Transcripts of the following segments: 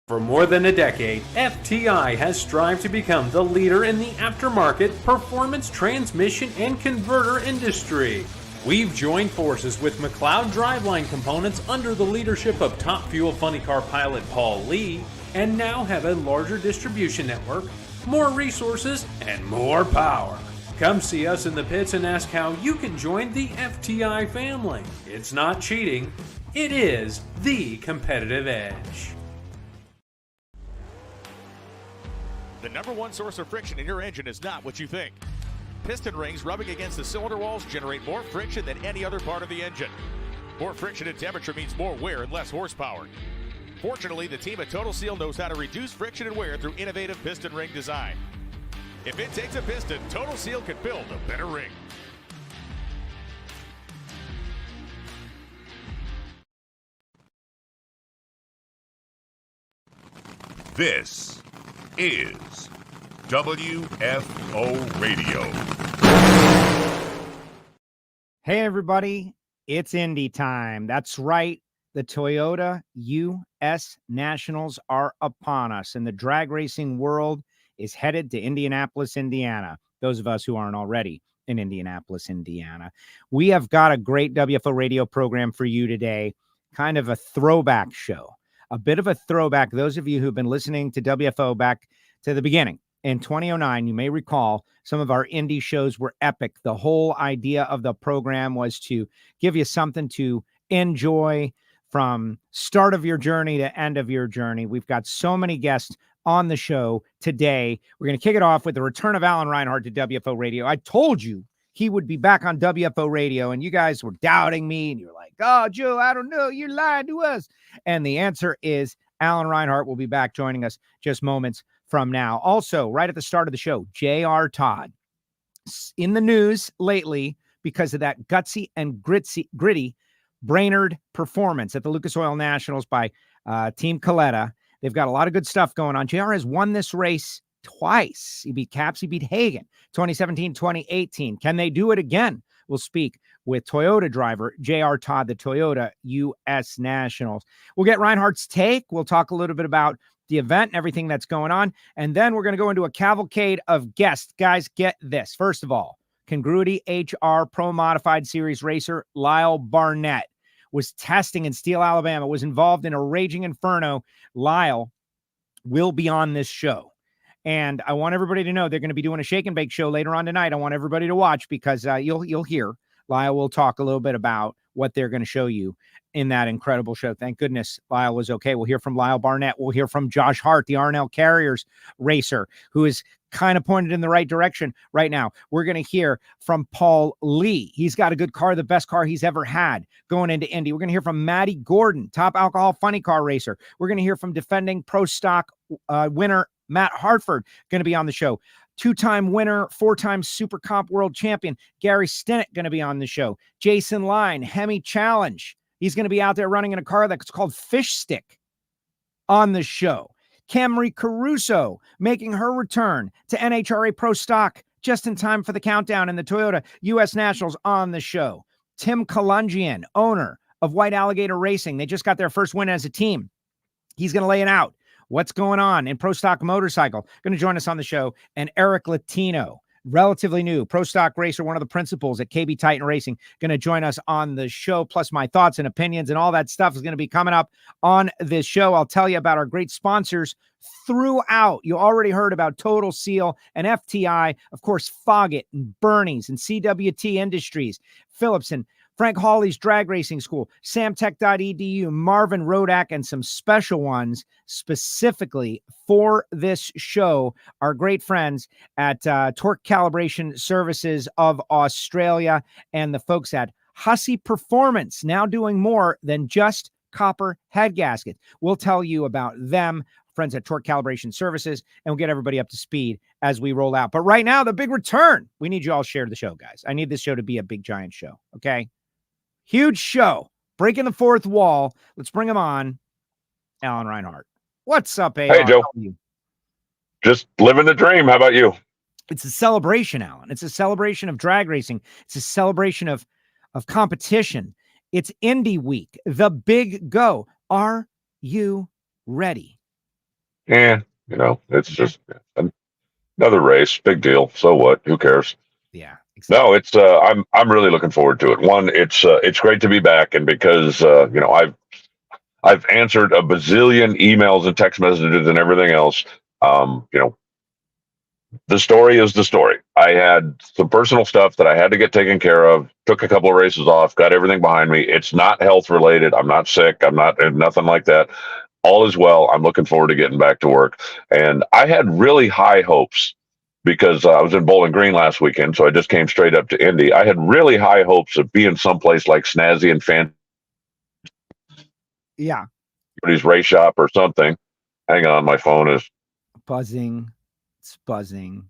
For more than a decade, FTI has strived to become the leader in the aftermarket performance transmission and converter industry. We've joined forces with McLeod driveline components under the leadership of Top Fuel Funny Car pilot Paul Lee, and now have a larger distribution network, more resources, and more power. Come see us in the pits and ask how you can join the FTI family. It's not cheating, it is the competitive edge. The number one source of friction in your engine is not what you think. Piston rings rubbing against the cylinder walls generate more friction than any other part of the engine. More friction and temperature means more wear and less horsepower. Fortunately, the team at Total Seal knows how to reduce friction and wear through innovative piston ring design. If it takes a piston, Total Seal can build a better ring. This is WFO Radio. Hey, everybody. It's Indy time. That's right. The Toyota U.S. Nationals are upon us, and the drag racing world is headed to Indianapolis, Indiana. Those of us who aren't already in Indianapolis, Indiana. We have got a great WFO radio program for you today, kind of a throwback show. A bit of a throwback. Those of you who've been listening to WFO back to the beginning, in 2009, you may recall some of our indie shows were epic. The whole idea of the program was to give you something to enjoy from start of your journey to end of your journey. We've got so many guests on the show today. We're going to kick it off with the return of Alan Reinhart to WFO Radio. I told you he would be back on WFO Radio, and you guys were doubting me, and you're like, oh, Joe, I don't know. You're lying to us. And the answer is Alan Reinhart will be back joining us just moments from now. Also, right at the start of the show, J.R. Todd, in the news lately because of that gutsy and gritty Brainerd performance at the Lucas Oil Nationals by Team Coletta. They've got a lot of good stuff going on. JR has won this race twice. He beat Caps, he beat Hagan, 2017, 2018. Can they do it again? We'll speak with Toyota driver J.R. Todd, the Toyota U.S. Nationals. We'll get Reinhardt's take. We'll talk a little bit about the event and everything that's going on. And then we're going to go into a cavalcade of guests. Guys, get this. First of all, Congruity HR Pro Modified Series racer Lyle Barnett was testing in Steele, Alabama, was involved in a raging inferno. Lyle will be on this show. And I want everybody to know they're going to be doing a shake and bake show later on tonight. I want everybody to watch because you'll hear Lyle will talk a little bit about what they're going to show you in that incredible show. Thank goodness Lyle was okay. We'll hear from Lyle Barnett. We'll hear from Josh Hart, the R&L Carriers racer, who is kind of pointed in the right direction right now. We're going to hear from Paul Lee. He's got a good car, the best car he's ever had going into Indy. We're going to hear from Maddie Gordon, top alcohol funny car racer. We're going to hear from defending Pro Stock winner Matt Hartford, going to be on the show. Two-time winner, four-time Super Comp World Champion Gary Stinnett going to be on the show. Jason Line, Hemi Challenge. He's going to be out there running in a car that's called Fish Stick on the show. Camrie Caruso making her return to NHRA Pro Stock just in time for the countdown in the Toyota U.S. Nationals on the show. Tim Kulungian, owner of White Alligator Racing. They just got their first win as a team. He's going to lay it out. What's going on in Pro Stock Motorcycle? Going to join us on the show. And Eric Latino, relatively new Pro Stock racer, one of the principals at KB Titan Racing, going to join us on the show. Plus my thoughts and opinions and all that stuff is going to be coming up on this show. I'll tell you about our great sponsors throughout. You already heard about Total Seal and FTI, of course, Foggett and Bernie's and CWT Industries, Phillips and Frank Hawley's Drag Racing School, samtech.edu, Marvin Rodak, and some special ones specifically for this show. Our great friends at Torque Calibration Services of Australia and the folks at Hussey Performance, now doing more than just copper head gaskets. We'll tell you about them, friends at Torque Calibration Services, and we'll get everybody up to speed as we roll out. But right now, the big return. We need you all to share the show, guys. I need this show to be a big, giant show, okay? Huge show, breaking the fourth wall. Let's bring him on, Alan Reinhart. What's up, AR? Hey, Joe. Just living the dream. How about you? It's a celebration, Alan. It's a celebration of drag racing. It's a celebration of competition. It's Indy Week, the big go. Are you ready? it's just another race, big deal. So what? Who cares? Yeah. Exactly. No, it's I'm really looking forward to it. One, it's great to be back, and because I've answered a bazillion emails and text messages and everything else. The story is the story. I had some personal stuff that I had to get taken care of, took a couple of races off, got everything behind me. It's not health related. I'm not sick. I'm not nothing like that. All is well. I'm looking forward to getting back to work. And I had really high hopes because I was in Bowling Green last weekend. So I just came straight up to Indy. I had really high hopes of being someplace like Snazzy and Fan. Yeah. Somebody's race shop or something. Hang on. My phone is buzzing. It's buzzing.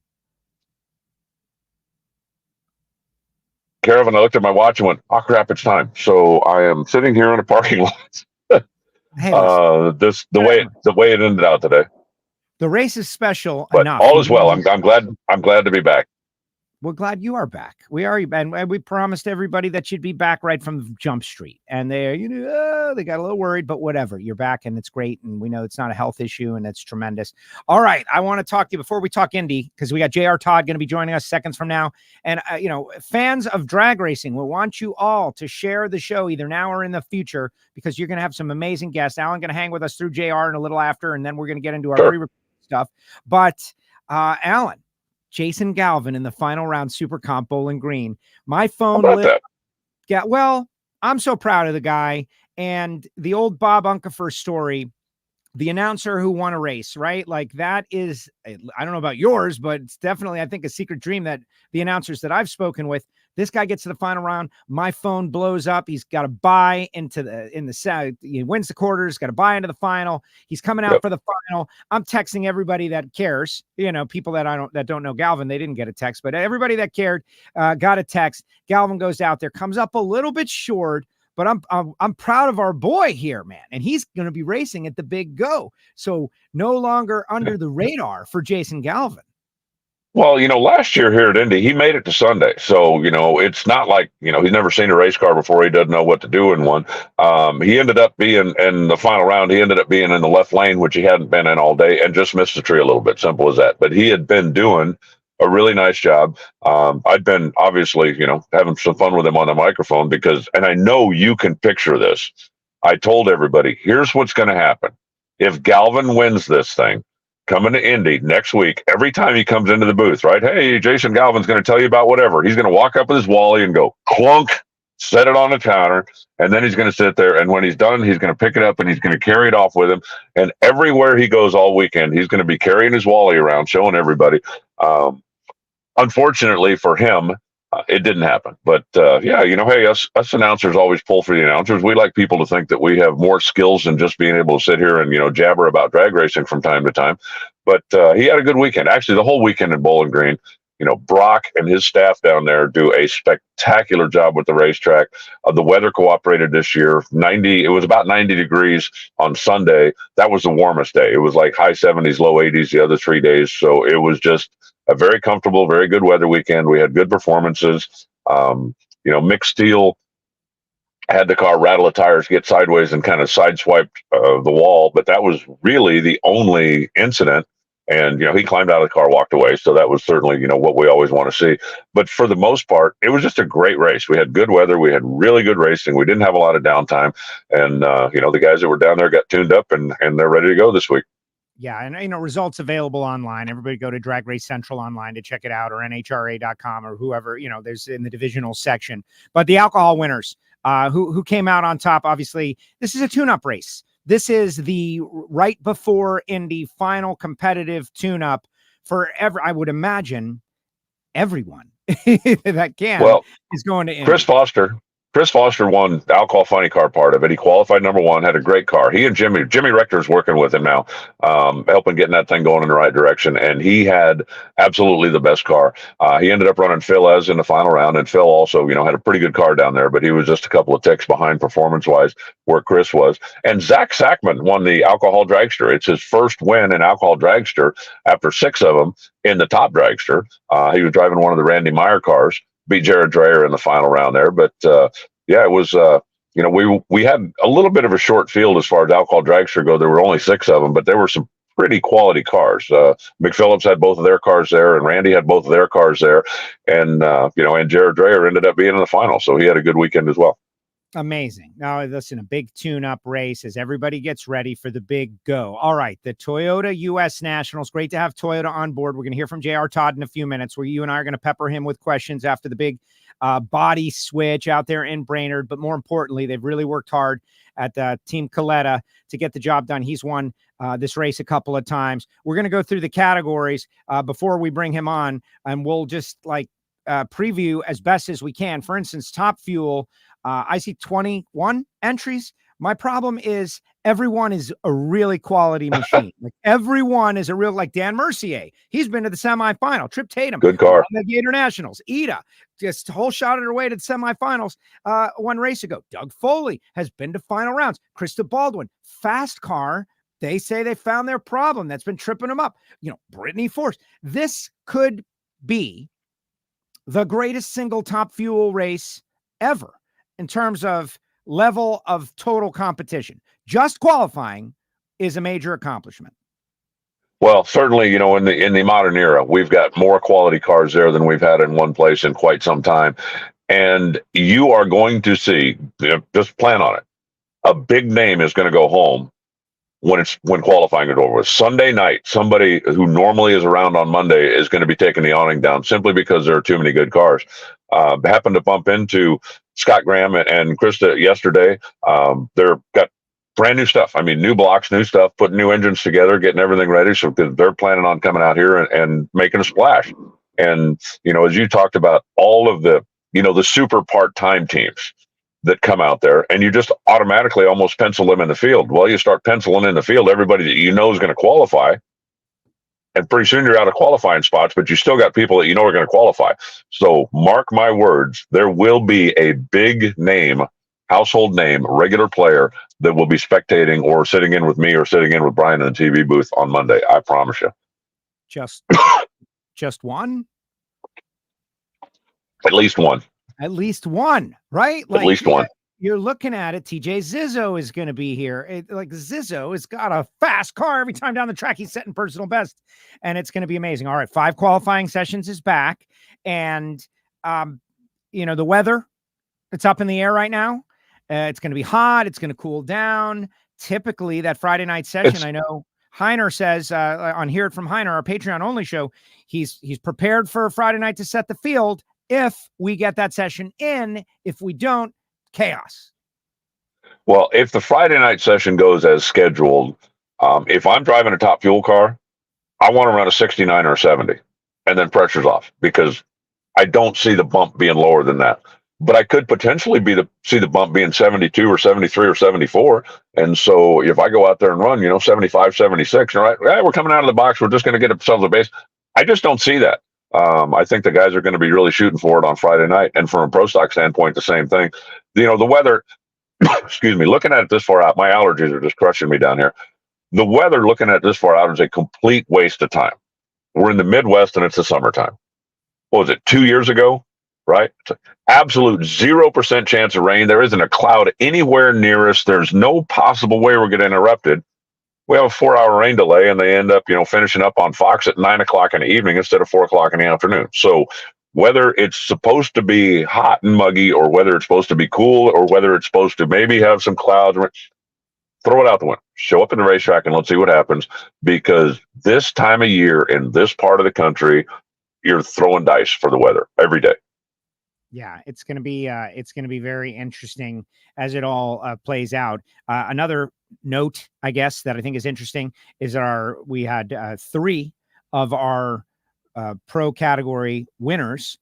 Caravan, I looked at my watch and went, oh crap, it's time. So I am sitting here in a parking lot. Hey, the way it ended out today. The race is special But enough. all is well. I'm glad to be back. We're glad you are back. We are, and we promised everybody that you'd be back right from Jump Street. And they got a little worried, but whatever. You're back, and it's great. And we know it's not a health issue, and it's tremendous. All right, I want to talk to you before we talk Indy, because we got JR Todd going to be joining us seconds from now. And fans of drag racing, we want you all to share the show either now or in the future, because you're going to have some amazing guests. Alan going to hang with us through JR and a little after, and then we're going to get into our pre-recorded stuff. But Alan. Jason Galvin in the final round Super Comp Bowling Green. My phone lit. Yeah, well, I'm so proud of the guy. And the old Bob Unkefer story, the announcer who won a race, right? Like that is, I don't know about yours, but it's definitely, I think, a secret dream that the announcers that I've spoken with. This guy gets to the final round. My phone blows up. He's got to buy into he wins the quarters, got to buy into the final. He's coming out for the final. I'm texting everybody that cares, people that don't know Galvin, they didn't get a text, but everybody that cared, got a text. Galvin goes out there, comes up a little bit short, but I'm proud of our boy here, man. And he's going to be racing at the big go. So no longer under the radar for Jason Galvin. Well, last year here at Indy, he made it to Sunday. So, it's not like, he's never seen a race car before. He doesn't know what to do in one. He ended up being in the final round. He ended up being in the left lane, which he hadn't been in all day, and just missed the tree a little bit. Simple as that. But he had been doing a really nice job. I'd been obviously, having some fun with him on the microphone and I know you can picture this. I told everybody, here's what's going to happen. If Galvin wins this thing, coming to Indy next week, every time he comes into the booth, right? Hey, Jason Galvin's going to tell you about whatever. He's going to walk up with his Wally and go clunk, set it on the counter, and then he's going to sit there. And when he's done, he's going to pick it up and he's going to carry it off with him. And everywhere he goes all weekend, he's going to be carrying his Wally around, showing everybody. Unfortunately for him, it didn't happen. But hey, us announcers always pull for the announcers. We like people to think that we have more skills than just being able to sit here and jabber about drag racing from time to time. But he had a good weekend. Actually, the whole weekend in Bowling Green. Brock and his staff down there do a spectacular job with the racetrack. The weather cooperated this year. It was about 90 degrees on Sunday. That was the warmest day. It was like high 70s, low 80s the other 3 days. So it was just a very comfortable, very good weather weekend. We had good performances. Mick Steele had the car rattle the tires, get sideways, and kind of sideswiped the wall. But that was really the only incident. And, he climbed out of the car, walked away. So that was certainly, what we always want to see. But for the most part, it was just a great race. We had good weather. We had really good racing. We didn't have a lot of downtime. And, the guys that were down there got tuned up and they're ready to go this week. Yeah, and results available online. Everybody go to Drag Race Central online to check it out, or NHRA.com, or whoever, there's in the divisional section. But the alcohol winners who came out on top, obviously, this is a tune-up race. This is the right before Indy final competitive tune-up for I would imagine everyone that can is going to Indy. Chris Foster won the alcohol funny car part of it. He qualified number one, had a great car. He and Jimmy Rector's working with him now, helping getting that thing going in the right direction. And he had absolutely the best car. He ended up running Phil Ez in the final round. And Phil also, had a pretty good car down there, but he was just a couple of ticks behind performance-wise where Chris was. And Zach Sackman won the alcohol dragster. It's his first win in alcohol dragster after 6 of them in the top dragster. He was driving one of the Randy Meyer cars. Beat Jared Dreyer in the final round there. But it was, we had a little bit of a short field as far as alcohol dragster go. There were only 6 of them, but there were some pretty quality cars. McPhillips had both of their cars there, and Randy had both of their cars there, and and Jared Dreyer ended up being in the final, so he had a good weekend as well. Amazing. Now, listen, a big tune-up race as everybody gets ready for the big go. All right, the Toyota U.S. Nationals. Great to have Toyota on board. We're going to hear from JR Todd in a few minutes, where you and I are going to pepper him with questions after the big body switch out there in Brainerd. But more importantly, they've really worked hard at Team Coletta to get the job done. He's won this race a couple of times. We're going to go through the categories before we bring him on, and we'll just preview as best as we can. For instance, Top Fuel, I see 21 entries. My problem is everyone is a really quality machine. Like everyone is a real, like Dan Mercier. He's been to the semifinal. Trip Tatum. Good car. The Gator Nationals. Ida just whole shot her way to the semifinals 1 race ago. Doug Foley has been to final rounds. Krista Baldwin. Fast car. They say they found their problem that's been tripping them up. Brittany Force. This could be the greatest single Top Fuel race ever in terms of level of total competition. Just qualifying is a major accomplishment. Well, certainly, in the modern era, we've got more quality cars there than we've had in one place in quite some time. And you are going to see, just plan on it, a big name is going to go home when qualifying is over with. Sunday night, somebody who normally is around on Monday is going to be taking the awning down simply because there are too many good cars. Happened to bump into Scott Graham and Krista yesterday. They're got brand new stuff. I mean, new blocks, new stuff, putting new engines together, getting everything ready. So they're planning on coming out here and making a splash. And, as you talked about, all of the super part-time teams that come out there, and you just automatically almost pencil them in the field. Well, you start penciling in the field everybody that is going to qualify, and pretty soon you're out of qualifying spots, but you still got people that are going to qualify. So mark my words, there will be a big name, household name, regular player that will be spectating or sitting in with me or sitting in with Brian in the TV booth on Monday. I promise you. Just one? At least one. At least one, right? At least one. You're looking at it. TJ Zizzo is going to be here. Zizzo has got a fast car every time down the track. He's setting personal best, and it's going to be amazing. All right, 5 qualifying sessions is back, and the weather, it's up in the air right now. It's going to be hot. It's going to cool down. Typically, that Friday night session, I know Heiner says on Hear It From Heiner, our Patreon only show, he's prepared for Friday night to set the field. If we get that session in, if we don't, chaos. Well, if the Friday night session goes as scheduled, if I'm driving a Top Fuel car, I want to run a 69 or a 70 and then pressure's off, because I don't see the bump being lower than that. But I could potentially see the bump being 72 or 73 or 74. And so if I go out there and run, 75, 76, right, we're coming out of the box, we're just going to get ourselves a base. I just don't see that. I think the guys are going to be really shooting for it on Friday night. And from a Pro Stock standpoint, the same thing. The weather, excuse me, looking at it this far out, my allergies are just crushing me down here. The weather, looking at it this far out, is a complete waste of time. We're in the Midwest and it's the summertime. What was it, 2 years ago? Right? It's an absolute 0% chance of rain. There isn't a cloud anywhere near us. There's no possible way we're getting interrupted. We have a 4-hour rain delay, and they end up, finishing up on Fox at 9 o'clock in the evening instead of 4 o'clock in the afternoon. So whether it's supposed to be hot and muggy, or whether it's supposed to be cool, or whether it's supposed to maybe have some clouds, throw it out the window. Show up in the racetrack and let's see what happens. Because this time of year in this part of the country, you're throwing dice for the weather every day. Yeah, it's going to be very interesting as it all plays out. Another note, I guess, that I think is interesting is we had 3 of our pro category winners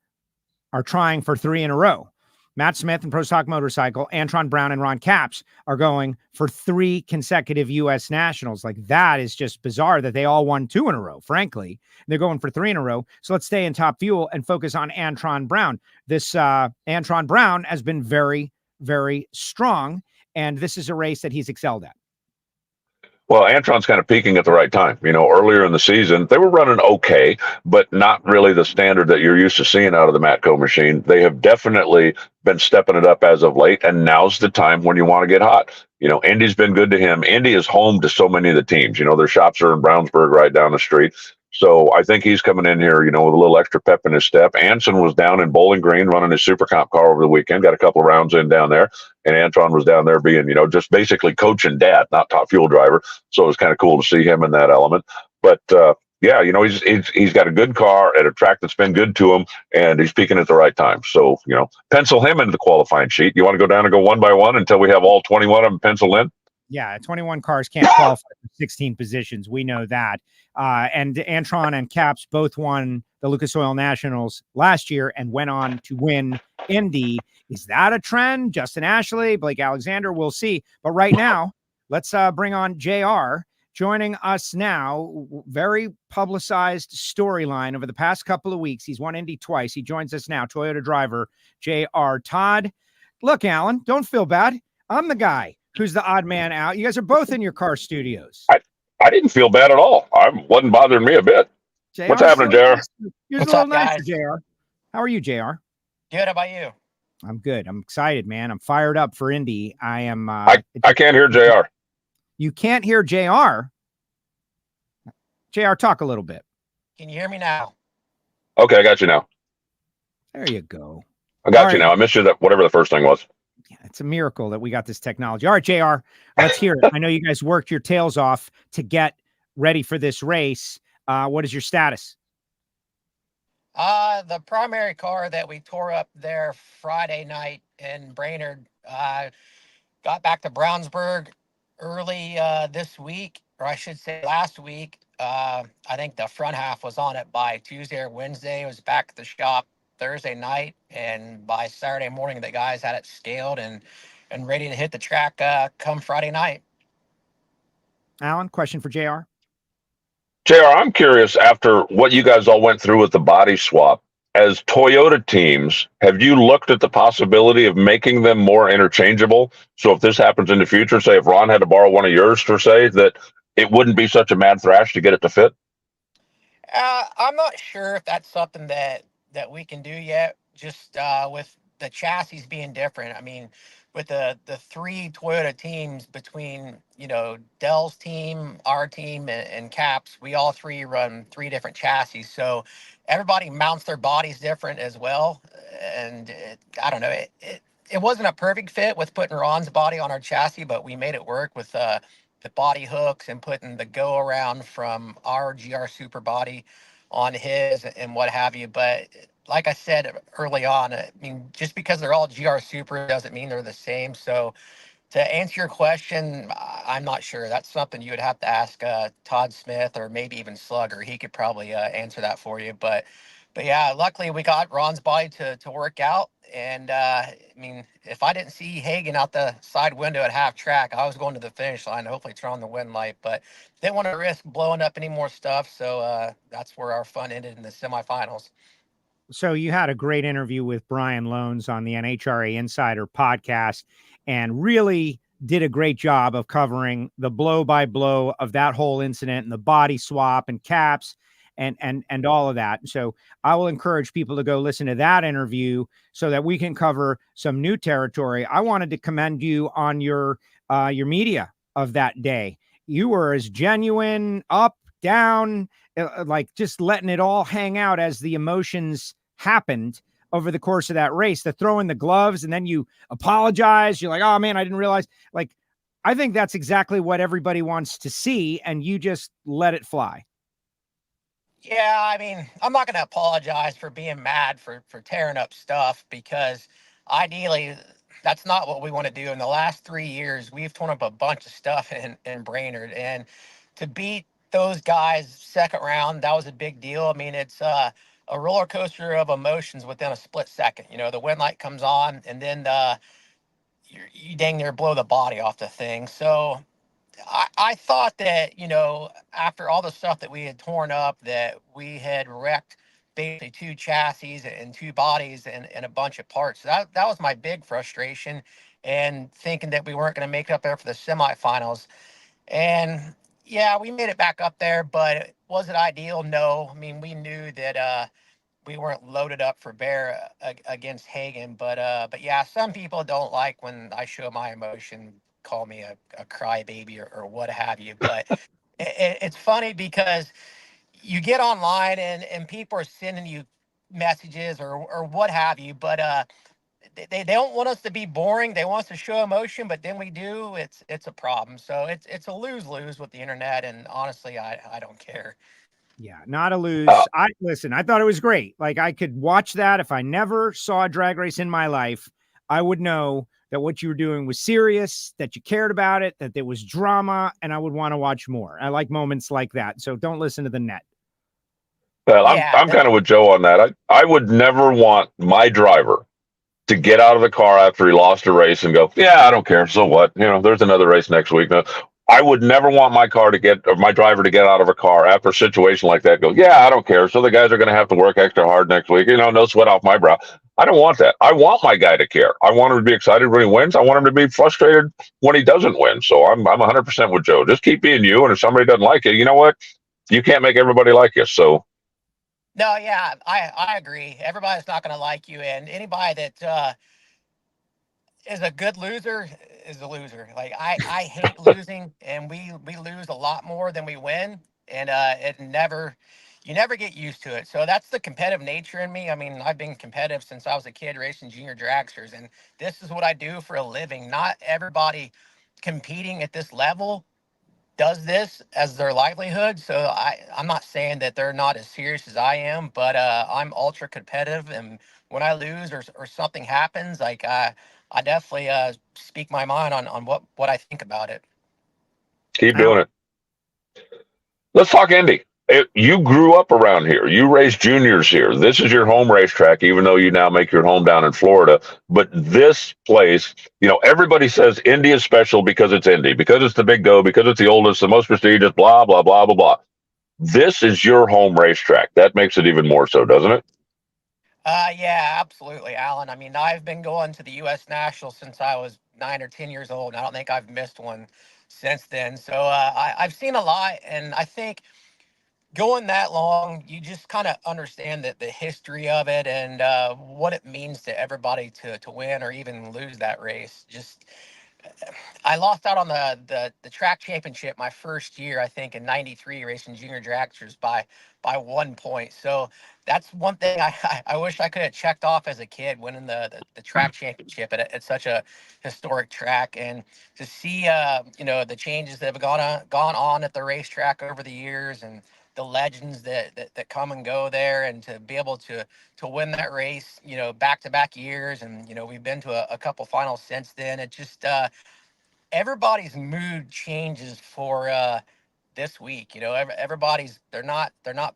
are trying for 3 in a row. Matt Smith and Pro Stock Motorcycle, Antron Brown and Ron Capps are going for 3 consecutive U.S. Nationals. Like, that is just bizarre that they all won 2 in a row, frankly. They're going for 3 in a row. So let's stay in Top Fuel and focus on Antron Brown. This Antron Brown has been very, very strong, and this is a race that he's excelled at. Well, Antron's kind of peaking at the right time. Earlier in the season, they were running okay, but not really the standard that you're used to seeing out of the Matco machine. They have definitely been stepping it up as of late, and now's the time when you want to get hot. Indy's been good to him. Indy is home to so many of the teams. Their shops are in Brownsburg right down the street. So I think he's coming in here, with a little extra pep in his step. Anson was down in Bowling Green running his Super Comp car over the weekend, got a couple of rounds in down there. And Antron was down there being, just basically coaching dad, not top fuel driver. So it was kind of cool to see him in that element. But yeah, he's got a good car at a track that's been good to him, and he's peaking at the right time. So, pencil him into the qualifying sheet. You want to go down and go one by one until we have all 21 of them penciled in? Yeah, 21 cars can't qualify for 16 positions. We know that. And Antron and Caps both won the Lucas Oil Nationals last year and went on to win Indy. Is that a trend? Justin Ashley, Blake Alexander, we'll see. But right now, let's bring on JR. Joining us now, very publicized storyline over the past couple of weeks. He's won Indy twice. He joins us now, Toyota driver JR. Todd, look, Alan, don't feel bad. I'm the guy who's the odd man out. You guys are both in your car studios. I didn't feel bad at all. It wasn't bothering me a bit. JR, what's happening, JR? What's a little nicer, JR. How are you, JR? Good. How about you? I'm good. I'm excited, man. I'm fired up for Indy. I am. I can't hear JR. You can't hear JR? JR, talk a little bit. Can you hear me now? Okay, I got you now. There you go. I got you now. I missed you that whatever the first thing was. Yeah, it's a miracle that we got this technology. All right, JR, let's hear it. I know you guys worked your tails off to get ready for this race. What is your status? The primary car that we tore up there Friday night in Brainerd got back to Brownsburg early this week, or I should say last week. I think the front half was on it by Tuesday or Wednesday. It was back at the shop Thursday night, and by Saturday morning the guys had it scaled and ready to hit the track come Friday night. Alan, question for JR. JR, I'm curious, after what you guys all went through with the body swap, as Toyota teams, have you looked at the possibility of making them more interchangeable? So if this happens in the future, say if Ron had to borrow one of yours for say, that it wouldn't be such a mad thrash to get it to fit? I'm not sure if that's something that we can do yet, just with the chassis being different. I mean, with the three Toyota teams between, Dell's team, our team, and Caps, we all three run three different chassis. So everybody mounts their bodies different as well. And I don't know, it wasn't a perfect fit with putting Ron's body on our chassis, but we made it work with the body hooks and putting the go around from our GR Super body on his and what have you. But like I said early on, I mean, just because they're all GR Super doesn't mean they're the same. So to answer your question, I'm not sure. That's something you would have to ask Todd Smith or maybe even Slugger. He could probably answer that for you. But yeah, luckily we got Ron's body to work out. And I mean, if I didn't see Hagen out the side window at half track, I was going to the finish line, hopefully turn on the wind light, but didn't want to risk blowing up any more stuff. So that's where our fun ended in the semifinals. So you had a great interview with Brian Loans on the NHRA Insider podcast and really did a great job of covering the blow by blow of that whole incident and the body swap and Caps and all of that. So I will encourage people to go listen to that interview so that we can cover some new territory. I wanted to commend you on your media of that day. You were as genuine, up, down, like just letting it all hang out as the emotions happened over the course of that race. The throwing the gloves and then you apologize. You're like, oh man, I didn't realize. Like, I think that's exactly what everybody wants to see, and you just let it fly. Yeah, I mean, I'm not going to apologize for being mad for tearing up stuff, because ideally that's not what we want to do. In the last 3 years, we've torn up a bunch of stuff in Brainerd, and to beat those guys second round, that was a big deal. I mean, it's a roller coaster of emotions within a split second. The wind light comes on, and then you dang near blow the body off the thing. So I thought that, after all the stuff that we had torn up, that we had wrecked basically two chassis and two bodies and a bunch of parts. That was my big frustration, and thinking that we weren't going to make up there for the semifinals. And yeah, we made it back up there, but was it ideal? No. I mean, we knew that we weren't loaded up for bear against Hagen, but yeah, some people don't like when I show my emotion, call me a crybaby or what have you. But it's funny because you get online and people are sending you messages or what have you, but they don't want us to be boring. They want us to show emotion, but then we do. It's a problem. So it's a lose-lose with the internet, and honestly, I don't care. Yeah, not a lose. I thought it was great. Like, I could watch that. If I never saw a drag race in my life, I would know that what you were doing was serious, that you cared about it, that there was drama, and I would want to watch more. I like moments like that. So don't listen to the net. Well, Yeah, I'm kind of with Joe on that. I would never want my driver to get out of the car after he lost a race and go, yeah, I don't care. So what? There's another race next week. No, I would never want my driver to get out of a car after a situation like that. Go, yeah, I don't care. So the guys are going to have to work extra hard next week. No sweat off my brow. I don't want that. I want my guy to care. I want him to be excited when he wins. I want him to be frustrated when he doesn't win. So I'm 100% with Joe. Just keep being you. And if somebody doesn't like you, you know what? You can't make everybody like you. So. No, yeah, I agree. Everybody's not going to like you, and anybody that is a good loser is a loser. Like I hate losing, and we lose a lot more than we win, and you never get used to it. So that's the competitive nature in me. I mean, I've been competitive since I was a kid racing junior dragsters, and this is what I do for a living. Not everybody competing at this level does this as their livelihood. So I'm not saying that they're not as serious as I am, but I'm ultra competitive, and when I lose or something happens, like I definitely speak my mind on what I think about it. Keep doing it. Let's talk Indy. You grew up around here. You raced juniors here. This is your home racetrack, even though you now make your home down in Florida. But this place, everybody says Indy is special because it's Indy, because it's the big go, because it's the oldest, the most prestigious, blah, blah, blah, blah, blah. This is your home racetrack. That makes it even more so, doesn't it? Yeah, absolutely, Alan. I mean, I've been going to the U.S. Nationals since I was 9 or 10 years old, and I don't think I've missed one since then. So I've seen a lot, and I think going that long, you just kind of understand the history of it and what it means to everybody to win or even lose that race. Just I lost out on the track championship my first year, I think, in '93, racing junior dragsters by 1 point. So that's one thing I wish I could have checked off as a kid, winning the track championship at such a historic track. And to see the changes that have gone on at the racetrack over the years, and the legends that come and go there, and to be able to win that race, back-to-back years. And, we've been to a couple finals since then. It just, everybody's mood changes for this week. Everybody's, they're not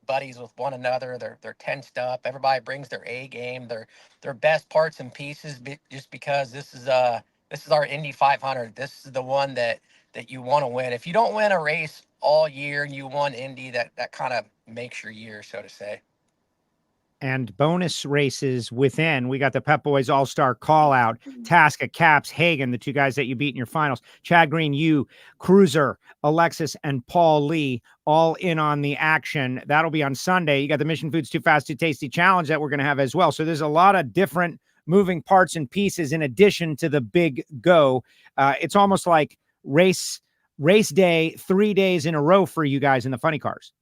buddies with one another. They're tensed up. Everybody brings their A game, their best parts and pieces, just because this is our Indy 500. This is the one that you want to win. If you don't win a race all year and you won Indy, that kind of makes your year, so to say. And bonus races within, we got the Pep Boys All-Star Call-Out, Tasca, Caps, Hagen, the two guys that you beat in your finals, Chad Green, you, Cruiser, Alexis, and Paul Lee, all in on the action. That'll be on Sunday. You got the Mission Foods Too Fast, Too Tasty Challenge that we're going to have as well. So there's a lot of different moving parts and pieces in addition to the big go. It's almost like race day 3 days in a row for you guys in the funny cars.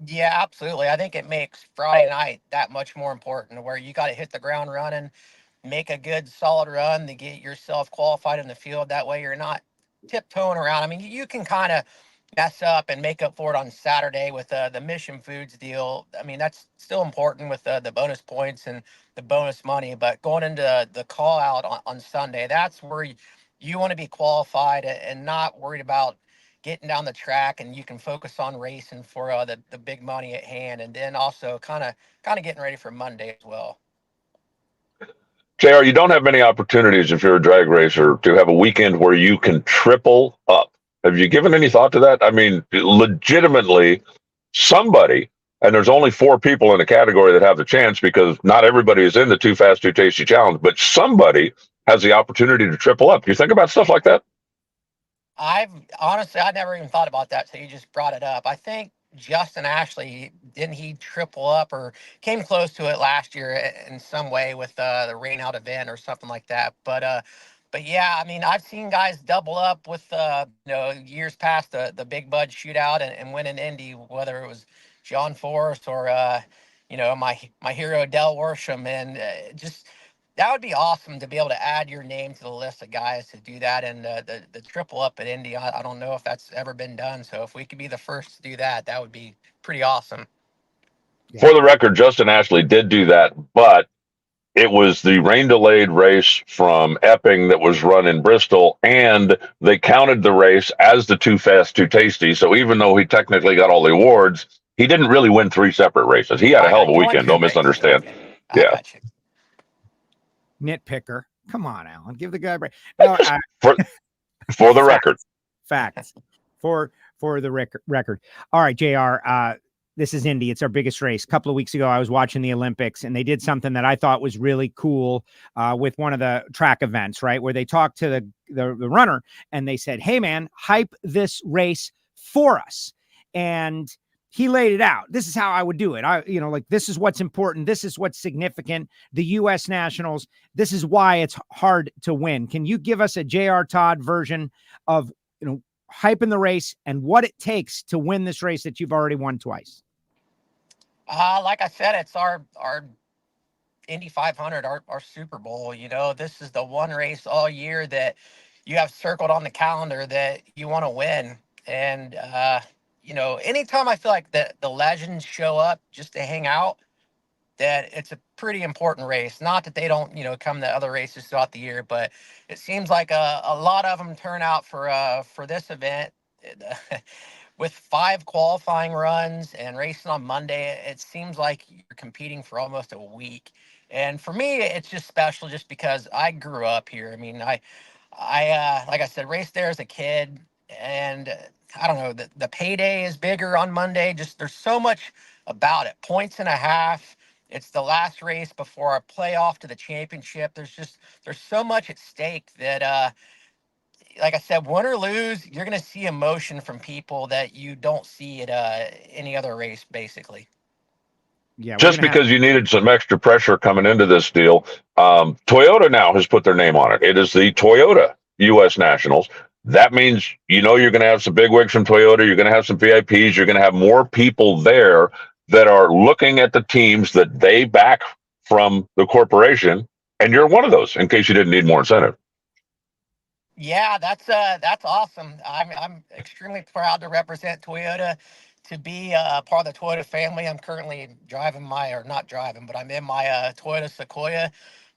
Yeah, absolutely. I think it makes Friday night that much more important, where you got to hit the ground running, make a good solid run to get yourself qualified in the field. That way you're not tiptoeing around. I mean, you can kind of mess up and make up for it on Saturday with the Mission Foods deal. I mean, that's still important with the bonus points and the bonus money, but going into the call out on Sunday, that's where you want to be qualified and not worried about getting down the track, and you can focus on racing for the big money at hand, and then also kind of getting ready for Monday as well. JR, you don't have many opportunities if you're a drag racer to have a weekend where you can triple up. Have you given any thought to that? I mean, legitimately, somebody, and there's only 4 people in the category that have the chance, because not everybody is in the Too Fast, Too Tasty Challenge, but somebody has the opportunity to triple up. Do you think about stuff like that? I've honestly, I never even thought about that. So you just brought it up. I think Justin Ashley, didn't he triple up or came close to it last year in some way with the rain out event or something like that. But yeah, I mean, I've seen guys double up with, years past the Big Bud shootout and win an Indy, whether it was John Forrest or, my hero Del Worsham. And just, that would be awesome to be able to add your name to the list of guys to do that. And the triple up at Indy, I don't know if that's ever been done. So if we could be the first to do that, that would be pretty awesome. For the record, Justin Ashley did do that, but it was the rain-delayed race from Epping that was run in Bristol, and they counted the race as the Too Fast, Too Tasty. So even though he technically got all the awards, he didn't really win 3 separate races. He had a hell of a weekend, don't misunderstand. Yeah. Nitpicker. Come on, Alan. Give the guy a break. No, for the record. Facts. For the record. All right, JR. This is Indy. It's our biggest race. A couple of weeks ago, I was watching the Olympics, and they did something that I thought was really cool with one of the track events, right, where they talked to the runner, and they said, hey, man, hype this race for us. And he laid it out. This is how I would do it. This is what's important. This is what's significant. The U.S. Nationals, this is why it's hard to win. Can you give us a J.R. Todd version of, hyping the race and what it takes to win this race that you've already won twice? Like I said, it's our Indy 500, our Super Bowl. This is the one race all year that you have circled on the calendar that you want to win. And, anytime I feel like the legends show up just to hang out, that it's a pretty important race. Not that they don't, come to other races throughout the year, but it seems like a lot of them turn out for this event. With 5 qualifying runs and racing on Monday, it seems like you're competing for almost a week. And for me, it's just special just because I grew up here. I mean, I like I said, raced there as a kid, and I don't know, the payday is bigger on Monday. Just there's so much about it. 1.5 points. It's the last race before a playoff to the championship. There's so much at stake that, like I said, win or lose, you're going to see emotion from people that you don't see at any other race, basically. Yeah. Just because you needed some extra pressure coming into this deal, Toyota now has put their name on it. It is the Toyota U.S. Nationals. That means, you're going to have some bigwigs from Toyota. You're going to have some VIPs. You're going to have more people there that are looking at the teams that they back from the corporation. And you're one of those, in case you didn't need more incentive. Yeah, that's awesome. I'm extremely proud to represent Toyota, to be part of the Toyota family. I'm currently I'm in my Toyota Sequoia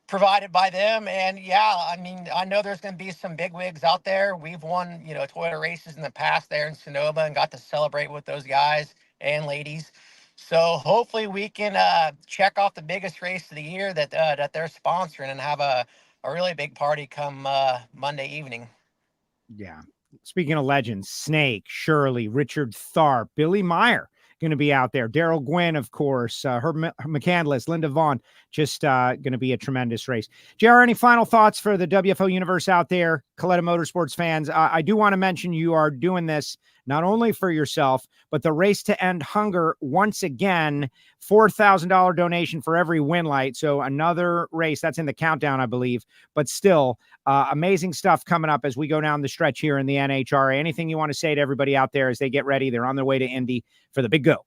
provided by them. And yeah, I mean, I know there's going to be some big wigs out there. We've won, Toyota races in the past there in Sonoma and got to celebrate with those guys and ladies. So hopefully we can check off the biggest race of the year that they're sponsoring and have a really big party come Monday evening. Yeah. Speaking of legends, Snake, Shirley, Richard Tharp, Billy Meyer going to be out there. Daryl Gwynn, of course, Herb McCandless, Linda Vaughn, just going to be a tremendous race. JR, any final thoughts for the WFO universe out there, Coletta Motorsports fans? I do want to mention you are doing this not only for yourself, but the Race to End Hunger, once again, $4,000 donation for every win light. So another race that's in the countdown, I believe, but still amazing stuff coming up as we go down the stretch here in the NHRA. Anything you want to say to everybody out there as they get ready? They're on their way to Indy for the big go.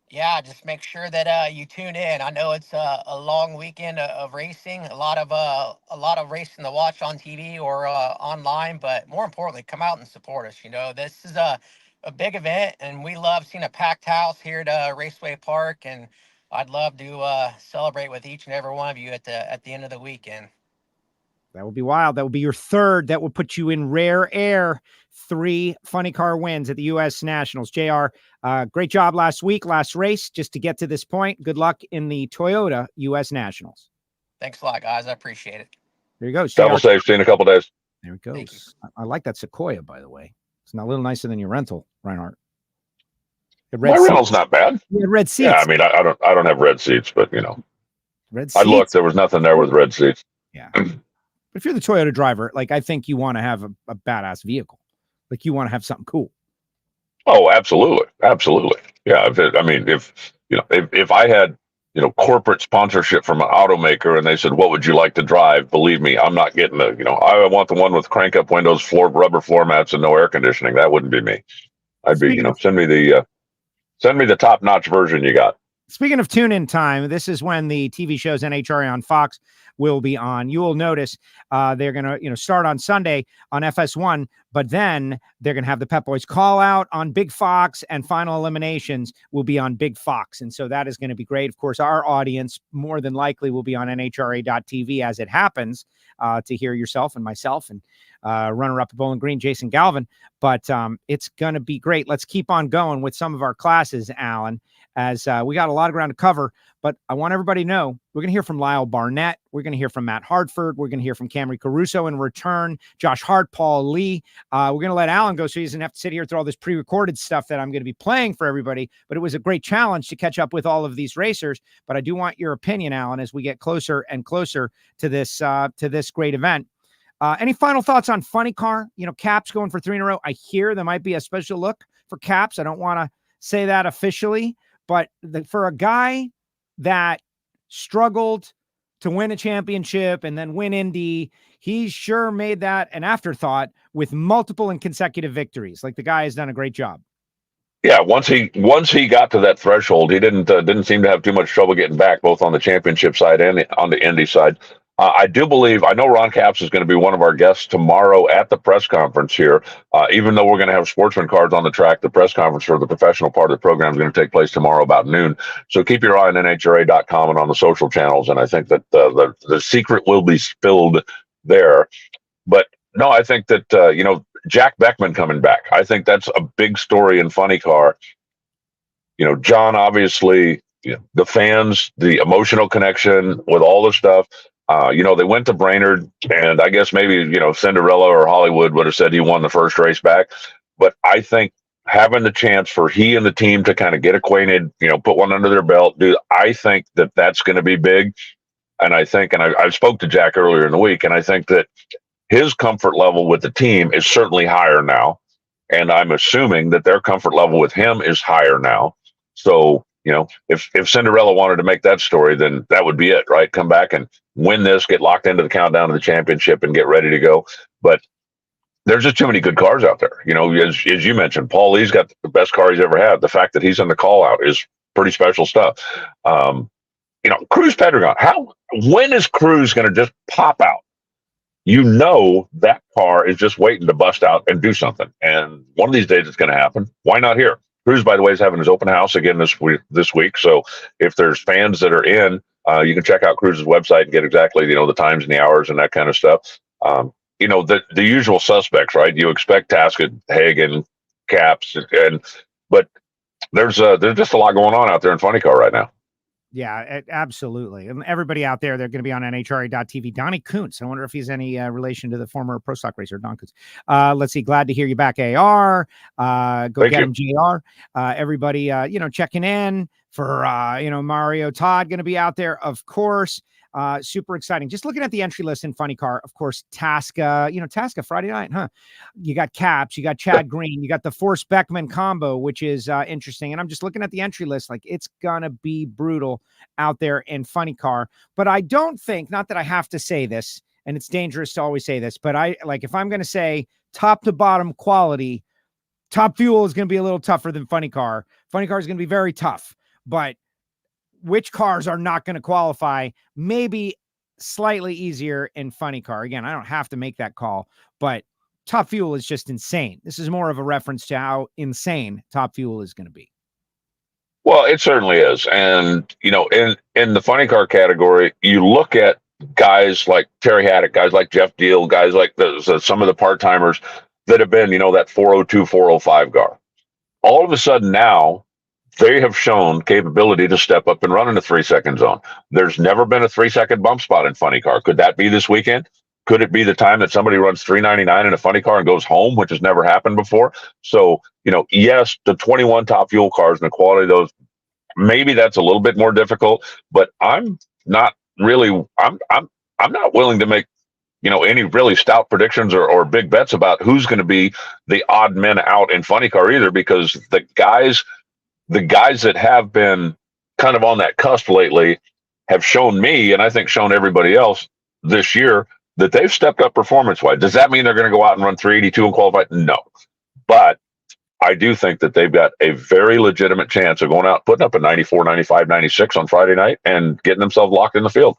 Yeah, just make sure that you tune in. I know it's a long weekend of racing, a lot of racing to watch on TV or online, but more importantly, come out and support us. This is a big event, and we love seeing a packed house here at Raceway Park, and I'd love to celebrate with each and every one of you at the end of the weekend. That would be wild. That would be your third. That would put you in rare air. 3 funny car wins at the U.S. Nationals. JR, great job last race, just to get to this point. Good luck in the Toyota U.S. Nationals. Thanks a lot, guys. I appreciate it. There you go. Double safe. See you in a couple days. There it goes. I like that Sequoia, by the way. It's a little nicer than your rental, Reinhart. My rental's not bad. You had red seats. Yeah, I mean, I don't have red seats, but red seats. I looked. There was nothing there with red seats. Yeah. But if you're the Toyota driver, like, I think you want to have a badass vehicle. Like, you want to have something cool. Oh, absolutely. Absolutely. Yeah. If I had, corporate sponsorship from an automaker and they said, what would you like to drive? Believe me, I'm not getting I want the one with crank up windows, rubber floor mats and no air conditioning. That wouldn't be me. I'd be, send me the top notch version you got. Speaking of tune-in time, this is when the TV shows NHRA on Fox will be on. You will notice they're going to, start on Sunday on FS1, but then they're going to have the Pep Boys call out on Big Fox, and Final Eliminations will be on Big Fox. And so that is going to be great. Of course, our audience more than likely will be on NHRA.tv as it happens to hear yourself and myself and runner-up at Bowling Green, Jason Galvin. But it's going to be great. Let's keep on going with some of our classes, Alan, as we got a lot of ground to cover. But I want everybody to know we're going to hear from Lyle Barnett. We're going to hear from Matt Hartford. We're going to hear from Camrie Caruso in return, Josh Hart, Paul Lee. We're going to let Alan go so he doesn't have to sit here through all this pre-recorded stuff that I'm going to be playing for everybody. But it was a great challenge to catch up with all of these racers. But I do want your opinion, Alan, as we get closer and closer to this great event. Any final thoughts on Funny Car? Caps going for 3 in a row. I hear there might be a special look for Caps. I don't want to say that officially, but for a guy that struggled to win a championship and then win Indy, he sure made that an afterthought with multiple and consecutive victories. Like, the guy has done a great job. Yeah, once he got to that threshold, he didn't seem to have too much trouble getting back, both on the championship side and on the Indy side. I know Ron Capps is going to be one of our guests tomorrow at the press conference here. Even though we're going to have sportsman cars on the track, the press conference for the professional part of the program is going to take place tomorrow about noon. So keep your eye on NHRA.com and on the social channels. And I think that the secret will be spilled there. But no, I think that, Jack Beckman coming back, I think that's a big story in Funny Car. John, obviously, the fans, the emotional connection with all the stuff. They went to Brainerd, and I guess maybe, Cinderella or Hollywood would have said he won the first race back. But I think having the chance for he and the team to kind of get acquainted, put one under their belt, dude, I think that that's going to be big. And I spoke to Jack earlier in the week, and I think that his comfort level with the team is certainly higher now. And I'm assuming that their comfort level with him is higher now. So, if Cinderella wanted to make that story, then that would be it, right? Come back and win this, get locked into the countdown to the championship and get ready to go. But there's just too many good cars out there. As you mentioned, Paul Lee's got the best car he's ever had. The fact that he's in the call out is pretty special stuff. Cruz Pedregon, when is Cruz going to just pop out? That car is just waiting to bust out and do something. And one of these days it's going to happen. Why not here? Cruz, by the way, is having his open house again this week. So if there's fans that are in, you can check out Cruz's website and get exactly, the times and the hours and that kind of stuff. The usual suspects, right? You expect Taskett, Hagan, Capps, but there's just a lot going on out there in Funny Car right now. Yeah, absolutely. And everybody out there, they're going to be on NHRA.tv. Donnie Kuntz. I wonder if he's any relation to the former pro stock racer, Don Kuntz. Let's see. Glad to hear you back, AR. Go get him, GR. Everybody, checking in for, Mario Todd going to be out there, of course. Super exciting. Just looking at the entry list in Funny Car, of course, Tasca, Tasca Friday night, huh? You got Caps, you got Chad Green, you got the Force Beckman combo, which is interesting. And I'm just looking at the entry list, like, it's gonna be brutal out there in Funny Car. But I don't think, not that I have to say this, and it's dangerous to always say this, but if I'm gonna say top to bottom quality, Top Fuel is gonna be a little tougher than Funny Car. Funny Car is gonna be very tough, but which cars are not going to qualify, maybe slightly easier in Funny Car. Again, I don't have to make that call, but Top Fuel is just insane. This is more of a reference to how insane Top Fuel is going to be. Well, it certainly is. And, in the Funny Car category, you look at guys like Terry Haddock, guys like Jeff Deal, guys like some of the part-timers that have been, that 402, 405 car. All of a sudden now, they have shown capability to step up and run in the 3-second zone. There's never been a 3-second bump spot in Funny Car. Could that be this weekend? Could it be the time that somebody runs 399 in a Funny Car and goes home, which has never happened before? So, yes, the 21 Top Fuel cars and the quality of those, maybe that's a little bit more difficult, but I'm not willing to make any really stout predictions or big bets about who's going to be the odd men out in funny car either, because the guys that have been kind of on that cusp lately have shown me, and I think shown everybody else this year, that they've stepped up performance-wise. Does that mean they're going to go out and run 382 and qualify? No. But I do think that they've got a very legitimate chance of going out, putting up a 94, 95, 96 on Friday night and getting themselves locked in the field.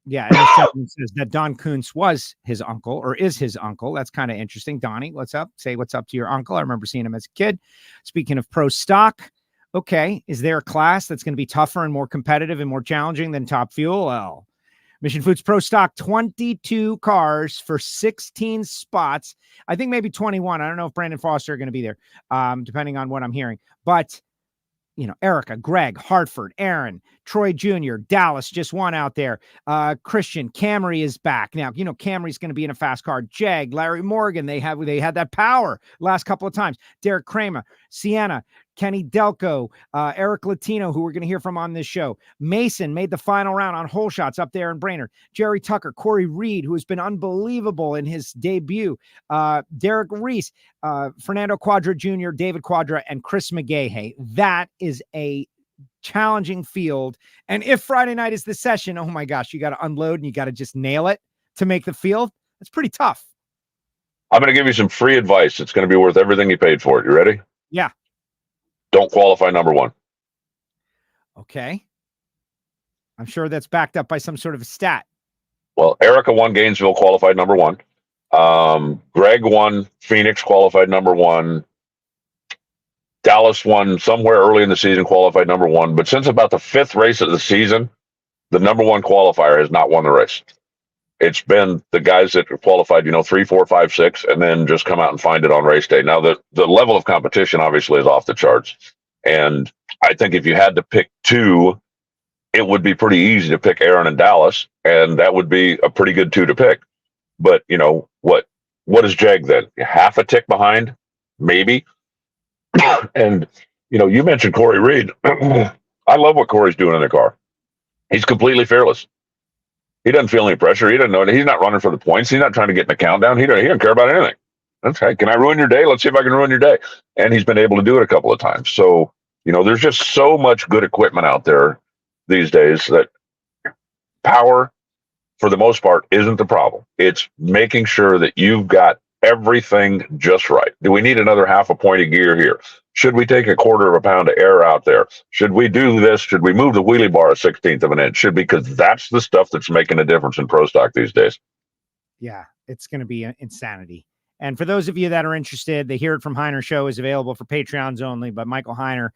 Yeah, and this gentleman says that Don Kuntz was his uncle or is his uncle. That's kind of interesting. Donnie, what's up? Say what's up to your uncle. I remember seeing him as a kid. Speaking of pro stock, okay, is there a class that's going to be tougher and more competitive and more challenging than Top Fuel? Well, Mission Foods Pro Stock, 22 cars for 16 spots. I think maybe 21. I don't know if Brandon Foster are going to be there, depending on what I'm hearing. But Erica, Greg, Hartford, Aaron, Troy Jr., Dallas just won out there. Christian, Camry is back. Now, Camry's going to be in a fast car. Jag, Larry Morgan, they had that power last couple of times. Derek Kramer, Sienna, Kenny Delco, Eric Latino, who we're going to hear from on this show. Mason made the final round on hole shots up there in Brainerd. Jerry Tucker, Corey Reed, who has been unbelievable in his debut. Derek Reese, Fernando Quadra Jr., David Quadra, and Chris McGahey. That is a challenging field. And if Friday night is the session, oh my gosh, you got to unload and you got to just nail it to make the field. That's pretty tough. I'm going to give you some free advice. It's going to be worth everything you paid for it. You ready? Yeah. Don't qualify number one. Okay. I'm sure that's backed up by some sort of a stat. Well, Erica won Gainesville, qualified number one. Greg won Phoenix, qualified number one. Dallas won somewhere early in the season, qualified number one. But since about the fifth race of the season, the number one qualifier has not won the race. It's been the guys that qualified, 3, 4, 5, 6, and then just come out and find it on race day. Now, the level of competition obviously is off the charts. And I think if you had to pick two, it would be pretty easy to pick Aaron and Dallas, and that would be a pretty good two to pick. But, what is Jag then? Half a tick behind? Maybe. And, you mentioned Corey Reed. I love what Corey's doing in the car. He's completely fearless. He doesn't feel any pressure. He doesn't know. He's not running for the points. He's not trying to get in the countdown. He doesn't care about anything. Okay, can I ruin your day? Let's see if I can ruin your day. And he's been able to do it a couple of times. So, there's just so much good equipment out there these days that power, for the most part, isn't the problem. It's making sure that you've got everything just right. Do we need another half a point of gear here? Should we take a quarter of a pound of air out there? Should we do this? Should we move the wheelie bar a 16th of an inch? Because that's the stuff that's making a difference in pro stock these days. Yeah, it's going to be insanity. And for those of you that are interested, the Hear It From Heiner show is available for Patreons only, but Michael Heiner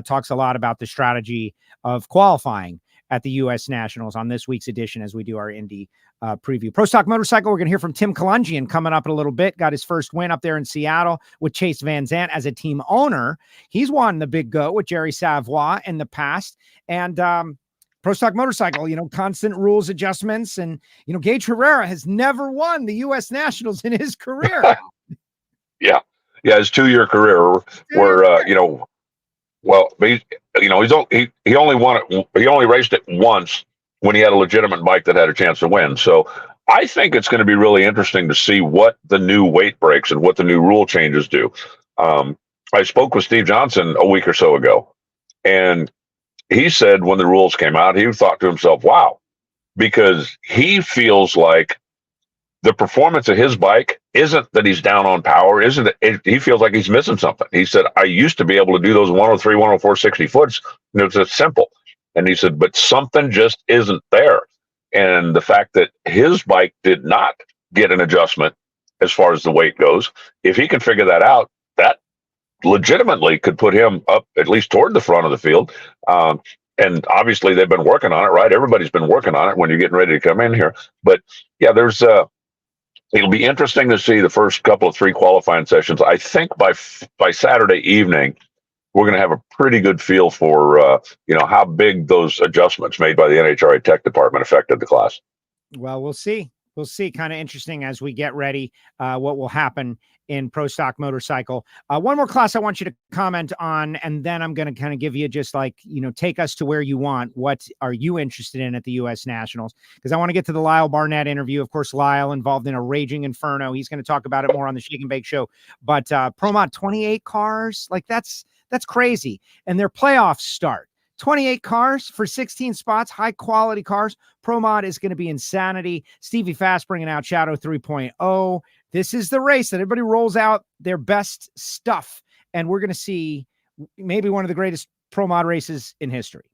talks a lot about the strategy of qualifying at the U.S. Nationals on this week's edition as we do our Indy preview. Pro Stock Motorcycle, we're going to hear from Tim Kulungian coming up in a little bit. Got his first win up there in Seattle with Chase Van Zandt as a team owner. He's won the big go with Jerry Savoy in the past. And Pro Stock Motorcycle, constant rules adjustments. And, Gage Herrera has never won the U.S. Nationals in his career. Yeah, his 2-year career where, well, he only won it. He only raced it once when he had a legitimate bike that had a chance to win. So I think it's going to be really interesting to see what the new weight breaks and what the new rule changes do. I spoke with Steve Johnson a week or so ago, and he said when the rules came out, he thought to himself, wow, because he feels like the performance of his bike isn't that he's down on power, he feels like he's missing something. He said, I used to be able to do those 103, 104, 60 foots, and it was just simple. And he said, but something just isn't there. And the fact that his bike did not get an adjustment as far as the weight goes, if he can figure that out, that legitimately could put him up at least toward the front of the field. And obviously they've been working on it, right? Everybody's been working on it when you're getting ready to come in here. But yeah, it'll be interesting to see the first couple of 3 qualifying sessions. I think by Saturday evening, we're going to have a pretty good feel for, how big those adjustments made by the NHRA Tech Department affected the class. Well, we'll see. We'll see. Kind of interesting as we get ready, what will happen in Pro Stock Motorcycle. One more class I want you to comment on, and then I'm going to kind of give you just like, take us to where you want. What are you interested in at the U.S. Nationals? Because I want to get to the Lyle Barnett interview. Of course, Lyle involved in a raging inferno. He's going to talk about it more on the Shake and Bake show. But Pro Mod 28 cars, like that's crazy. And their playoffs start. 28 cars for 16 spots, high quality cars. Pro Mod is going to be insanity. Stevie Fast bringing out Shadow 3.0. This is the race that everybody rolls out their best stuff. And we're going to see maybe one of the greatest Pro Mod races in history.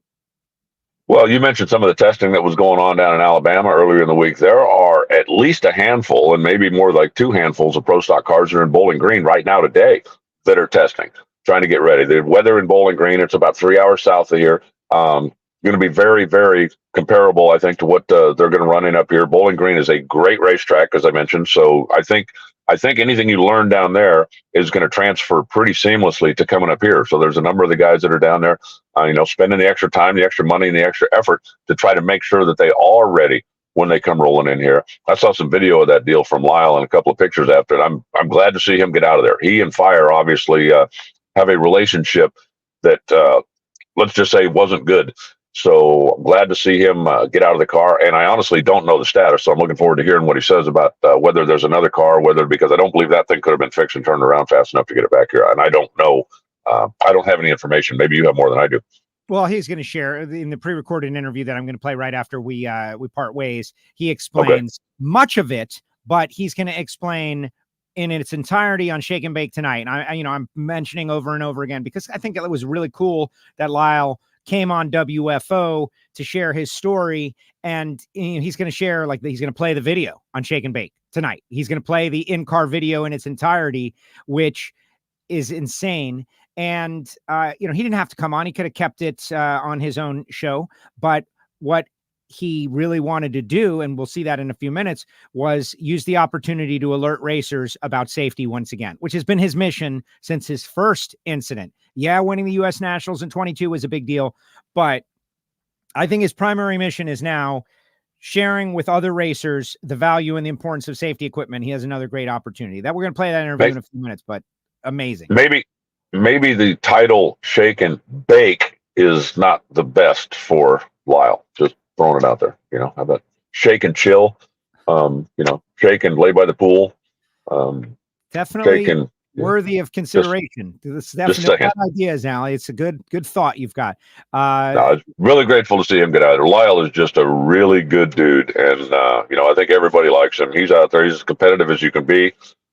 Well, you mentioned some of the testing that was going on down in Alabama earlier in the week. There are at least a handful, and maybe more like 2 handfuls of Pro Stock cars that are in Bowling Green right now today that are testing, trying to get ready. The weather in Bowling Green, it's about 3 hours south of here. Going to be very, very comparable, I think, to what they're going to run in up here. Bowling Green is a great racetrack, as I mentioned. So I think anything you learn down there is going to transfer pretty seamlessly to coming up here. So there's a number of the guys that are down there, spending the extra time, the extra money, and the extra effort to try to make sure that they are ready when they come rolling in here. I saw some video of that deal from Lyle and a couple of pictures after it. I'm glad to see him get out of there. He and Fire obviously have a relationship that let's just say wasn't good. So I'm glad to see him get out of the car. And I honestly don't know the status. So I'm looking forward to hearing what he says about whether there's another car, because I don't believe that thing could have been fixed and turned around fast enough to get it back here. And I don't know. I don't have any information. Maybe you have more than I do. Well, he's going to share in the pre-recorded interview that I'm going to play right after we part ways. He explains much of it, but he's going to explain in its entirety on Shake and Bake tonight. And I'm mentioning over and over again, because I think it was really cool that Lyle came on WFO to share his story. And he's going to share, he's going to play the video on Shake and Bake tonight. He's going to play the in-car video in its entirety, which is insane. And, he didn't have to come on. He could have kept it on his own show. But what he really wanted to do, and we'll see that in a few minutes, was use the opportunity to alert racers about safety once again, which has been his mission since his first incident. Yeah, winning the U.S. Nationals in 22 was a big deal, but I think his primary mission is now sharing with other racers the value and the importance of safety equipment. He has another great opportunity that we're going to play that interview in a few minutes, but amazing. Maybe the title Shake and Bake is not the best for Lyle. Just throwing it out there. How about Shake and Chill? Shake and Lay by the Pool. Definitely worthy of consideration. This is definitely bad ideas, Allie. It's a good thought you've got. I was really grateful to see him get out of there. Lyle is just a really good dude, and I think everybody likes him. He's out there. He's as competitive as you can be,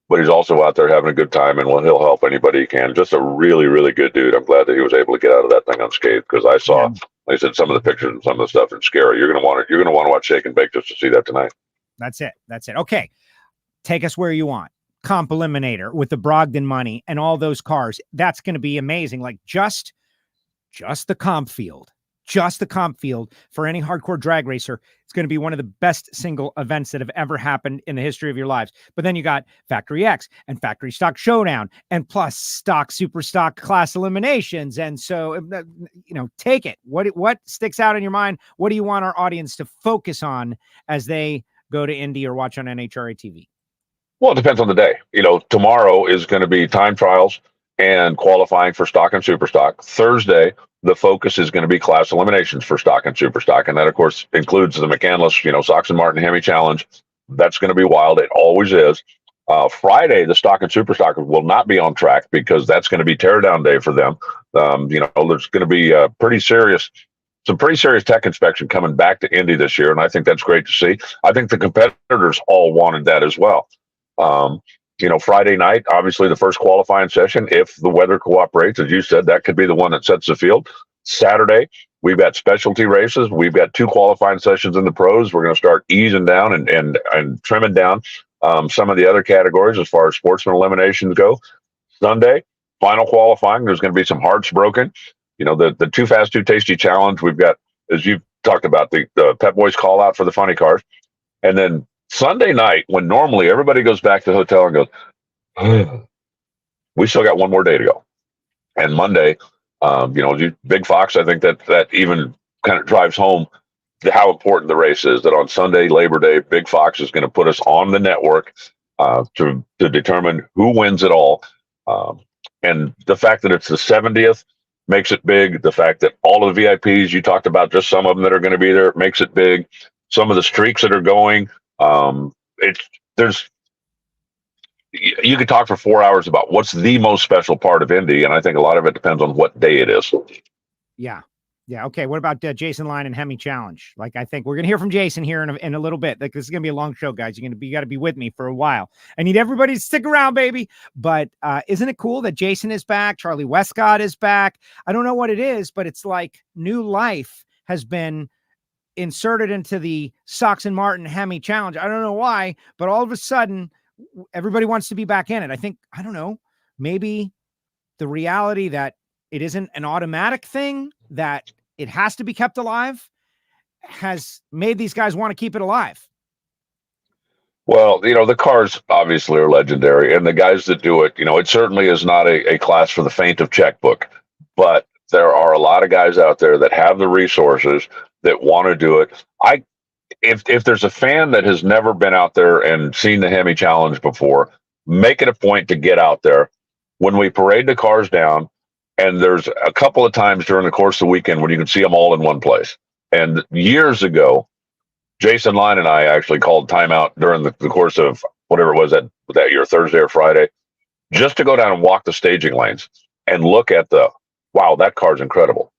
but he's also out there having a good time, and he'll help anybody he can. Just a really, really good dude. I'm glad that he was able to get out of that thing unscathed, because I saw, like I said, some of the pictures and some of the stuff is scary. You're going to want to watch Shake and Bake just to see that tonight. That's it. Okay. Take us where you want. Comp Eliminator with the Brogdon money and all those cars. That's going to be amazing. Like just the comp field. Just the comp field for any hardcore drag racer. It's going to be one of the best single events that have ever happened in the history of your lives. But then you got Factory X and Factory Stock Showdown and plus stock, super stock class eliminations. And so, take it. What sticks out in your mind? What do you want our audience to focus on as they go to Indy or watch on NHRA TV? Well, it depends on the day. Tomorrow is going to be time trials and qualifying for stock and super stock. Thursday, the focus is going to be class eliminations for stock and super stock. And that, of course, includes the McCandless, Sox and Martin Hemi Challenge. That's going to be wild. It always is. Friday, the stock and super stock will not be on track because that's going to be teardown day for them. There's going to be some pretty serious tech inspection coming back to Indy this year. And I think that's great to see. I think the competitors all wanted that as well. Friday night, obviously the first qualifying session, if the weather cooperates, as you said, that could be the one that sets the field. Saturday, we've got specialty races. We've got 2 qualifying sessions in the pros. We're going to start easing down and trimming down some of the other categories as far as sportsman eliminations go. Sunday, final qualifying. There's going to be some hearts broken. The Too Fast, Too Tasty challenge. We've got, as you've talked about, the Pep Boys call out for the funny cars. And then Sunday night, when normally everybody goes back to the hotel and goes, we still got one more day to go. And Monday, Big Fox, I think that even kind of drives home how important the race is, that on Sunday, Labor Day, Big Fox is going to put us on the network to determine who wins it all. And the fact that it's the 70th makes it big. The fact that all of the VIPs, you talked about just some of them that are going to be there, makes it big. Some of the streaks that are going, you could talk for 4 hours about what's the most special part of Indy, and I think a lot of it depends on what day it is. Yeah. Okay. What about Jason Line and Hemi Challenge? Like, I think we're going to hear from Jason here in a little bit. Like, this is going to be a long show, guys. You got to be with me for a while. I need everybody to stick around, baby. But isn't it cool that Jason is back? Charlie Westcott is back. I don't know what it is, but it's like new life has been inserted into the Sox and Martin Hemi Challenge. I don't know why, but all of a sudden, everybody wants to be back in it. I think, I don't know, maybe the reality that it isn't an automatic thing, that it has to be kept alive, has made these guys want to keep it alive. Well, the cars obviously are legendary, and the guys that do it, it certainly is not a class for the faint of checkbook, but there are a lot of guys out there that have the resources that want to do it. If there's a fan that has never been out there and seen the Hemi Challenge before, make it a point to get out there. When we parade the cars down, and there's a couple of times during the course of the weekend when you can see them all in one place. And years ago, Jason Line and I actually called timeout during the course of whatever it was that year, Thursday or Friday, just to go down and walk the staging lanes and look at wow, that car's incredible.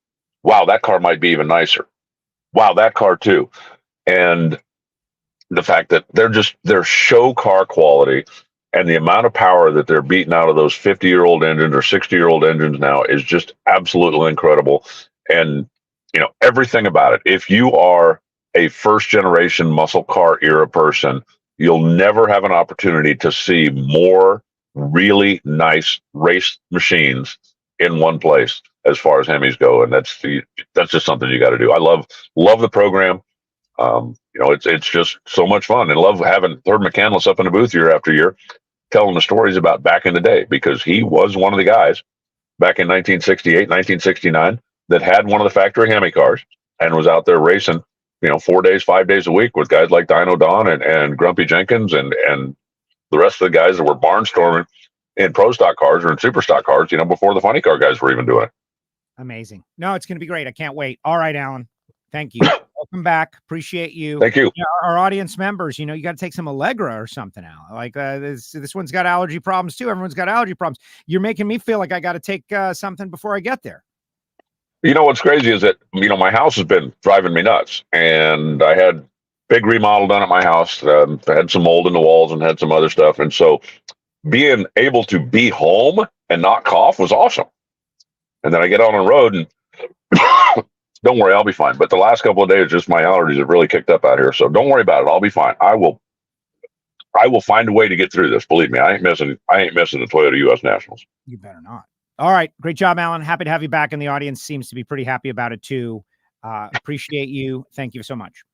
Wow, that car might be even nicer. Wow, that car too. And the fact that they're show car quality, and the amount of power that they're beating out of those 50-year-old engines or 60-year-old engines now is just absolutely incredible. And, everything about it. If you are a first-generation muscle car era person, you'll never have an opportunity to see more really nice race machines in one place as far as Hemis go. And that's just something you got to do. I love the program. It's just so much fun, and love having Herb McCandless up in the booth year after year, telling the stories about back in the day, because he was one of the guys back in 1968, 1969 that had one of the factory Hemi cars and was out there racing, 4 days, 5 days a week with guys like Dino Don and Grumpy Jenkins and the rest of the guys that were barnstorming in pro stock cars or in super stock cars, before the funny car guys were even doing it. Amazing. No, it's going to be great. I can't wait. All right, Alan. Thank you. Welcome back. Appreciate you. Thank you. Our audience members, you got to take some Allegra or something out. Like this one's got allergy problems too. Everyone's got allergy problems. You're making me feel like I got to take something before I get there. What's crazy is that, my house has been driving me nuts, and I had big remodel done at my house. I had some mold in the walls and had some other stuff. And so being able to be home and not cough was awesome. And then I get on the road and don't worry, I'll be fine. But the last couple of days, just my allergies have really kicked up out here. So don't worry about it. I'll be fine. I will find a way to get through this. Believe me, I ain't missing the Toyota U.S. Nationals. You better not. All right. Great job, Alan. Happy to have you back. And the audience seems to be pretty happy about it too. Appreciate you. Thank you so much.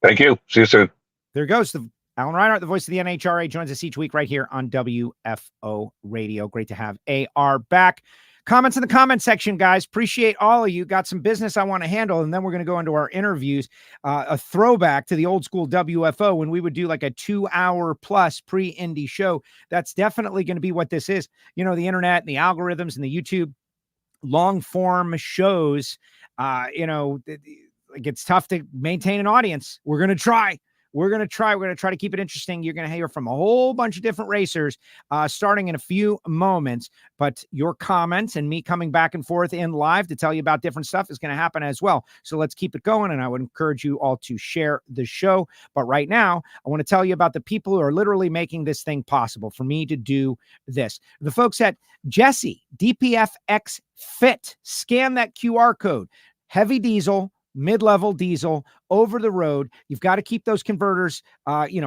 Thank you. See you soon. There goes Alan Reinhart, the voice of the NHRA, joins us each week right here on WFO Radio. Great to have AR back. Comments in the comment section, guys. Appreciate all of you. Got some business I want to handle, and then we're going to go into our interviews. A throwback to the old school WFO when we would do like a 2-hour plus pre-Indy show. That's definitely going to be what this is. The internet and the algorithms and the YouTube long form shows. It's tough to maintain an audience. We're going to try. We're going to try to keep it interesting. You're going to hear from a whole bunch of different racers starting in a few moments, but your comments and me coming back and forth in live to tell you about different stuff is going to happen as well. So let's keep it going. And I would encourage you all to share the show. But right now, I want to tell you about the people who are literally making this thing possible for me to do this. The folks at Jesse, DPFX Fit. Scan that QR code. Heavy diesel, mid-level diesel, over the road. You've got to keep those converters,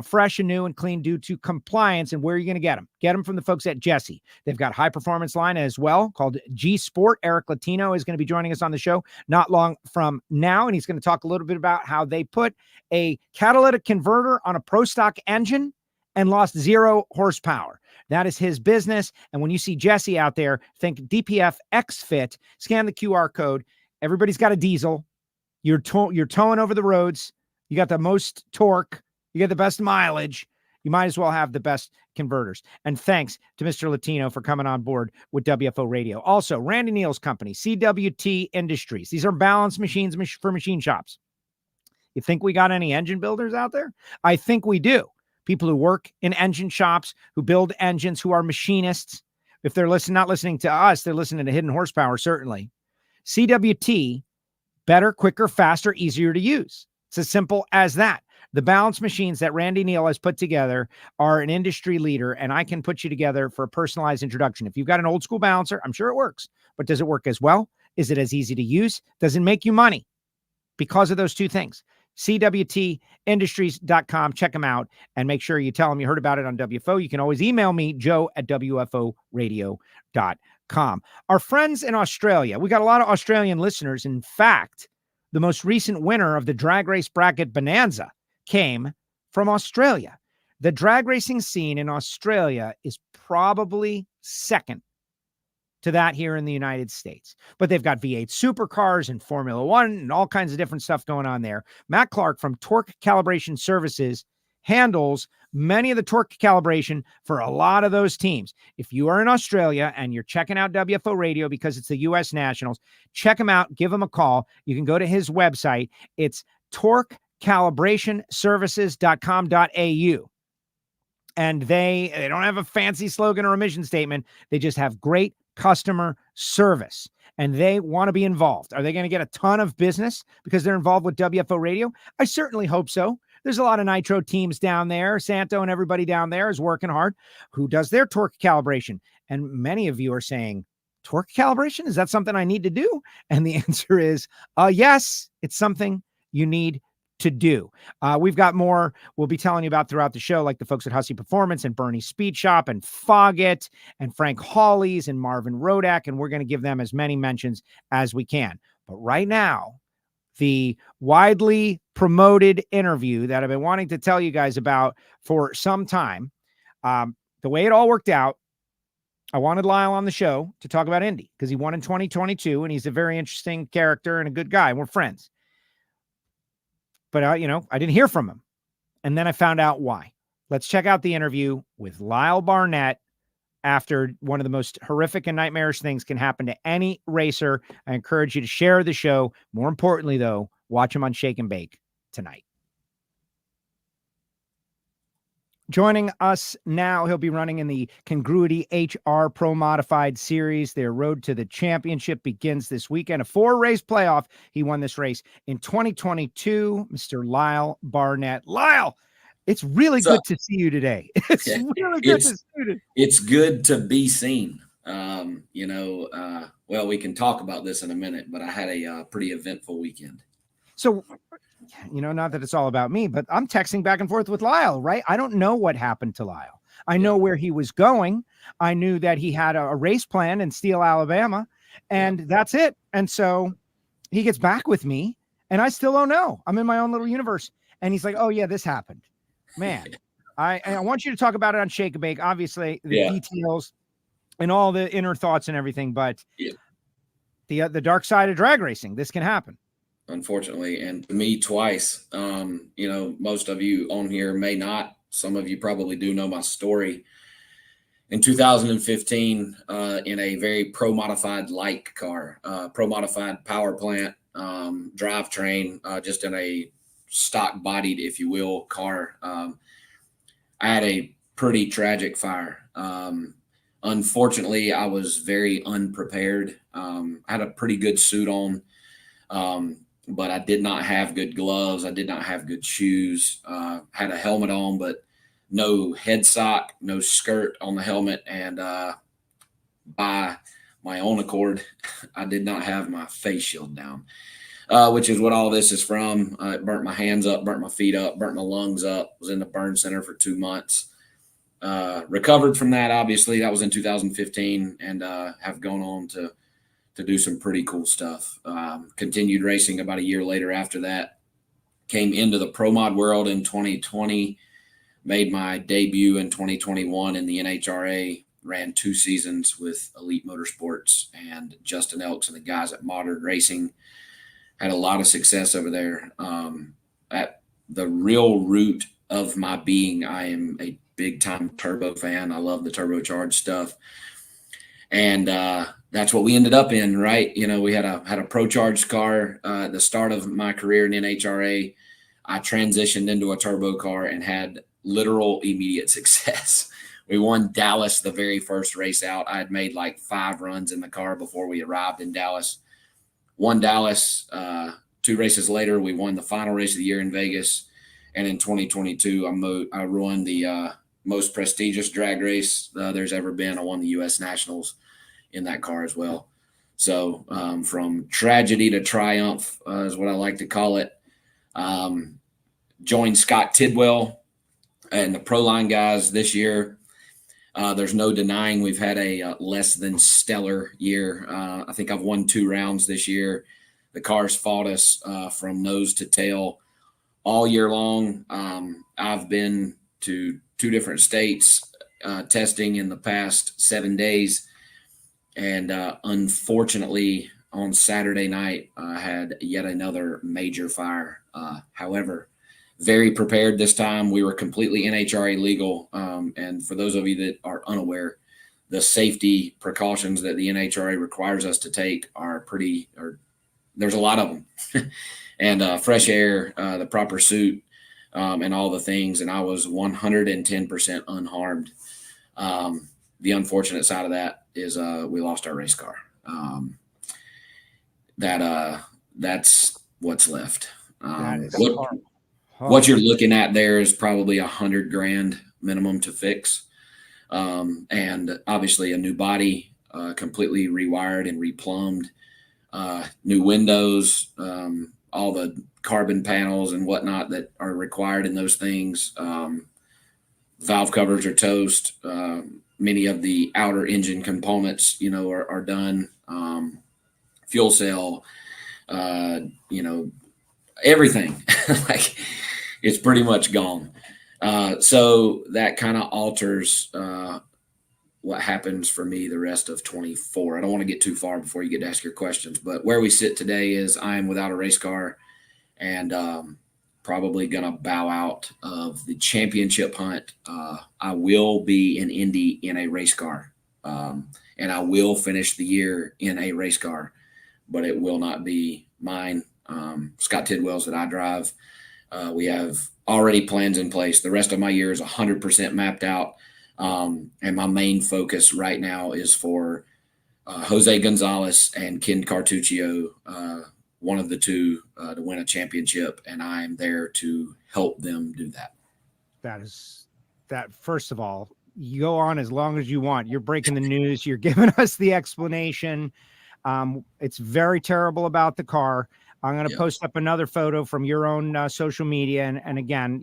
fresh and new and clean due to compliance. And where are you going to get them? Get them from the folks at Jesse. They've got high performance line as well called G Sport. Eric Latino is going to be joining us on the show not long from now. And he's going to talk a little bit about how they put a catalytic converter on a pro stock engine and lost 0 horsepower. That is his business. And when you see Jesse out there, think DPF X Fit, scan the QR code. Everybody's got a diesel. You're towing over the roads. You got the most torque. You get the best mileage. you might as well have the best converters. And thanks to Mr. Latino for coming on board with WFO Radio. Also, Randy Neal's company, CWT Industries. These are balanced machines for machine shops. You think we got any engine builders out there? I think we do. People who work in engine shops, who build engines, who are machinists. If they're not listening to us, they're listening to Hidden Horsepower, certainly. CWT, better, quicker, faster, easier to use. It's as simple as that. The balance machines that Randy Neal has put together are an industry leader, and I can put you together for a personalized introduction. If you've got an old school balancer, I'm sure it works, but does it work as well? Is it as easy to use? Does it make you money? Because of those two things. CWTindustries.com. Check them out and make sure you tell them you heard about it on WFO. You can always email me, joe@wforadio.com. Our friends in Australia, we got a lot of Australian listeners. In fact, the most recent winner of the drag race bracket bonanza came from Australia. The drag racing scene in Australia is probably second to that here in the United States. But they've got V8 supercars and Formula One and all kinds of different stuff going on there. Matt Clark from Torque Calibration Services handles many of the torque calibration for a lot of those teams. If you are in Australia and you're checking out WFO Radio because it's the U.S. Nationals, check him out, give him a call. You can go to his website. It's torquecalibrationservices.com.au. And they don't have a fancy slogan or a mission statement. They just have great customer service, and they want to be involved. Are they going to get a ton of business because they're involved with WFO Radio? I certainly hope so. There's a lot of Nitro teams down there. Santo and everybody down there is working hard. Who does their torque calibration? And many of you are saying, torque calibration? Is that something I need to do? And the answer is, yes, it's something you need to do. We've got more we'll be telling you about throughout the show, like the folks at Hussey Performance and Bernie's Speed Shop and Foggett and Frank Hawley's and Marvin Rodak, and we're going to give them as many mentions as we can. But right now, the widely promoted interview that I've been wanting to tell you guys about for some time, the way it all worked out, I wanted Lyle on the show to talk about Indy because he won in 2022, and he's a very interesting character and a good guy. We're friends. But, I didn't hear from him. And then I found out why. Let's check out the interview with Lyle Barnett after one of the most horrific and nightmarish things can happen to any racer. I encourage you to share the show. More importantly, though, watch him on Shake and Bake tonight. Joining us now, he'll be running in the Congruity HR Pro Modified Series. Their road to the championship begins this weekend. A 4-race playoff. He won this race in 2022. Mr. Lyle Barnett. Lyle, it's really good to see you today. It's really good to see you today. It's good to be seen. Well, we can talk about this in a minute, but I had a pretty eventful weekend. So, not that it's all about me, but I'm texting back and forth with Lyle, right? I don't know what happened to Lyle. I know where he was going. I knew that he had a race plan in Steele, Alabama, and that's it. And so he gets back with me, and I still don't know. I'm in my own little universe. And he's like, oh, yeah, this happened. Man, I want you to talk about it on Shake and Bake, obviously, the details and all the inner thoughts and everything, but the dark side of drag racing, this can happen. Unfortunately, and to me twice. Most of you on here may not. Some of you probably do know my story. In 2015, in a very pro-modified light car, pro-modified power plant, drivetrain, just in a stock-bodied, if you will, car, I had a pretty tragic fire. Unfortunately, I was very unprepared. I had a pretty good suit on. But I did not have good gloves. I did not have good shoes. Had a helmet on, but no head sock, no skirt on the helmet. And by my own accord, I did not have my face shield down, which is what all this is from. It burnt my hands up, burnt my feet up, burnt my lungs up. Was in the burn center for 2 months. Recovered from that, obviously. That was in 2015, and have gone on to do some pretty cool stuff. Continued racing about a year later after that. Came into the pro mod world in 2020. Made my debut in 2021 in the NHRA. Ran 2 seasons with Elite Motorsports and Justin Elks and the guys at Modern Racing. Had a lot of success over there. At the real root of my being, I am a big time turbo fan. I love the turbocharged stuff. And that's what we ended up in, right? You know, we had a pro charged car at the start of my career in NHRA. I transitioned into a turbo car and had literal immediate success. We won Dallas the very first race out. I had made like 5 runs in the car before we arrived in Dallas. Won Dallas. 2 races later, we won the final race of the year in Vegas. And in 2022, I won the most prestigious drag race there's ever been. I won the U.S. Nationals in that car as well. So from tragedy to triumph is what I like to call it. Joined Scott Tidwell and the Proline guys this year. There's no denying we've had a less than stellar year. I think I've won 2 rounds this year. The cars fought us from nose to tail all year long. I've been to 2 different states testing in the past 7 days. And unfortunately, on Saturday night, I had yet another major fire. However, very prepared this time. We were completely NHRA legal. And for those of you that are unaware, the safety precautions that the NHRA requires us to take there's a lot of them. And fresh air, the proper suit, and all the things. And I was 110% unharmed. The unfortunate side of that is we lost our race car. That's what's left. What you're looking at there is probably $100,000 minimum to fix. And obviously a new body, completely rewired and replumbed, new windows, all the carbon panels and whatnot that are required in those things. Valve covers are toast. Many of the outer engine components, are done. Fuel cell, everything. Like it's pretty much gone. So that kind of alters what happens for me the rest of 24. I don't want to get too far before you get to ask your questions, but where we sit today is I am without a race car and probably going to bow out of the championship hunt. I will be in Indy in a race car, and I will finish the year in a race car, but it will not be mine. Scott Tidwell's that I drive. We have already plans in place. The rest of my year is 100% mapped out. And my main focus right now is for Jose Gonzalez and Ken Cartuccio, one of the two, to win a championship, and I am there to help them do that. First of all, you go on as long as you want. You're breaking the news. You're giving us the explanation. It's very terrible about the car. I'm going to post up another photo from your own social media. And again,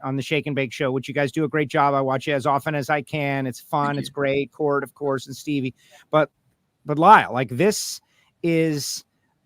on the Shake and Bake show, which you guys do a great job. I watch it as often as I can. It's fun. It's great. Cord, of course, and Stevie. But Lyle, like this is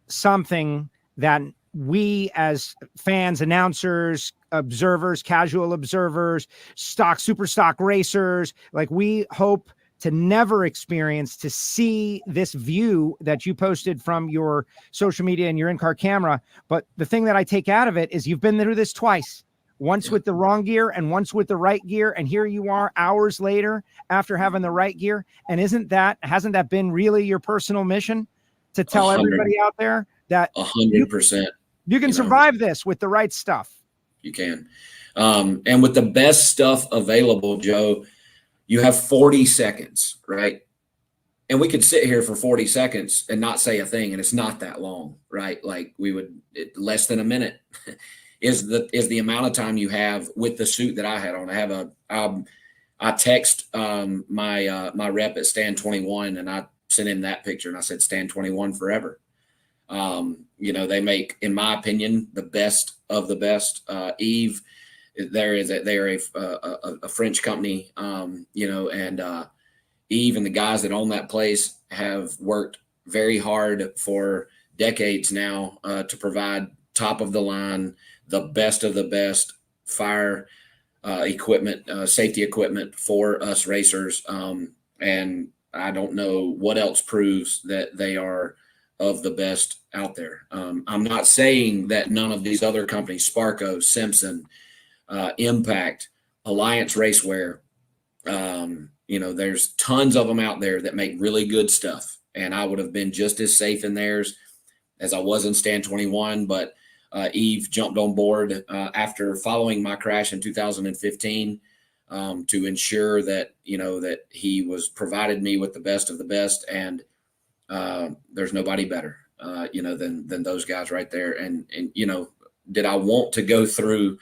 something that we as fans, announcers, observers, casual observers, super stock racers, like we hope to never experience, to see this view that you posted from your social media and your in-car camera. But the thing that I take out of it is you've been through this twice, once with the wrong gear and once with the right gear. And here you are hours later after having the right gear. And hasn't that been really your personal mission to tell everybody out there that 100%, you can survive this with the right stuff? You can. And with the best stuff available, Joe, you have 40 seconds, right? And we could sit here for 40 seconds and not say a thing, and it's not that long, right? Like less than a minute is the amount of time you have with the suit that I had on. I text my rep at Stand 21, and I sent him that picture, and I said, Stand 21 forever. They make, in my opinion, the best of the best. Eve, they're a French company, and Eve and the guys that own that place have worked very hard for decades now to provide top of the line, the best of the best fire equipment, safety equipment for us racers. And I don't know what else proves that they are of the best out there. I'm not saying that none of these other companies, Sparco, Simpson, Impact, Alliance Racewear. There's tons of them out there that make really good stuff. And I would have been just as safe in theirs as I was in Stand 21. But Eve jumped on board after following my crash in 2015 to ensure that, that he was provided me with the best of the best. And there's nobody better, than those guys right there. And did I want to go through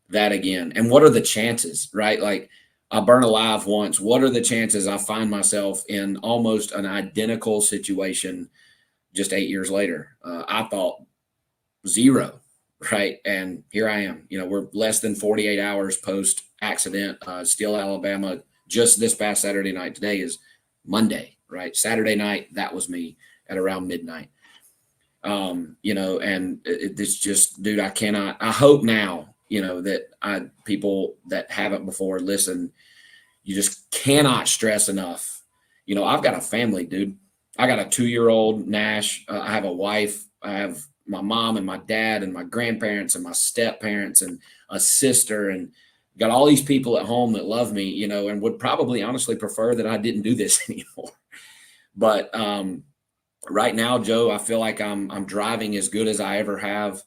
that again? And what are the chances, right? Like, I burn alive once. What are the chances I find myself in almost an identical situation just 8 years later? I thought 0, right? And here I am. We're less than 48 hours post accident. Steele, Alabama, just this past Saturday night. Today is Monday, right? Saturday night, that was me at around midnight. And it's just, dude, I hope now, that people that haven't before listen, you just cannot stress enough. I've got a family, dude. I got a 2-year-old Nash. I have a wife. I have my mom and my dad and my grandparents and my step parents and a sister, and got all these people at home that love me, and would probably honestly prefer that I didn't do this anymore. But right now, Joe, I feel like I'm driving as good as I ever have.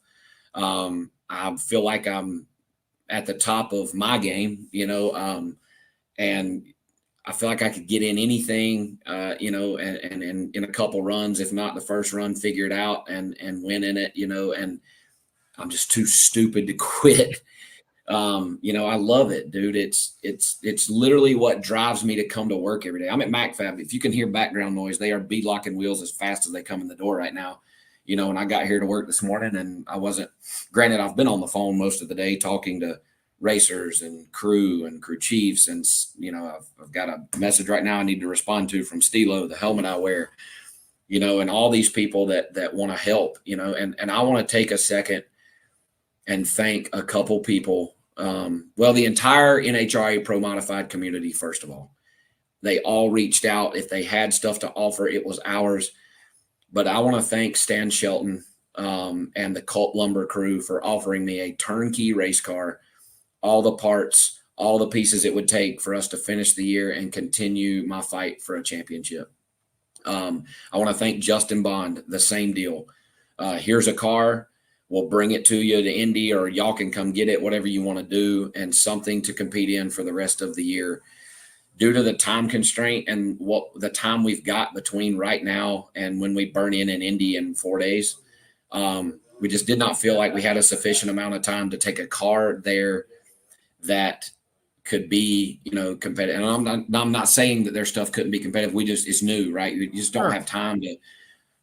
I feel like I'm at the top of my game, and I feel like I could get in anything, and in a couple runs, if not the first run, figure it out and win in it, and I'm just too stupid to quit. I love it, dude. It's literally what drives me to come to work every day. I'm at MacFab. If you can hear background noise, they are beadlocking wheels as fast as they come in the door right now. And I got here to work this morning, and granted, I've been on the phone most of the day talking to racers and crew chiefs. And, I've got a message right now I need to respond to from Stilo, the helmet I wear, and all these people that want to help, and I want to take a second and thank a couple people. The entire NHRA Pro Modified community, first of all. They all reached out. If they had stuff to offer, it was ours. But I want to thank Stan Shelton and the Cult Lumber crew for offering me a turnkey race car, all the parts, all the pieces it would take for us to finish the year and continue my fight for a championship. I want to thank Justin Bond, the same deal. Here's a car. We'll bring it to you to Indy, or y'all can come get it, whatever you want to do, and something to compete in for the rest of the year. Due to the time constraint and what the time we've got between right now and when we burn in Indy in 4 days, we just did not feel like we had a sufficient amount of time to take a car there that could be, competitive. And I'm not saying that their stuff couldn't be competitive. It's new, right? You just don't have time to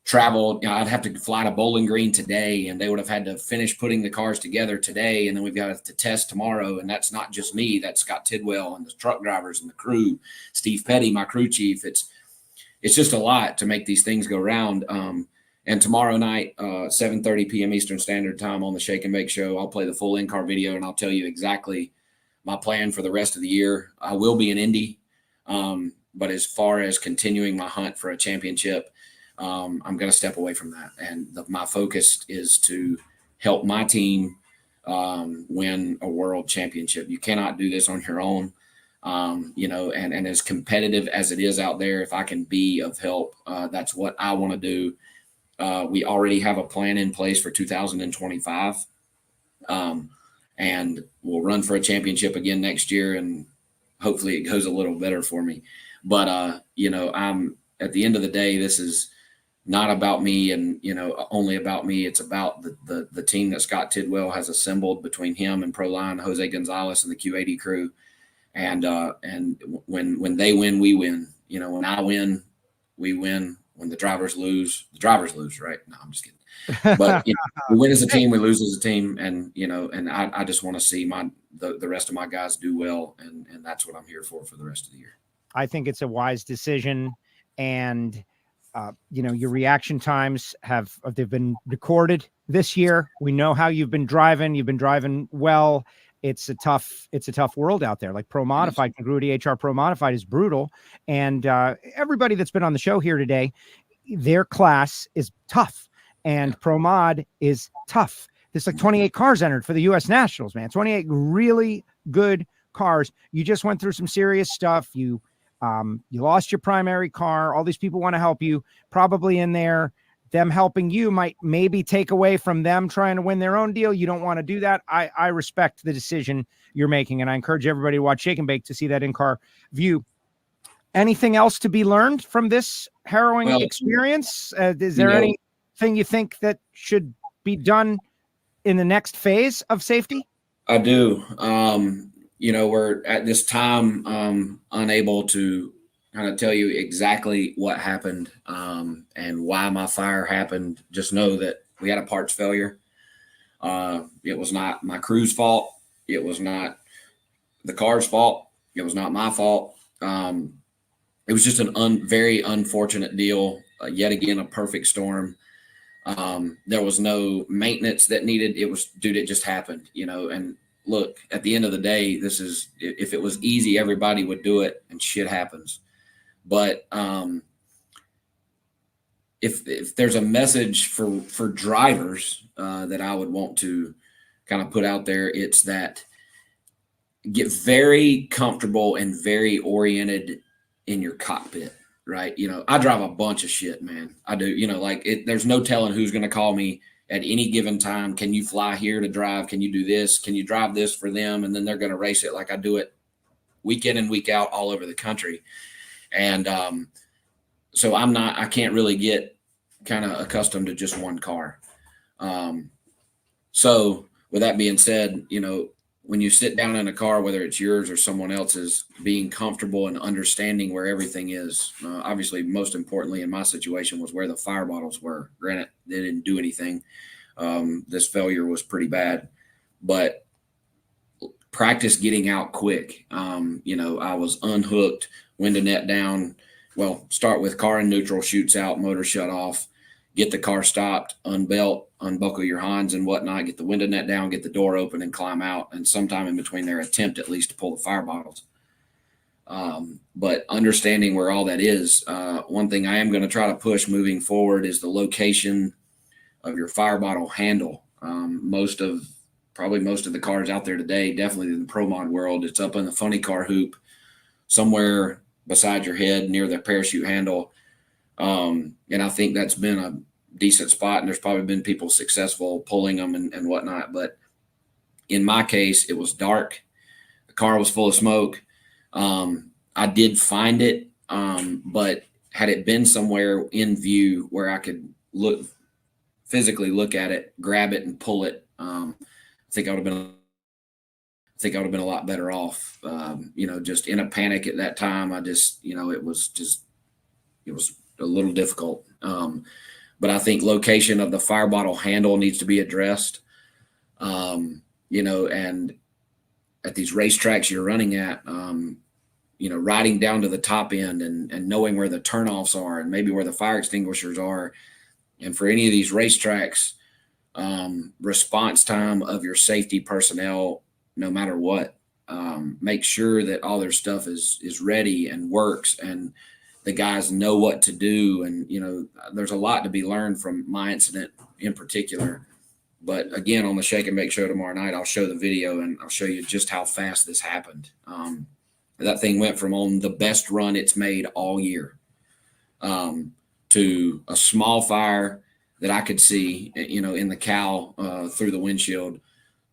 travel. I'd have to fly to Bowling Green today, and they would have had to finish putting the cars together today, and then we've got to test tomorrow. And that's not just me. That's Scott Tidwell and the truck drivers and the crew, Steve Petty, my crew chief. It's just a lot to make these things go round. And tomorrow night, 7:30 p.m. Eastern Standard Time on the Shake and Bake Show, I'll play the full in-car video, and I'll tell you exactly my plan for the rest of the year. I will be in Indy, but as far as continuing my hunt for a championship, I'm going to step away from that. And my focus is to help my team win a world championship. You cannot do this on your own, and as competitive as it is out there, if I can be of help, that's what I want to do. We already have a plan in place for 2025, and we'll run for a championship again next year, and hopefully it goes a little better for me. But, I'm at the end of the day, this is not about me and, only about me. It's about the team that Scott Tidwell has assembled between him and Proline, Jose Gonzalez, and the Q80 crew. And when they win, we win. When I win, we win. When the drivers lose, right? No, I'm just kidding. But we win as a team, we lose as a team, and I just want to see the rest of my guys do well, and that's what I'm here for the rest of the year. I think it's a wise decision, and your reaction times they've been recorded this year. We know how you've been driving. You've been driving well. It's a tough world out there. Like Pro Modified, Congruity HR Pro Modified is brutal. And everybody that's been on the show here today, their class is tough, and Pro Mod is tough. There's like 28 cars entered for the U.S. Nationals, man. 28 really good cars. You just went through some serious stuff. You lost your primary car. All these people want to help you. Probably in there, them helping you might maybe take away from them trying to win their own deal. You don't want to do that. I respect the decision you're making, and I encourage everybody to watch Shake and Bake to see that in-car view. Anything else to be learned from this harrowing experience? Is there anything you think that should be done in the next phase of safety? I do. We're at this time unable to kind of tell you exactly what happened and why my fire happened. Just know that we had a parts failure. It was not my crew's fault. It was not the car's fault. It was not my fault. It was just very unfortunate deal. Yet again, a perfect storm. There was no maintenance that needed. It just happened, and look, at the end of the day, if it was easy, everybody would do it, and shit happens. But if there's a message for drivers that I would want to kind of put out there, it's that get very comfortable and very oriented in your cockpit, right? I drive a bunch of shit, man. I do, there's no telling who's going to call me at any given time. Can you fly here to drive? Can you do this? Can you drive this for them? And then they're going to race it like I do it week in and week out all over the country. And so I can't really get kind of accustomed to just one car. So with that being said, when you sit down in a car, whether it's yours or someone else's, being comfortable and understanding where everything is. Obviously, most importantly in my situation was where the fire bottles were. Granted, they didn't do anything. This failure was pretty bad, but practice getting out quick. I was unhooked, window net down. Well, start with car in neutral, shoots out, motor shut off, get the car stopped, unbelt, unbuckle your Hans and whatnot, get the window net down, get the door open and climb out. And sometime in between there, attempt at least to pull the fire bottles. But understanding where all that is, one thing I am going to try to push moving forward is the location of your fire bottle handle. Most of the cars out there today, definitely in the pro mod world, it's up in the funny car hoop somewhere beside your head near the parachute handle. And I think that's been a decent spot, and there's probably been people successful pulling them and whatnot. But in my case, it was dark. The car was full of smoke. I did find it, but had it been somewhere in view where I could physically look at it, grab it and pull it, I think I would have been a lot better off. Just in a panic at that time, it was a little difficult. But I think location of the fire bottle handle needs to be addressed. And at these racetracks you're running at, riding down to the top end and knowing where the turnoffs are and maybe where the fire extinguishers are. And for any of these racetracks, response time of your safety personnel, no matter what, make sure that all their stuff is ready and works and the guys know what to do. And, there's a lot to be learned from my incident in particular. But again, on the Shake and Bake show tomorrow night, I'll show the video and I'll show you just how fast this happened. That thing went from on the best run it's made all year to a small fire that I could see, in the cowl through the windshield,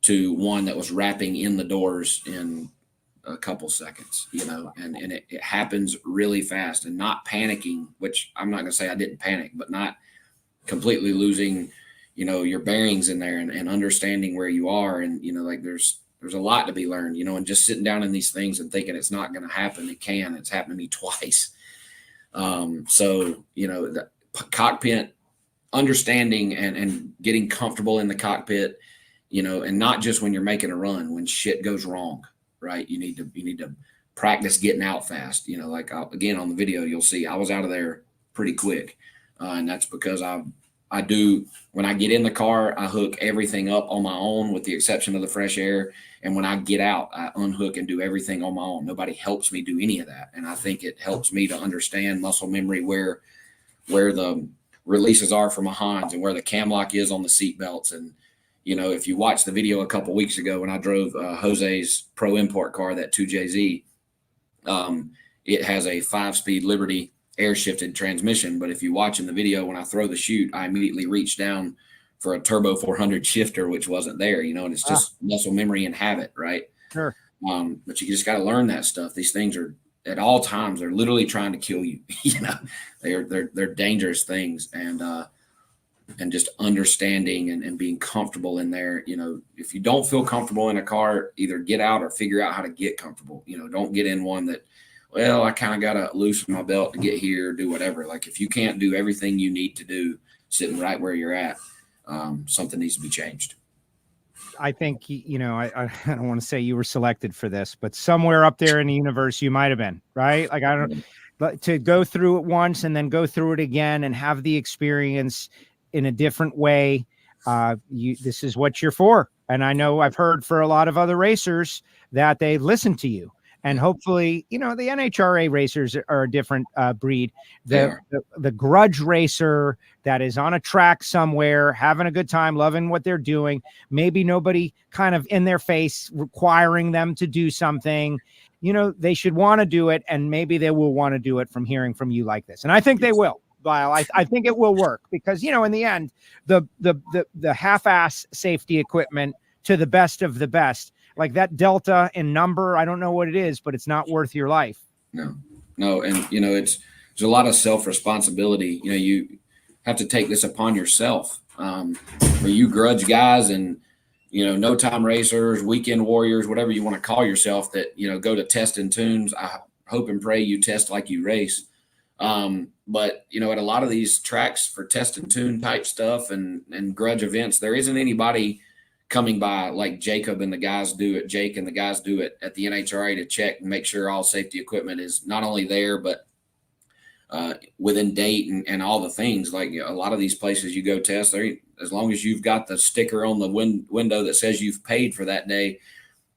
to one that was wrapping in the doors in a couple seconds, and it happens really fast. And not panicking, which I'm not going to say I didn't panic, but not completely losing, your bearings in there and understanding where you are. And, there's a lot to be learned, and just sitting down in these things and thinking it's not going to happen. It can. It's happened to me twice. The cockpit, understanding and getting comfortable in the cockpit, and not just when you're making a run, when shit goes wrong, right? You need to practice getting out fast. Again, on the video, you'll see I was out of there pretty quick. And that's because I do, when I get in the car, I hook everything up on my own with the exception of the fresh air. And when I get out, I unhook and do everything on my own. Nobody helps me do any of that. And I think it helps me to understand muscle memory, where the releases are for my Hans and where the cam lock is on the seat belts. And, if you watch the video a couple weeks ago when I drove Jose's Pro Import car, that 2JZ, it has a 5-speed Liberty air shifted transmission. But if you watch in the video, when I throw the chute, I immediately reach down for a turbo 400 shifter, which wasn't there, and it's just muscle memory and habit, right? Sure. But you just got to learn that stuff. These things are at all times, they're literally trying to kill you. They're dangerous things. And just understanding and being comfortable in there. If you don't feel comfortable in a car, either get out or figure out how to get comfortable. Don't get in one that, well, I kind of got to loosen my belt to get here, do whatever. Like, if you can't do everything you need to do sitting right where you're at, something needs to be changed. I think, I don't want to say you were selected for this, but somewhere up there in the universe, you might've been, right? Like, I don't, but to go through it once and then go through it again and have the experience in a different way. This is what you're for. And I know I've heard for a lot of other racers that they listen to you, and hopefully, the NHRA racers are a different breed. The grudge racer that is on a track somewhere, having a good time, loving what they're doing. Maybe nobody kind of in their face requiring them to do something. They should want to do it, and maybe they will want to do it from hearing from you like this. And I think they will. Lyle, I think it will work because, in the end, the half-ass safety equipment to the best of the best, like that delta in number, I don't know what it is, but it's not worth your life. No. And, there's a lot of self-responsibility. You have to take this upon yourself. For you grudge guys and, no time racers, weekend warriors, whatever you want to call yourself that, go to test and tunes. I hope and pray you test like you race. But at a lot of these tracks for test and tune type stuff and grudge events, there isn't anybody coming by like Jake and the guys do it at the NHRA to check and make sure all safety equipment is not only there, but within date and all the things. Like, a lot of these places you go test, as long as you've got the sticker on the window that says you've paid for that day,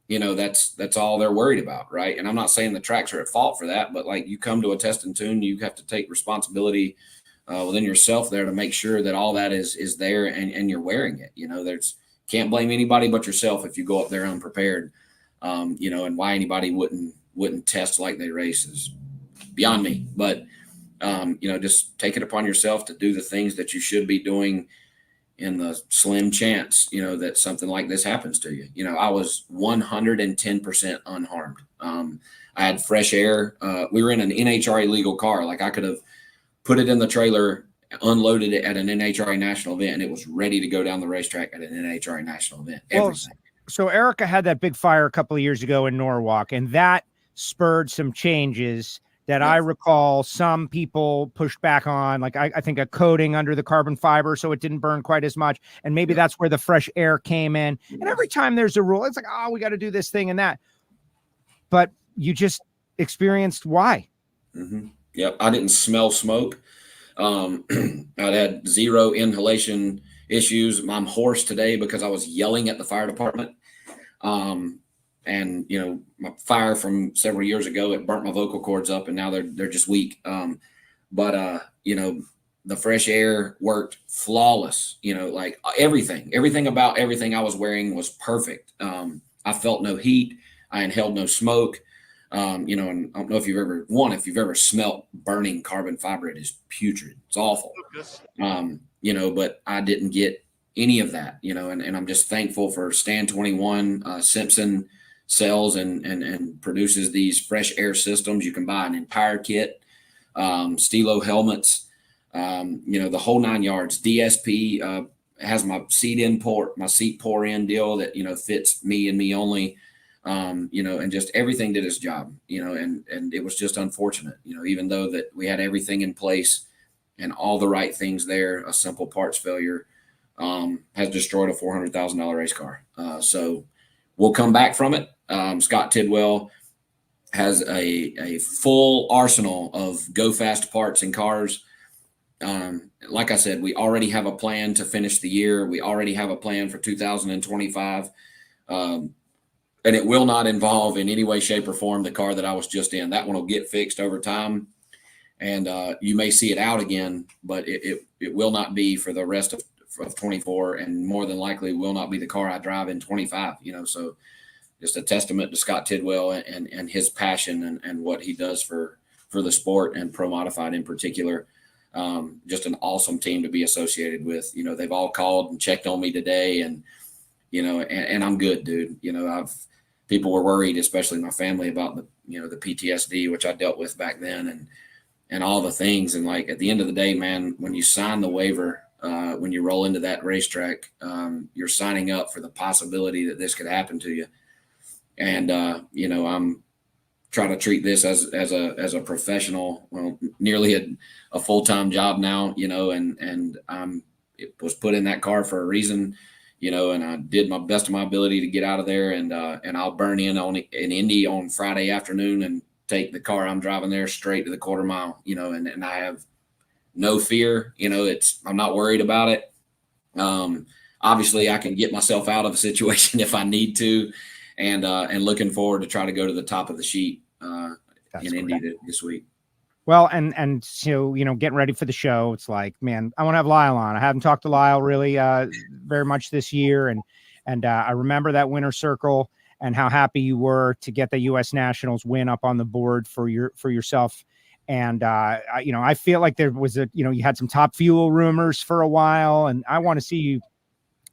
that's all they're worried about, right? And I'm not saying the tracks are at fault for that, but like, you come to a test and tune, you have to take responsibility within yourself there to make sure that all that is there and you're wearing it. Can't blame anybody but yourself if you go up there unprepared. And why anybody wouldn't test like they race is beyond me. But just take it upon yourself to do the things that you should be doing in the slim chance, that something like this happens to you. I was 110% unharmed. I had fresh air. We were in an NHRA legal car. Like, I could have put it in the trailer, unloaded it at an NHRA national event, and it was ready to go down the racetrack at an NHRA national event. Everything. So Erica had that big fire a couple of years ago in Norwalk, and that spurred some changes that I recall some people pushed back on, like I think a coating under the carbon fiber so it didn't burn quite as much. And maybe that's where the fresh air came in. And every time there's a rule, it's like, oh, we got to do this thing and that. But you just experienced why. Mm-hmm. Yep. I didn't smell smoke. I had zero inhalation issues. I'm hoarse today because I was yelling at the fire department. And my fire from several years ago, it burnt my vocal cords up, and now they're just weak. But the fresh air worked flawless. Like everything about everything I was wearing was perfect. I felt no heat. I inhaled no smoke. And I don't know if you've ever smelt burning carbon fiber. It is putrid. It's awful. But I didn't get any of that, and I'm just thankful for Stan 21. Simpson sells and produces these fresh air systems. You can buy an entire kit, Stilo helmets, the whole 9 yards. DSP has my seat pour in deal that, fits me and me only, and just everything did its job, and it was just unfortunate, even though that we had everything in place and all the right things there, a simple parts failure has destroyed a $400,000 race car. So we'll come back from it. Scott Tidwell has a full arsenal of go fast parts and cars. Like I said, we already have a plan to finish the year. We already have a plan for 2025. And it will not involve in any way, shape, or form the car that I was just in. That one will get fixed over time. And you may see it out again, but it will not be for the rest of of 24, and more than likely will not be the car I drive in 25. So just a testament to Scott Tidwell and his passion and what he does for the sport and Pro Modified in particular. Just an awesome team to be associated with. They've all called and checked on me today, and I'm good, dude. People were worried, especially my family, about the PTSD, which I dealt with back then, and all the things. And like at the end of the day, man, when you sign the waiver, when you roll into that racetrack, you're signing up for the possibility that this could happen to you. And I'm trying to treat this as a professional, well, nearly a full-time job now, and it was put in that car for a reason, and I did my best of my ability to get out of there, and I'll burn in Indy on Friday afternoon and take the car I'm driving there straight to the quarter mile, and I have no fear, I'm not worried about it. Obviously I can get myself out of a situation if I need to, and looking forward to try to go to the top of the sheet in Indy this week. Well, and so, getting ready for the show, it's like, man, I want to have Lyle on. I haven't talked to Lyle really very much this year. And I remember that winner's circle and how happy you were to get the U.S. Nationals win up on the board for yourself. And, I feel like there was you had some Top Fuel rumors for a while, and I want to see you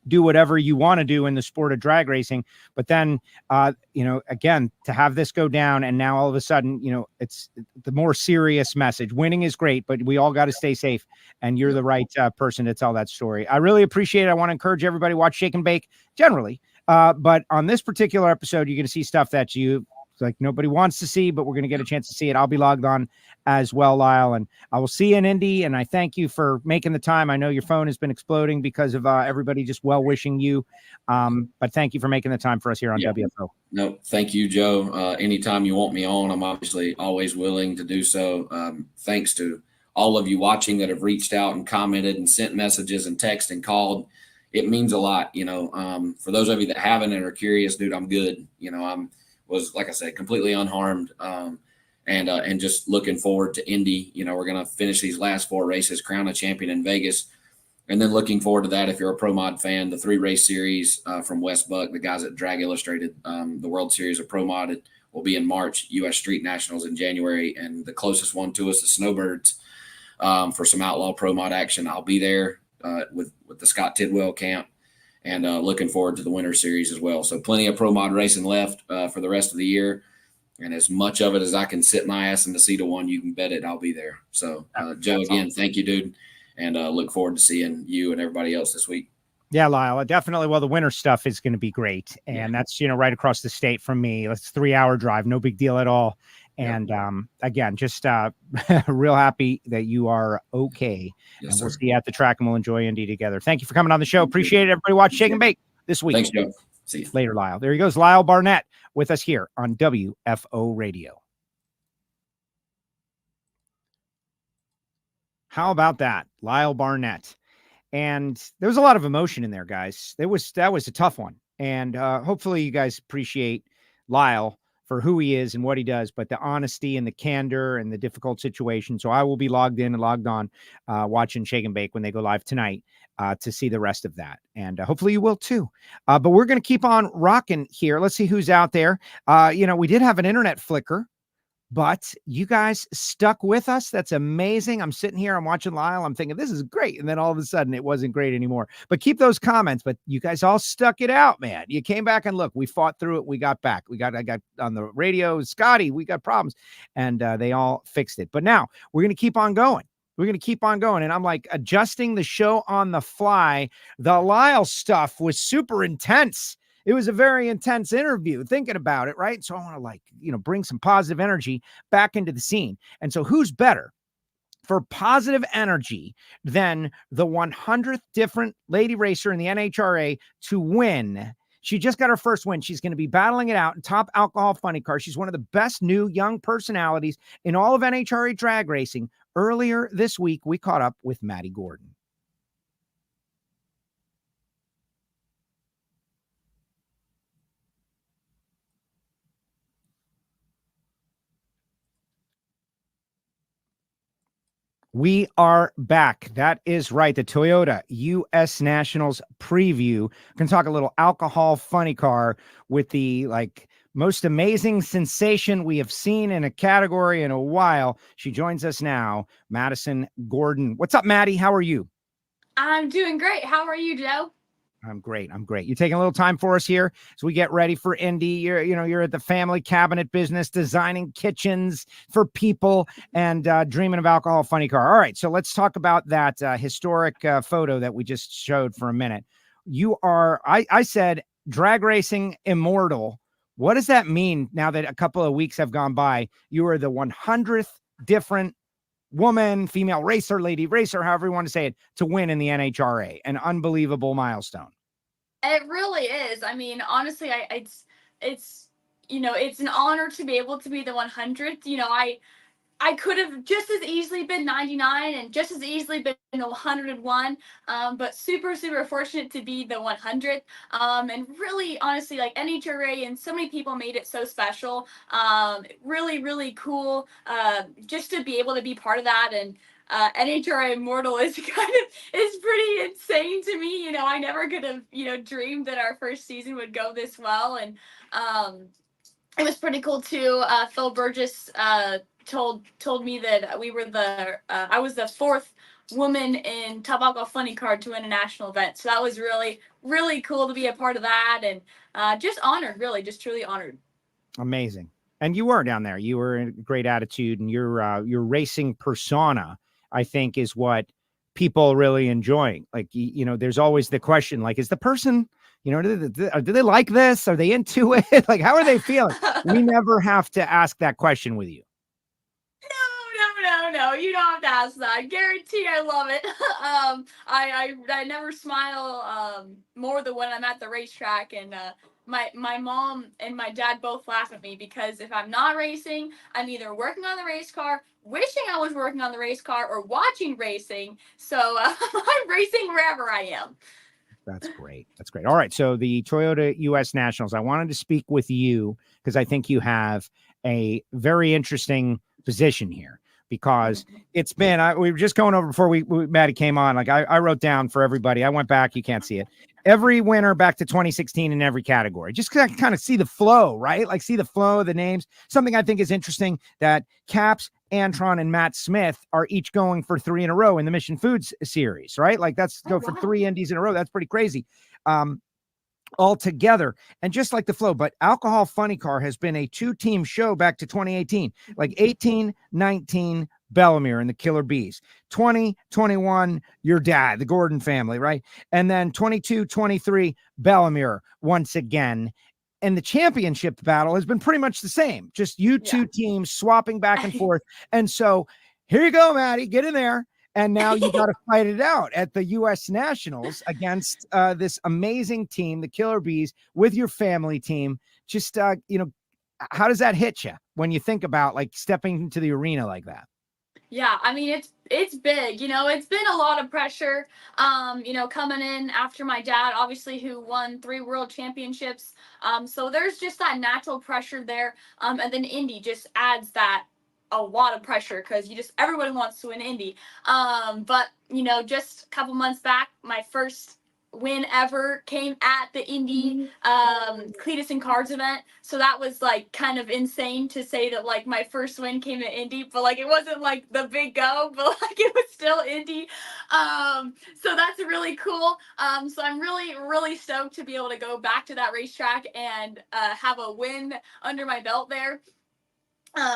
do whatever you want to do in the sport of drag racing. But then, again, to have this go down, and now all of a sudden, it's the more serious message. Winning is great, but we all got to stay safe. And you're the right person to tell that story. I really appreciate it. I want to encourage everybody to watch Shake and Bake generally. But on this particular episode, you're going to see stuff that nobody wants to see, but we're going to get a chance to see it. I'll be logged on as well, Lyle, and I will see you in Indy. And I thank you for making the time. I know your phone has been exploding because of everybody just well wishing you. But thank you for making the time for us here on WFO. No, thank you, Joe. Anytime you want me on, I'm obviously always willing to do so. Thanks to all of you watching that have reached out and commented and sent messages and text and called. It means a lot. For those of you that haven't and are curious, dude, I'm good. Was, like I said, completely unharmed, and just looking forward to Indy. We're going to finish these last 4 races, crown a champion in Vegas, and then looking forward to that. If you're a Pro Mod fan, the 3 race series from West Buck, the guys at Drag Illustrated, the World Series of Pro Mod will be in March, U.S. Street Nationals in January, and the closest one to us, the Snowbirds, for some Outlaw Pro Mod action. I'll be there with the Scott Tidwell camp. And looking forward to the Winter Series as well. So plenty of Pro Mod racing left for the rest of the year. And as much of it as I can sit my ass in the seat of one, you can bet it I'll be there. So, Joe, again, thank you, dude. And look forward to seeing you and everybody else this week. Yeah, Lyle, definitely. Well, the winter stuff is going to be great. And that's, right across the state from me. It's a 3-hour drive. No big deal at all. And again, just real happy that you are okay. Yes, and we'll sir. see you at the track, and we'll enjoy Indy together. Thank you for coming on the show. Appreciate it. Everybody watch Shake and Bake this week. Thanks, Joe. See you later, Lyle. There he goes, Lyle Barnett, with us here on WFO Radio. How about that? Lyle Barnett. And there was a lot of emotion in there, guys. That was a tough one. And hopefully you guys appreciate Lyle for who he is and what he does, but the honesty and the candor and the difficult situation. So I will be logged in and logged on watching Shake and Bake when they go live tonight to see the rest of that. And hopefully you will too. But we're going to keep on rocking here. Let's see who's out there. We did have an internet flicker, but you guys stuck with us. That's amazing. I'm sitting here, I'm watching Lyle. I'm thinking this is great. And then all of a sudden it wasn't great anymore, but keep those comments. But you guys all stuck it out, man. You came back and look, we fought through it. We got back. I got on the radio, Scotty, we got problems, and they all fixed it. But now we're going to keep on going. We're going to keep on going. And I'm like adjusting the show on the fly. The Lyle stuff was super intense. It was a very intense interview, thinking about it, right? So I want to bring some positive energy back into the scene. And so who's better for positive energy than the 100th different lady racer in the NHRA to win? She just got her first win. She's going to be battling it out in Top Alcohol Funny Car. She's one of the best new young personalities in all of NHRA drag racing. Earlier this week, we caught up with Maddie Gordon. We are back. That is right. The Toyota U.S. Nationals preview. We're going to talk a little alcohol funny car with the most amazing sensation we have seen in a category in a while. She joins us now, Maddi Gordon. What's up, Maddie? How are you? I'm doing great. How are you, Joe? I'm great. You're taking a little time for us here as we get ready for Indy. You're at the family cabinet business, designing kitchens for people and dreaming of alcohol funny car. All right. So let's talk about that historic photo that we just showed for a minute. You are, I said, drag racing immortal. What does that mean now that a couple of weeks have gone by? You are the 100th different woman, female racer, lady racer, however you want to say it, to win in the NHRA. An unbelievable milestone. It really is. I mean, honestly, it's an honor to be able to be the 100th. I could have just as easily been 99 and just as easily been 101, but super, super fortunate to be the 100th. And really, honestly, NHRA and so many people made it so special. Really, really cool just to be able to be part of that. And NHRA Immortal is pretty insane to me. I never could have, dreamed that our first season would go this well. And it was pretty cool too. Phil Burgess told me that we were I was the fourth woman in Top Alcohol Funny Card to win a national event. So that was really, really cool to be a part of that, and just honored, really, just truly honored. Amazing. And you were down there. You were in great attitude, and your racing persona, I think, is what people really enjoying. There's always the question, is the person, do they like this? Are they into it? How are they feeling? We never have to ask that question with you. No, you don't have to ask that. I guarantee I love it. I never smile more than when I'm at the racetrack, and my mom and my dad both laugh at me because if I'm not racing, I'm either working on the race car, wishing I was working on the race car, or watching racing. So I'm racing wherever I am. That's great. All right. So the Toyota U.S. Nationals, I wanted to speak with you because I think you have a very interesting position here. Because it's been, we were just going over before Maddie came on. I wrote down for everybody. I went back. You can't see it. Every winner back to 2016 in every category. Just kind of see the flow, right? See the flow of the names. Something I think is interesting that Caps, Antron, and Matt Smith are each going for 3 in a row in the Mission Foods series, right? That's go for 3 Indies in a row. That's pretty crazy. All together, and just like the flow, but Alcohol Funny Car has been a 2-team show back to 2018, 18, 19, Bellamere and the Killer Bees, 20, 21, your dad, the Gordon family, right? And then 22, 23, Bellamere once again. And the championship battle has been pretty much the same, just you two teams swapping back and forth. And so here you go, Maddie, get in there. And now you got to fight it out at the U.S. Nationals against this amazing team, the Killer Bees, with your family team. Just, how does that hit you when you think about stepping into the arena like that? Yeah, I mean, it's big, it's been a lot of pressure, coming in after my dad, obviously, who won 3 world championships. So there's just that natural pressure there. And then Indy just adds that a lot of pressure because everybody wants to win Indy. But just a couple months back, my first win ever came at the Indy Cletus and Cards event. So that was kind of insane to say that my first win came at Indy, but it wasn't the big go, but it was still Indy. So that's really cool. So I'm really, really stoked to be able to go back to that racetrack and have a win under my belt there.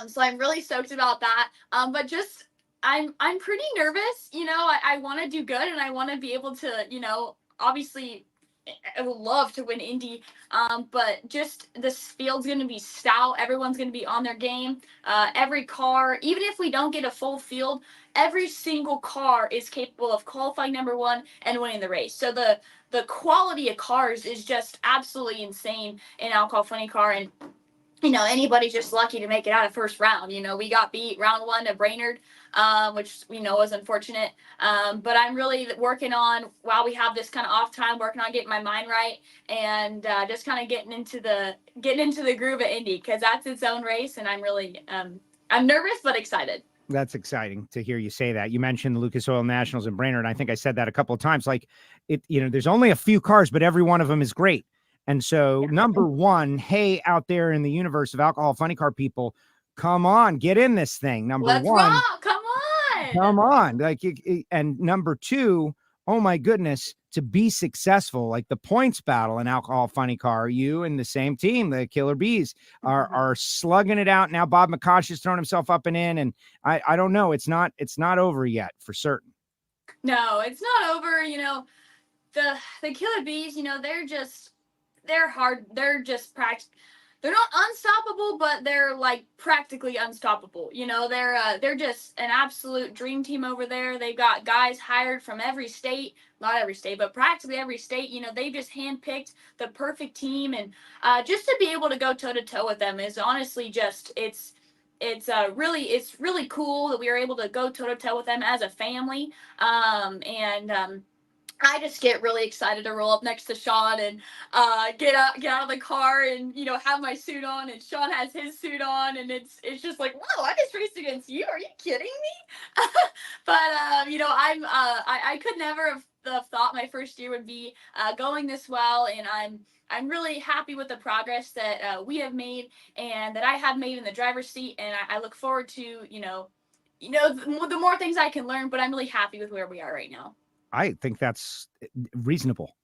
So I'm really stoked about that. But just I'm pretty nervous. I want to do good, and I want to be able to, obviously I would love to win Indy. But just this field's going to be stout. Everyone's going to be on their game. Every car, even if we don't get a full field, every single car is capable of qualifying number 1 and winning the race. So the quality of cars is just absolutely insane in Alcohol Funny Car. And anybody's just lucky to make it out of first round. We got beat round 1 to Brainerd, which was unfortunate. But I'm really working on, while we have this kind of off time, working on getting my mind right and just kind of getting into the groove of Indy, because that's its own race, and I'm really I'm nervous but excited. That's exciting to hear you say that. You mentioned the Lucas Oil Nationals in Brainerd. I think I said that a couple of times. Like there's only a few cars, but every one of them is great. And so number one, hey, out there in the universe of alcohol funny car people, come on, get in this thing. Let's rock. Come on. Come on. And number two, oh my goodness, to be successful, like the points battle in alcohol funny car, you and the same team, the Killer Bees, are slugging it out now. Bob McCosh has thrown himself up and in, and I don't know, it's not over yet for certain. No, it's not over. The Killer Bees, they're hard. They're just they're not unstoppable, but they're like practically unstoppable. They're just an absolute dream team over there. They've got guys hired from every state, not every state, but practically every state. They just handpicked the perfect team, and just to be able to go toe to toe with them is honestly just it's really cool that we are able to go toe to toe with them as a family. I just get really excited to roll up next to Sean and get out of the car and have my suit on, and Sean has his suit on, and it's just like, whoa, I just raced against you. Are you kidding me? But I could never have thought my first year would be going this well, and I'm really happy with the progress that we have made and that I have made in the driver's seat, and I look forward to the more things I can learn. But I'm really happy with where we are right now. I think that's reasonable.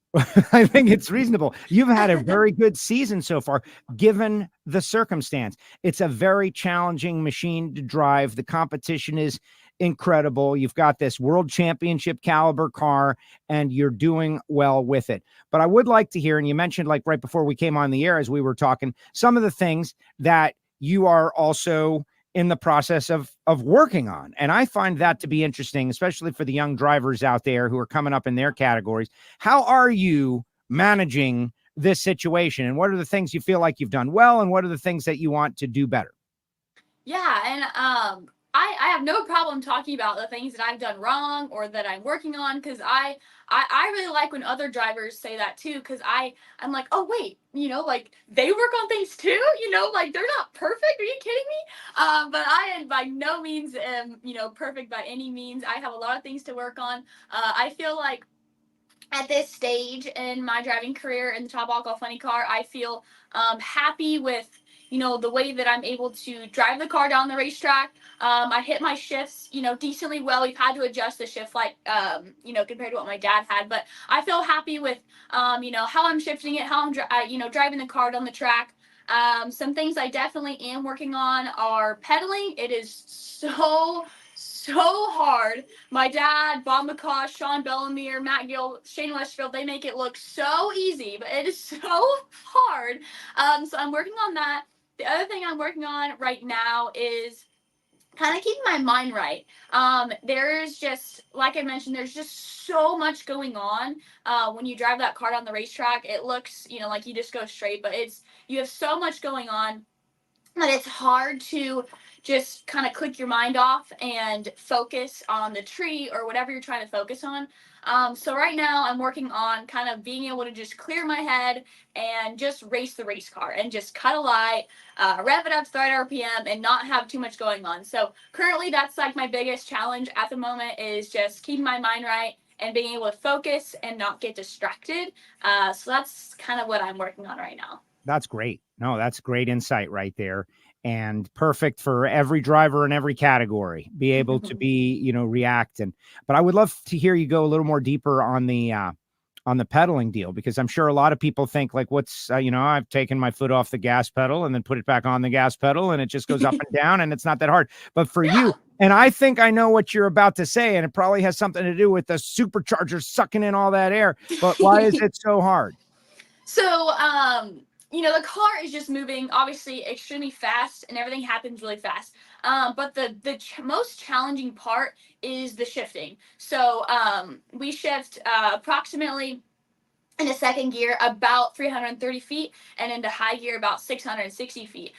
I think it's reasonable. You've had a very good season so far, given the circumstance. It's a very challenging machine to drive. The competition is incredible. You've got this world championship caliber car, and you're doing well with it. But I would like to hear, and you mentioned like right before we came on the air as we were talking, some of the things that you are also in the process of working on. And I find that to be interesting, especially for the young drivers out there who are coming up in their categories. How are you managing this situation? And what are the things you feel like you've done well? And what are the things that you want to do better? Yeah. And, I have no problem talking about the things that I've done wrong or that I'm working on, because I really like when other drivers say that too, because I'm like, oh wait, like they work on things too, like they're not perfect. Are you kidding me? But I am by no means am perfect by any means. I have a lot of things to work on. I feel like at this stage in my driving career in the top alcohol funny car, I feel happy with the way that I'm able to drive the car down the racetrack. I hit my shifts, decently well. We've had to adjust the shift compared to what my dad had, but I feel happy with, how I'm shifting it, how I'm, driving the car down the track. Some things I definitely am working on are pedaling. It is so hard. My dad, Bob McCosh, Sean Bellamere, Matt Gill, Shane Westfield, they make it look so easy, but it is so hard. So I'm working on that. The other thing I'm working on right now is kind of keeping my mind right. There's just, like I mentioned, there's just so much going on. When you drive that car down the racetrack, it looks, like you just go straight, but you have so much going on that it's hard to just kind of click your mind off and focus on the tree or whatever you're trying to focus on. So right now I'm working on kind of being able to just clear my head and just race the race car and just cut a light, rev it up to the right RPM and not have too much going on. So currently that's like my biggest challenge at the moment, is just keeping my mind right and being able to focus and not get distracted. So that's kind of what I'm working on right now. That's great. No, that's great insight right there. And perfect for every driver in every category, be able to be, react. But I would love to hear you go a little more deeper on the pedaling deal, because I'm sure a lot of people think like, what's, I've taken my foot off the gas pedal and then put it back on the gas pedal and it just goes up and down and it's not that hard. But for you, and I think I know what you're about to say, and it probably has something to do with the supercharger sucking in all that air, but why is it so hard? So, the car is just moving obviously extremely fast and everything happens really fast. But the most challenging part is the shifting. So we shift approximately in the second gear about 330 feet and into high gear about 660 feet.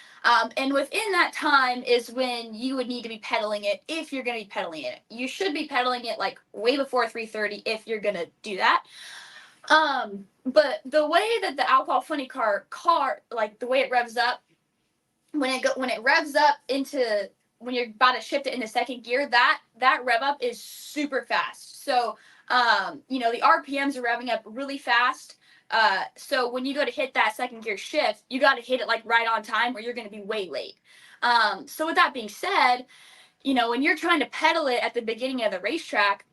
And within that time is when you would need to be pedaling it if you're going to be pedaling it. You should be pedaling it like way before 330 if you're going to do that. But the way that the alcohol funny car, like the way it revs up, when it revs up into when you're about to shift it into second gear, that rev up is super fast. So, you know, the RPMs are revving up really fast. So when you go to hit that second gear shift, you got to hit it like right on time or you're going to be way late. So with that being said, you know, when you're trying to pedal it at the beginning of the racetrack,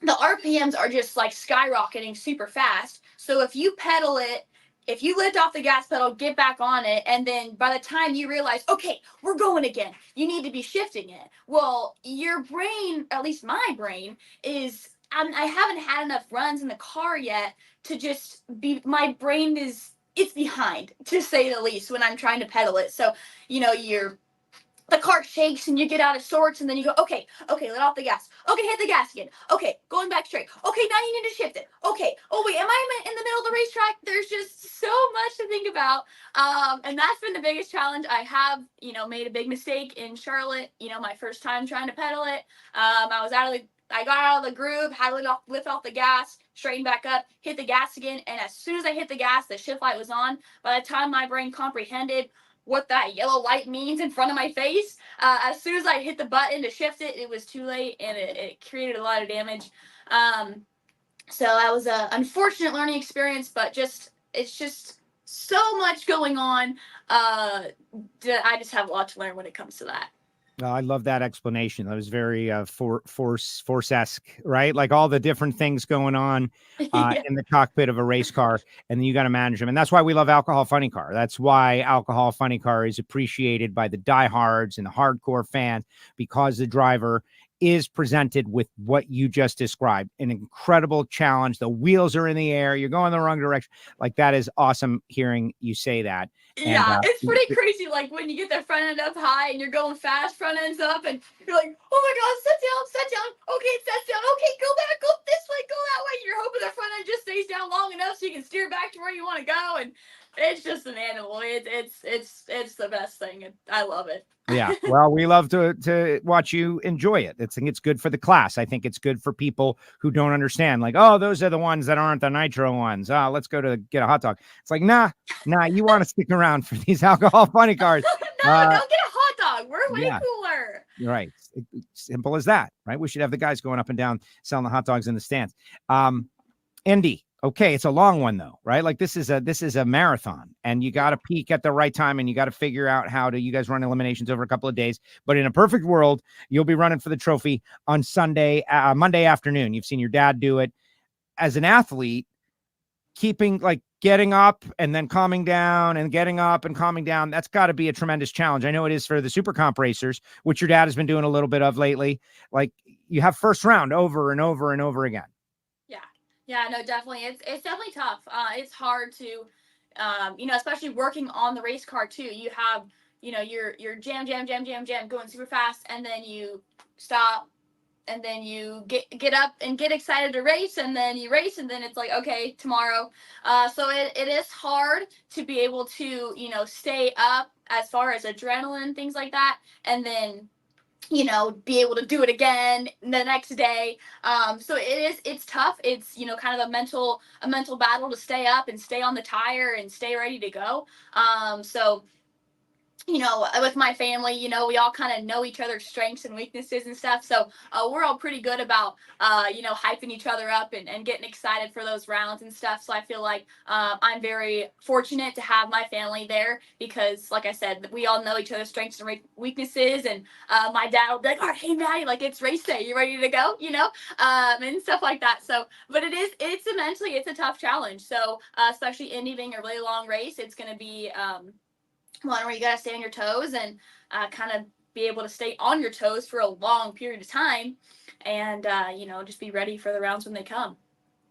the RPMs are just like skyrocketing super fast. So if you pedal it, if you lift off the gas pedal, get back on it, and then by the time you realize, okay, we're going again, you need to be shifting it. Well, your brain, at least my brain, is, I haven't had enough runs in the car yet to just be, my brain is, it's behind, to say the least, when I'm trying to pedal it. So, you know, the car shakes and you get out of sorts, and then you go, okay, let off the gas. Okay, hit the gas again. Okay, going back straight. Okay, now you need to shift it. Okay, oh wait, am I in the middle of the racetrack? There's just so much to think about. And that's been the biggest challenge. I have, you know, made a big mistake in Charlotte, you know, my first time trying to pedal it. I got out of the groove, had to lift off the gas, straighten back up, hit the gas again, and as soon as I hit the gas, the shift light was on. By the time my brain comprehended what that yellow light means in front of my face, as soon as I hit the button to shift it, it was too late, and it created a lot of damage. So that was a unfortunate learning experience, but it's just so much going on. I just have a lot to learn when it comes to that. I love that explanation. That was very force-esque, right? Like all the different things going on Yeah. in the cockpit of a race car, and then you got to manage them. And that's why we love Alcohol Funny Car. That's why Alcohol Funny Car is appreciated by the diehards and the hardcore fans, because the driver is presented with what you just described, an incredible challenge. The wheels are in the air. You're going the wrong direction. Like, that is awesome hearing you say that. Yeah, it's pretty crazy. Like when you get the front end up high and you're going fast, front end's up, and you're like, oh my God, set down. Okay, it sets down. Okay, go back, go this way, go that way. You're hoping the front end just stays down long enough so you can steer back to where you want to go. And it's just an animal. It's the best thing. I love it. Yeah. Well, we love to watch you enjoy it. I think it's good for the class. I think it's good for people who don't understand, like, oh, those are the ones that aren't the nitro ones. Let's go to get a hot dog. It's like, nah, you want to stick around for these Alcohol Funny Cars. No, don't get a hot dog. We're way cooler. You're right. It's simple as that, right? We should have the guys going up and down selling the hot dogs in the stands. Indy. Okay, it's a long one though, right? Like this is a marathon, and you got to peak at the right time, and you got to figure out how to. You guys run eliminations over a couple of days, but in a perfect world, you'll be running for the trophy on Monday afternoon. You've seen your dad do it. As an athlete, getting up and then calming down, and getting up and calming down, that's got to be a tremendous challenge. I know it is for the super comp racers, which your dad has been doing a little bit of lately. Like, you have first round over and over and over again. Yeah, no, definitely. It's definitely tough. It's hard to, you know, especially working on the race car too. You have, you know, you're jam going super fast, and then you stop, and then you get up and get excited to race, and then you race, and then it's like, okay, tomorrow. So it is hard to be able to, you know, stay up as far as adrenaline, things like that, and then, you know, be able to do it again the next day. So it's tough. It's, you know, kind of a mental battle to stay up and stay on the tire and stay ready to go. So, you know, with my family, you know, we all kind of know each other's strengths and weaknesses and stuff. So we're all pretty good about, you know, hyping each other up and getting excited for those rounds and stuff. So I feel like I'm very fortunate to have my family there, because, like I said, we all know each other's strengths and weaknesses. And my dad will be like, all right, hey, Maddie, like, it's race day. You ready to go? You know, and stuff like that. So, but it's mentally, it's a tough challenge. So especially Indy being a really long race, it's going to be one where you got to stay on your toes and kind of be able to stay on your toes for a long period of time, and you know, just be ready for the rounds when they come.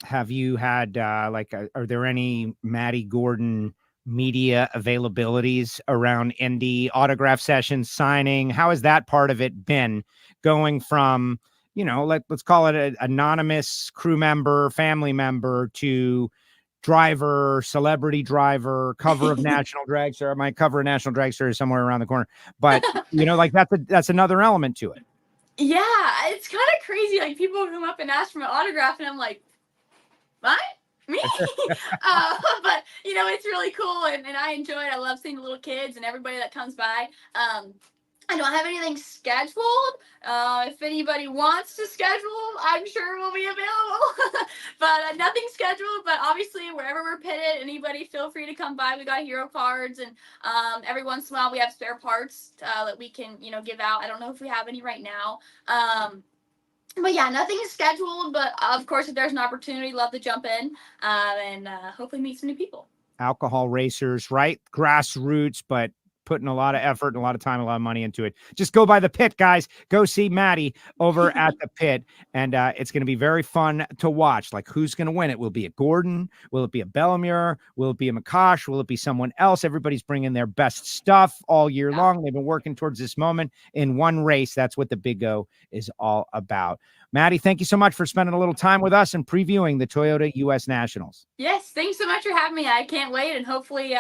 Have you had are there any Maddie Gordon media availabilities around Indy, autograph sessions, signing? How has that part of it been, going from, you know, let's call it an anonymous crew member, family member, to driver, celebrity driver, cover of National Drag Series? My cover of National Drag Series somewhere around the corner, but you know, like that's another element to it. Yeah, it's kind of crazy. Like, people come up and ask for my autograph, and I'm like, what? Me? But you know, it's really cool, and I enjoy it. I love seeing the little kids and everybody that comes by. I don't have anything scheduled. If anybody wants to schedule, I'm sure we'll be available. But nothing scheduled. But obviously, wherever we're pitted, anybody feel free to come by. We got hero cards, and every once in a while we have spare parts that we can, give out. I don't know if we have any right now. But yeah, nothing is scheduled. But of course, if there's an opportunity, love to jump in and hopefully meet some new people. Alcohol racers, right? Grassroots, but putting a lot of effort and a lot of time, a lot of money into it. Just go by the pit, guys. Go see Maddie over at the pit. And it's going to be very fun to watch. Like, who's going to win it? Will it be a Gordon? Will it be a Bellemeur? Will it be a McCosh? Will it be someone else? Everybody's bringing their best stuff all year long. They've been working towards this moment in one race. That's what the Big O is all about. Maddie, thank you so much for spending a little time with us and previewing the Toyota U.S. Nationals. Yes, thanks so much for having me. I can't wait, and hopefully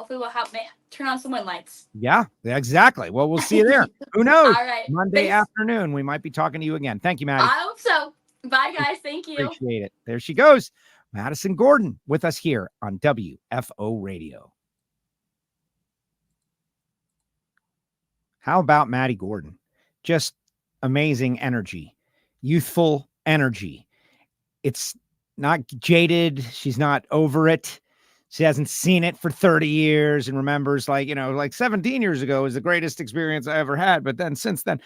we'll help me turn on some win lights. Yeah, exactly. Well, we'll see you there. Who knows? All right. Monday afternoon, we might be talking to you again. Thank you, Maddie. I hope so. Bye, guys. Thank you. Appreciate it. There she goes. Maddi Gordon with us here on WFO Radio. How about Maddie Gordon? Just amazing energy, youthful energy. It's not jaded. She's not over it. She hasn't seen it for 30 years and remembers like 17 years ago was the greatest experience I ever had. But then since then,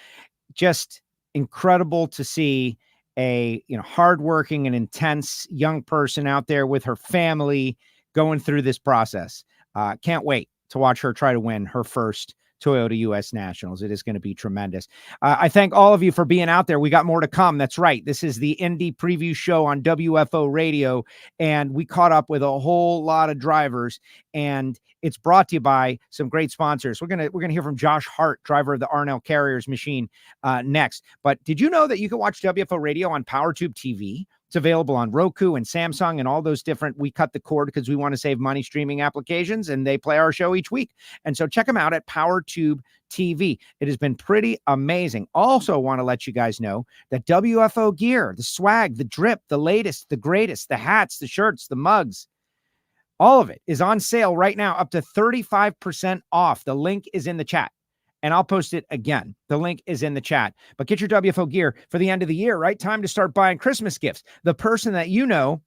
just incredible to see a, hardworking and intense young person out there with her family going through this process. Can't wait to watch her try to win her first Toyota U.S. Nationals. It is going to be tremendous. I thank all of you for being out there. We got more to come. That's right. This is the Indy Preview Show on WFO Radio, and we caught up with a whole lot of drivers, and it's brought to you by some great sponsors. We're gonna hear from Josh Hart, driver of the Arnell Carriers machine, next. But did you know that you can watch WFO Radio on PowerTube TV? It's available on Roku and Samsung and all those different. We cut the cord because we want to save money streaming applications, and they play our show each week. And so check them out at PowerTube TV. It has been pretty amazing. Also want to let you guys know that WFO gear, the swag, the drip, the latest, the greatest, the hats, the shirts, the mugs, all of it is on sale right now, up to 35% off. The link is in the chat. And I'll post it again. The link is in the chat. But get your WFO gear for the end of the year, right? Time to start buying Christmas gifts. The person that you know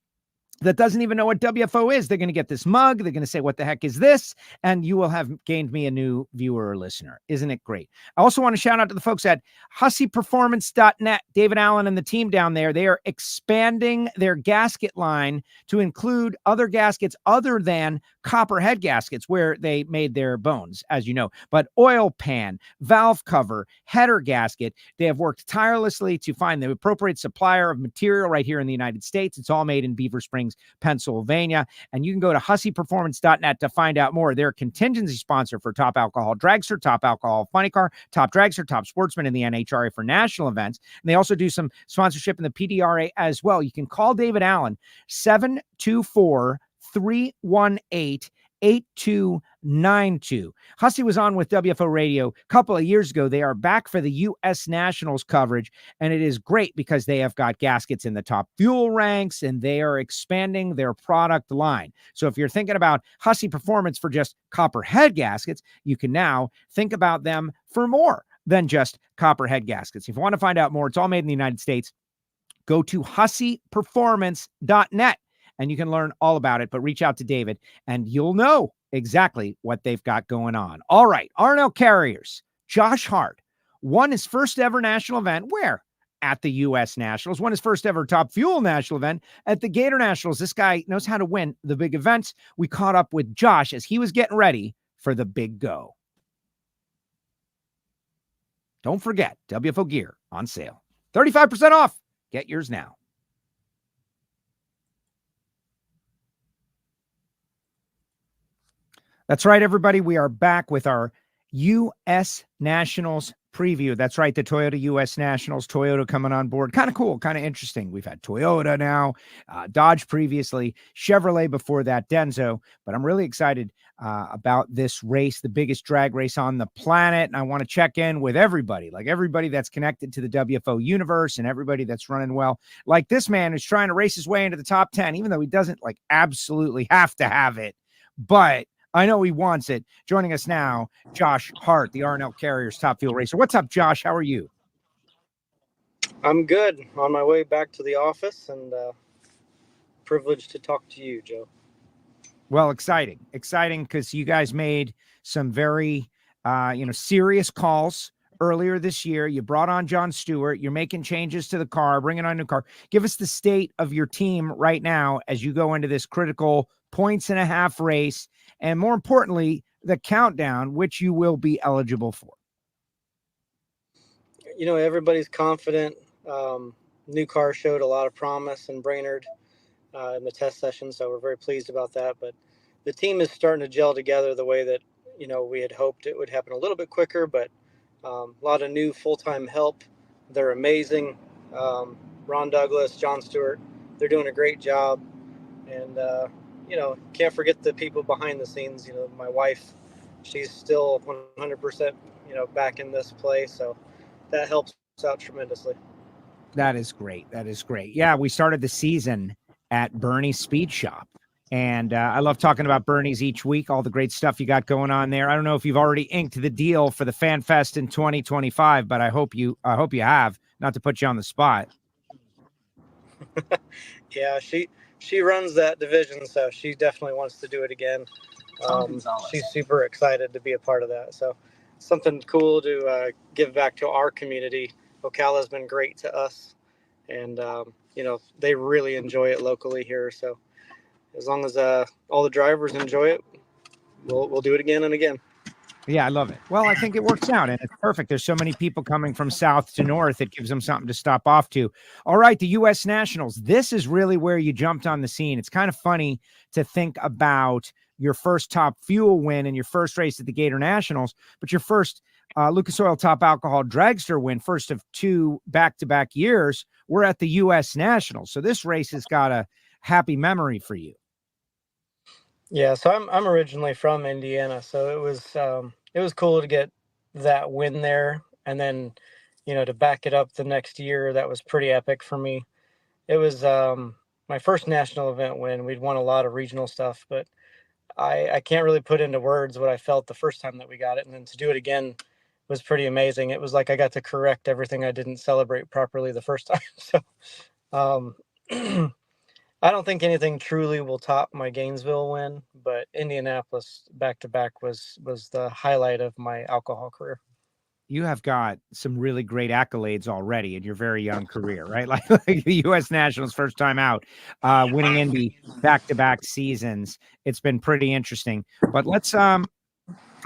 that doesn't even know what WFO is, they're going to get this mug. They're going to say, what the heck is this? And you will have gained me a new viewer or listener. Isn't it great? I also want to shout out to the folks at HusseyPerformance.net. David Allen and the team down there, they are expanding their gasket line to include other gaskets other than copper head gaskets where they made their bones, as you know. But oil pan, valve cover, header gasket, they have worked tirelessly to find the appropriate supplier of material right here in the United States. It's all made in Beaver Springs, Pennsylvania. And you can go to HusseyPerformance.net to find out more. They're a contingency sponsor for Top Alcohol Dragster, Top Alcohol Funny Car, Top Dragster, Top Sportsman in the NHRA for national events. And they also do some sponsorship in the PDRA as well. You can call David Allen, 724-318-8292. Hussey was on with WFO Radio a couple of years ago. They are back for the U.S. Nationals coverage, and it is great because they have got gaskets in the top fuel ranks, and they are expanding their product line. So if you're thinking about Hussey Performance for just copper head gaskets, you can now think about them for more than just copper head gaskets. If you want to find out more, it's all made in the United States. Go to HusseyPerformance.net. And you can learn all about it, but reach out to David and you'll know exactly what they've got going on. All right, Arnell Carriers, Josh Hart won his first ever national event. Where? At the U.S. Nationals. Won his first ever Top Fuel national event at the Gator Nationals. This guy knows how to win the big events. We caught up with Josh as he was getting ready for the big go. Don't forget, WFO gear on sale. 35% off. Get yours now. That's right, everybody. We are back with our U.S. Nationals preview. That's right, the Toyota U.S. Nationals, Toyota coming on board. Kind of cool, kind of interesting. We've had Toyota now, Dodge previously, Chevrolet before that, Denso. But I'm really excited about this race, the biggest drag race on the planet. And I want to check in with everybody, like everybody that's connected to the WFO universe and everybody that's running well. Like this man who's trying to race his way into the top 10, even though he doesn't like absolutely have to have it. But I know he wants it. Joining us now, Josh Hart, the R&L Carriers top fuel racer. What's up, Josh? How are you? I'm good. On my way back to the office, and privileged to talk to you, Joe. Well, exciting because you guys made some very, serious calls earlier this year. You brought on John Stewart. You're making changes to the car, bringing on a new car. Give us the state of your team right now as you go into this critical 1.5 points race, and more importantly, the countdown, which you will be eligible for. Everybody's confident. New car showed a lot of promise in Brainerd in the test session, so we're very pleased about that. But the team is starting to gel together the way that we had hoped it would happen a little bit quicker. But a lot of new full-time help. They're amazing. Ron Douglas, John Stewart, they're doing a great job. And can't forget the people behind the scenes. My wife, she's still 100% back in this play, so that helps out tremendously. That is great. Yeah, we started the season at Bernie's Speed Shop. And I love talking about Bernie's each week, all the great stuff you got going on there. I don't know if you've already inked the deal for the Fan Fest in 2025, but I hope you have, not to put you on the spot. Yeah, she runs that division, so she definitely wants to do it again. She's super excited to be a part of that. So something cool to give back to our community. Ocala's been great to us, and they really enjoy it locally here. So as long as all the drivers enjoy it, we'll do it again and again. Yeah, I love it. Well, I think it works out, and it's perfect. There's so many people coming from south to north. It gives them something to stop off to. All right, the U.S. Nationals. This is really where you jumped on the scene. It's kind of funny to think about your first top fuel win and your first race at the Gator Nationals, but your first Lucas Oil Top Alcohol Dragster win, first of 2 back-to-back years, we're at the U.S. Nationals. So this race has got a happy memory for you. Yeah, so I'm originally from Indiana, so it was cool to get that win there, and then to back it up the next year. That was pretty epic for me. It was my first national event win. We'd won a lot of regional stuff, but I can't really put into words what I felt the first time that we got it, and then to do it again was pretty amazing. It was like I got to correct everything I didn't celebrate properly the first time. So I don't think anything truly will top my Gainesville win, but Indianapolis back-to-back was the highlight of my alcohol career. You have got some really great accolades already in your very young career, right? Like the U.S. Nationals first time out, winning Indy back-to-back seasons. It's been pretty interesting. But let's are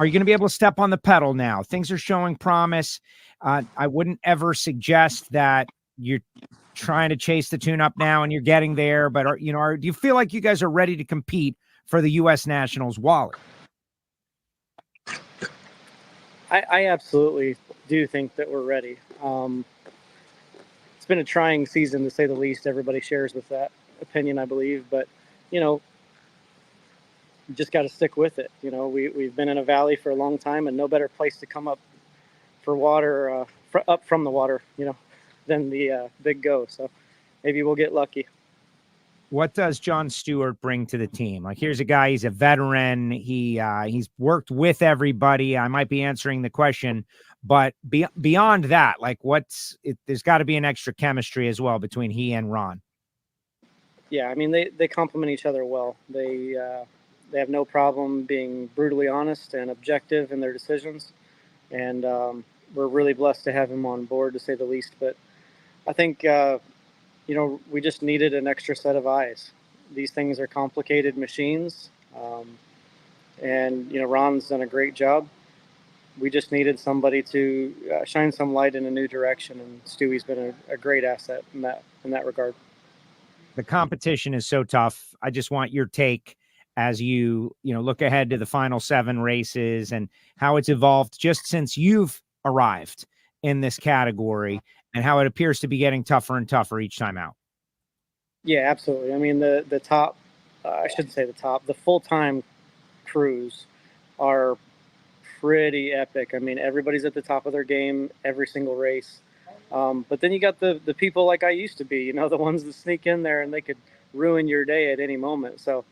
you going to be able to step on the pedal now? Things are showing promise. I wouldn't ever suggest that you're trying to chase the tune up now and you're getting there, but do you feel like you guys are ready to compete for the U.S. Nationals wallet? I absolutely do think that we're ready. It's been a trying season, to say the least. Everybody shares with that opinion, I believe, but you just got to stick with it. We've been in a valley for a long time, and no better place to come up for water, up from the water, than the Big Go. So maybe we'll get lucky. What does John Stewart bring to the team? Like, here's a guy, he's a veteran. He's worked with everybody. I might be answering the question, but beyond that, like there's got to be an extra chemistry as well between he and Ron. Yeah. I mean, they complement each other well. They have no problem being brutally honest and objective in their decisions. And we're really blessed to have him on board, to say the least. But I think, we just needed an extra set of eyes. These things are complicated machines. And Ron's done a great job. We just needed somebody to shine some light in a new direction. And Stewie's been a great asset in that regard. The competition is so tough. I just want your take as you look ahead to the final 7 races and how it's evolved just since you've arrived in this category, and how it appears to be getting tougher and tougher each time out. Yeah, absolutely. I mean, the top, I shouldn't say the top, the full-time crews are pretty epic. I mean, everybody's at the top of their game every single race. But then you got the people like I used to be, the ones that sneak in there and they could ruin your day at any moment. So,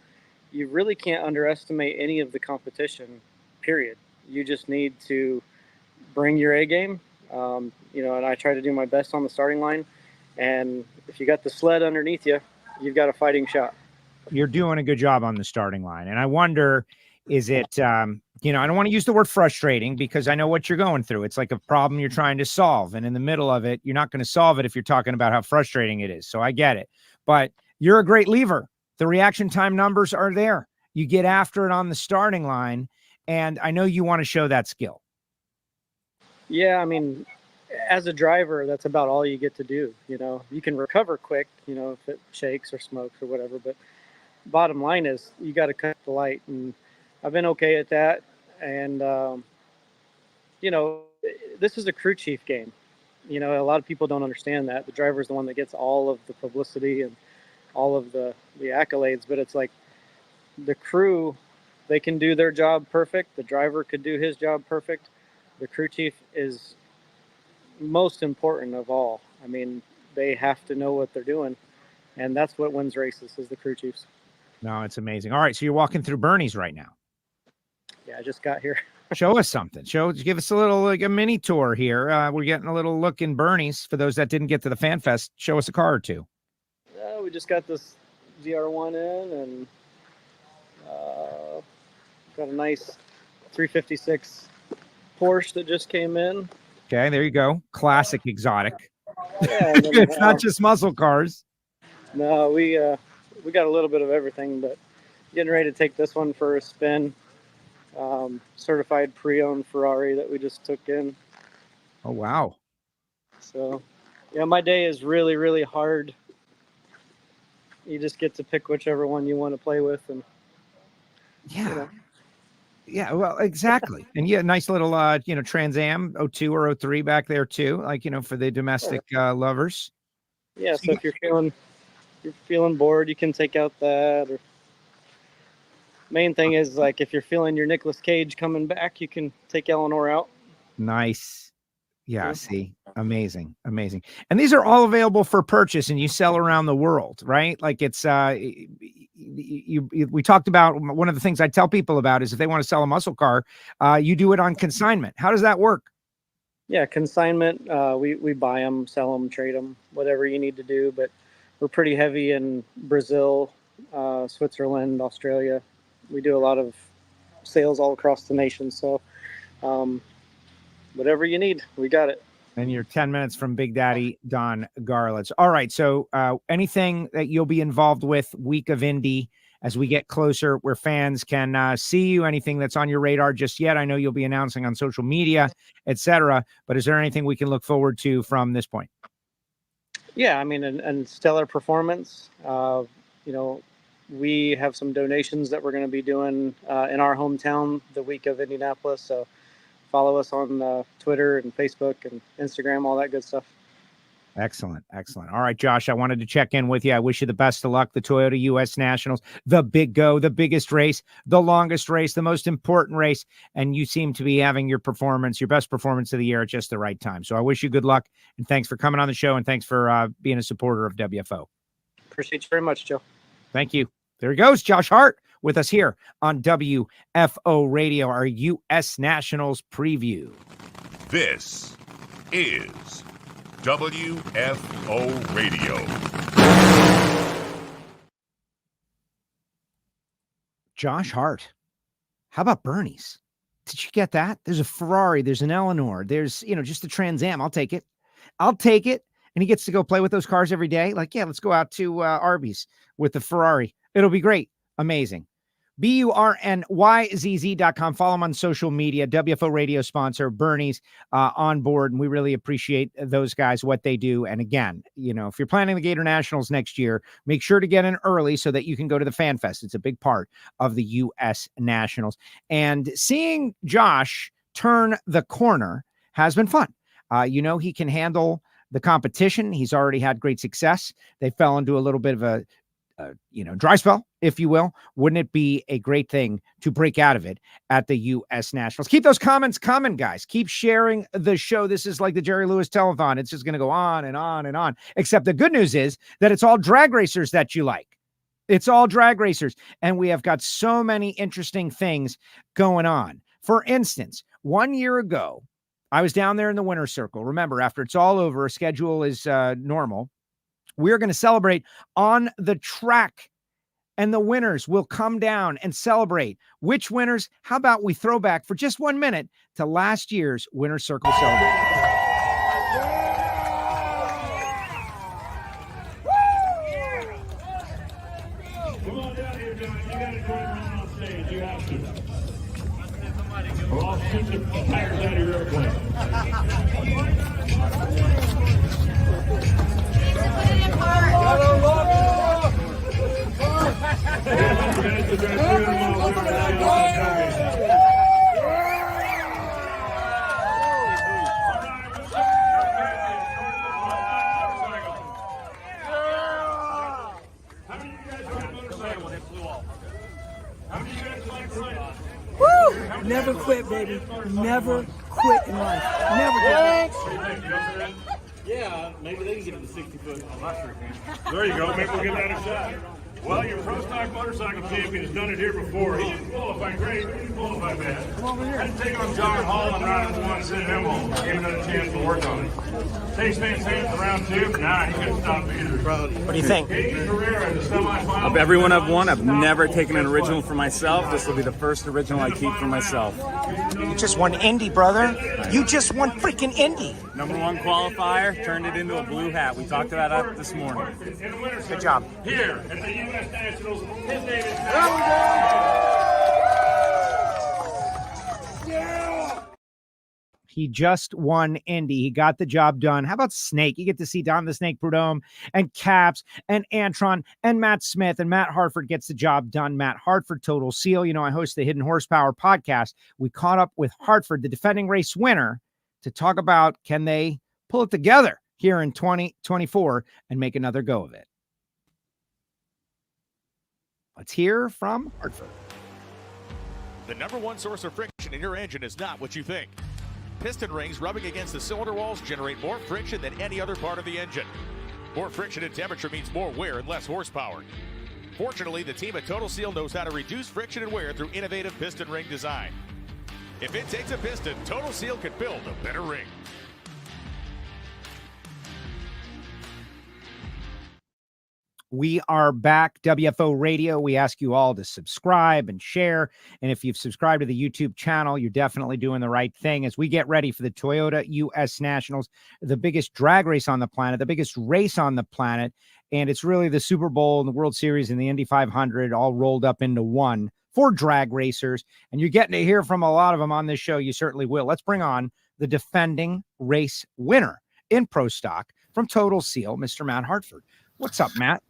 you really can't underestimate any of the competition, period. You just need to bring your A game, and I try to do my best on the starting line. And if you got the sled underneath you, you've got a fighting shot. You're doing a good job on the starting line. And I wonder, is it, I don't want to use the word frustrating because I know what you're going through. It's like a problem you're trying to solve. And in the middle of it, you're not going to solve it if you're talking about how frustrating it is. So I get it. But you're a great lever. The reaction time numbers are there. You get after it on the starting line. And I know you want to show that skill. Yeah, I mean, as a driver, that's about all you get to do. You can recover quick, if it shakes or smokes or whatever. But bottom line is you got to cut the light. And I've been okay at that. And, this is a crew chief game. A lot of people don't understand that. The driver is the one that gets all of the publicity and all of the accolades. But it's like the crew, they can do their job perfect. The driver could do his job perfect. The crew chief is most important of all. I mean, they have to know what they're doing. And that's what wins races is the crew chiefs. No, it's amazing. All right. So you're walking through Bernie's right now. Yeah, I just got here. Show us something. Give us a little, like a mini tour here. We're getting a little look in Bernie's. For those that didn't get to the Fan Fest, show us a car or two. We just got this ZR1 in and got a nice 356 Porsche that just came in. Okay, there you go. Classic exotic. Yeah, It's not just muscle cars. No, we got a little bit of everything, but getting ready to take this one for a spin. Certified pre-owned Ferrari that we just took in. Oh, wow. So, yeah, my day is really, really hard. You just get to pick whichever one you want to play with. And yeah. Yeah, well, exactly. And yeah, nice little, Trans Am 02 or 03 back there too, for the domestic lovers. Yeah, so if you're feeling bored, you can take out that. Or main thing is, like, if you're feeling your Nicolas Cage coming back, you can take Eleanor out. Nice. Yeah, see, amazing. And these are all available for purchase, and you sell around the world, right? Like it's, we talked about, one of the things I tell people about is if they want to sell a muscle car, you do it on consignment. How does that work? Yeah, consignment. We buy them, sell them, trade them, whatever you need to do. But we're pretty heavy in Brazil, Switzerland, Australia. We do a lot of sales all across the nation. So, whatever you need, we got it. And you're 10 minutes from Big Daddy Don Garlitz. All right. So anything that you'll be involved with week of Indy as we get closer where fans can see you, anything that's on your radar just yet? I know you'll be announcing on social media, etc. But is there anything we can look forward to from this point? Yeah, I mean, and stellar performance. We have some donations that we're going to be doing in our hometown the week of Indianapolis. So follow us on Twitter and Facebook and Instagram, all that good stuff. Excellent. All right, Josh, I wanted to check in with you. I wish you the best of luck. The Toyota U.S. Nationals, the big go, the biggest race, the longest race, the most important race. And you seem to be having your best performance of the year at just the right time. So I wish you good luck. And thanks for coming on the show. And thanks for being a supporter of WFO. Appreciate you very much, Joe. Thank you. There he goes, Josh Hart, with us here on WFO Radio, our U.S. Nationals preview. This is WFO Radio. Josh Hart. How about Bernie's? Did you get that? There's a Ferrari. There's an Eleanor. There's, just a Trans Am. I'll take it. And he gets to go play with those cars every day. Like, yeah, let's go out to Arby's with the Ferrari. It'll be great. Amazing. BURNYZZ.com. Follow him on social media. WFO Radio sponsor, Bernie's on board. And we really appreciate those guys, what they do. And again, if you're planning the Gator Nationals next year, make sure to get in early so that you can go to the Fan Fest. It's a big part of the U.S. Nationals. And seeing Josh turn the corner has been fun. He can handle the competition. He's already had great success. They fell into a little bit of a dry spell, if you will. Wouldn't it be a great thing to break out of it at the U.S. Nationals? Keep those comments coming, guys. Keep sharing the show. This is like the Jerry Lewis telethon. It's just going to go on and on and on. Except the good news is that it's all drag racers that you like. It's all drag racers. And we have got so many interesting things going on. For instance, 1 year ago, I was down there in the winner's circle. Remember, after it's all over, a schedule is normal. We're going to celebrate on the track, and the winners will come down and celebrate. Which winners? How about we throw back for just 1 minute to last year's winner's circle celebration? Come on down here, John. You got to join around on stage. You have to. Or I'll shoot the tires out of your airplane. Woo! Never quit, baby. Never quit in life. Never quit. Yeah, maybe they can get to the 60-foot. I'm not sure can. There you go. Maybe we'll get that a shot. Well, your Pro Stock motorcycle champion has done it here before. He didn't qualify great. He didn't qualify bad. Come over here. I'd take on John Hall and round one, send him home. Give him another chance to work on it. Chase Van Zandt for round two. Nah, he couldn't stop either. What do you think? Of everyone I've won, I've never taken an original for myself. This will be the first original I keep for myself. You just won Indy, brother. You just won freaking Indy. Number one qualifier, turned it into a blue hat. We talked about that this morning. Good job. Here at the U.S. Nationals, his name is He just won Indy. He got the job done. How about Snake? You get to see Don the Snake Prudhomme and Caps and Antron and Matt Smith, and Matt Hartford gets the job done. Matt Hartford, Total Seal. You know, I host the Hidden Horsepower podcast. We caught up with Hartford, the defending race winner, to talk about can they pull it together here in 2024 and make another go of it. Let's hear from Hartford. The number one source of friction in your engine is not what you think. Piston rings rubbing against the cylinder walls generate more friction than any other part of the engine. More friction and temperature means more wear and less horsepower. Fortunately, the team at Total Seal knows how to reduce friction and wear through innovative piston ring design. If it takes a piston, Total Seal can build a better ring. We are back, WFO Radio. We ask you all to subscribe and share. And if you've subscribed to the YouTube channel, you're definitely doing the right thing as we get ready for the Toyota U.S. Nationals, the biggest drag race on the planet, the biggest race on the planet. And it's really the Super Bowl and the World Series and the Indy 500 all rolled up into one for drag racers. And you're getting to hear from a lot of them on this show. You certainly will. Let's bring on the defending race winner in Pro Stock from Total Seal, Mr. Matt Hartford. What's up, Matt?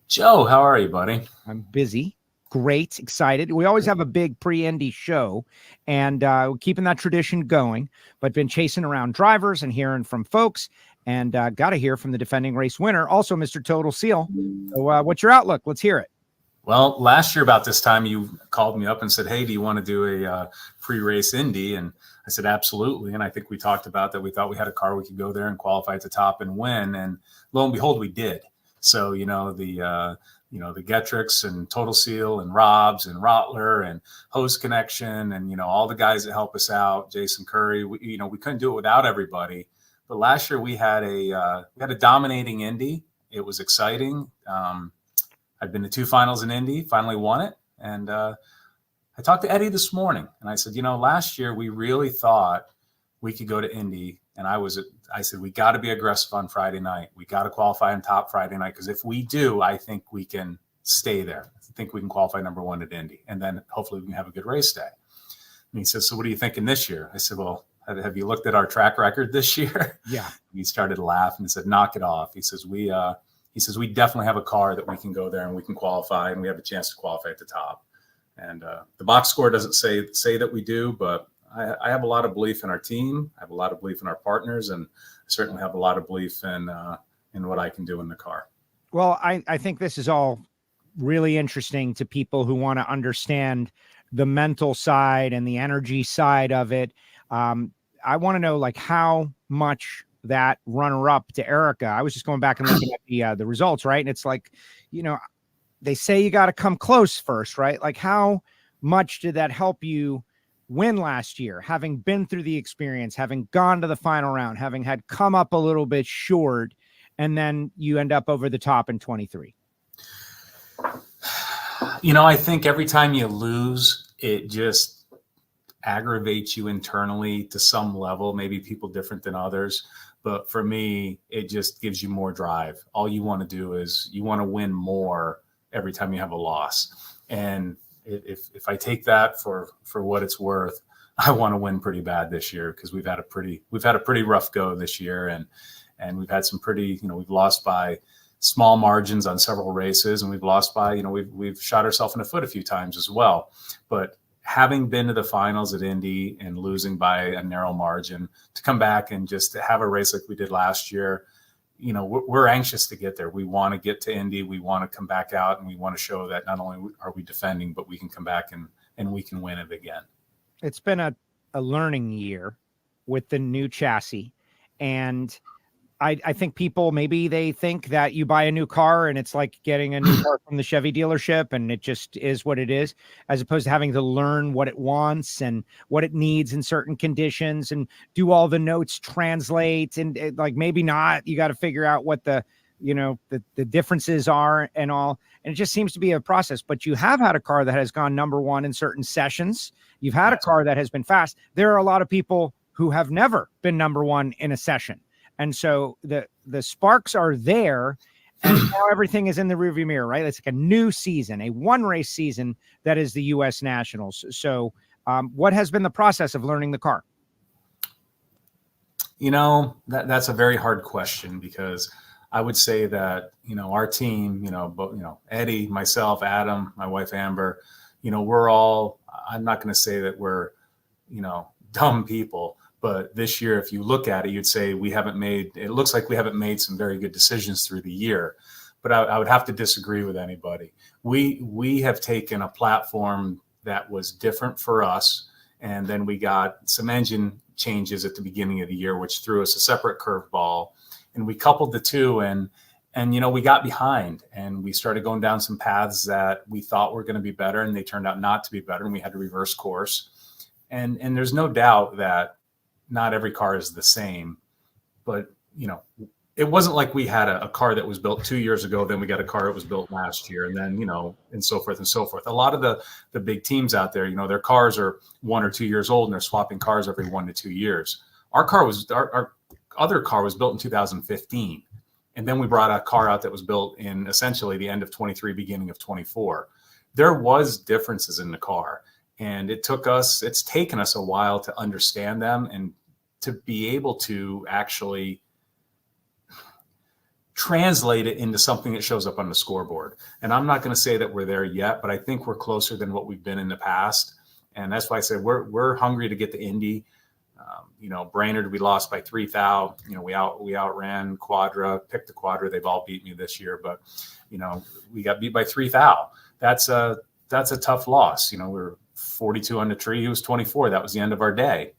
Joe, how are you, buddy? I'm busy. Great. Excited. We always have a big pre-Indy show, and we're keeping that tradition going, but been chasing around drivers and hearing from folks, and got to hear from the defending race winner, also Mr. Total Seal. So what's your outlook? Let's hear it. Well, last year about this time, you called me up and said, hey, do you want to do a pre-race Indy? And I said, absolutely. And I think we talked about that. We thought we had a car we could go there and qualify at the top and win. And lo and behold, we did. So, the Getricks and Total Seal and Robs and Rottler and Host Connection and, all the guys that help us out, Jason Curry, we couldn't do it without everybody. But last year we had a dominating Indy. It was exciting. I'd been to 2 finals in Indy, finally won it. And I talked to Eddie this morning and I said, last year we really thought we could go to Indy. And I said, we got to be aggressive on Friday night. We got to qualify on top Friday night. Because if we do, I think we can stay there. I think we can qualify number 1 at Indy. And then hopefully we can have a good race day. And he says, so what are you thinking this year? I said, well, have you looked at our track record this year? Yeah. He started to laugh and said, knock it off. He says, we definitely have a car that we can go there and we can qualify and we have a chance to qualify at the top. And the box score doesn't say that we do, but I have a lot of belief in our team. I have a lot of belief in our partners, and I certainly have a lot of belief in what I can do in the car. Well, I think this is all really interesting to people who want to understand the mental side and the energy side of it. I want to know how much that runner-up to Erica. I was just going back and looking at the results, right? And it's they say you got to come close first, right? Like, how much did that help you win last year, having been through the experience, having gone to the final round, having had come up a little bit short, and then you end up over the top in 23? I think every time you lose, it just aggravates you internally to some level, maybe people different than others. But for me, it just gives you more drive. All you want to do is you want to win more every time you have a loss. And if I take that for what it's worth, I want to win pretty bad this year, because we've had a pretty rough go this year, and we've had some pretty, we've lost by small margins on several races, and we've lost by, we've shot ourselves in the foot a few times as well. But having been to the finals at Indy and losing by a narrow margin, to come back and just to have a race like we did last year, we're anxious to get there. We want to get to Indy. We want to come back out, and we want to show that not only are we defending, but we can come back and we can win it again. It's been a learning year with the new chassis. And I think people, maybe they think that you buy a new car and it's like getting a new car from the Chevy dealership, and it just is what it is, as opposed to having to learn what it wants and what it needs in certain conditions and do all the notes translate. And like, maybe not, you got to figure out what the differences are and all. And it just seems to be a process. But you have had a car that has gone number one in certain sessions. You've had a car that has been fast. There are a lot of people who have never been number one in a session. And so the sparks are there, and now everything is in the rearview mirror, right? It's like a new season, a one race season that is the U.S. Nationals. So what has been the process of learning the car? That's a very hard question, because I would say that, our team, Eddie, myself, Adam, my wife, Amber, we're all, I'm not going to say that we're, dumb people. But this year, if you look at it, you'd say it looks like we haven't made some very good decisions through the year. But I would have to disagree with anybody. We have taken a platform that was different for us, and then we got some engine changes at the beginning of the year, which threw us a separate curveball. And we coupled the two, and we got behind, and we started going down some paths that we thought were going to be better, and they turned out not to be better, and we had to reverse course. And there's no doubt that not every car is the same, but it wasn't like we had a car that was built 2 years ago, then we got a car that was built last year, and then and so forth and so forth. A lot of the big teams out there, their cars are 1 or 2 years old, and they're swapping cars every 1 to 2 years. Our other car was built in 2015, and then we brought a car out that was built in essentially the end of 23, beginning of 24. There was differences in the car. And it's taken us a while to understand them and to be able to actually translate it into something that shows up on the scoreboard. And I'm not going to say that we're there yet, but I think we're closer than what we've been in the past. And that's why I said we're hungry to get to Indy. Brainerd, we lost by 3 thou. We outran Quadra, picked the Quadra. They've all beat me this year, but we got beat by 3 thou. That's a tough loss. We're 42 on the tree. He was 24. That was the end of our day.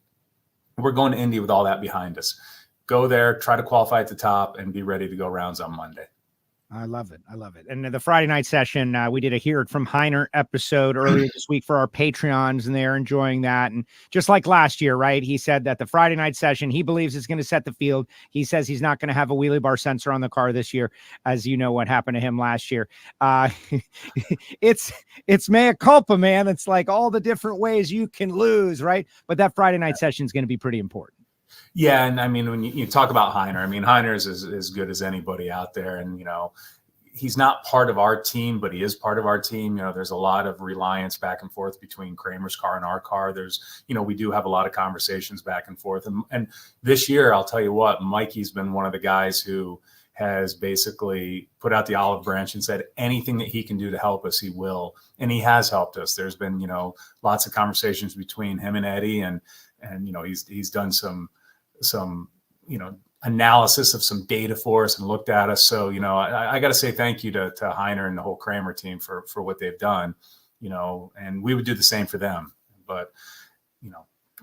We're going to Indy with all that behind us. Go there, try to qualify at the top, and be ready to go rounds on Monday. I love it. And the Friday night session, we did a Hear It From Heiner episode earlier this week for our Patreons, and they're enjoying that. And just like last year, right? He said that the Friday night session, he believes is going to set the field. He says he's not going to have a wheelie bar sensor on the car this year, as you know what happened to him last year. It's mea culpa, man. It's like all the different ways you can lose, right? But that Friday night session is going to be pretty important. Yeah, and I mean, when you talk about Heiner, Heiner is as good as anybody out there, and he's not part of our team, but he is part of our team. There's a lot of reliance back and forth between Kramer's car and our car. There's, we do have a lot of conversations back and forth, and this year, I'll tell you what, Mikey's been one of the guys who has basically put out the olive branch and said anything that he can do to help us, he will, and he has helped us. There's been lots of conversations between him and Eddie, and he's done some analysis of some data for us and looked at us. So, I got to say thank you to Heiner and the whole Kramer team for what they've done, and we would do the same for them. But,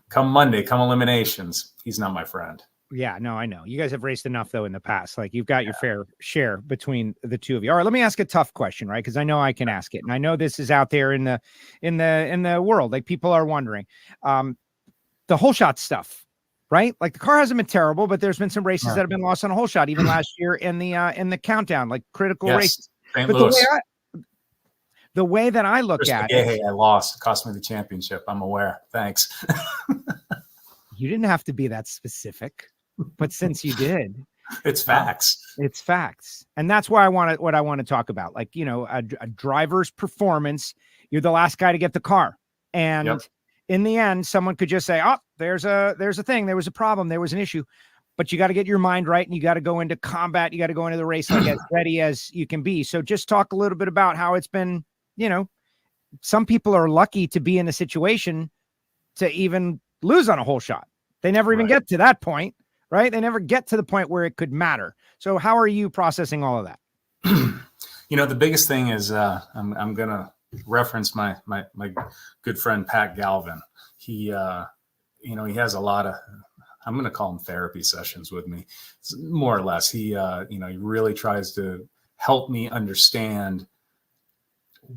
come Monday, come eliminations, he's not my friend. Yeah, no, I know. You guys have raced enough though in the past. Like you've got your fair share between the two of you. All right, let me ask a tough question, right? Because I know I can ask it, and I know this is out there in the world. Like people are wondering, the whole shot stuff, right? Like the car hasn't been terrible, but there's been some races that have been lost on a whole shot, even last year in the countdown, like critical races. St. But Louis. the way that I look at it, hey, I lost. It cost me the championship. I'm aware. Thanks. You didn't have to be that specific, but since you did, it's facts. It's facts. And that's why what I want to talk about. Like, you know, a driver's performance, you're the last guy to get the car. And in the end, someone could just say, oh, there's a thing. There was a problem. There was an issue. But you got to get your mind right, and you got to go into combat. You got to go into the race like as ready as you can be. So just talk a little bit about how it's been, you know, some people are lucky to be in a situation to even lose on a whole shot. They never even get to that point, right? They never get to the point where it could matter. So how are you processing all of that? You know, the biggest thing is I'm going to reference my good friend, Pat Galvin. He, you know, he has a lot of, I'm going to call them therapy sessions with me, more or less. He, you know, he really tries to help me understand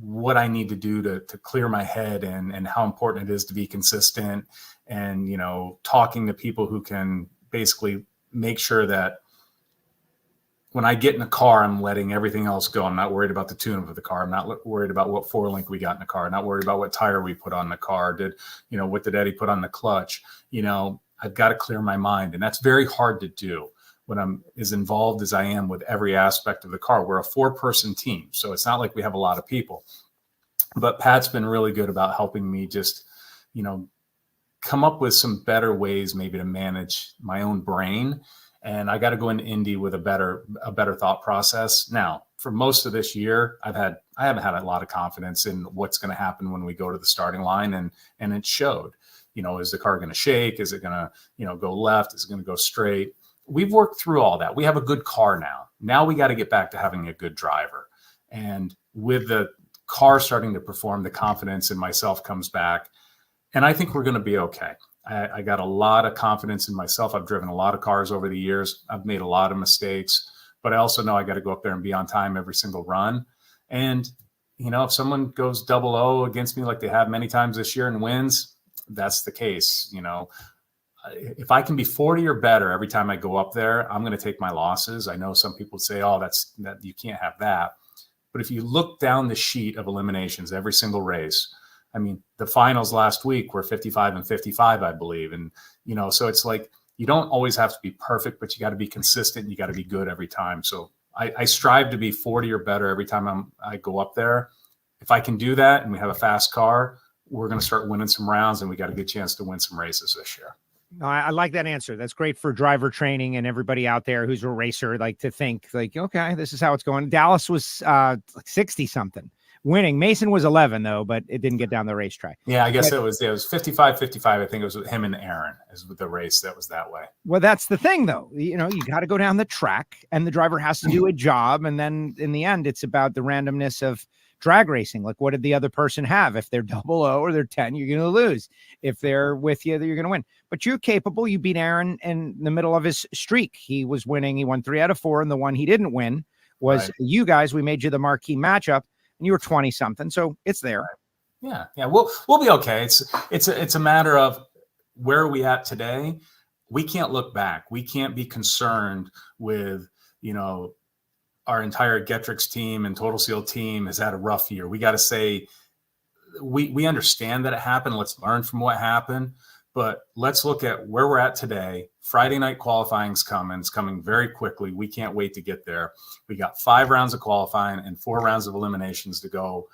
what I need to do to clear my head and how important it is to be consistent and, you know, talking to people who can basically make sure that when I get in a car, I'm letting everything else go. I'm not worried about the tune of the car. I'm not worried about what four link we got in the car. I'm not worried about what tire we put on the car. What did Eddie put on the clutch? You know, I've got to clear my mind. And that's very hard to do when I'm as involved as I am with every aspect of the car. We're a 4-person team, so it's not like we have a lot of people. But Pat's been really good about helping me just, you know, come up with some better ways maybe to manage my own brain. And I got to go into Indy with a better thought process. Now, for most of this year, I haven't had a lot of confidence in what's going to happen when we go to the starting line, and it showed. You know, is the car going to shake? Is it going to, you know, go left? Is it going to go straight? We've worked through all that. We have a good car now. Now we got to get back to having a good driver. And with the car starting to perform, the confidence in myself comes back. And I think we're going to be okay. I got a lot of confidence in myself. I've driven a lot of cars over the years. I've made a lot of mistakes, but I also know I got to go up there and be on time every single run. And, you know, if someone goes 0-0 against me like they have many times this year and wins, that's the case. You know, if I can be 40 or better every time I go up there, I'm going to take my losses. I know some people say, oh, that you can't have that. But if you look down the sheet of eliminations, every single race, I mean, the finals last week were 55 and 55, I believe. And, you know, so it's like, you don't always have to be perfect, but you got to be consistent. And you got to be good every time. So I strive to be 40 or better every time I go up there. If I can do that and we have a fast car, we're going to start winning some rounds, and we got a good chance to win some races this year. No, I like that answer. That's great for driver training and everybody out there who's a racer, like to think like, okay, this is how it's going. Dallas was like 60 something winning. Mason was 11 though, but it didn't get down the racetrack. Yeah, I guess it was 55-55. I think it was with him and Aaron is with the race that was that way. Well, that's the thing though. You know, you got to go down the track and the driver has to do a job. And then in the end, it's about the randomness of drag racing. Like, what did the other person have? If they're 0-0 or they're 10, you're going to lose. If they're with you, you're going to win. But you're capable. You beat Aaron in the middle of his streak. He was winning. He won 3 out of 4. And the one he didn't win was you guys. We made you the marquee matchup, and you were 20 something. So it's there. Yeah. We'll be okay. It's a matter of where are we at today. We can't look back. We can't be concerned with, you know, our entire Getrix team and Total Seal team has had a rough year. We got to say, we understand that it happened. Let's learn from what happened, but let's look at where we're at today. Friday night qualifying is coming. It's coming very quickly. We can't wait to get there. We got 5 rounds of qualifying and 4 rounds of eliminations to go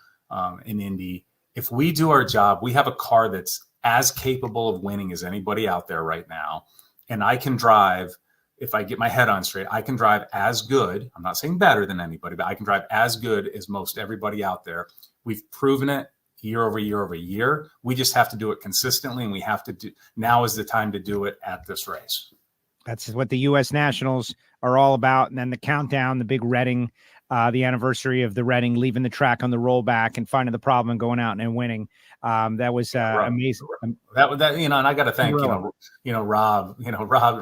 in Indy. If we do our job, we have a car that's as capable of winning as anybody out there right now. And I can drive. If I get my head on straight, I can drive as good. I'm not saying better than anybody, but I can drive as good as most everybody out there. We've proven it year over year over year. We just have to do it consistently, and we have to do. Now is the time to do it at this race. That's what the U.S. Nationals are all about. And then the countdown, the big Reading the anniversary of the Reading leaving the track on the rollback and finding the problem and going out and winning. That was amazing. That and I got to thank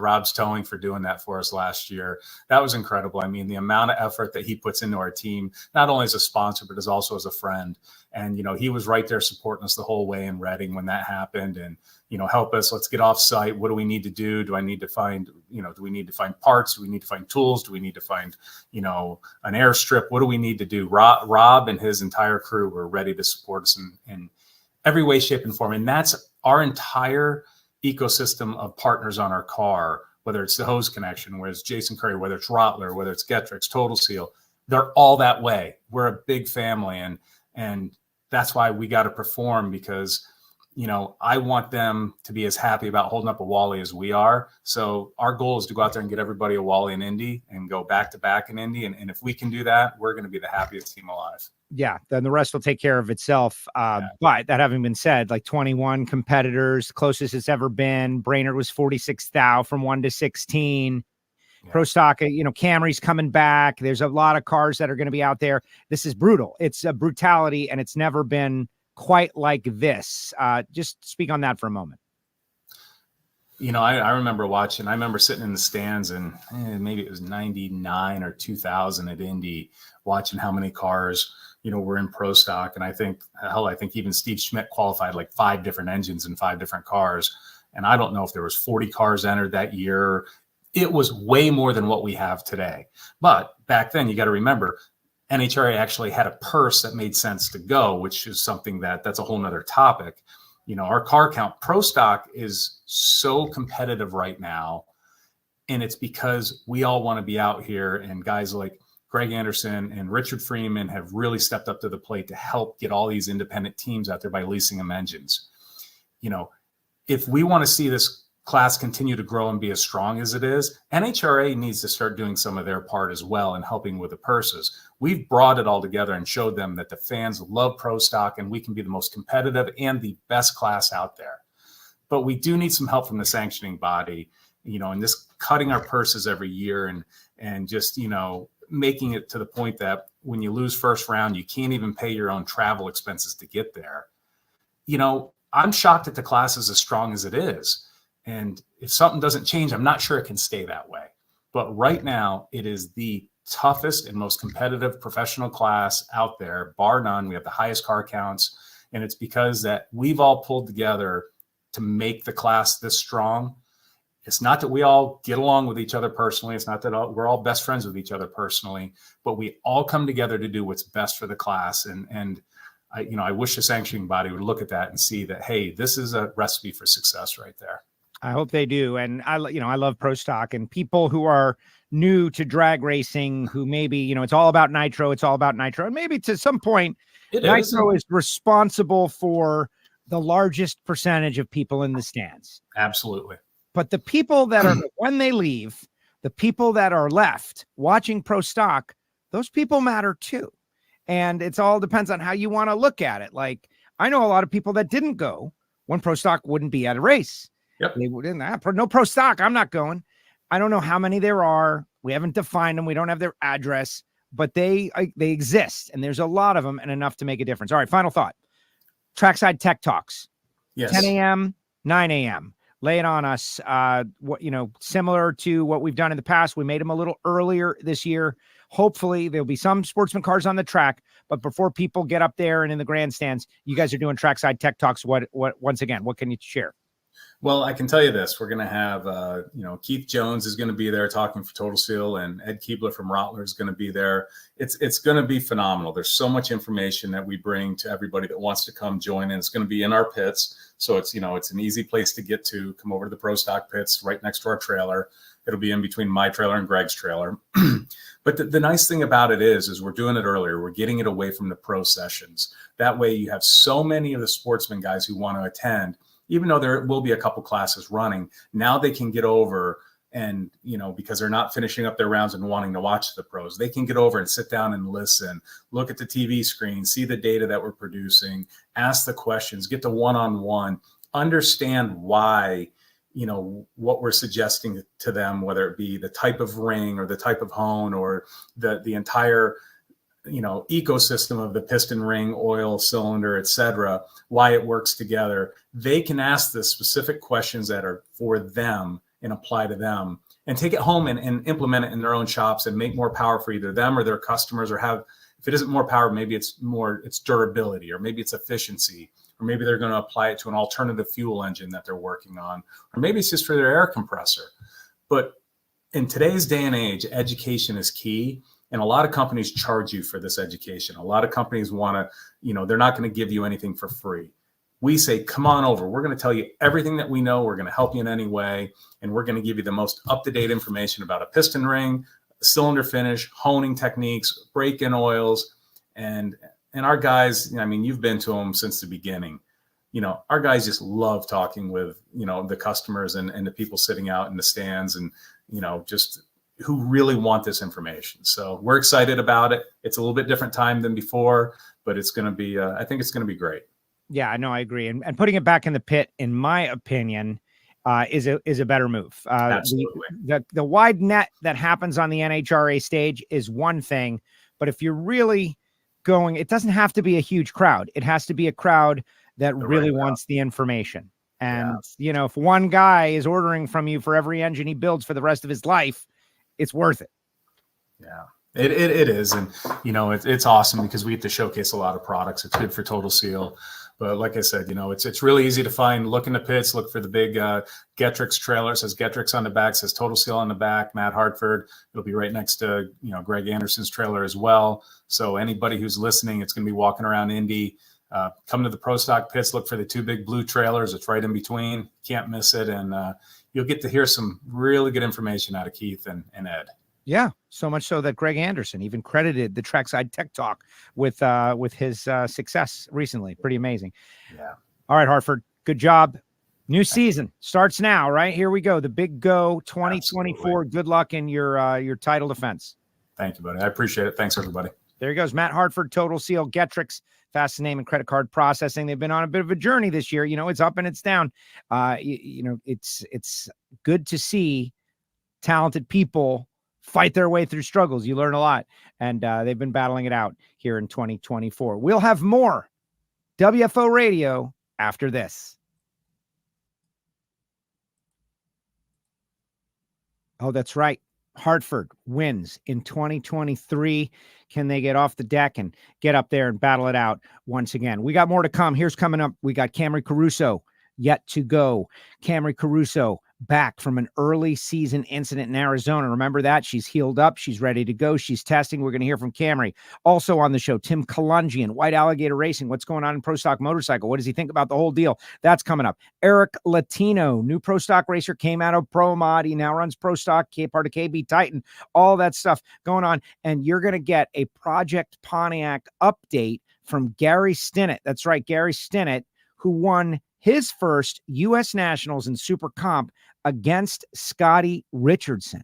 Rob's towing for doing that for us last year. That was incredible. I mean, the amount of effort that he puts into our team, not only as a sponsor but as also as a friend. And he was right there supporting us the whole way in Reading when that happened. And help us. Let's get off site. What do we need to do? Do I need to find do we need to find parts? Do we need to find tools? Do we need to find an airstrip? What do we need to do? Rob and his entire crew were ready to support us in every way, shape, and form. And that's our entire ecosystem of partners on our car, whether it's the hose connection, whether it's Jason Curry, whether it's Rottler, whether it's Getrix, Total Seal. They're all that way. We're a big family. And that's why we got to perform, because I want them to be as happy about holding up a Wally as we are. So our goal is to go out there and get everybody a Wally in Indy and go back to back in Indy. And if we can do that, we're going to be the happiest team alive. Yeah, then the rest will take care of itself. But that having been said, like 21 competitors, closest it's ever been. Brainerd was 46,000 from 1 to 16. Yeah. Pro Stock, Camry's coming back. There's a lot of cars that are going to be out there. This is brutal. It's a brutality, and it's never been quite like this. Just speak on that for a moment. I remember watching. I remember sitting in the stands, and maybe it was 99 or 2000 at Indy, watching how many cars were in Pro Stock. And I think even Steve Schmidt qualified like 5 different engines in 5 different cars. And I don't know if there was 40 cars entered that year. It was way more than what we have today. But back then, you got to remember, NHRA actually had a purse that made sense to go, which is something that's a whole nother topic. Our car count, Pro Stock is so competitive right now. And it's because we all want to be out here, and guys like Greg Anderson and Richard Freeman have really stepped up to the plate to help get all these independent teams out there by leasing them engines. If we want to see this class continue to grow and be as strong as it is, NHRA needs to start doing some of their part as well and helping with the purses. We've brought it all together and showed them that the fans love Pro Stock, and we can be the most competitive and the best class out there. But we do need some help from the sanctioning body, and this cutting our purses every year and just, making it to the point that when you lose first round, you can't even pay your own travel expenses to get there. I'm shocked that the class is as strong as it is. And if something doesn't change, I'm not sure it can stay that way. But right now, it is the toughest and most competitive professional class out there, bar none. We have the highest car counts. And it's because that we've all pulled together to make the class this strong. It's not that we all get along with each other personally. It's not that we're all best friends with each other personally, but we all come together to do what's best for the class. And I wish the sanctioning body would look at that and see that, hey, this is a recipe for success right there. I hope they do. And I love Pro Stock, and people who are new to drag racing, who maybe, it's all about nitro. It's all about nitro. And maybe to some point, nitro is responsible for the largest percentage of people in the stands. Absolutely. But the people that are, when they leave, the people that are left watching Pro Stock, those people matter too. And it's all depends on how you want to look at it. Like, I know a lot of people that didn't go when Pro Stock wouldn't be at a race. Yep. They wouldn't. No Pro Stock, I'm not going. I don't know how many there are. We haven't defined them. We don't have their address, but they exist, and there's a lot of them, and enough to make a difference. All right, final thought. Trackside Tech Talks. Yes. 10 a.m., 9 a.m. Lay it on us. Similar to what we've done in the past. We made them a little earlier this year. Hopefully there'll be some sportsman cars on the track, but before people get up there and in the grandstands, you guys are doing Trackside Tech Talks. Once again, what can you share? Well, I can tell you this. We're going to have, Keith Jones is going to be there talking for Total Seal, and Ed Keebler from Rottler is going to be there. It's going to be phenomenal. There's so much information that we bring to everybody that wants to come join, and it's going to be in our pits. So it's an easy place to get to. Come over to the Pro Stock pits right next to our trailer. It'll be in between my trailer and Greg's trailer. But the nice thing about it is we're doing it earlier. We're getting it away from the pro sessions. That way you have so many of the sportsman guys who want to attend. Even though there will be a couple classes running, now they can get over and, because they're not finishing up their rounds and wanting to watch the pros, they can get over and sit down and listen, look at the TV screen, see the data that we're producing, ask the questions, get the one-on-one, understand why, what we're suggesting to them, whether it be the type of ring or the type of hone or the entire ecosystem of the piston ring, oil, cylinder, etc., why it works together, they can ask the specific questions that are for them and apply to them, and take it home and implement it in their own shops and make more power for either them or their customers, or have, if it isn't more power, maybe it's durability, or maybe it's efficiency, or maybe they're going to apply it to an alternative fuel engine that they're working on, or maybe it's just for their air compressor. But in today's day and age, education is key. And a lot of companies charge you for this education. A lot of companies want to, they're not going to give you anything for free. We say, come on over. We're going to tell you everything that we know. We're going to help you in any way. And we're going to give you the most up-to-date information about a piston ring, cylinder finish, honing techniques, break-in oils. And our guys, you've been to them since the beginning. Our guys just love talking with, the customers and the people sitting out in the stands, and, just who really want this information. So we're excited about it. It's a little bit different time than before, but it's going to be, I think it's going to be great. Yeah, I know. I agree. And putting it back in the pit, in my opinion, is a better move. Absolutely. The wide net that happens on the NHRA stage is one thing, but if you're really going, it doesn't have to be a huge crowd. It has to be a crowd that really wants the information. And, if one guy is ordering from you for every engine he builds for the rest of his life, it's worth it. Yeah, it is. And, it's awesome because we get to showcase a lot of products. It's good for Total Seal. But like I said, it's really easy to find. Look in the pits, look for the big Getrix trailer. It says Getrix on the back, says Total Seal on the back, Matt Hartford. It'll be right next to, Greg Anderson's trailer as well. So anybody who's listening, it's going to be walking around Indy. Come to the Pro Stock pits, look for the two big blue trailers. It's right in between. Can't miss it. And you'll get to hear some really good information out of Keith and Ed. Yeah, so much so that Greg Anderson even credited the Trackside Tech Talk with his success recently. Pretty amazing. Yeah. All right, Hartford, good job. New season starts now, right? Here we go. The Big Go 2024. Absolutely. Good luck in your title defense. Thank you, buddy. I appreciate it. Thanks, everybody. There he goes. Matt Hartford, Total Seal, Getrix, fastest name and credit card processing. They've been on a bit of a journey this year. It's up and it's down. It's good to see talented people fight their way through struggles. You learn a lot, and they've been battling it out here in 2024. We'll have more WFO Radio after this. Oh, that's right. Hartford wins in 2023. Can they get off the deck and get up there and battle it out once again? We got more to come. Here's coming up. We got Camrie Caruso yet to go. Camrie Caruso back from an early season incident in Arizona. Remember that? She's healed up. She's ready to go. She's testing. We're going to hear from Camrie. Also on the show, Tim Kulungian, White Alligator Racing. What's going on in Pro Stock Motorcycle? What does he think about the whole deal? That's coming up. Eric Latino, new Pro Stock racer, came out of Pro Mod. He now runs Pro Stock, part of KB Titan. All that stuff going on. And you're going to get a Project Pontiac update from Gary Stinnett. That's right, Gary Stinnett, who won his first U.S. Nationals in Super Comp against Scotty Richardson.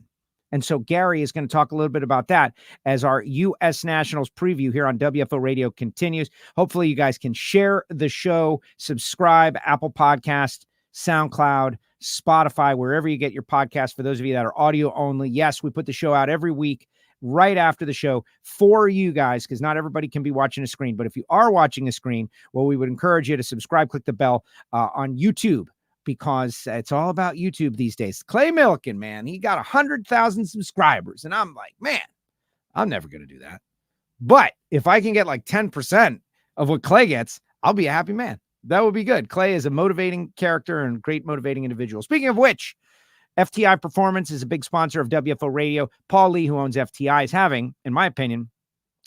And so Gary is going to talk a little bit about that as our U.S. Nationals preview here on WFO Radio continues. Hopefully you guys can share the show, subscribe, Apple Podcast, SoundCloud, Spotify, wherever you get your podcast. For those of you that are audio only, yes, we put the show out every week right after the show for you guys, because not everybody can be watching a screen. But if you are watching a screen, well, we would encourage you to subscribe, click the bell on YouTube, because it's all about YouTube these days. Clay Milliken, man, he got 100,000 subscribers. And I'm like, man, I'm never going to do that. But if I can get like 10% of what Clay gets, I'll be a happy man. That would be good. Clay is a motivating character and great motivating individual. Speaking of which, FTI Performance is a big sponsor of WFO Radio. Paul Lee, who owns FTI, is having, in my opinion,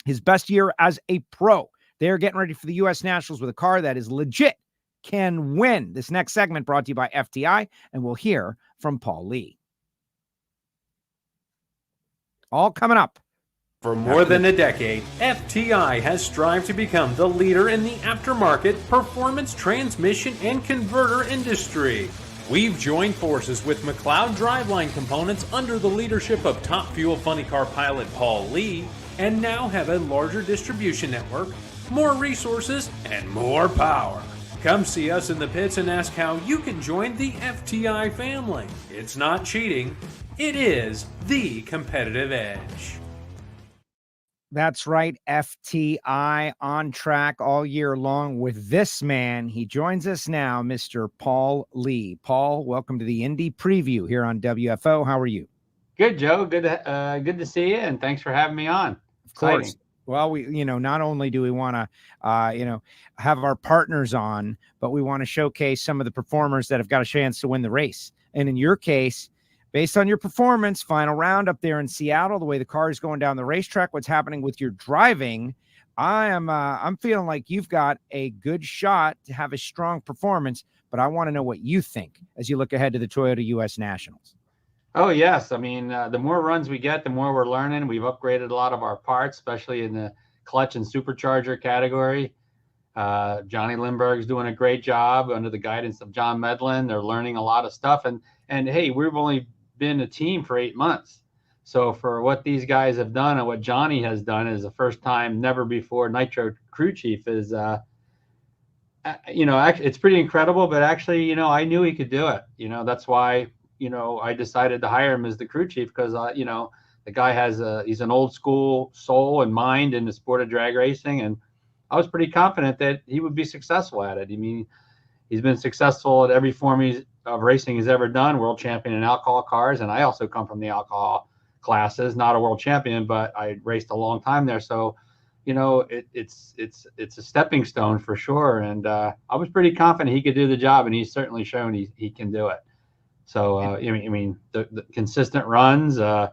his best year as a pro. They're getting ready for the U.S. Nationals with a car that is legit, can win. This next segment brought to you by FTI, and we'll hear from Paul Lee. All coming up. For more than a decade, FTI has strived to become the leader in the aftermarket performance transmission and converter industry. We've joined forces with McLeod Driveline Components under the leadership of Top Fuel Funny Car pilot Paul Lee, and now have a larger distribution network, more resources, and more power. Come see us in the pits and ask how you can join the FTI family. It's not cheating, it is the competitive edge. That's right. FTI on track all year long with this man. He joins us now, Mr. Paul Lee. Paul, welcome to the Indy Preview here on WFO. How are you? Good, Joe. Good to see you, and thanks for having me on. Of course. Well, we, not only do we want to, have our partners on, but we want to showcase some of the performers that have got a chance to win the race. And in your case, based on your performance, final round up there in Seattle, the way the car is going down the racetrack, what's happening with your driving, I'm feeling like you've got a good shot to have a strong performance, but I want to know what you think as you look ahead to the Toyota U.S. Nationals. Oh, yes. I mean, the more runs we get, the more we're learning. We've upgraded a lot of our parts, especially in the clutch and supercharger category. Johnny Lindbergh's doing a great job under the guidance of John Medlin. They're learning a lot of stuff. And hey, we've only been a team for 8 months. So for what these guys have done and what Johnny has done is the first time, never before, Nitro crew chief is, it's pretty incredible. But actually, I knew he could do it. That's why, I decided to hire him as the crew chief because, the guy he's an old school soul and mind in the sport of drag racing. And I was pretty confident that he would be successful at it. I mean, he's been successful at every form of racing he's ever done, world champion in alcohol cars. And I also come from the alcohol classes, not a world champion, but I raced a long time there. So, it's a stepping stone for sure. And I was pretty confident he could do the job, and he's certainly shown he can do it. So, the consistent runs, are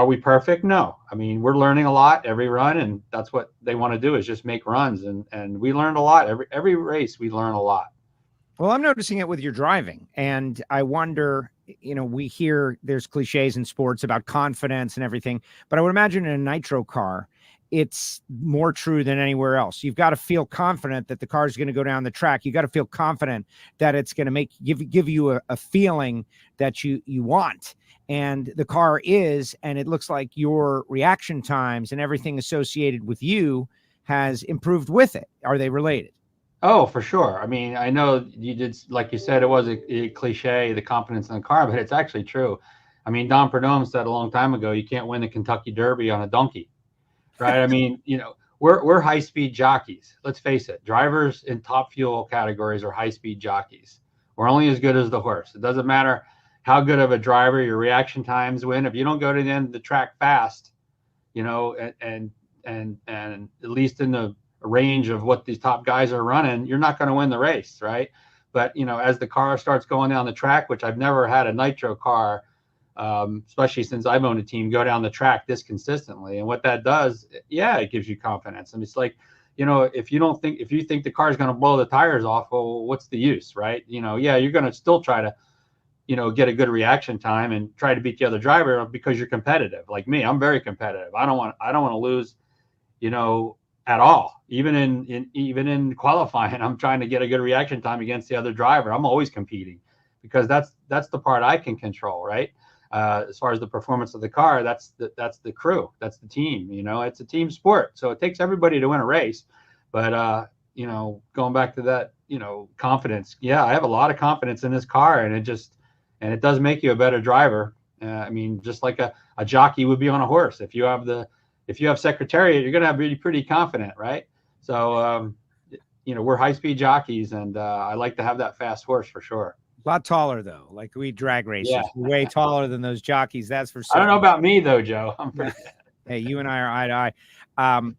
we perfect? No. I mean, we're learning a lot every run, and that's what they want to do is just make runs. And we learned a lot. Every race, we learn a lot. Well, I'm noticing it with your driving, and I wonder, we hear there's cliches in sports about confidence and everything, but I would imagine in a nitro car, it's more true than anywhere else. You've got to feel confident that the car is going to go down the track. You got to feel confident that it's going to give you a feeling that you want. And the car is, and it looks like your reaction times and everything associated with you has improved with it. Are they related? Oh, for sure. I mean, I know you did, like you said, it was a cliche, the confidence in the car, but it's actually true. I mean, Don Perdome said a long time ago, you can't win the Kentucky Derby on a donkey, right? I mean, we're high-speed jockeys. Let's face it. Drivers in top fuel categories are high-speed jockeys. We're only as good as the horse. It doesn't matter how good of a driver your reaction times win. If you don't go to the end of the track fast, and at least in the range of what these top guys are running, you're not going to win the race, right? But as the car starts going down the track, which I've never had a nitro car, especially since I've owned a team, go down the track this consistently, and what that does, it gives you confidence. And it's like, if you think the car is going to blow the tires off, well, what's the use, right? You're going to still try to get a good reaction time and try to beat the other driver because you're competitive. Like me, I'm very competitive. I don't want to lose, at all. Even in qualifying, I'm trying to get a good reaction time against the other driver. I'm always competing because that's the part I can control, right? As far as the performance of the car, that's the crew, that's the team. It's a team sport, so it takes everybody to win a race. But going back to that, confidence. Yeah, I have a lot of confidence in this car, and it does make you a better driver. I mean, just like a jockey would be on a horse. If you have secretariat, you're going to be pretty confident, right? So, we're high-speed jockeys, and I like to have that fast horse for sure. A lot taller, though. Like we drag racers, way taller than those jockeys. That's for sure. I don't know about me, though, Joe. I'm pretty. Hey, you and I are eye to eye.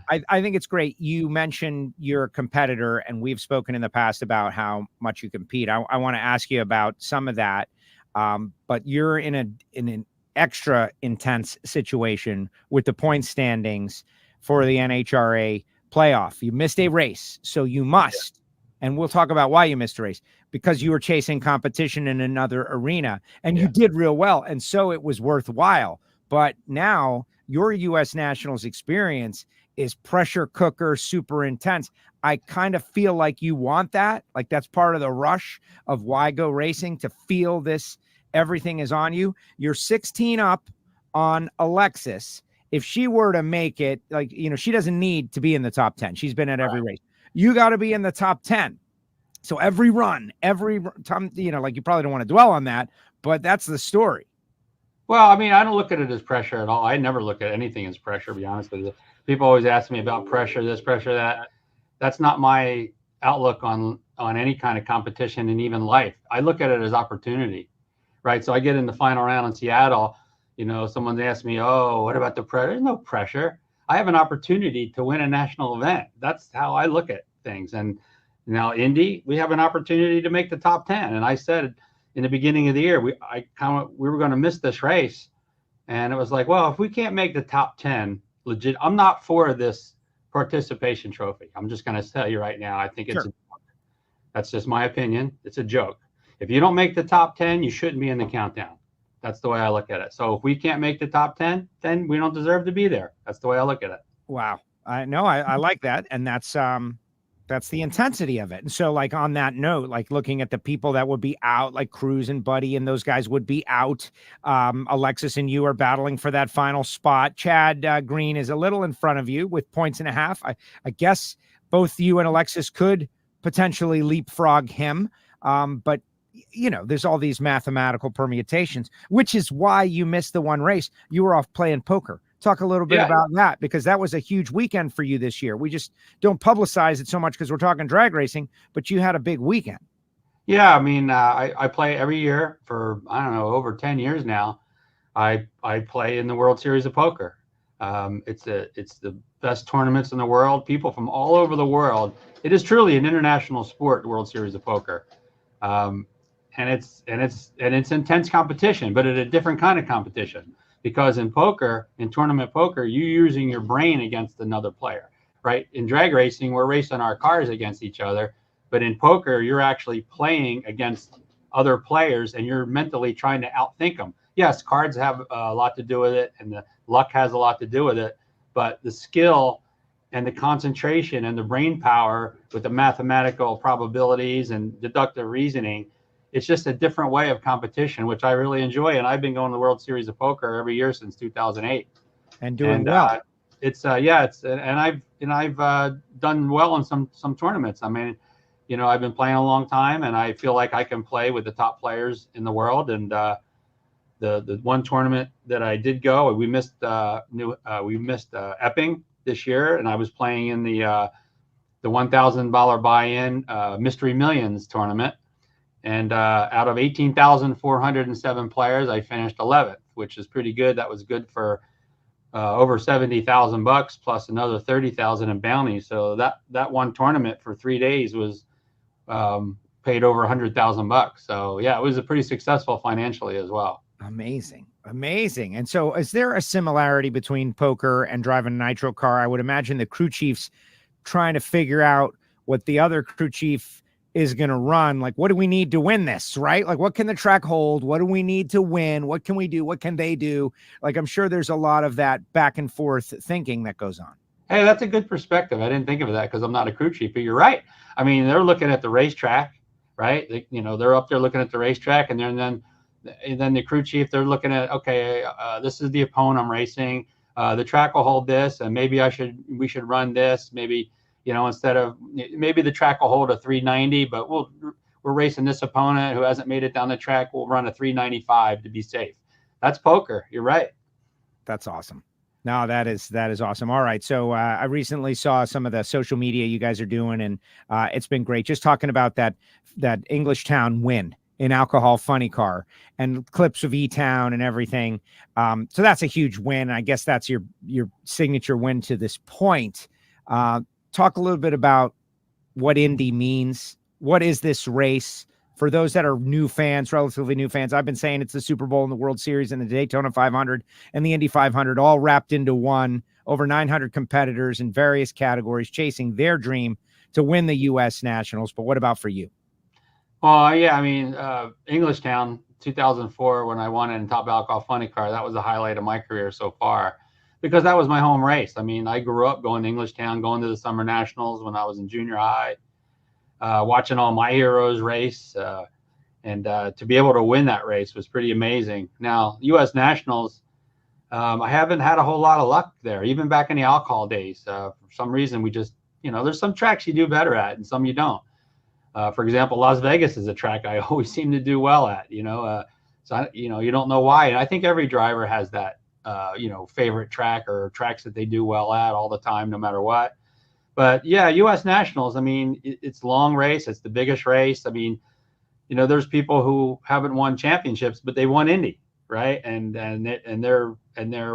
I think it's great. You mentioned you're a competitor, and we've spoken in the past about how much you compete. I want to ask you about some of that, but you're in an extra intense situation with the point standings for the NHRA playoff. You missed a race, so you must, and we'll talk about why you missed a race, because you were chasing competition in another arena, and you did real well, and so it was worthwhile. But now your U.S. Nationals experience is pressure cooker, super intense. I kind of feel like you want that. Like that's part of the rush of why go racing, to feel this. Everything is on you. You're 16 up on Alexis. If she were to make it, she doesn't need to be in the top 10. She's been at every race. You got to be in the top 10. So every run, every time, you probably don't want to dwell on that, but that's the story. Well, I mean, I don't look at it as pressure at all. I never look at anything as pressure, to be honest with you. People always ask me about pressure, this, pressure, that. That's not my outlook on any kind of competition and even life. I look at it as opportunity, right? So I get in the final round in Seattle, someone's asked me, oh, what about the pressure? There's no pressure. I have an opportunity to win a national event. That's how I look at things. And now Indy, we have an opportunity to make the top 10. And I said in the beginning of the year, we were going to miss this race. And it was like, well, if we can't make the top 10, legit, I'm not for this participation trophy. I'm just going to tell you right now, I think it's a joke. That's just my opinion. It's a joke. If you don't make the top 10, you shouldn't be in the countdown. That's the way I look at it. So if we can't make the top 10, then we don't deserve to be there. That's the way I look at it. Wow. I like that. And that's the intensity of it. And so like on that note, like looking at the people that would be out, like Cruz and Buddy and those guys would be out. Alexis and you are battling for that final spot. Chad Green is a little in front of you with 1.5 points. I guess both you and Alexis could potentially leapfrog him. But there's all these mathematical permutations, which is why you missed the one race. You were off playing poker. Talk a little bit about that, because that was a huge weekend for you this year. We just don't publicize it so much because we're talking drag racing, but you had a big weekend. Yeah. I mean, I play every year for, I don't know, over 10 years now. I play in the World Series of Poker. It's the best tournaments in the world. People from all over the world. It is truly an international sport, the World Series of Poker. And it's intense competition, but it's a different kind of competition. Because in poker, in tournament poker, you're using your brain against another player, right? In drag racing, we're racing our cars against each other. But in poker, you're actually playing against other players and you're mentally trying to outthink them. Yes, cards have a lot to do with it and the luck has a lot to do with it. But the skill and the concentration and the brain power with the mathematical probabilities and deductive reasoning, it's just a different way of competition, which I really enjoy. And I've been going to the World Series of Poker every year since 2008. And doing well. I've done well in some tournaments. I mean, I've been playing a long time and I feel like I can play with the top players in the world. And the one tournament that I did go, we missed Epping this year, and I was playing in the $1,000 buy-in Mystery Millions tournament. And out of 18,407 players, I finished 11th, which is pretty good. That was good for over $70,000 plus another 30,000 in bounties. So that one tournament for 3 days was paid over $100,000. So yeah, it was a pretty successful financially as well. Amazing. And so is there a similarity between poker and driving a nitro car? I would imagine the crew chief's trying to figure out what the other crew chief is going to run. Like, what do we need to win this, right? Like, what can the track hold? What do we need to win? What can we do? What can they do? Like, I'm sure there's a lot of that back and forth thinking that goes on. Hey, that's a good perspective. I didn't think of that because I'm not a crew chief, but you're right. I mean, they're looking at the racetrack, right? They're up there looking at the racetrack, and then the crew chief, they're looking at, okay, this is the opponent I'm racing. The track will hold this, and maybe we should run this. Maybe, instead of, maybe the track will hold a 390, but we're racing this opponent who hasn't made it down the track. We'll run a 395 to be safe. That's poker. You're right. That's awesome. No, that is awesome. All right. So I recently saw some of the social media you guys are doing, and it's been great. Just talking about that Englishtown win in alcohol funny car and clips of E-Town and everything. So that's a huge win. I guess that's your signature win to this point. Talk a little bit about what Indy means. What is this race? For those that are new fans, relatively new fans, I've been saying it's the Super Bowl and the World Series and the Daytona 500 and the Indy 500 all wrapped into one. Over 900 competitors in various categories chasing their dream to win the U.S. Nationals. But what about for you? Well, yeah, I mean, Englishtown 2004, when I won it in Top Alcohol Funny Car, that was the highlight of my career so far because that was my home race. I mean, I grew up going to Englishtown, going to the Summer Nationals when I was in junior high. Watching all my heroes race, and to be able to win that race was pretty amazing. Now, U.S. Nationals, I haven't had a whole lot of luck there, even back in the alcohol days. For some reason, we just, there's some tracks you do better at and some you don't. For example, Las Vegas is a track I always seem to do well at, So, you don't know why. And I think every driver has that, favorite track or tracks that they do well at all the time, no matter what. But yeah, U.S. Nationals, I mean, it's a long race. It's the biggest race. I mean, there's people who haven't won championships, but they won Indy, right? And they're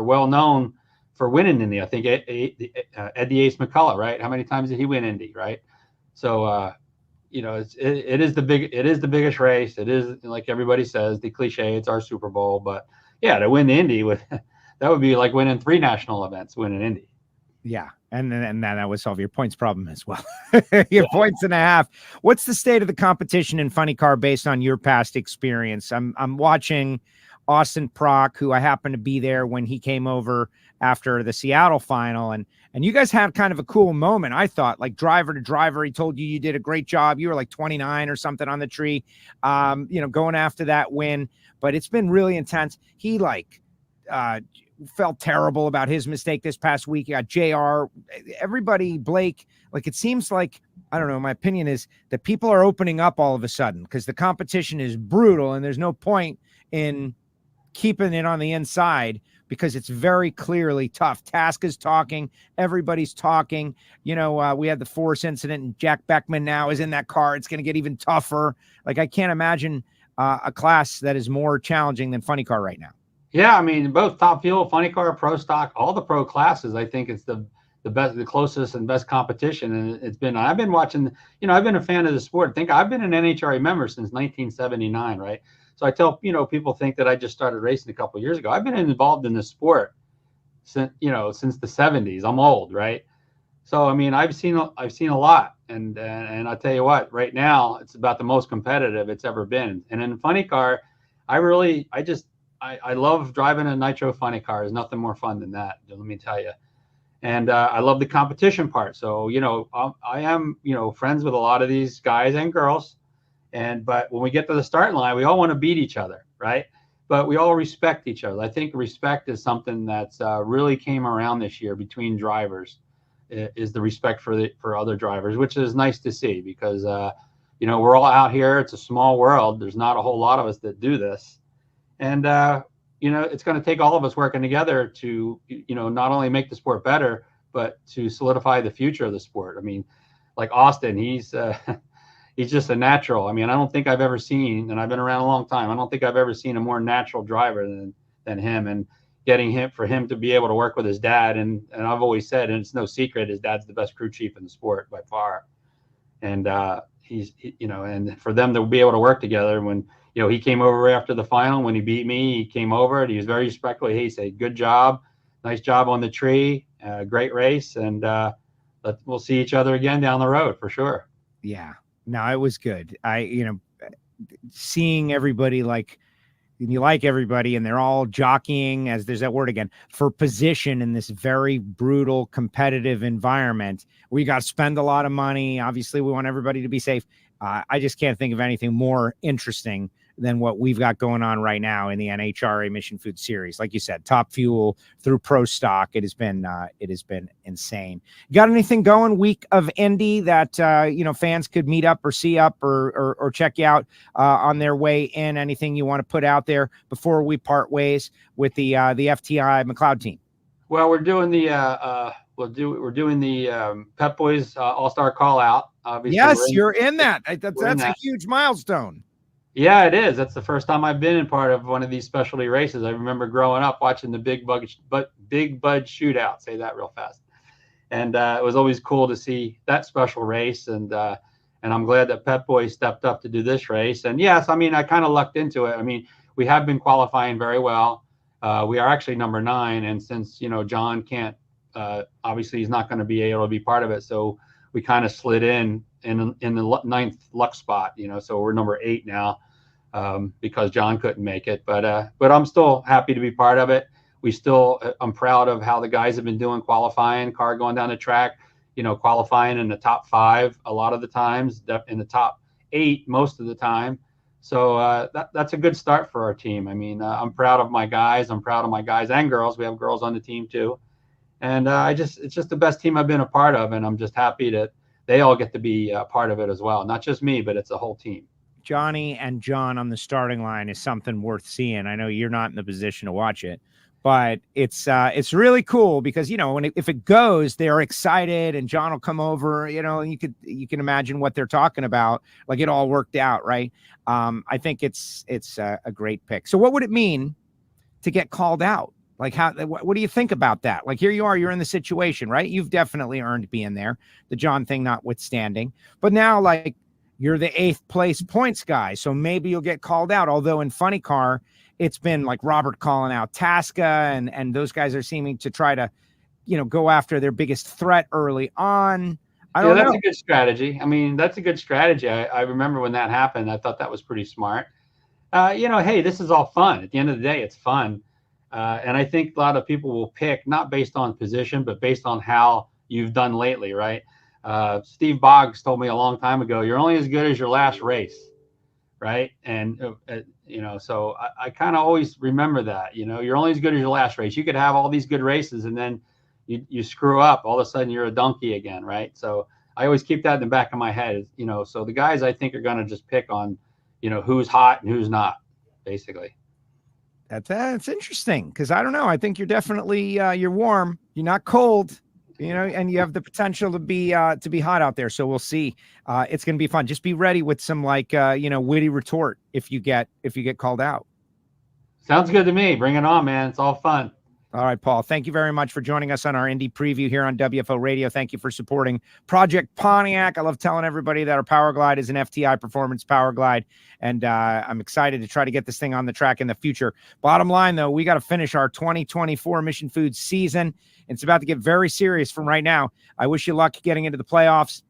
well known for winning Indy. I think Eddie Ace McCullough, right? How many times did he win Indy, right? So it is the biggest race. It is, like everybody says, the cliche. It's our Super Bowl, but yeah, to win the Indy that would be like winning 3 national events, winning Indy. Yeah. And then that would solve your points problem as well. Your points and a half. What's the state of the competition in funny car based on your past experience? I'm watching Austin Prock, who I happened to be there when he came over after the Seattle final. And you guys had kind of a cool moment. I thought, like, driver to driver, he told you did a great job. You were like 29 or something on the tree, going after that win, but it's been really intense. He felt terrible about his mistake this past week. You got JR, everybody, Blake. Like, it seems like, I don't know, my opinion is that people are opening up all of a sudden because the competition is brutal and there's no point in keeping it on the inside because it's very clearly tough. Task is talking. Everybody's talking. We had the Force incident and Jack Beckman now is in that car. It's going to get even tougher. Like, I can't imagine a class that is more challenging than funny car right now. Yeah, I mean, both Top Fuel, funny car, pro stock, all the pro classes, I think it's the best, the closest and best competition. And I've been watching, I've been a fan of the sport. I think I've been an NHRA member since 1979, right? So I tell, people think that I just started racing a couple of years ago. I've been involved in the sport since the 70s. I'm old, right? So, I mean, I've seen a lot. And I'll tell you what, right now, it's about the most competitive it's ever been. And in funny car, I love driving a nitro funny car. There's nothing more fun than that, let me tell you. And I love the competition part. So, I am, friends with a lot of these guys and girls. But when we get to the starting line, we all want to beat each other, right? But we all respect each other. I think respect is something that's really came around this year between drivers, is the respect for other drivers, which is nice to see because, we're all out here. It's a small world. There's not a whole lot of us that do this. And, it's going to take all of us working together to, not only make the sport better, but to solidify the future of the sport. I mean, like Austin, he's just a natural. I mean, I don't think I've ever seen, and I've been around a long time, I don't think I've ever seen a more natural driver than him. And getting for him to be able to work with his dad. And I've always said, and it's no secret, his dad's the best crew chief in the sport by far. And and for them to be able to work together when, he came over after the final. When he beat me, he came over and he was very respectful. He said, "Good job. Nice job on the tree. Great race. And we'll see each other again down the road for sure." Yeah, no, it was good. Seeing everybody you like everybody and they're all jockeying, as there's that word again, for position in this very brutal competitive environment. We got to spend a lot of money. Obviously, we want everybody to be safe. I just can't think of anything more interesting than what we've got going on right now in the NHRA Mission Food Series. Like you said, Top Fuel through Pro Stock. It has been insane. You got anything going week of Indy that, fans could meet up or see up or check you out on their way in? Anything you want to put out there before we part ways with the FTI McLeod team? Well, we're doing the Pep Boys All-Star Call Out. Obviously, yes, you're in that. That's a huge milestone. Yeah, it is. That's the first time I've been in part of one of these specialty races. I remember growing up watching the Big Bud Shootout. Say that real fast. And it was always cool to see that special race. And I'm glad that Pep Boys stepped up to do this race. And yes, I mean, I kind of lucked into it. I mean, we have been qualifying very well. We are actually number 9. And since, John can't, obviously he's not going to be able to be part of it. So we kind of slid in the 9th luck spot, so we're number 8 now because John couldn't make it. But I'm still happy to be part of it. I'm proud of how the guys have been doing qualifying, car going down the track, qualifying in the top 5 a lot of the times, in the top 8 most of the time. So that's a good start for our team. I mean, I'm proud of my guys. I'm proud of my guys and girls. We have girls on the team too. And it's just the best team I've been a part of. And I'm just happy that they all get to be a part of it as well. Not just me, but it's a whole team. Johnny and John on the starting line is something worth seeing. I know you're not in the position to watch it, but it's really cool because, you know, if it goes, they're excited and John will come over, you know, and you can imagine what they're talking about. Like it all worked out. Right. I think it's a great pick. So what would it mean to get called out? Like what do you think about that? Like here you are, you're in the situation, right? You've definitely earned being there, the John thing notwithstanding, but now like you're the 8th place points guy. So maybe you'll get called out. Although in Funny Car, it's been like Robert calling out Tasca and those guys are seeming to try to, you know, go after their biggest threat early on. I don't know. That's a good strategy. I mean, that's a good strategy. I remember when that happened, I thought that was pretty smart. You know, hey, this is all fun. At the end of the day, it's fun. And I think a lot of people will pick not based on position, but based on how you've done lately, right? Steve Boggs told me a long time ago, you're only as good as your last race, right? And, you know, so I kind of always remember that, you know, you're only as good as your last race. You could have all these good races and then you screw up, all of a sudden you're a donkey again, right? So I always keep that in the back of my head, you know, so the guys I think are going to just pick on, you know, who's hot and who's not, basically. That's interesting because I don't know. I think you're definitely you're warm. You're not cold, you know, and you have the potential to be hot out there. So we'll see. It's going to be fun. Just be ready with some like you know, witty retort if you get called out. Sounds good to me. Bring it on, man. It's all fun. All right, Paul, thank you very much for joining us on our Indy preview here on WFO Radio. Thank you for supporting Project Pontiac. I love telling everybody that our Power Glide is an FTI Performance Power Glide, and I'm excited to try to get this thing on the track in the future. Bottom line, though, we got to finish our 2024 Mission Foods season. It's about to get very serious from right now. I wish you luck getting into the playoffs,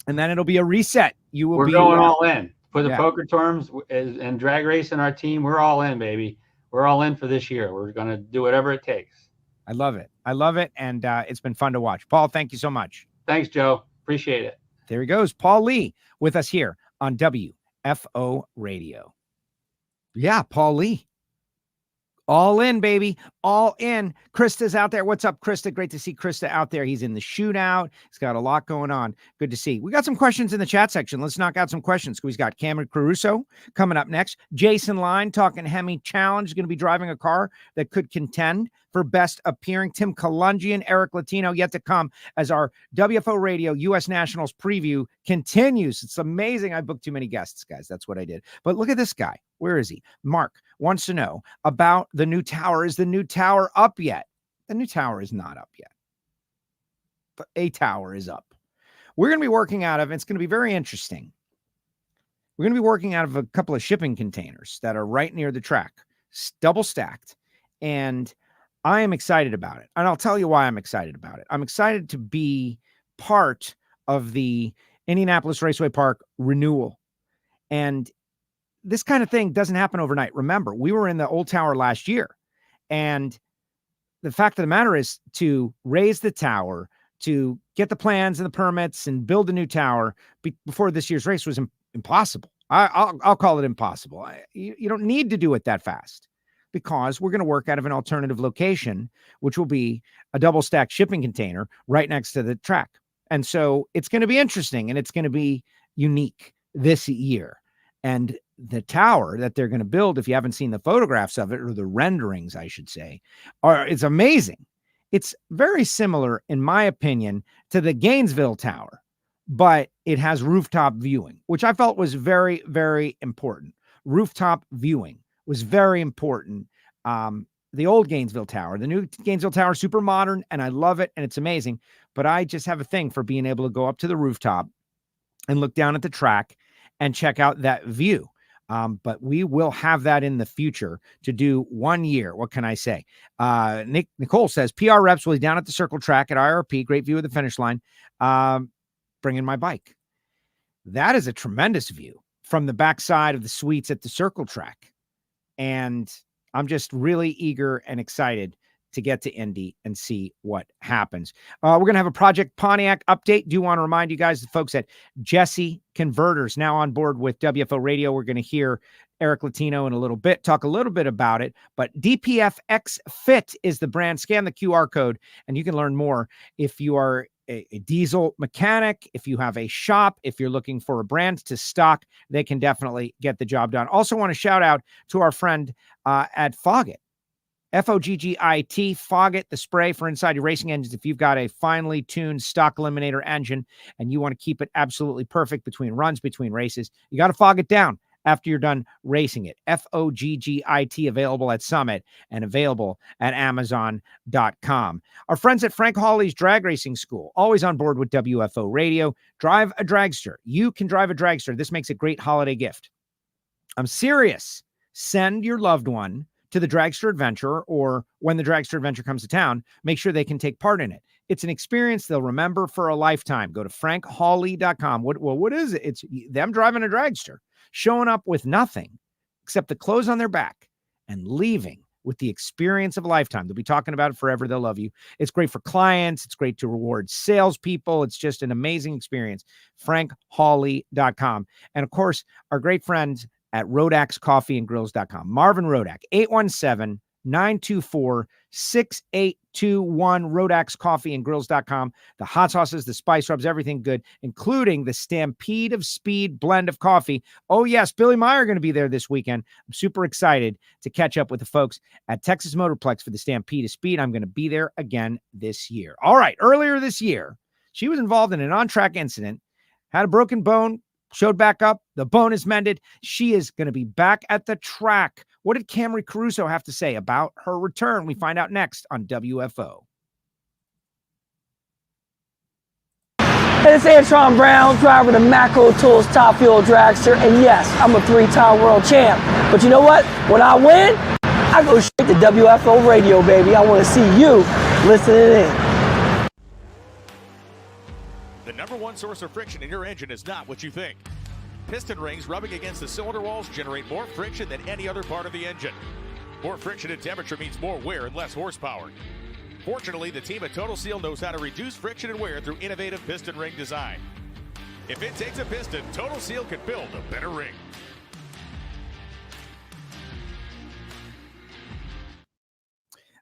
and then it'll be a reset. We're going all in. For the poker terms and drag racing our team, we're all in, baby. We're all in for this year. We're going to do whatever it takes. I love it. I love it. And it's been fun to watch. Paul, thank you so much. Thanks, Joe. Appreciate it. There he goes. Paul Lee with us here on WFO Radio. Yeah, Paul Lee. All in, baby. All in. Krista's out there. What's up, Krista? Great to see Krista out there. He's in the shootout. He's got a lot going on. Good to see. We got some questions in the chat section. Let's knock out some questions. We've got Camrie Caruso coming up next. Jason Line talking Hemi Challenge. Going to be driving a car that could contend for best appearing. Tim Kulungian, Eric Latino yet to come as our WFO Radio U.S. Nationals preview continues. It's amazing. I booked too many guests, guys. That's what I did. But look at this guy. Where is he? Mark wants to know about the new tower. Is the new tower up yet? The new tower is not up yet. But a tower is up. We're going to be working out of, it's going to be very interesting. We're going to be working out of a couple of shipping containers that are right near the track, double stacked. And I am excited about it. And I'll tell you why I'm excited about it. I'm excited to be part of the Indianapolis Raceway Park renewal. And this kind of thing doesn't happen overnight. Remember, we were in the old tower last year. And the fact of the matter is to raise the tower, to get the plans and the permits and build a new tower before this year's race was impossible. I'll call it impossible. You don't need to do it that fast because we're going to work out of an alternative location, which will be a double stacked shipping container right next to the track. And so it's going to be interesting and it's going to be unique this year. And the tower that they're going to build, if you haven't seen the photographs of it or the renderings, I should say, it's amazing. It's very similar, in my opinion, to the Gainesville Tower, but it has rooftop viewing, which I felt was very, very important. Rooftop viewing was very important. The old Gainesville Tower, the new Gainesville Tower, super modern, and I love it, and it's amazing. But I just have a thing for being able to go up to the rooftop and look down at the track and check out that view. But we will have that in the future to do 1 year. What can I say? Nicole says, PR reps will be down at the circle track at IRP. Great view of the finish line. Bringing my bike. That is a tremendous view from the backside of the suites at the circle track. And I'm just really eager and excited to get to Indy and see what happens. We're going to have a Project Pontiac update. Do want to remind you guys, the folks at Jesse Converters now on board with WFO Radio. We're going to hear Eric Latino in a little bit, talk a little bit about it, but DPFX Fit is the brand. Scan the QR code and you can learn more if you are a diesel mechanic, if you have a shop, if you're looking for a brand to stock, they can definitely get the job done. Also want to shout out to our friend at Foggit. Foggit, Foggit, the spray for inside your racing engines. If you've got a finely tuned stock eliminator engine and you want to keep it absolutely perfect between runs, between races, you got to fog it down after you're done racing it. Foggit, available at Summit and available at Amazon.com. Our friends at Frank Hawley's Drag Racing School, always on board with WFO Radio. Drive a dragster. You can drive a dragster. This makes a great holiday gift. I'm serious. Send your loved one to the Dragster Adventure, or when the Dragster Adventure comes to town, make sure they can take part in it. It's an experience they'll remember for a lifetime. Go to frankhawley.com. What is it? It's them driving a dragster, showing up with nothing except the clothes on their back and leaving with the experience of a lifetime. They'll be talking about it forever. They'll love you. It's great for clients. It's great to reward salespeople. It's just an amazing experience. frankhawley.com. And of course, our great friends at RodaxCoffeeandGrills.com. Marvin Rodak, 817-924-6821, RodaxCoffeeandGrills.com. The hot sauces, the spice rubs, everything good, including the Stampede of Speed blend of coffee. Oh, yes, Billy Meyer going to be there this weekend. I'm super excited to catch up with the folks at Texas Motorplex for the Stampede of Speed. I'm going to be there again this year. All right, earlier this year, she was involved in an on-track incident, had a broken bone, showed back up. The bone is mended. She is going to be back at the track. What did Camrie Caruso have to say about her return? We find out next on WFO. Hey, it's Antron Brown, driver of the Macro Tools Top Fuel Dragster. And yes, I'm a 3-time world champ. But you know what? When I win, I go straight to WFO Radio, baby. I want to see you listening in. The number one source of friction in your engine is not what you think. Piston rings rubbing against the cylinder walls generate more friction than any other part of the engine. More friction and temperature means more wear and less horsepower. Fortunately, the team at Total Seal knows how to reduce friction and wear through innovative piston ring design. If it takes a piston, Total Seal can build a better ring.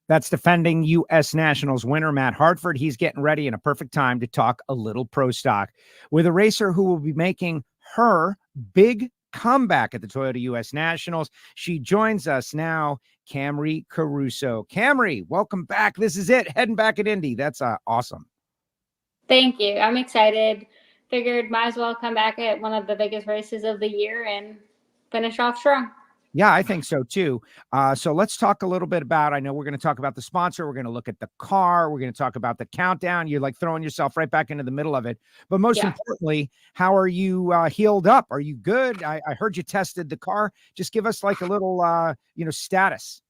That's defending U.S. Nationals winner Matt Hartford. He's getting ready in a perfect time to talk a little pro stock with a racer who will be making her big comeback at the Toyota U.S. Nationals. She joins us now, Camrie Caruso. Camrie, welcome back. This is it, heading back at Indy. That's awesome. Thank you. I'm excited. Figured might as well come back at one of the biggest races of the year and finish off strong. Yeah, I think so too. So let's talk a little bit about, I know we're going to talk about the sponsor. We're going to look at the car. We're going to talk about the countdown. You're like throwing yourself right back into the middle of it. But most importantly, how are you healed up? Are you good? I heard you tested the car. Just give us like a little, status.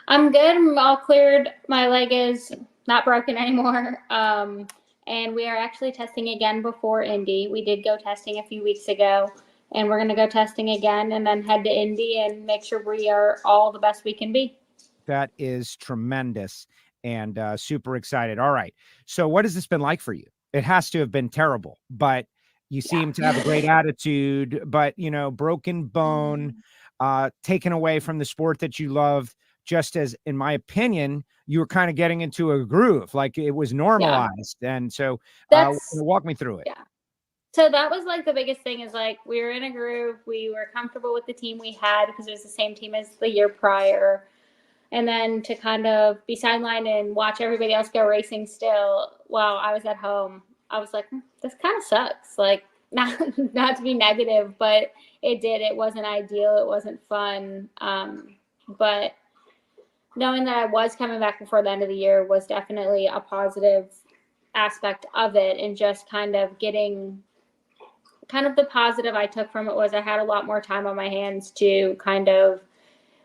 I'm good. I'm all cleared. My leg is not broken anymore. And we are actually testing again before Indy. We did go testing a few weeks ago. And we're going to go testing again and then head to Indy and make sure we are all the best we can be. That is tremendous and super excited. All right. So what has this been like for you? It has to have been terrible, but you seem to have a great attitude, but, broken bone, taken away from the sport that you loved, just as, in my opinion, you were kind of getting into a groove, like it was normalized. Yeah. And so walk me through it. Yeah. So that was like the biggest thing is like we were in a groove. We were comfortable with the team we had because it was the same team as the year prior. And then to kind of be sidelined and watch everybody else go racing still while I was at home, I was like, this kind of sucks. Like not to be negative, but it did. It wasn't ideal. It wasn't fun. But knowing that I was coming back before the end of the year was definitely a positive aspect of it, and just kind of getting the positive I took from it was I had a lot more time on my hands to kind of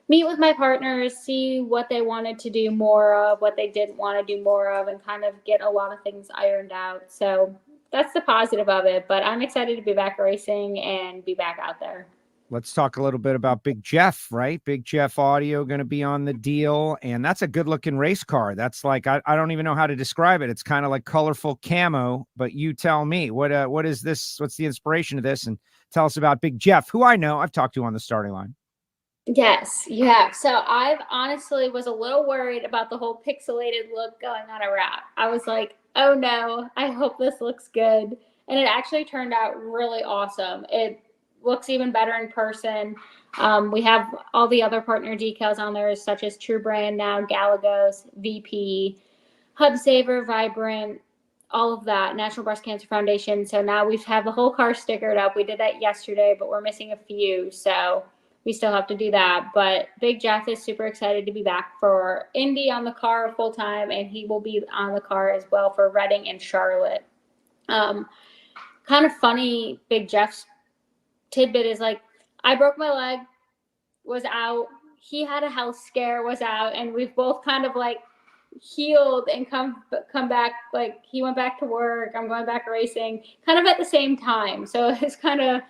meet with my partners, see what they wanted to do more of, what they didn't want to do more of, and kind of get a lot of things ironed out. So that's the positive of it, but I'm excited to be back racing and be back out there. Let's talk a little bit about Big Jeff, right? Big Jeff Audio going to be on the deal. And that's a good looking race car. That's like, I don't even know how to describe it. It's kind of like colorful camo, but you tell me what is this? What's the inspiration of this? And tell us about Big Jeff, who I know I've talked to on the starting line. Yes, you have. So I've honestly was a little worried about the whole pixelated look going on a wrap. I was like, oh no, I hope this looks good. And it actually turned out really awesome. It looks even better in person. We have all the other partner decals on there, such as True Brand now, Galagos, VP, Hub Saver, Vibrant, all of that, National Breast Cancer Foundation. So now we have the whole car stickered up. We did that yesterday, but we're missing a few. So we still have to do that. But Big Jeff is super excited to be back for Indy on the car full time, and he will be on the car as well for Reading and Charlotte. Kind of funny, Big Jeff's tidbit is like, I broke my leg, was out. He had a health scare, was out, and we've both kind of like healed and come back. Like he went back to work, I'm going back racing, kind of at the same time. So it's kind of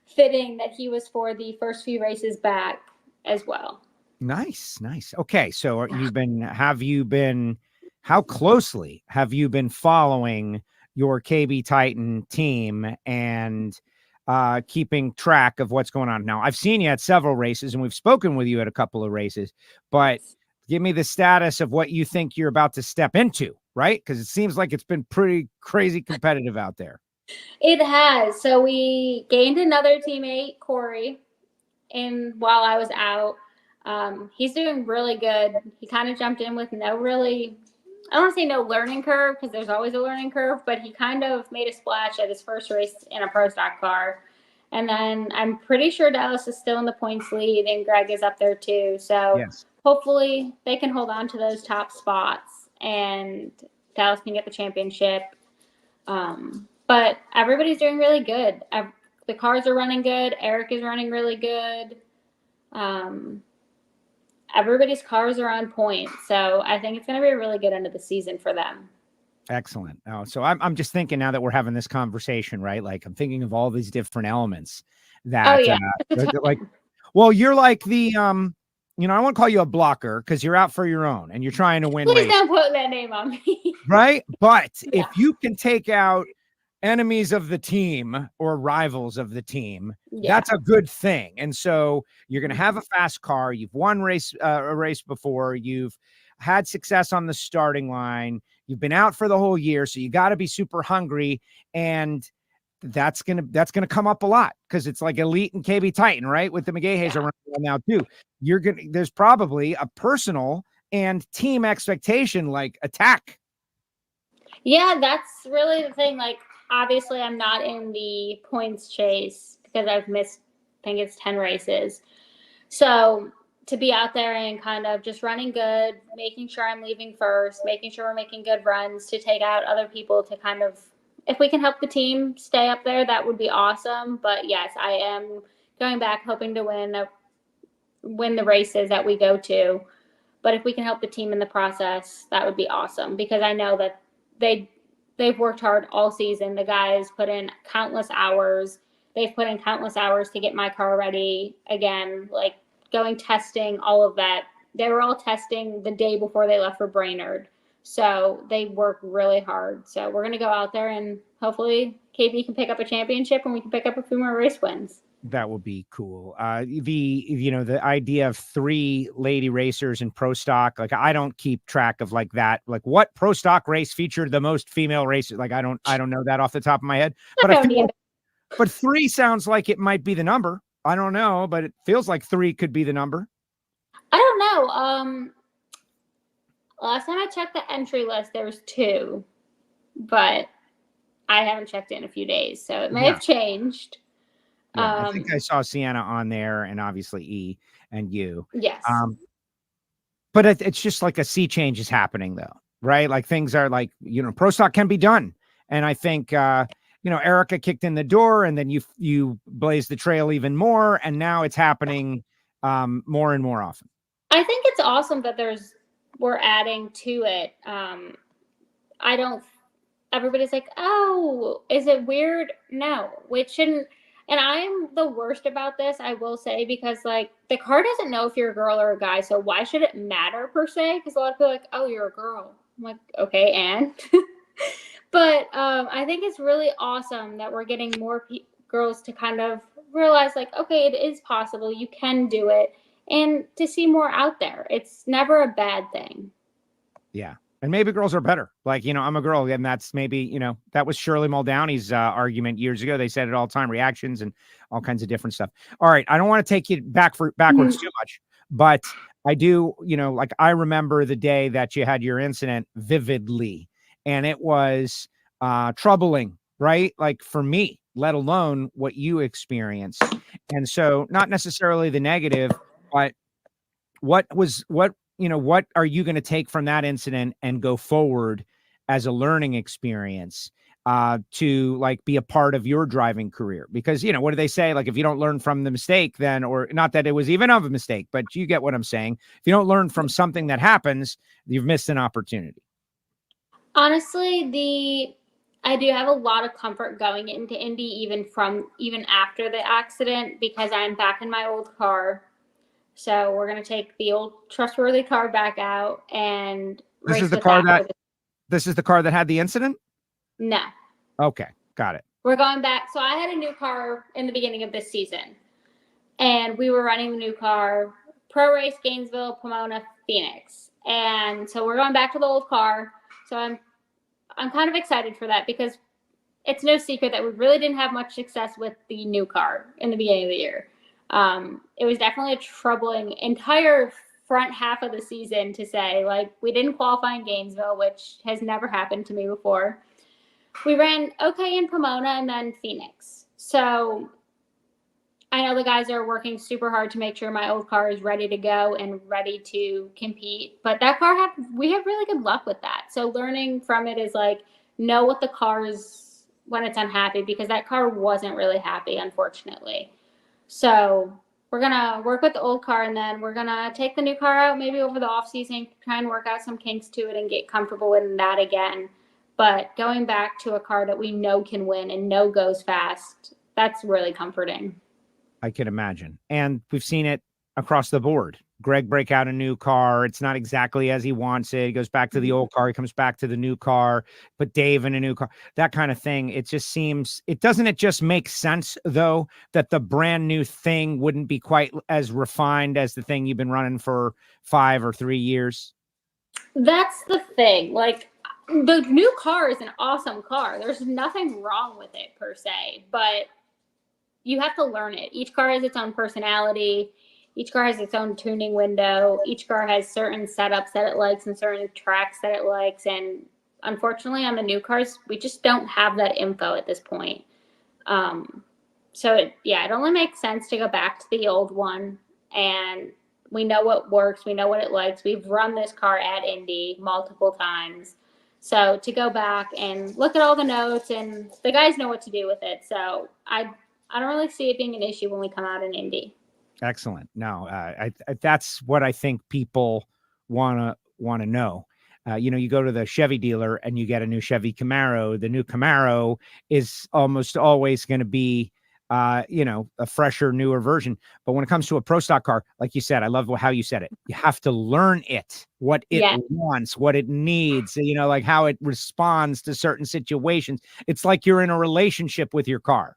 fitting that he was for the first few races back as well. Nice. Okay, so how closely have you been following your KB Titan team and keeping track of what's going on? Now, I've seen you at several races and we've spoken with you at a couple of races, but give me the status of what you think you're about to step into, right? Because it seems like it's been pretty crazy competitive out there. It has. So we gained another teammate, Corey, while I was out. He's doing really good. He kind of jumped in with I don't want to say no learning curve, because there's always a learning curve, but he kind of made a splash at his first race in a Pro Stock car. And then I'm pretty sure Dallas is still in the points lead, and Greg is up there too. So yes. Hopefully they can hold on to those top spots and Dallas can get the championship. But everybody's doing really good. The cars are running good. Eric is running really good. Everybody's cars are on point. So I think it's going to be a really good end of the season for them. Excellent. So I'm just thinking now that we're having this conversation, right? Like I'm thinking of all these different elements that, like, well, you're like the, I won't call you a blocker because you're out for your own and you're trying to win. Please don't put that name on me. Right. But if you can take out enemies of the team or rivals of the team, that's a good thing. And so you're going to have a fast car. You've won a race before. You've had success on the starting line. You've been out for the whole year. So you got to be super hungry. And that's going to come up a lot because it's like Elite and KB Titan, right? With the McGaheys around now too. There's probably a personal and team expectation, like attack. Yeah, that's really the thing. Like, obviously I'm not in the points chase because I've missed, I think it's 10 races. So to be out there and kind of just running good, making sure I'm leaving first, making sure we're making good runs to take out other people to kind of, if we can help the team stay up there, that would be awesome. But yes, I am going back hoping to win the races that we go to. But if we can help the team in the process, that would be awesome because I know that they've worked hard all season. The guys put in countless hours. They've put in countless hours to get my car ready again, like going testing, all of that. They were all testing the day before they left for Brainerd. So they work really hard. So we're going to go out there and hopefully KB can pick up a championship and we can pick up a few more race wins. That would be cool. The idea of 3 lady racers in Pro Stock, like I don't keep track of like that. Like what Pro Stock race featured the most female racers? Like I don't know that off the top of my head. But 3 sounds like it might be the number. I don't know, but it feels like 3 could be the number. I don't know. Last time I checked the entry list, there was 2, but I haven't checked it in a few days, so it may have changed. Yeah, I think I saw Sienna on there and obviously E and you. Yes. But it's just like a sea change is happening though, right? Like things are like, Pro Stock can be done. And I think, Erica kicked in the door and then you blazed the trail even more. And now it's happening more and more often. I think it's awesome that we're adding to it. Everybody's like, oh, is it weird? No, which shouldn't. And I'm the worst about this, I will say, because like the car doesn't know if you're a girl or a guy. So why should it matter per se? Because a lot of people are like, oh, you're a girl. I'm like, okay, and but I think it's really awesome that we're getting more girls to kind of realize like, okay, it is possible. You can do it. And to see more out there. It's never a bad thing. Yeah. And maybe girls are better. Like, I'm a girl, and that's maybe, that was Shirley Muldowney's argument years ago. They said it all the time, reactions and all kinds of different stuff. All right. I don't want to take you backwards too much, but I do, like I remember the day that you had your incident vividly, and it was troubling, right? Like for me, let alone what you experienced. And so not necessarily the negative, but what are you going to take from that incident and go forward as a learning experience to like be a part of your driving career? Because, what do they say? Like, if you don't learn from the mistake, then, or not that it was even of a mistake, but you get what I'm saying. If you don't learn from something that happens, you've missed an opportunity. Honestly, I do have a lot of comfort going into Indy, even after the accident, because I'm back in my old car. So we're going to take the old trustworthy car back out and this is the car that had the incident? No. Okay. Got it. We're going back. So I had a new car in the beginning of this season, and we were running the new car, Pro Race, Gainesville, Pomona, Phoenix. And so we're going back to the old car. So I'm kind of excited for that, because it's no secret that we really didn't have much success with the new car in the beginning of the year. It was definitely a troubling entire front half of the season, to say, like, we didn't qualify in Gainesville, which has never happened to me before. We ran okay in Pomona and then Phoenix. So I know the guys are working super hard to make sure my old car is ready to go and ready to compete. But that car we have really good luck with that. So learning from it is like, know what the car is when it's unhappy, because that car wasn't really happy, unfortunately. So we're going to work with the old car, and then we're going to take the new car out maybe over the off season, try and work out some kinks to it and get comfortable with that again. But going back to a car that we know can win and know goes fast, that's really comforting. I can imagine. And we've seen it across the board. Greg break out a new car. It's not exactly as he wants it. He goes back to the old car. He comes back to the new car, but Dave in a new car, that kind of thing. It just seems, it just make sense though, that the brand new thing wouldn't be quite as refined as the thing you've been running for 5 or 3 years. That's the thing. Like, the new car is an awesome car. There's nothing wrong with it per se, but you have to learn it. Each car has its own personality. Each car has its own tuning window. Each car has certain setups that it likes and certain tracks that it likes. And unfortunately, on the new cars, we just don't have that info at this point. So it only makes sense to go back to the old one. And we know what works. We know what it likes. We've run this car at Indy multiple times. So to go back and look at all the notes, and the guys know what to do with it. So I don't really see it being an issue when we come out in Indy. Excellent. No, that's what I think people want to know. You go to the Chevy dealer and you get a new Chevy Camaro. The new Camaro is almost always going to be, a fresher, newer version. But when it comes to a Pro Stock car, like you said, I love how you said it. You have to learn it, what it wants, what it needs, like how it responds to certain situations. It's like you're in a relationship with your car.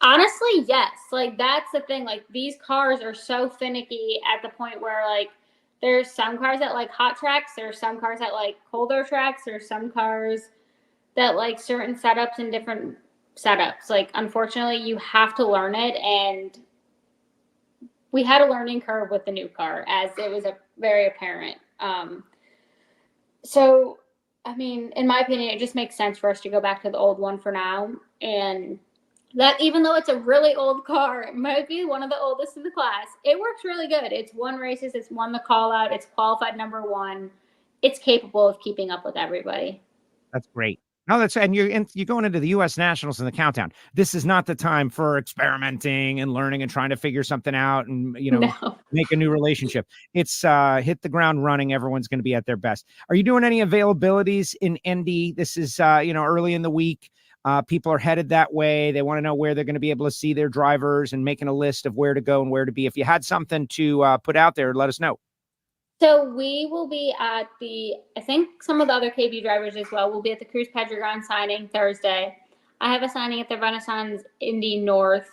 Honestly, yes. Like, that's the thing. Like, these cars are so finicky at the point where, like, there's some cars that like hot tracks. There's some cars that like colder tracks. There's some cars that like certain setups and different setups. Like, unfortunately, you have to learn it. And we had a learning curve with the new car, as it was very apparent. So, I mean, in my opinion, it just makes sense for us to go back to the old one for now. And that, even though it's a really old car, it might be one of the oldest in the class, it works really good. It's won races. It's won the call out. It's qualified number 1. It's capable of keeping up with everybody. That's great. No, and you're going into the U.S. Nationals in the countdown. This is not the time for experimenting and learning and trying to figure something out and, make a new relationship. It's hit the ground running. Everyone's going to be at their best. Are you doing any availabilities in Indy? This is, early in the week. People are headed that way. They want to know where they're going to be able to see their drivers and making a list of where to go and where to be. If you had something to put out there, let us know. So we will be at I think some of the other KB drivers as well, will be at the Cruz Pedregon signing Thursday. I have a signing at the Renaissance Indy North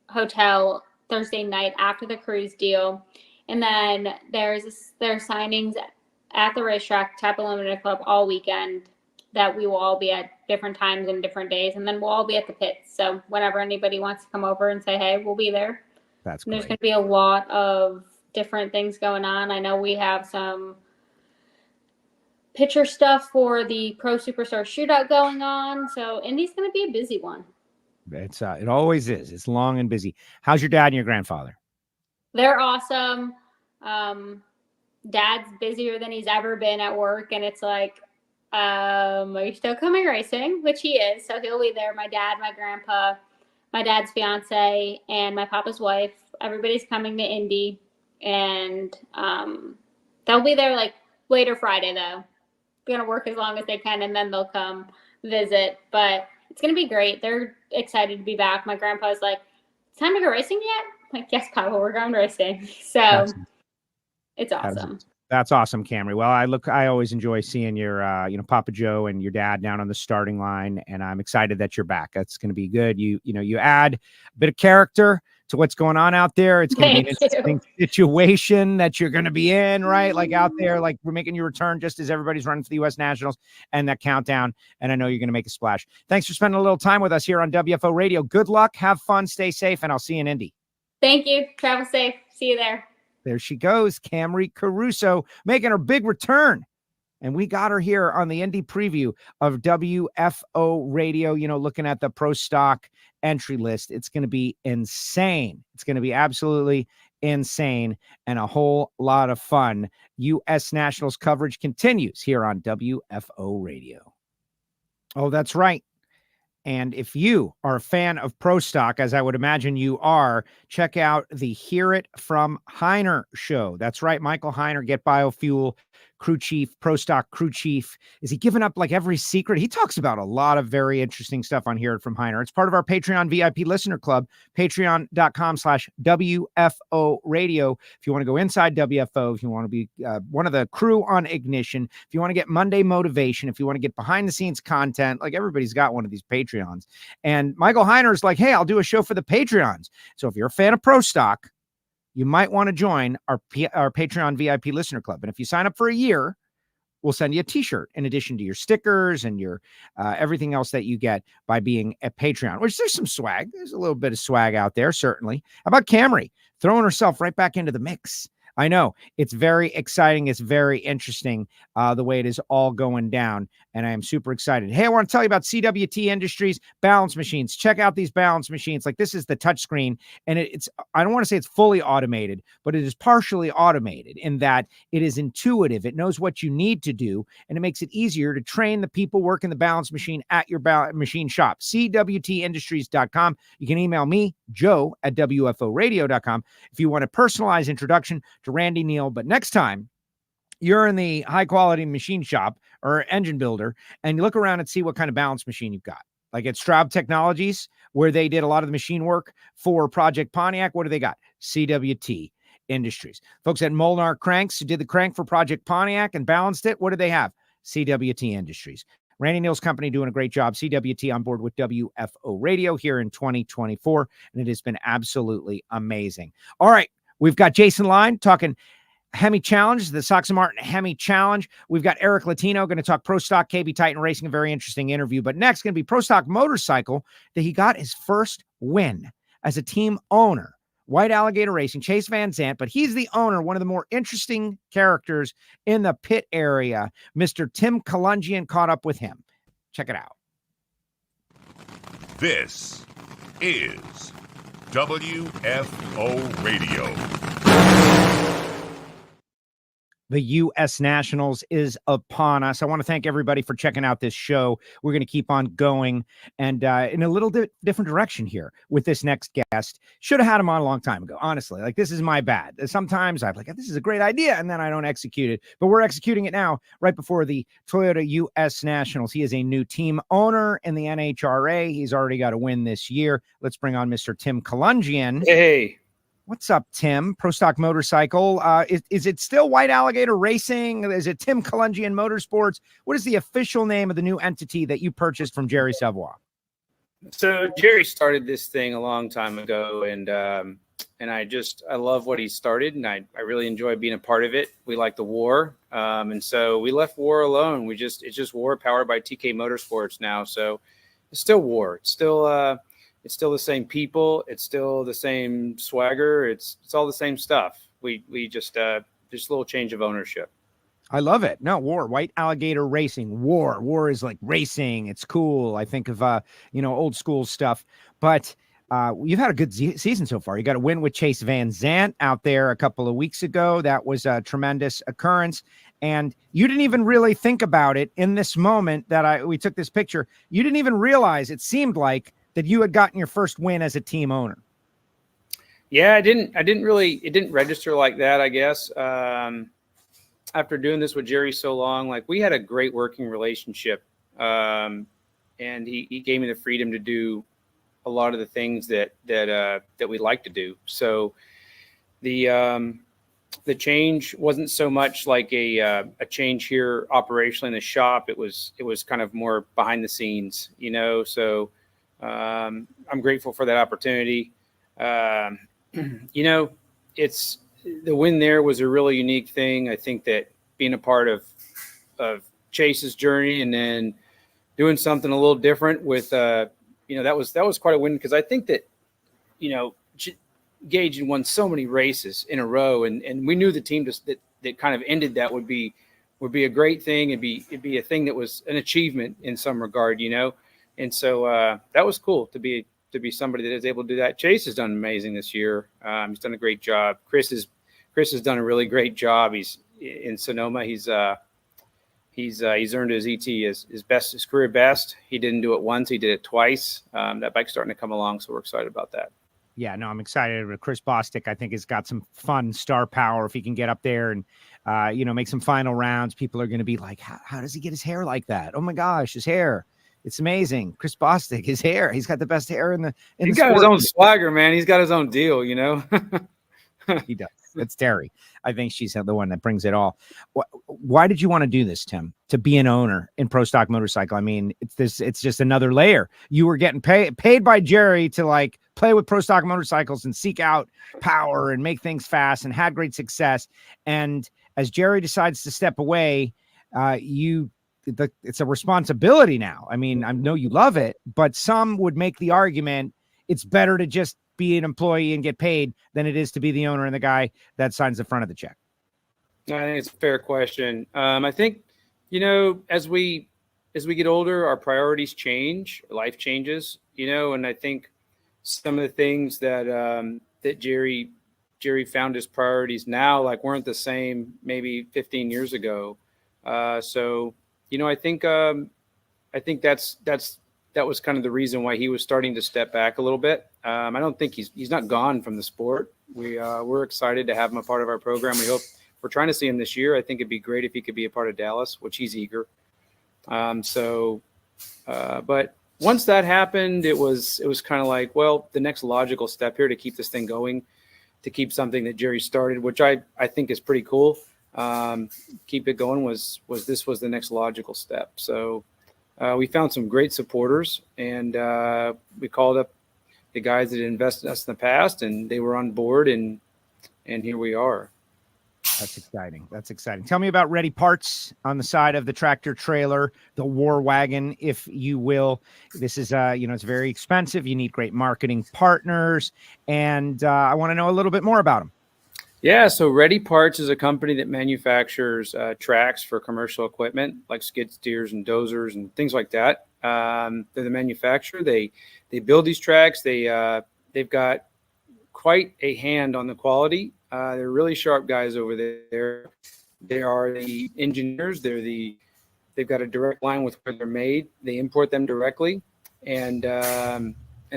Hotel Thursday night after the Cruz deal. And then there's signings at the racetrack, Tampa Limited Club, all weekend, that we will all be at different times and different days, and then we'll all be at the pits. So whenever anybody wants to come over and say, hey, we'll be there. That's great. There's going to be great. a lot of different things going on. I know we have some picture stuff for the Pro Superstar Shootout going on. So Indy's going to be a busy one. It's it always is. It's long and busy. How's your dad and your grandfather? They're awesome. Dad's busier than he's ever been at work, and it's like, are you still coming racing? Which he is, so he'll be there. My dad, my grandpa, my dad's fiance, and my papa's wife. Everybody's coming to Indy, and they'll be there like later Friday though. They're gonna work as long as they can, and then they'll come visit. But it's gonna be great. They're excited to be back. My grandpa's like, "It's time to go racing yet?" I'm like, yes, Papa, we're going racing. So it's awesome. That's awesome, Camrie. Well, I always enjoy seeing your, Papa Joe and your dad down on the starting line, and I'm excited that you're back. That's going to be good. You add a bit of character to what's going on out there. It's going to be an interesting situation that you're going to be in, right? Like out there, like we're making your return just as everybody's running for the U.S. Nationals and that countdown. And I know you're going to make a splash. Thanks for spending a little time with us here on WFO Radio. Good luck, have fun, stay safe, and I'll see you in Indy. Thank you. Travel safe. See you there. There she goes, Camrie Caruso, making her big return. And we got her here on the Indy preview of WFO Radio, looking at the Pro Stock entry list. It's going to be insane. It's going to be absolutely insane and a whole lot of fun. U.S. Nationals coverage continues here on WFO Radio. Oh, that's right. And if you are a fan of Pro Stock, as I would imagine you are, check out the Hear It From Heiner show. That's right, Michael Heiner, Get Biofuel crew chief, Pro Stock crew chief. Is he giving up like every secret? He talks about a lot of very interesting stuff on Hear It From Heiner. It's part of our Patreon VIP listener club, patreon.com/WFO radio. If you want to go inside WFO, if you want to be one of the crew on Ignition, if you want to get Monday motivation, if you want to get behind the scenes content, like everybody's got one of these Patreons. And Michael Heiner is like, hey, I'll do a show for the Patreons. So if you're a fan of Pro Stock, you might want to join our Patreon VIP listener club. And if you sign up for a year, we'll send you a t-shirt in addition to your stickers and your everything else that you get by being a Patreon, which there's some swag. There's a little bit of swag out there, certainly. How about Camrie throwing herself right back into the mix? I know it's very exciting. It's very interesting the way it is all going down. And I am super excited. Hey, I want to tell you about CWT Industries balance machines. Check out these balance machines. Like this is the touchscreen. And it's, I don't want to say it's fully automated, but it is partially automated in that it is intuitive. It knows what you need to do. And it makes it easier to train the people working the balance machine at your machine shop. CWTindustries.com. You can email me, Joe, at WFOradio.com if you want a personalized introduction to Randy Neal. But next time you're in the high quality machine shop or engine builder and you look around and see what kind of balance machine you've got, like at Straub Technologies, where they did a lot of the machine work for Project Pontiac, what do they got? CWT Industries. Folks at Molnar Cranks, who did the crank for Project Pontiac and balanced it, what do they have? CWT Industries. Randy Neal's company doing a great job. CWT on board with WFO Radio here in 2024, and it has been absolutely amazing. All right. We've got Jason Line talking Hemi Challenge, the Sox and Martin Hemi Challenge. We've got Eric Latino going to talk Pro Stock, KB Titan Racing, a very interesting interview. But next, going to be Pro Stock Motorcycle, that he got his first win as a team owner. White Alligator Racing, Chase Van Zandt, but he's the owner, one of the more interesting characters in the pit area. Mr. Tim Kulungian caught up with him. Check it out. This is WFO Radio. The U.S. Nationals is upon us. I want to thank everybody for checking out this show. We're going to keep on going and in a little different direction here with this next guest. Should have had him on a long time ago, honestly. Like, this is my bad. Sometimes I'm like, this is a great idea, and then I don't execute it. But we're executing it now right before the Toyota U.S. Nationals. He is a new team owner in the NHRA. He's already got a win this year. Let's bring on Mr. Tim Kulungian. Hey. What's up, Tim? Pro Stock Motorcycle. Is it still White Alligator Racing? Is it Tim Kulungian Motorsports? What is the official name of the new entity that you purchased from Jerry Savoy? So Jerry started this thing a long time ago, and I love what he started, and I really enjoy being a part of it. We like the war. And so we left war alone. It's just war powered by TK Motorsports now. So it's still war. It's still the same people. It's still the same swagger. It's all the same stuff. We just a little change of ownership. I love it. No, war, White Alligator Racing, war. War is like racing. It's cool. I think of, old school stuff, but you've had a good season so far. You got a win with Chase Van Zandt out there a couple of weeks ago. That was a tremendous occurrence. And you didn't even really think about it in this moment that we took this picture. You didn't even realize, it seemed like, that you had gotten your first win as a team owner. Yeah, it didn't register like that, I guess. After doing this with Jerry so long, like, we had a great working relationship. And he gave me the freedom to do a lot of the things that we like to do. So the change wasn't so much like a change here operationally in the shop. It was kind of more behind the scenes, so I'm grateful for that opportunity. It's the win there was a really unique thing. I think that being a part of Chase's journey and then doing something a little different with, that was quite a win, because I think that, Gage had won so many races in a row, and we knew the team that kind of ended that would be a great thing. It'd be a thing that was an achievement in some regard, and so that was cool to be somebody that is able to do that. Chase has done amazing this year. He's done a great job. Chris has done a really great job. He's in Sonoma. He's earned his ET his career best. He didn't do it once; he did it twice. That bike's starting to come along, so we're excited about that. Yeah, no, I'm excited. Chris Bostic, I think, has got some fun star power. If he can get up there and make some final rounds, people are going to be like, "How does he get his hair like that? Oh my gosh, his hair! It's amazing." Chris Bostic, his hair. He's got the best hair in the. He's got his own swagger, man. He's got his own deal, He does. It's Terry. I think she's the one that brings it all. Why did you want to do this, Tim? To be an owner in Pro Stock Motorcycle? I mean, it's just another layer. You were getting paid by Jerry to play with Pro Stock Motorcycles and seek out power and make things fast, and had great success. And as Jerry decides to step away, it's a responsibility now. I mean, I know you love it, but some would make the argument it's better to just be an employee and get paid than it is to be the owner and the guy that signs the front of the check. I think it's a fair question. I think, as we get older, our priorities change, life changes, and I think some of the things that Jerry found as priorities now, weren't the same maybe 15 years ago. So, I think that was kind of the reason why he was starting to step back a little bit. I don't think he's not gone from the sport. We're excited to have him a part of our program. We're trying to see him this year. I think it'd be great if he could be a part of Dallas, which he's eager. But once that happened, it was kind of like, well, the next logical step here to keep this thing going, to keep something that Jerry started, which I think is pretty cool. Keep it going was the next logical step. So we found some great supporters, and we called up the guys that invested in us in the past, and they were on board, and here we are. That's exciting. That's exciting. Tell me about Ready Parts on the side of the tractor trailer, the war wagon, if you will. This is, it's very expensive. You need great marketing partners, and I want to know a little bit more about them. Yeah, so Ready Parts is a company that manufactures tracks for commercial equipment like skid steers and dozers and things like that. They're the manufacturer. They build these tracks. They've got quite a hand on the quality. They're really sharp guys over there. They are the engineers. They've got a direct line with where they're made. They import them directly, and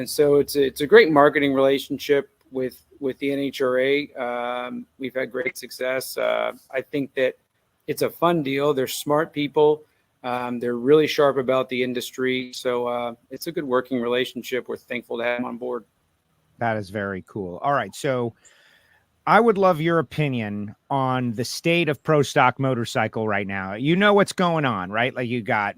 so it's a great marketing relationship with the NHRA. We've had great success. I think that it's a fun deal. They're smart people. They're really sharp about the industry. So it's a good working relationship. We're thankful to have them on board. That is very cool. All right. So I would love your opinion on the state of pro stock motorcycle right now. You know what's going on, right? Like you got,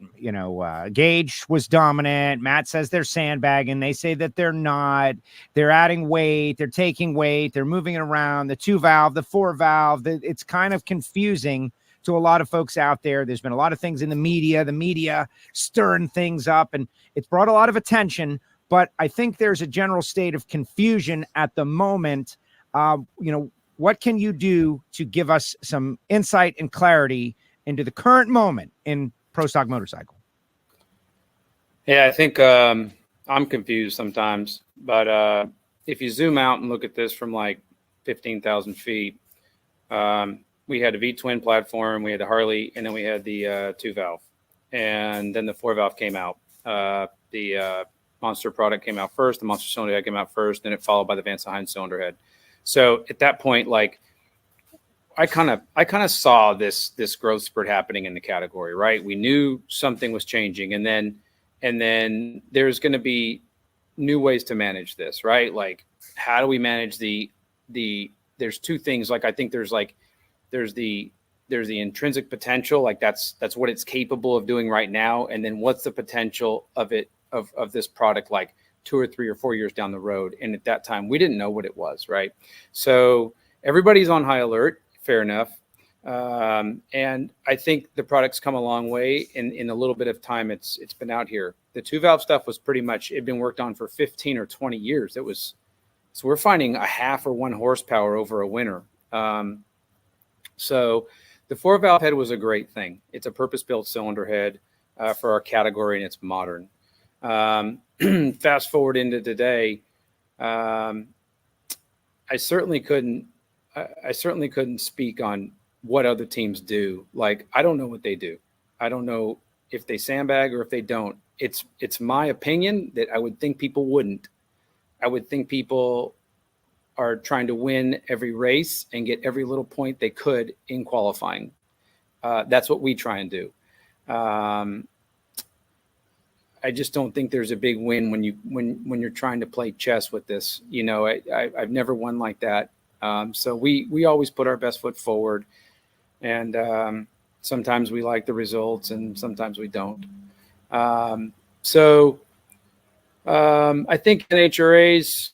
Gage was dominant. Matt says they're sandbagging. They say that they're not. They're adding weight. They're taking weight. They're moving it around. The 2-valve, the 4-valve. It's kind of confusing to a lot of folks out there. There's been a lot of things in the media stirring things up, and it's brought a lot of attention. But I think there's a general state of confusion at the moment. What can you do to give us some insight and clarity into the current moment in pro stock motorcycle? Yeah, I think I'm confused sometimes, but if you zoom out and look at this from like 15,000 feet, we had a V-twin platform, we had the Harley, and then we had the 2-valve, and then the 4-valve came out. The Monster product came out first, the Monster cylinder head came out first, then it followed by the Vance Hines cylinder head. So at that point, like I kind of saw this growth spurt happening in the category, right? We knew something was changing, and then there's going to be new ways to manage this, right? Like how do we manage the there's two things. Like I think there's the intrinsic potential, like that's what it's capable of doing right now, and then what's the potential of it of this product like 2 or 3 or 4 years down the road. And at that time, we didn't know what it was, right? So everybody's on high alert, fair enough. And I think the product's come a long way in a little bit of time it's been out here. The 2-valve stuff was pretty much, it'd been worked on for 15 or 20 years. So we're finding a half or 1 horsepower over a winter. So the 4-valve head was a great thing. It's a purpose-built cylinder head for our category, and it's modern. Fast forward into today, I certainly couldn't speak on what other teams do. Like, I don't know what they do. I don't know if they sandbag or if they don't. It's my opinion that I would think people wouldn't. I would think people are trying to win every race and get every little point they could in qualifying. That's what we try and do. I just don't think there's a big win when you're trying to play chess with this. I've never won like that. So we always put our best foot forward, and sometimes we like the results and sometimes we don't. I think NHRA's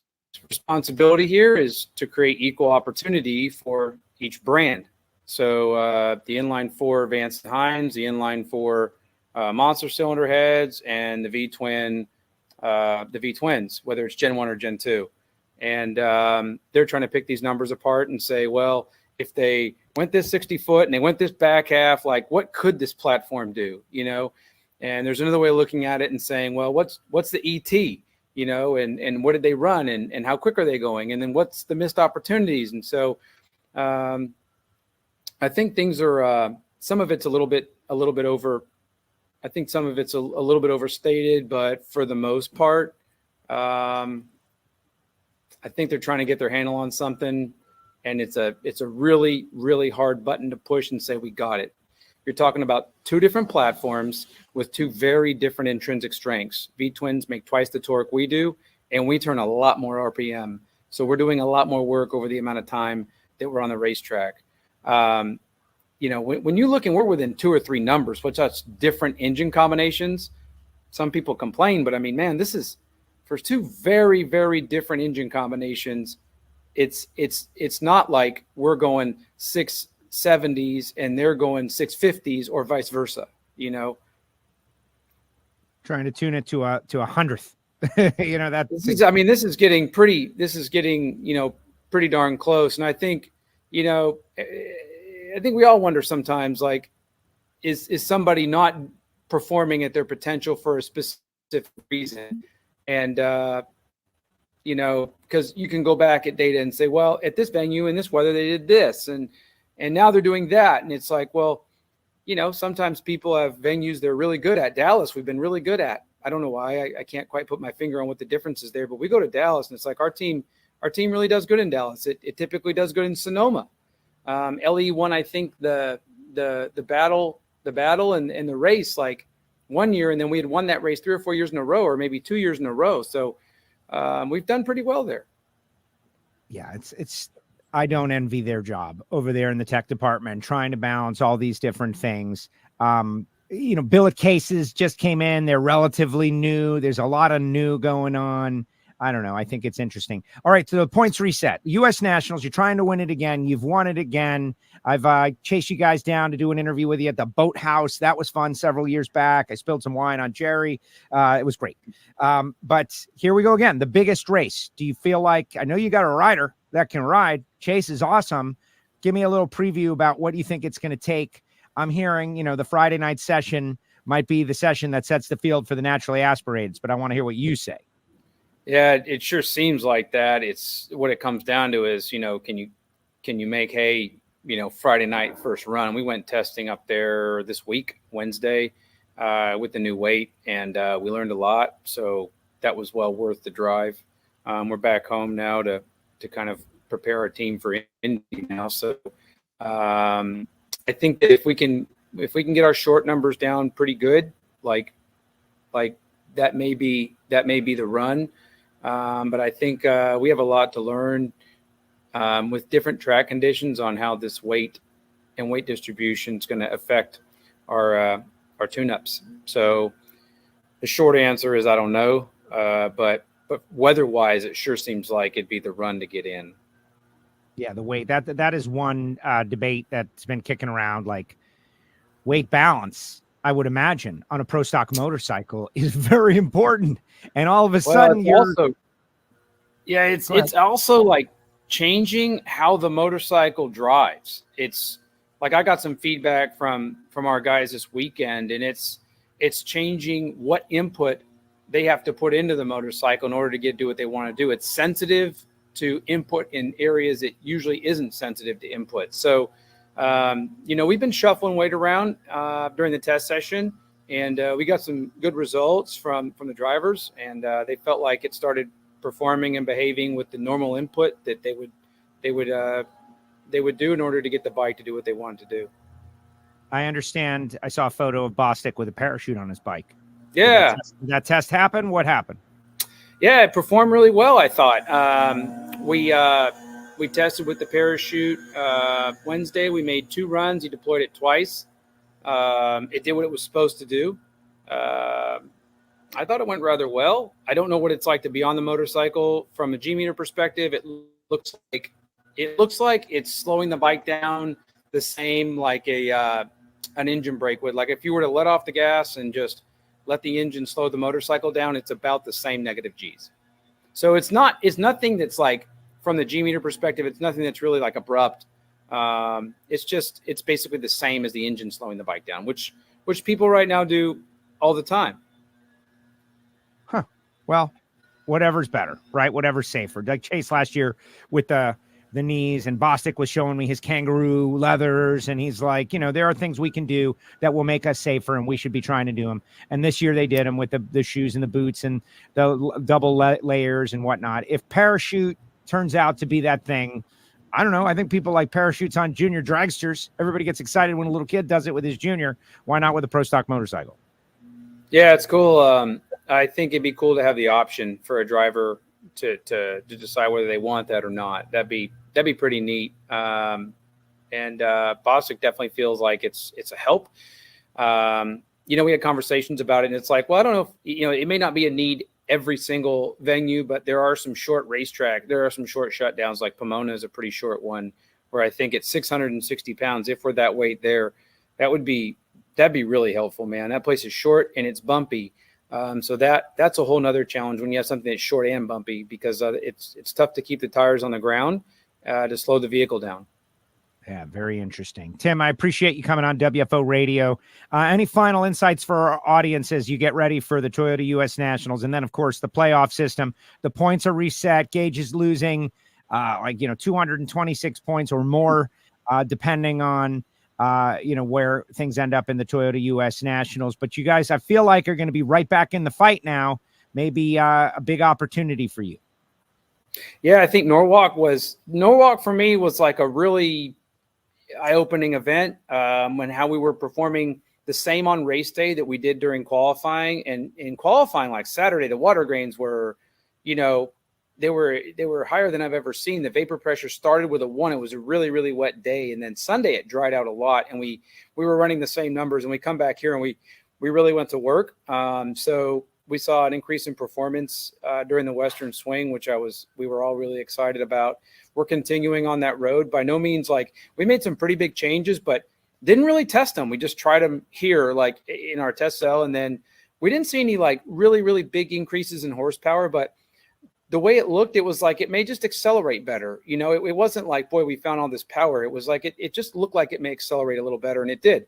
responsibility here is to create equal opportunity for each brand. So the inline 4 Vance Hines, the inline 4 Monster cylinder heads, and the V-twins, whether it's Gen 1 or Gen 2. And they're trying to pick these numbers apart and say, well, if they went this 60 foot and they went this back half, like what could this platform do? And there's another way of looking at it and saying, well, what's the ET, and what did they run and how quick are they going? And then what's the missed opportunities? And so I think things are, some of it's a little bit over. I think some of it's a little bit overstated, but for the most part, I think they're trying to get their handle on something, and it's a really, really hard button to push and say, we got it. You're talking about 2 different platforms with 2 very different intrinsic strengths. V-twins make twice the torque we do, and we turn a lot more RPM. So we're doing a lot more work over the amount of time that we're on the racetrack. When you look and we're within 2 or 3 numbers, which that's different engine combinations. Some people complain, but I mean, man, this is for 2 very, very different engine combinations. It's not like we're going 670s and they're going 650s or vice versa. Trying to tune it to a 100th. This is getting pretty darn close, and I think we all wonder sometimes, like, is somebody not performing at their potential for a specific reason? And, because you can go back at data and say, well, at this venue in this weather, they did this, and now they're doing that. And it's like, well, sometimes people have venues they're really good at. Dallas, we've been really good at. I don't know why. I can't quite put my finger on what the difference is there, but we go to Dallas and it's like our team really does good in Dallas. It typically does good in Sonoma. LE won, I think, the battle and the race like one year, and then we had won that race 3 or 4 years in a row, or maybe 2 years in a row. So we've done pretty well there. Yeah, it's I don't envy their job over there in the tech department, trying to balance all these different things. Billet cases just came in. They're relatively new. There's a lot of new going on. I don't know. I think it's interesting. All right. So the points reset. U.S. Nationals, you're trying to win it again. You've won it again. I've chased you guys down to do an interview with you at the Boathouse. That was fun several years back. I spilled some wine on Jerry. It was great. But here we go again. The biggest race. Do you feel like, I know you got a rider that can ride. Chase is awesome. Give me a little preview about what you think it's going to take. I'm hearing, the Friday night session might be the session that sets the field for the naturally aspirated, but I want to hear what you say. Yeah, it sure seems like that. It's what it comes down to is, can you make Friday night first run? We went testing up there this week, Wednesday, with the new weight, and we learned a lot. So that was well worth the drive. We're back home now to kind of prepare our team for Indy now. So I think that if we can get our short numbers down pretty good, like that may be the run. But I think we have a lot to learn with different track conditions on how this weight and weight distribution is going to affect our tune-ups. So the short answer is I don't know, but weather-wise, it sure seems like it'd be the run to get in. Yeah, the weight that is one debate that's been kicking around, like weight balance. I would imagine on a pro stock motorcycle is very important. And all of a sudden it's also like changing how the motorcycle drives. It's like, I got some feedback from our guys this weekend, and it's changing what input they have to put into the motorcycle in order to do what they want to do. It's sensitive to input in areas it usually isn't sensitive to input. So, we've been shuffling weight around during the test session, and we got some good results from the drivers, and they felt like it started performing and behaving with the normal input that they would do in order to get the bike to do what they wanted to do. I understand. I saw a photo of Bostic with a parachute on his bike. Yeah. Did that test happen? What happened? Yeah, it performed really well, I thought. We tested with the parachute Wednesday. We made 2 runs. He deployed it twice. It did what it was supposed to do. I thought it went rather well. I don't know what it's like to be on the motorcycle from a G-meter perspective. It looks like it's slowing the bike down the same like an engine brake would. Like if you were to let off the gas and just let the engine slow the motorcycle down, it's about the same negative Gs. So it's nothing that's like, from the G-meter perspective, it's nothing that's really like abrupt. It's basically the same as the engine slowing the bike down, which people right now do all the time. Huh. Well, whatever's better, right? Whatever's safer. Like Chase last year with the knees, and Bostic was showing me his kangaroo leathers, and he's like, there are things we can do that will make us safer, and we should be trying to do them. And this year they did them with the shoes and the boots and the double layers and whatnot. If parachute turns out to be that thing, I don't know. I think people like parachutes on junior dragsters. Everybody gets excited when a little kid does it with his junior. Why not with a pro stock motorcycle? Yeah, it's cool. I think it'd be cool to have the option for a driver to decide whether they want that or not. That'd be pretty neat. And Bostic definitely feels like it's a help. We had conversations about it, and it's like, well, I don't know if, it may not be a need every single venue, but there are some short racetrack. There are some short shutdowns, like Pomona is a pretty short one, where I think it's 660 pounds. If we're that weight there, that'd be really helpful, man. That place is short and it's bumpy. So that's a whole nother challenge when you have something that's short and bumpy, because it's tough to keep the tires on the ground to slow the vehicle down. Yeah, very interesting. Tim, I appreciate you coming on WFO Radio. Any final insights for our audience as you get ready for the Toyota U.S. Nationals? And then, of course, the playoff system. The points are reset. Gage is losing 226 points or more, depending on, where things end up in the Toyota U.S. Nationals. But you guys, I feel like, are going to be right back in the fight now. Maybe a big opportunity for you. Yeah, I think Norwalk for me was like a really eye-opening event when how we were performing the same on race day that we did during qualifying. And in qualifying, like Saturday, the water grains were, they were higher than I've ever seen. The vapor pressure started with a 1. It was a really, really wet day. And then Sunday it dried out a lot, and we were running the same numbers, and we come back here and we really went to work. So we saw an increase in performance during the Western swing, which we were all really excited about. We're continuing on that road. By no means, like, we made some pretty big changes, but didn't really test them. We just tried them here, like in our test cell. And then we didn't see any like really, really big increases in horsepower, but the way it looked, it was like it may just accelerate better. You know, it wasn't like, boy, we found all this power. It was like it just looked like it may accelerate a little better, and it did.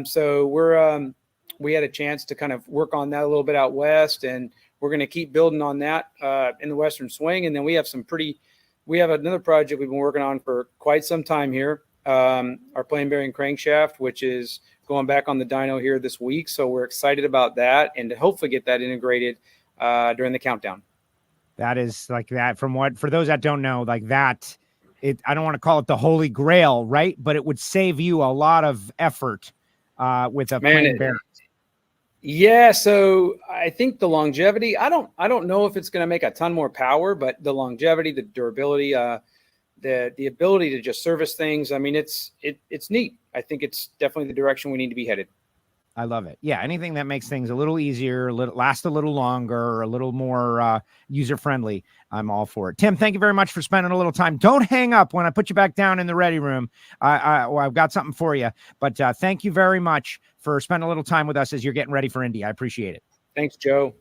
So we had a chance to kind of work on that a little bit out west, and we're going to keep building on that in the Western swing. And then we have another project we've been working on for quite some time here, our plain bearing crankshaft, which is going back on the dyno here this week. So we're excited about that, and to hopefully get that integrated during the countdown. That is like that. For those that don't know, like that, I don't want to call it the holy grail, right? But it would save you a lot of effort with a plain bearing. Yeah, so I think the longevity, I don't know if it's going to make a ton more power, but the longevity, the durability, the ability to just service things, I mean, it's neat. I think it's definitely the direction we need to be headed. I love it. Yeah, anything that makes things a little easier, last a little longer, a little more user-friendly, I'm all for it. Tim, thank you very much for spending a little time. Don't hang up when I put you back down in the ready room. I've got something for you. But thank you very much for spending a little time with us as you're getting ready for Indy. I appreciate it. Thanks, Joe.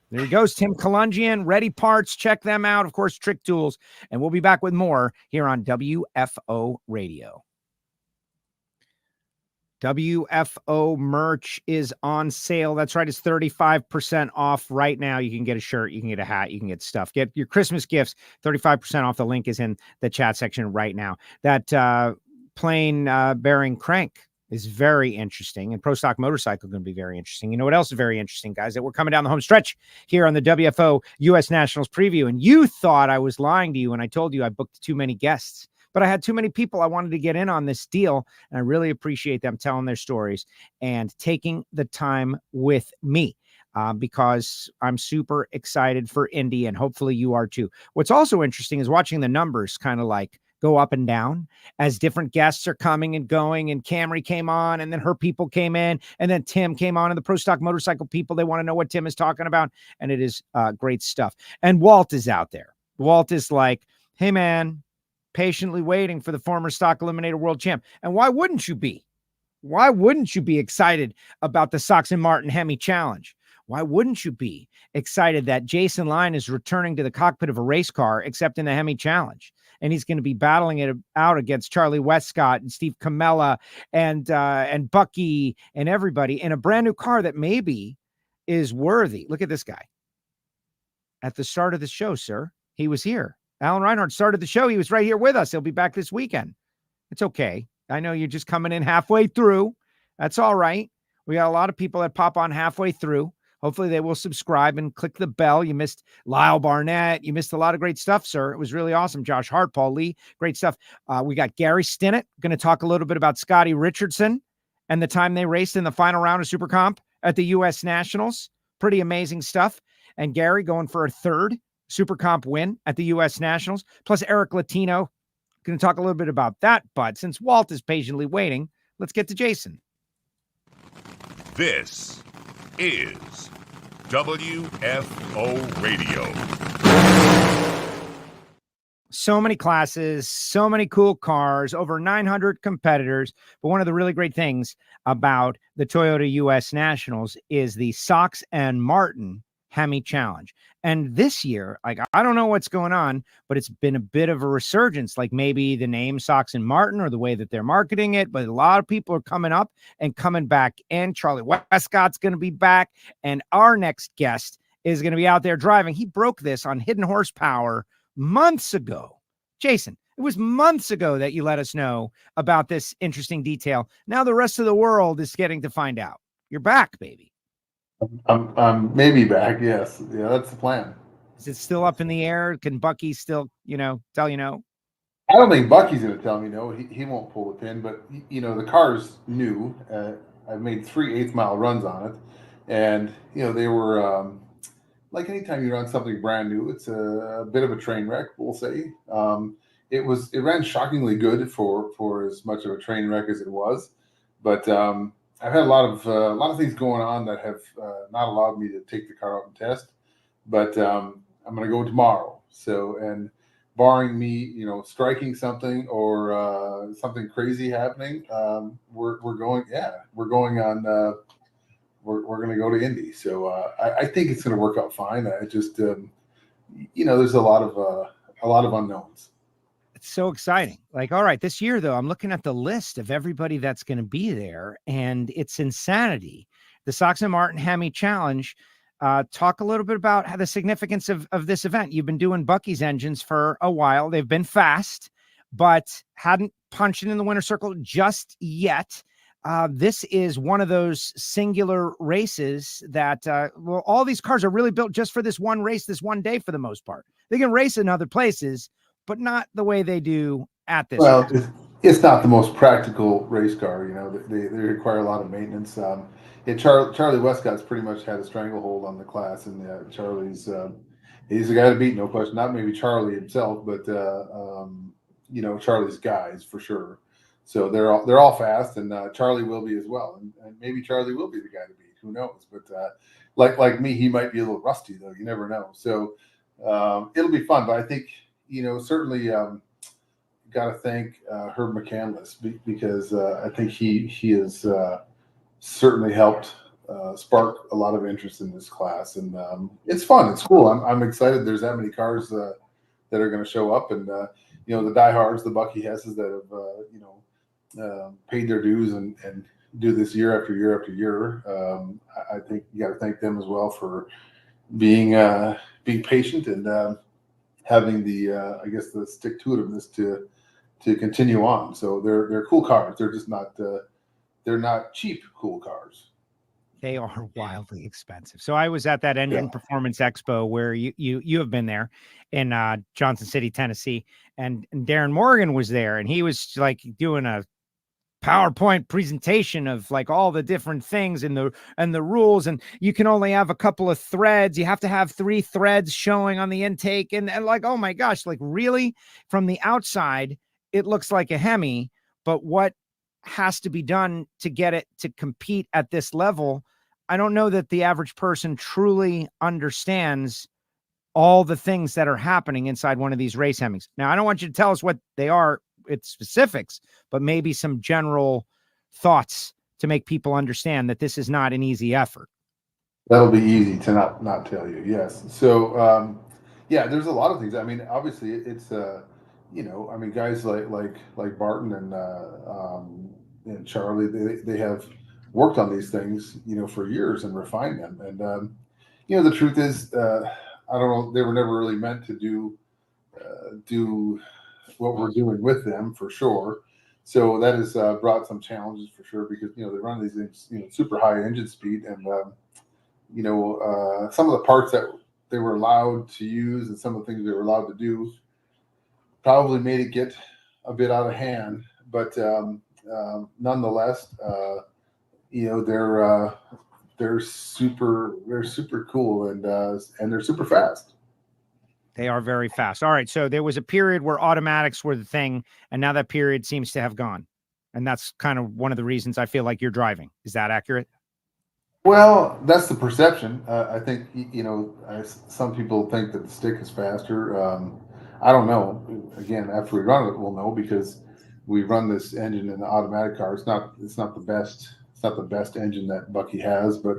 There he goes, Tim Kulungian, Ready Parts. Check them out. Of course, Trick Tools. And we'll be back with more here on WFO Radio. WFO merch is on sale. That's right. It's 35% off right now. You can get a shirt, you can get a hat, you can get stuff. Get your Christmas gifts, 35% off. The link is in the chat section right now. That plain bearing crank is very interesting, and Pro Stock Motorcycle going to be very interesting. You know what else is very interesting, guys? That we're coming down the home stretch here on the WFO U.S. Nationals preview, and you thought I was lying to you when I told you I booked too many guests. But I had too many people I wanted to get in on this deal, and I really appreciate them telling their stories and taking the time with me because I'm super excited for Indy, and hopefully you are too. What's also interesting is watching the numbers kind of like go up and down as different guests are coming and going, and Camrie came on, and then her people came in, and then Tim came on, and the Pro Stock Motorcycle people, they want to know what Tim is talking about, and it is great stuff. And Walt is out there. Walt is like, hey, man, patiently waiting for the former Stock Eliminator world champ. And why wouldn't you be? Why wouldn't you be excited about the Sox and Martin Hemi Challenge? Why wouldn't you be excited that Jason Line is returning to the cockpit of a race car, except in the Hemi Challenge? And he's going to be battling it out against Charlie Westcott and Steve Camella and Bucky and everybody in a brand new car that maybe is worthy. Look at this guy. At the start of the show, sir, he was here. Alan Reinhart started the show. He was right here with us. He'll be back this weekend. It's okay. I know you're just coming in halfway through. That's all right. We got a lot of people that pop on halfway through. Hopefully they will subscribe and click the bell. You missed Lyle Barnett. You missed a lot of great stuff, sir. It was really awesome. Josh Hart, Paul Lee, great stuff. We got Gary Stinnett going to talk a little bit about Scotty Richardson and the time they raced in the final round of Super Comp at the U.S. Nationals. Pretty amazing stuff. And Gary going for a third Super Comp win at the U.S. Nationals, plus Eric Latino. Going to talk a little bit about that, but since Walt is patiently waiting, let's get to Jason. This is WFO Radio. So many classes, so many cool cars, over 900 competitors. But one of the really great things about the Toyota U.S. Nationals is the Sox and Martin Hemi Challenge. And this year, like, I don't know what's going on, but it's been a bit of a resurgence, like maybe the name Sox and Martin or the way that they're marketing it. But a lot of people are coming up and coming back. And Charlie Westcott's going to be back. And our next guest is going to be out there driving. He broke this on Hidden Horsepower months ago. Jason, it was months ago that you let us know about this interesting detail. Now the rest of the world is getting to find out. You're back, baby. I'm maybe back. Yes. Yeah, that's the plan. Is it still up in the air? Can Bucky still, tell you no? I don't think Bucky's going to tell me no. He won't pull the pin, but the car's new. I've made 3 8-mile runs on it, and they were like anytime you run something brand new, it's a bit of a train wreck, we'll say. It ran shockingly good for as much of a train wreck as it was, but I've had a lot of things going on that have not allowed me to take the car out and test. But I'm going to go tomorrow. So, and barring me, striking something or something crazy happening, we're going on. We're going to go to Indy. So I think it's going to work out fine. I just, there's a lot of unknowns. It's so exciting. Like, all right, this year though, I'm looking at the list of everybody that's going to be there, and it's insanity. The Sox and Martin Hemi Challenge. Talk a little bit about how the significance of this event. You've been doing Bucky's engines for a while. They've been fast, but hadn't punched it in the winner's circle just yet. This is one of those singular races that, all these cars are really built just for this one race, this one day for the most part. They can race in other places, but not the way they do at this. Well, it's not the most practical race car. They require a lot of maintenance. Charlie Westcott's pretty much had a stranglehold on the class, and Charlie's he's the guy to beat, no question. Not maybe Charlie himself, but Charlie's guys for sure. So they're all fast, and Charlie will be as well, and maybe Charlie will be the guy to beat. Who knows? But like me, he might be a little rusty though. You never know. So it'll be fun. But I think certainly got to thank Herb McCandless because I think he has certainly helped spark a lot of interest in this class, and it's fun. It's cool. I'm excited. There's that many cars that are going to show up, and the diehards, the Bucky Hesses that have paid their dues and do this year after year after year. I think you got to thank them as well for being patient and having the stick to itiveness to continue on. So they're cool cars. They're just not they're not cheap cool cars. They are wildly expensive. So I was at that Engine Performance Expo where you have been there in Johnson City, Tennessee, and Darren Morgan was there, and he was like doing a PowerPoint presentation of like all the different things and the rules, and you can only have a couple of threads. You have to have 3 threads showing on the intake, and like, oh my gosh, like really from the outside, it looks like a Hemi, but what has to be done to get it to compete at this level? I don't know that the average person truly understands all the things that are happening inside one of these race Hemis. Now, I don't want you to tell us what they are, its specifics, but maybe some general thoughts to make people understand that this is not an easy effort. That'll be easy to not tell you. Yes. So, there's a lot of things. I mean, obviously it's, guys like Barton and Charlie, they have worked on these things, for years and refined them. And, the truth is, I don't know, they were never really meant to do what we're doing with them for sure. So that has brought some challenges for sure, because, they run these things, super high engine speed, and, some of the parts that they were allowed to use and some of the things they were allowed to do probably made it get a bit out of hand, but nonetheless, they're super cool, and they're super fast. They are very fast. All right. So there was a period where automatics were the thing, and now that period seems to have gone. And that's kind of one of the reasons I feel like you're driving. Is that accurate? Well, that's the perception. I think, some people think that the stick is faster. I don't know. Again, after we run it, we'll know, because we run this engine in the automatic car. It's not the best. It's not the best engine that Bucky has, but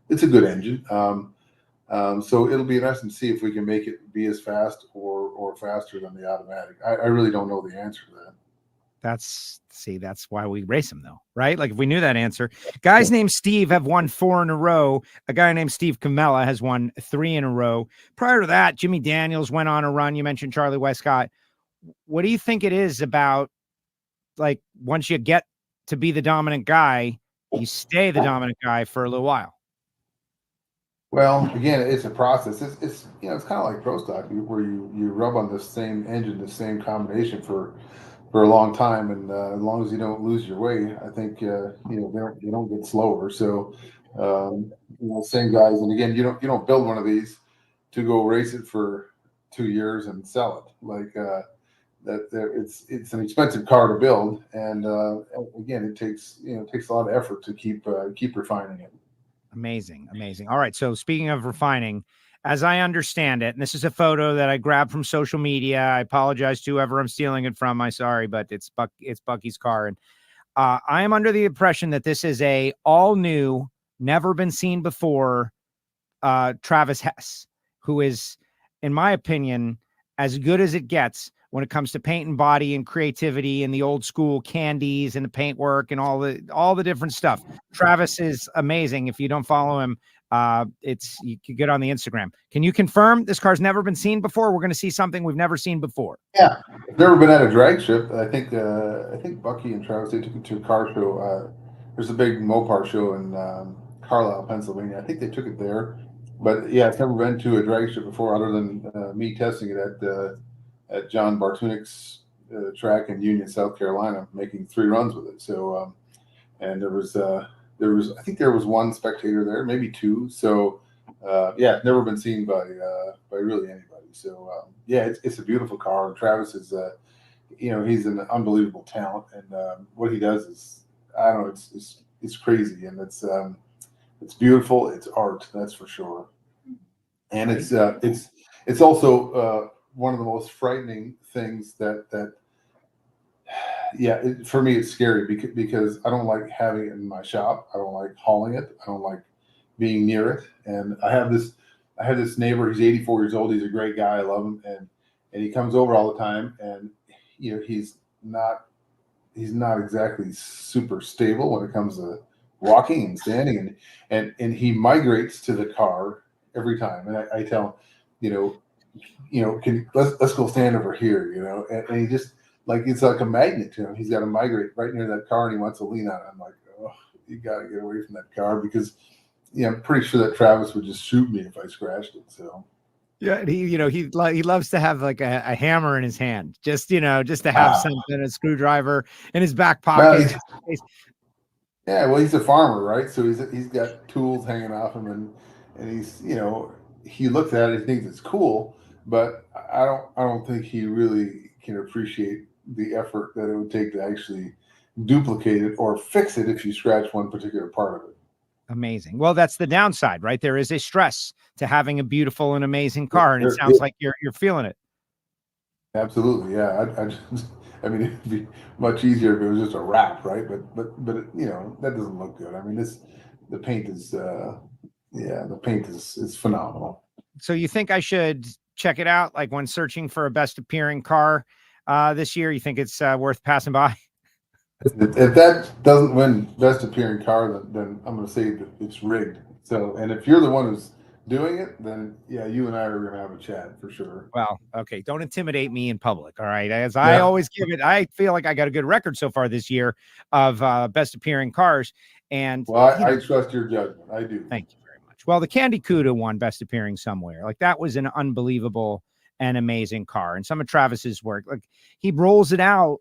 it's a good engine. So it'll be interesting to see if we can make it be as fast or faster than the automatic. I really don't know the answer to that. That's why we race them though, right? Like if we knew that answer. Guys named Steve have won 4 in a row. A guy named Steve Camella has won 3 in a row. Prior to that, Jimmy Daniels went on a run. You mentioned Charlie Westcott. What do you think it is about, like, once you get to be the dominant guy, you stay the dominant guy for a little while? Well, again, it's a process. It's kind of like Pro Stock, where you rub on the same engine, the same combination for a long time, and as long as you don't lose your way, I think you don't get slower. So same guys, and again, you don't build one of these to go race it for 2 years and sell it. Like it's an expensive car to build, and again, it takes a lot of effort to keep refining it. Amazing. All right. So speaking of refining, as I understand it, and this is a photo that I grabbed from social media. I apologize to whoever I'm stealing it from. I'm sorry, but it's Bucky's car. And I am under the impression that this is a all new, never been seen before Travis Hess, who is, in my opinion, as good as it gets when it comes to paint and body and creativity and the old school candies and the paint work and all the different stuff. Travis is amazing. If you don't follow him, you can get on the Instagram. Can you confirm this car's never been seen before? We're going to see something we've never seen before. Yeah, I've never been at a drag strip. I think Bucky and Travis, they took it to a car show. There's a big Mopar show in Carlisle, Pennsylvania. I think they took it there. But yeah, I've never been to a drag strip before, other than me testing it at John Bartunik's track in Union, South Carolina, making 3 runs with it. So, and there was I think there was 1 spectator there, maybe 2. So, yeah, never been seen by really anybody. So, yeah, it's a beautiful car. And Travis is, he's an unbelievable talent, and what he does is, I don't know, it's crazy, and it's beautiful. It's art, that's for sure. And it's also one of the most frightening things that for me, it's scary because I don't like having it in my shop. I don't like hauling it. I don't like being near it. And I have this neighbor. He's 84 years old. He's a great guy. I love him. And he comes over all the time. And he's not exactly super stable when it comes to walking and standing. And he migrates to the car every time. And I tell him, let's go stand over here. And he just, like, it's like a magnet to him. He's got to migrate right near that car, and he wants to lean on it. I'm like, oh, you got to get away from that car, because I'm pretty sure that Travis would just shoot me if I scratched it. So yeah, he loves to have like a hammer in his hand, just to have something, a screwdriver in his back pocket. Well, he's a farmer, right? So he's got tools hanging off him, and he's he looks at it, he thinks it's cool, but I don't think he really can appreciate the effort that it would take to actually duplicate it or fix it if you scratch one particular part of it. Amazing. Well, that's the downside, right? There is a stress to having a beautiful and amazing car, and it sounds like you're feeling it. Absolutely, yeah. I mean, it'd be much easier if it was just a wrap, right? But that doesn't look good. I mean, the paint is phenomenal. So you think I should check it out, like when searching for a best appearing car this year? You think it's worth passing by? If that doesn't win best appearing car, then I'm going to say that it's rigged. So, and if you're the one who's doing it, then yeah, you and I are going to have a chat for sure. Well, okay, don't intimidate me in public, all right? As I always give it, I feel like I got a good record so far this year of best appearing cars. And well, I trust your judgment. I do. Thank you very much. Well, the Candy Cuda won best appearing somewhere. Like, that was an unbelievable and amazing car. And some of Travis's work, like, he rolls it out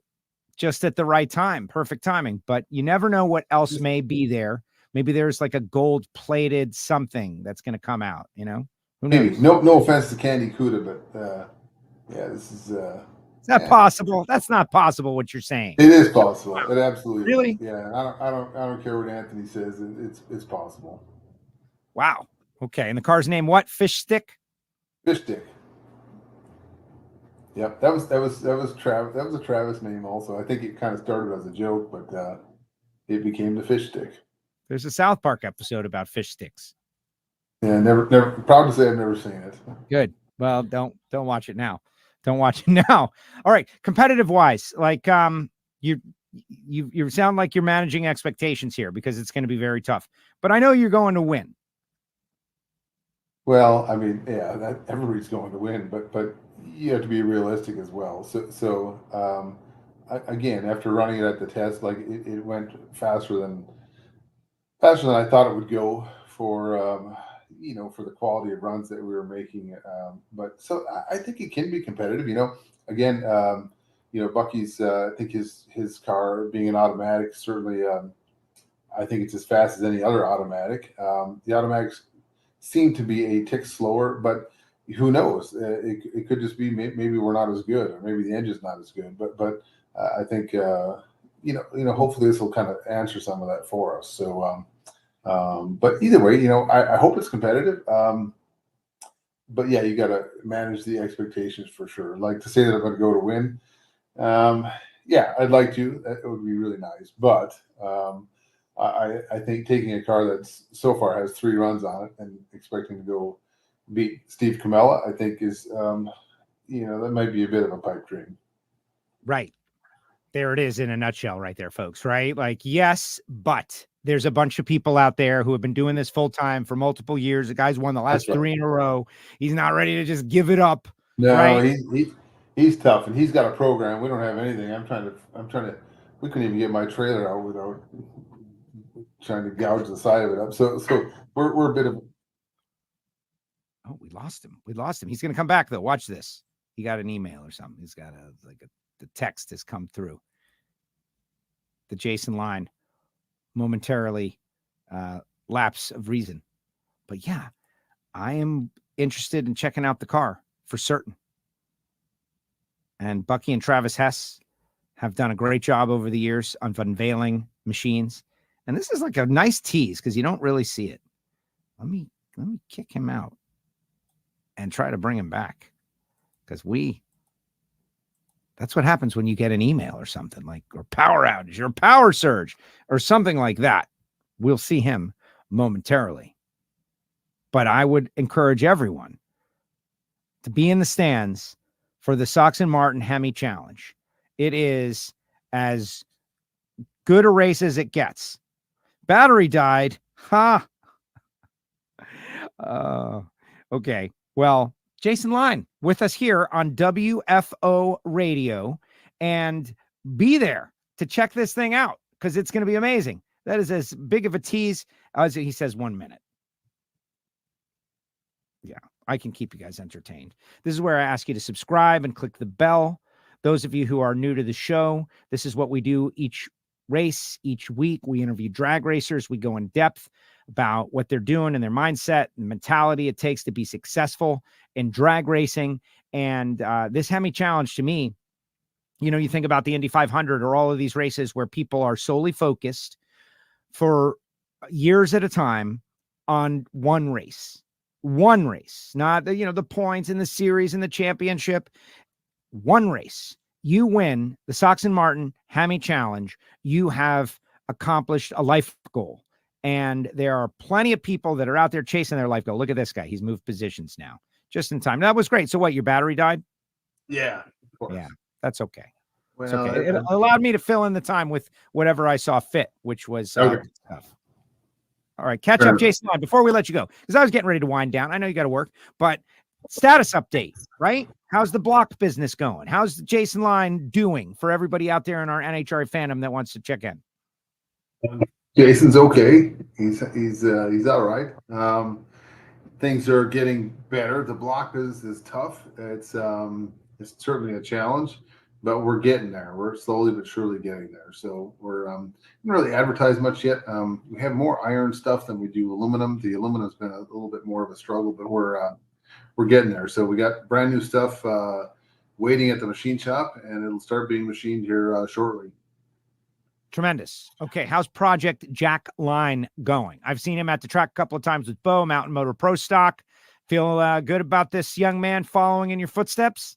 just at the right time, perfect timing. But you never know what else may be there. Maybe there's like a gold plated something that's going to come out, Who knows? Maybe. No offense to Candy Cuda, but yeah, this is it's not possible. That's not possible what you're saying. It is possible. It absolutely really? Yeah, I don't care what Anthony says. It's possible. Wow. Okay. And the car's name what? Fish Stick? Fish Stick. Yep. That was Travis. That was a Travis name also. I think it kind of started as a joke, but it became the Fish Stick. There's a South Park episode about fish sticks. Yeah, never. Proud to say I've never seen it. Good. Well, don't watch it now. Don't watch it now. All right. Competitive wise, like you sound like you're managing expectations here, because it's going to be very tough. But I know you're going to win. Well, I mean, yeah, everybody's going to win, but you have to be realistic as well. So again, after running it at the test, like it went faster than I thought it would go for for the quality of runs that we were making. But so I think it can be competitive. Again, Bucky's. I think his car being an automatic, certainly. I think it's as fast as any other automatic. The automatics seem to be a tick slower, but who knows? It could just be maybe we're not as good, or maybe the engine's not as good. But I think hopefully this will kind of answer some of that for us. So, but either way, I hope it's competitive. But yeah, you got to manage the expectations for sure. Like to say that I'm going to go to win. Yeah, I'd like to. It would be really nice. But I think taking a car that's so far has 3 runs on it and expecting to go beat Steve Camella, I think is, that might be a bit of a pipe dream. Right. There it is in a nutshell right there, folks, right? Like, yes, but there's a bunch of people out there who have been doing this full time for multiple years. The guy's won the last 3 in a row. He's not ready to just give it up. No, right? he's tough, and he's got a program. We don't have anything. I'm trying to, we couldn't even get my trailer out without trying to gouge the side of it up. So we're a bit of. Oh, we lost him. He's going to come back though. Watch this. He got an email or something. He's got the text has come through. The Jason line momentarily lapse of reason. But yeah, I am interested in checking out the car for certain. And Bucky and Travis Hess have done a great job over the years on unveiling machines. And this is like a nice tease because you don't really see it. Let me kick him out and try to bring him back. Because that's what happens when you get an email or something like, or power outage or power surge or something like that. We'll see him momentarily. But I would encourage everyone to be in the stands for the Sox and Martin Hemi Challenge. It is as good a race as it gets. Battery died. Ha. Okay. Well, Jason Line with us here on WFO Radio, and be there to check this thing out because it's going to be amazing. That is as big of a tease as he says 1 minute. Yeah, I can keep you guys entertained. This is where I ask you to subscribe and click the bell. Those of you who are new to the show, this is what we do each race, each week. We interview drag racers. We go in depth about what they're doing and their mindset and mentality it takes to be successful in drag racing. And this Hemi Challenge to me, you think about the Indy 500 or all of these races where people are solely focused for years at a time on one race, not the points in the series and the championship, one race. You win the Sox and Martin Hemi Challenge. You have accomplished a life goal. And there are plenty of people that are out there chasing their life goal. Look at this guy. He's moved positions now just in time. That was great. So what, your battery died? Yeah. Of course. Yeah, that's okay. Well, it's okay. It allowed me to fill in the time with whatever I saw fit, which was okay. tough. All right. Catch up, Jason, before we let you go, because I was getting ready to wind down. I know you got to work, but status update, right? How's the block business going? How's Jason Line doing for everybody out there in our NHRA fandom that wants to check in? Jason's okay. He's all right. Things are getting better. The block business is tough. It's certainly a challenge, but we're getting there. We're slowly but surely getting there. So we're not really advertised much yet. We have more iron stuff than we do aluminum. The aluminum's been a little bit more of a struggle, but we're getting there. So we got brand new stuff waiting at the machine shop, and it'll start being machined here shortly. Tremendous. Okay, how's Project Jack Line going? I've seen him at the track a couple of times with Bo, Mountain Motor Pro Stock. Feel good about this young man following in your footsteps?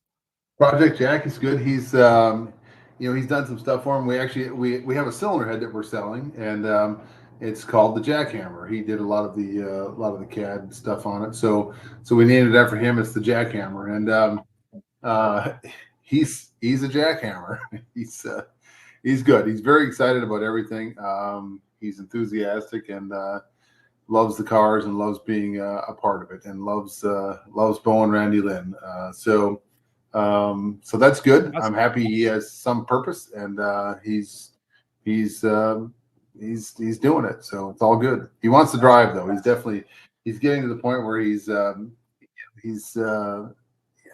Project Jack is good. He's he's done some stuff for him. We actually we have a cylinder head that we're selling, and it's called the Jackhammer. He did a lot of the CAD stuff on it, so we named it after him. It's the Jackhammer, and he's a Jackhammer. He's good. He's very excited about everything. He's enthusiastic and loves the cars and loves being a part of it, and loves Bo and Randy Lynn. So that's good. I'm happy he has some purpose, and he's doing it. So it's all good. He wants to drive though. He's getting to the point where he's I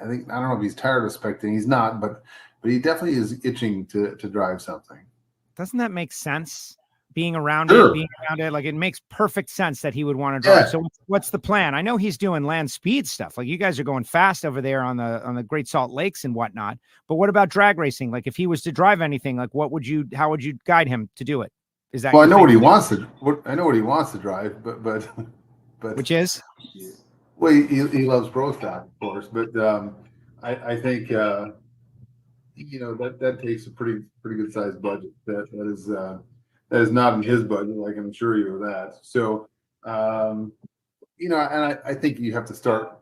don't know if he's tired of spectating. He's not, but he definitely is itching to drive something. Doesn't that make sense? being around Sure. it, like it makes perfect sense that he would want to drive. Yeah. So what's the plan? I know he's doing land speed stuff. Like you guys are going fast over there on the Great Salt Lakes and whatnot. But what about drag racing? Like if he was to drive anything, like how would you guide him to do it? Is that Well, I know what he wants to. I know what he wants to drive, but which is. Well, he loves Pro Stock, of course, but I think that takes a pretty good sized budget. That is not in his budget. I can assure you of that. So, and I think you have to start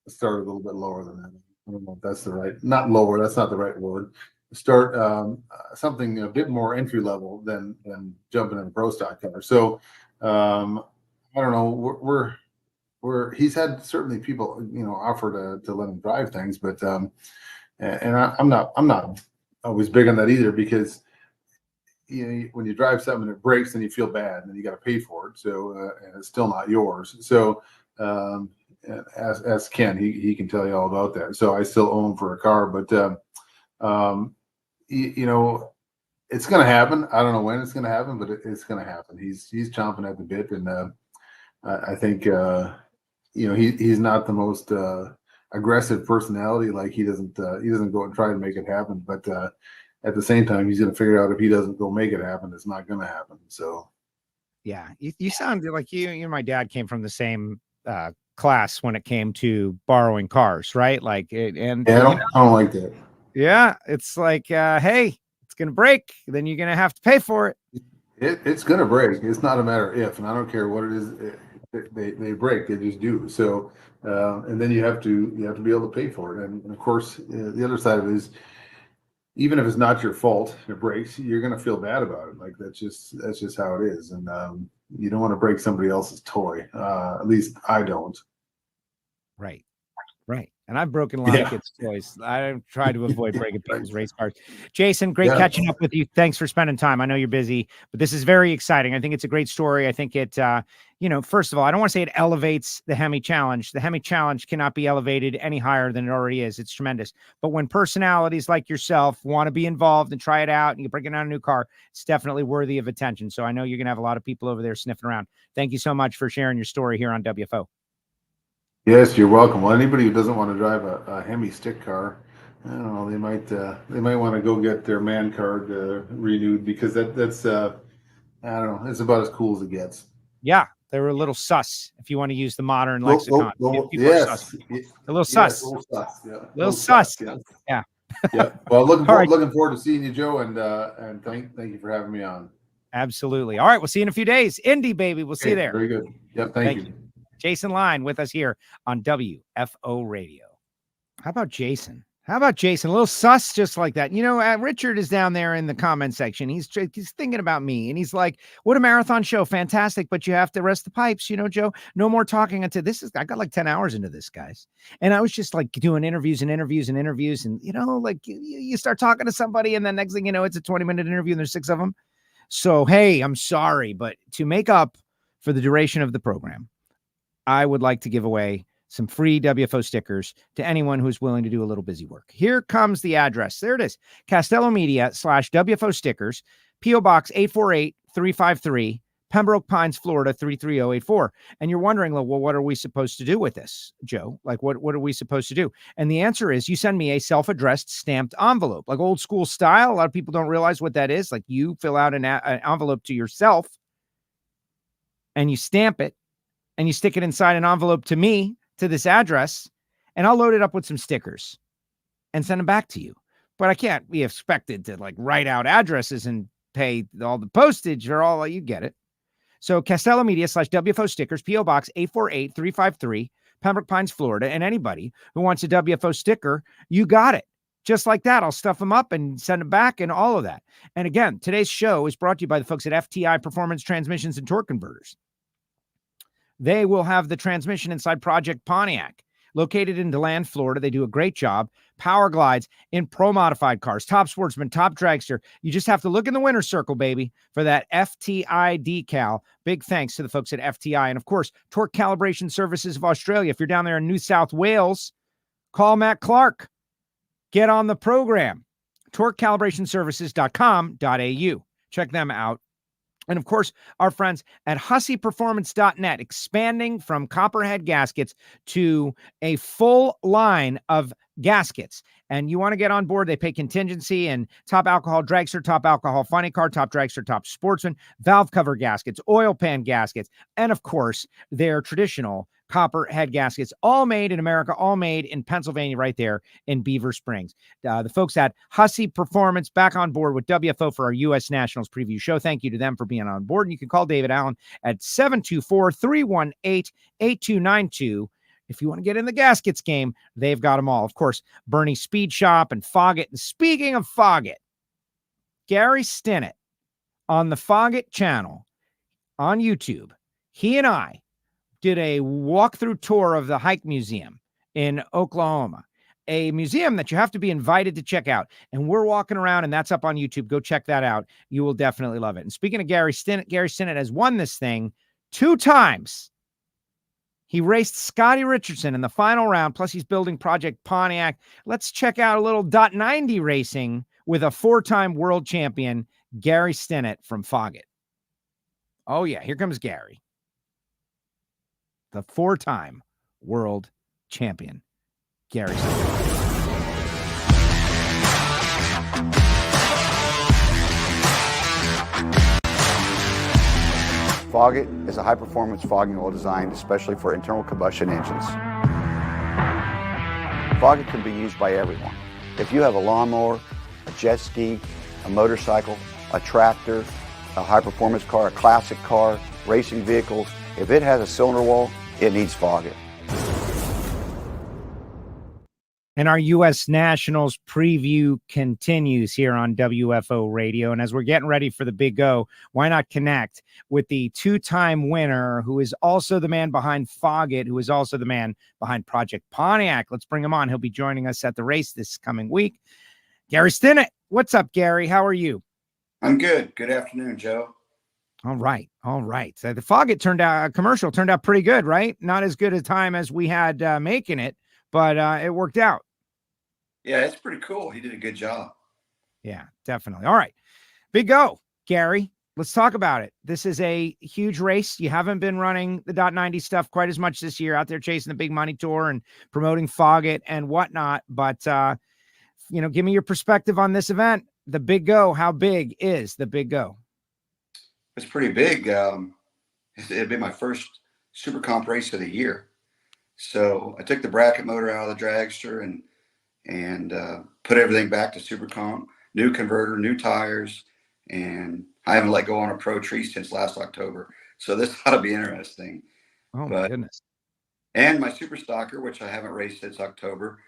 a little bit lower than that. I don't know if that's not lower. That's not the right word. Start something a bit more entry level than jumping in a Pro Stock car. So, I don't know. He's had certainly people offer to let him drive things, but and I'm not always big on that either, because when you drive something and it breaks, then you feel bad and you got to pay for it. So and it's still not yours. So as Ken, he can tell you all about that. So I still own for a car, but it's going to happen. I don't know when it's going to happen, but it's going to happen. He's chomping at the bit, and I think. He's not the most aggressive personality. Like he doesn't go and try to make it happen. But at the same time, he's going to figure out if he doesn't go make it happen, it's not going to happen. So, yeah, you sound like you and my dad came from the same class when it came to borrowing cars, right? Like, I don't like that. Yeah, it's like, hey, it's going to break, then you're going to have to pay for it. It's going to break. It's not a matter of if, and I don't care what it is. They break, they just do. So and then you have to be able to pay for it. And of course the other side of it is, even if it's not your fault, it breaks, you're going to feel bad about it. Like that's just how it is. And you don't want to break somebody else's toy. At least I don't. Right. And I've broken a lot of kids' toys. I try to avoid breaking people's race cars. Jason, great catching up with you. Thanks for spending time. I know you're busy, but this is very exciting. I think it's a great story. I think it, first of all, I don't want to say it elevates the Hemi Challenge. The Hemi Challenge cannot be elevated any higher than it already is. It's tremendous. But when personalities like yourself want to be involved and try it out and you're bringing out a new car, it's definitely worthy of attention. So I know you're going to have a lot of people over there sniffing around. Thank you so much for sharing your story here on WFO. Yes, you're welcome. Well, anybody who doesn't want to drive a Hemi stick car, I don't know, they might want to go get their man card renewed, because that's I don't know, it's about as cool as it gets. Yeah, they were a little sus, if you want to use the modern lexicon. Yes, a little sus. Little sus. Yeah. Yeah. Well, looking forward to seeing you, Joe, and thank you for having me on. Absolutely. All right, we'll see you in a few days. Indy, baby, we'll see you there. Very good. Yep. Thank you. Jason Line with us here on WFO Radio. How about Jason? A little sus just like that. Richard is down there in the comment section. He's thinking about me, and he's like, what a marathon show. Fantastic, but you have to rest the pipes, Joe. No more talking until I got like 10 hours into this, guys. And I was just like doing interviews. And, like you start talking to somebody, and then next thing you know, it's a 20-minute interview and there's 6 of them. So, hey, I'm sorry, but to make up for the duration of the program, I would like to give away some free WFO stickers to anyone who's willing to do a little busy work. Here comes the address. There it is. Castello Media /WFO stickers, P.O. Box 848-353, Pembroke Pines, Florida 33084. And you're wondering, well, what are we supposed to do with this, Joe? Like, what are we supposed to do? And the answer is you send me a self-addressed stamped envelope, like old school style. A lot of people don't realize what that is. Like you fill out an envelope to yourself and you stamp it, and you stick it inside an envelope to me, to this address, and I'll load it up with some stickers and send them back to you. But I can't be expected to like write out addresses and pay all the postage or all, you get it. So Castello Media /WFO stickers, P.O. Box 848-353, Pembroke Pines, Florida. And anybody who wants a WFO sticker, you got it. Just like that, I'll stuff them up and send them back and all of that. And again, today's show is brought to you by the folks at FTI Performance Transmissions and Torque Converters. They will have the transmission inside Project Pontiac, located in DeLand, Florida. They do a great job. Power glides in pro modified cars, top sportsman, top dragster. You just have to look in the winner's circle, baby, for that FTI decal. Big thanks to the folks at FTI. And of course, Torque Calibration Services of Australia. If you're down there in New South Wales, call Matt Clark. Get on the program. TorqueCalibrationServices.com.au. Check them out. And of course, our friends at HusseyPerformance.net, expanding from copperhead gaskets to a full line of gaskets. And you want to get on board, they pay contingency and top alcohol dragster, top alcohol funny car, top dragster, top sportsman, valve cover gaskets, oil pan gaskets, and of course, their traditional copper head gaskets, all made in America, all made in Pennsylvania, right there in Beaver Springs. The folks at Hussey Performance back on board with WFO for our U.S. Nationals preview show. Thank you to them for being on board. And you can call David Allen at 724-318-8292. If you want to get in the gaskets game, they've got them all. Of course, Bernie Speed Shop and Foggett. And speaking of Foggett, Gary Stinnett on the Foggett channel on YouTube, he and I did a walkthrough tour of the Hike Museum in Oklahoma, a museum that you have to be invited to check out. And we're walking around, and that's up on YouTube. Go check that out. You will definitely love it. And speaking of Gary Stinnett has won this thing 2 times. He raced Scotty Richardson in the final round, plus he's building Project Pontiac. Let's check out a little .90 racing with a 4-time world champion, Gary Stinnett from Foggett. Oh, yeah, here comes Gary. The 4-time world champion, Gary Stinnett. Foggett is a high-performance fogging oil designed especially for internal combustion engines. Foggett can be used by everyone. If you have a lawnmower, a jet ski, a motorcycle, a tractor, a high-performance car, a classic car, racing vehicles, if it has a cylinder wall, it needs Foggett. And our U.S. Nationals preview continues here on WFO Radio. And as we're getting ready for the Big Go, why not connect with the 2-time winner, who is also the man behind Foggett, who is also the man behind Project Pontiac. Let's bring him on. He'll be joining us at the race this coming week. Gary Stinnett. What's up, Gary? How are you? I'm good. Good afternoon, Joe. All right. All right. So the Foggett commercial turned out pretty good, right? Not as good a time as we had making it, but it worked out. Yeah, it's pretty cool. He did a good job. Yeah, definitely. All right. Big Go, Gary. Let's talk about it. This is a huge race. You haven't been running the .90 stuff quite as much this year, out there chasing the big money tour and promoting Foggett and whatnot. But, give me your perspective on this event. The Big Go. How big is the Big Go? It's pretty big. It'd be my first super comp race of the year. So I took the bracket motor out of the dragster and put everything back to super comp, new converter, new tires, and I haven't let go on a pro tree since last October. So this ought to be interesting. Oh my goodness. And my super stocker, which I haven't raced since October.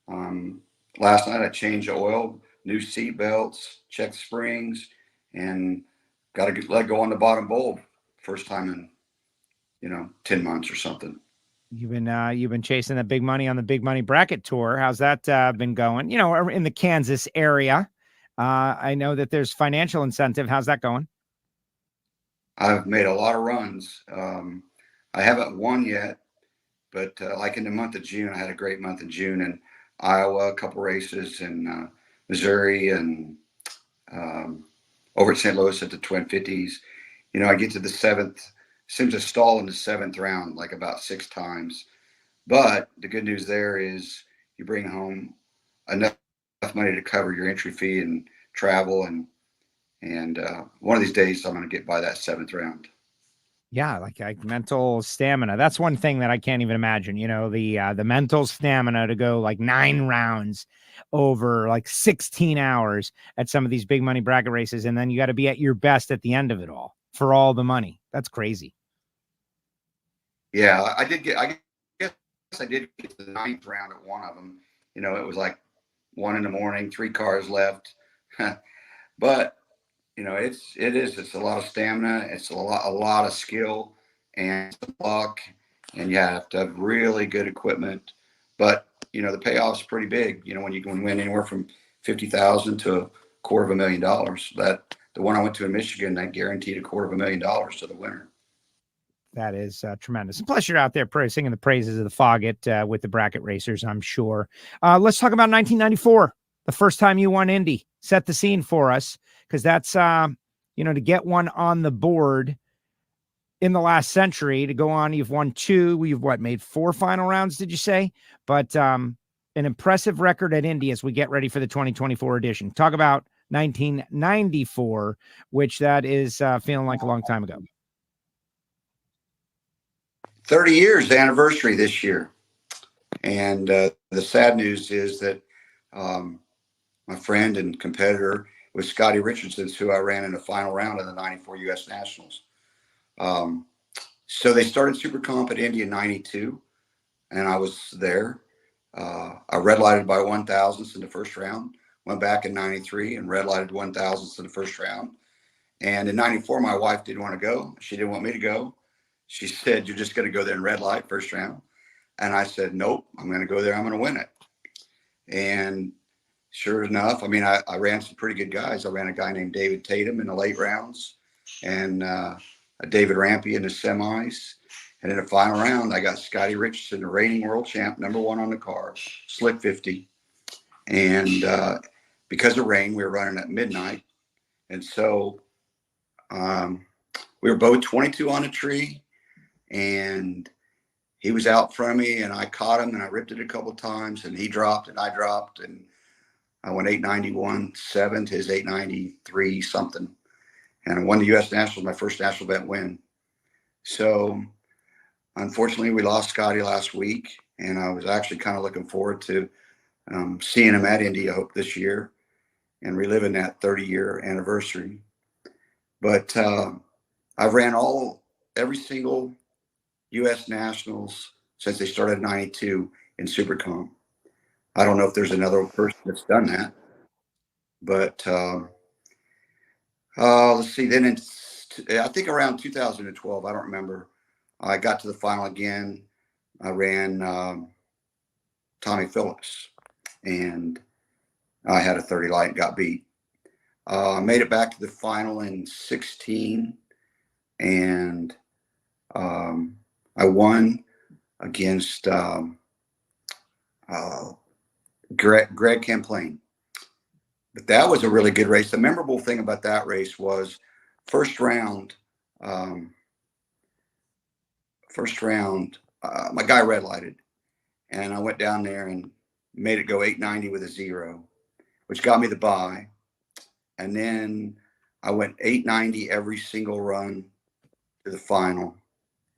Last night I changed oil, new seat belts, checked springs, and got to let go on the bottom bulb. First time in, 10 months or something. You've been chasing the big money on the big money bracket tour. How's that been going? In the Kansas area. I know that there's financial incentive. How's that going? I've made a lot of runs. I haven't won yet, but like in the month of June, I had a great month in June in Iowa, a couple races in Missouri, and over at St. Louis at the Twin 50s. I get to the 7th. Seems to stall in the 7th round like about 6 times. But the good news there is you bring home enough money to cover your entry fee and travel. And one of these days I'm going to get by that 7th round. Yeah, like mental stamina. That's one thing that I can't even imagine. The mental stamina to go like 9 rounds over like 16 hours at some of these big money bracket races. And then you got to be at your best at the end of it all for all the money. That's crazy. Yeah, I guess I did get to the 9th round at one of them. It was like 1 a.m, 3 cars left. But, it's a lot of stamina. It's a lot of skill and luck, and you have to have really good equipment. But, the payoff's pretty big, when you can win anywhere from $50,000 to $250,000. That the one I went to in Michigan, that guaranteed $250,000 to the winner. That is tremendous. And plus, you're out there singing the praises of the Foggett with the bracket racers, I'm sure. Let's talk about 1994, the first time you won Indy. Set the scene for us, because that's to get one on the board in the last century. To go on, you've won 2. You've made 4 final rounds, did you say? But an impressive record at Indy as we get ready for the 2024 edition. Talk about 1994, which that is feeling like a long time ago. 30 years anniversary this year. And the sad news is that my friend and competitor was Scotty Richardson, who I ran in the final round of the 94 U.S. Nationals. So they started Super Comp at Indy in 92, and I was there. I red lighted by 1,000ths in the first round, went back in 93 and red lighted 1,000ths in the first round. And in 94, my wife didn't want to go. She didn't want me to go. She said, "You're just going to go there and red light first round." And I said, "Nope, I'm going to go there. I'm going to win it." And sure enough, I mean, I ran some pretty good guys. I ran a guy named David Tatum in the late rounds and David Rampy in the semis. And in the final round, I got Scotty Richardson, the reigning world champ, #1 on the car, slick 50. And because of rain, we were running at midnight. And so we were both 22 on a tree, and he was out in front of me, and I caught him, and I ripped it a couple of times, and he dropped, and I dropped, and I went 891.7 to his 893 something. And I won the U.S. Nationals, my first national event win. So unfortunately, we lost Scotty last week, and I was actually kind of looking forward to seeing him at Indy, I hope, this year and reliving that 30-year anniversary. But I've ran every single U.S. Nationals since they started in 92 in Super Comp. I don't know if there's another person that's done that, but let's see. Then I think around 2012, I don't remember, I got to the final again. I ran Tommy Phillips, and I had a 30 light and got beat. I made it back to the final in 16, and I won against Greg Camplain. But that was a really good race. The memorable thing about that race was first round, my guy red lighted, and I went down there and made it go 890 with a 0, which got me the bye. And then I went 890 every single run to the final.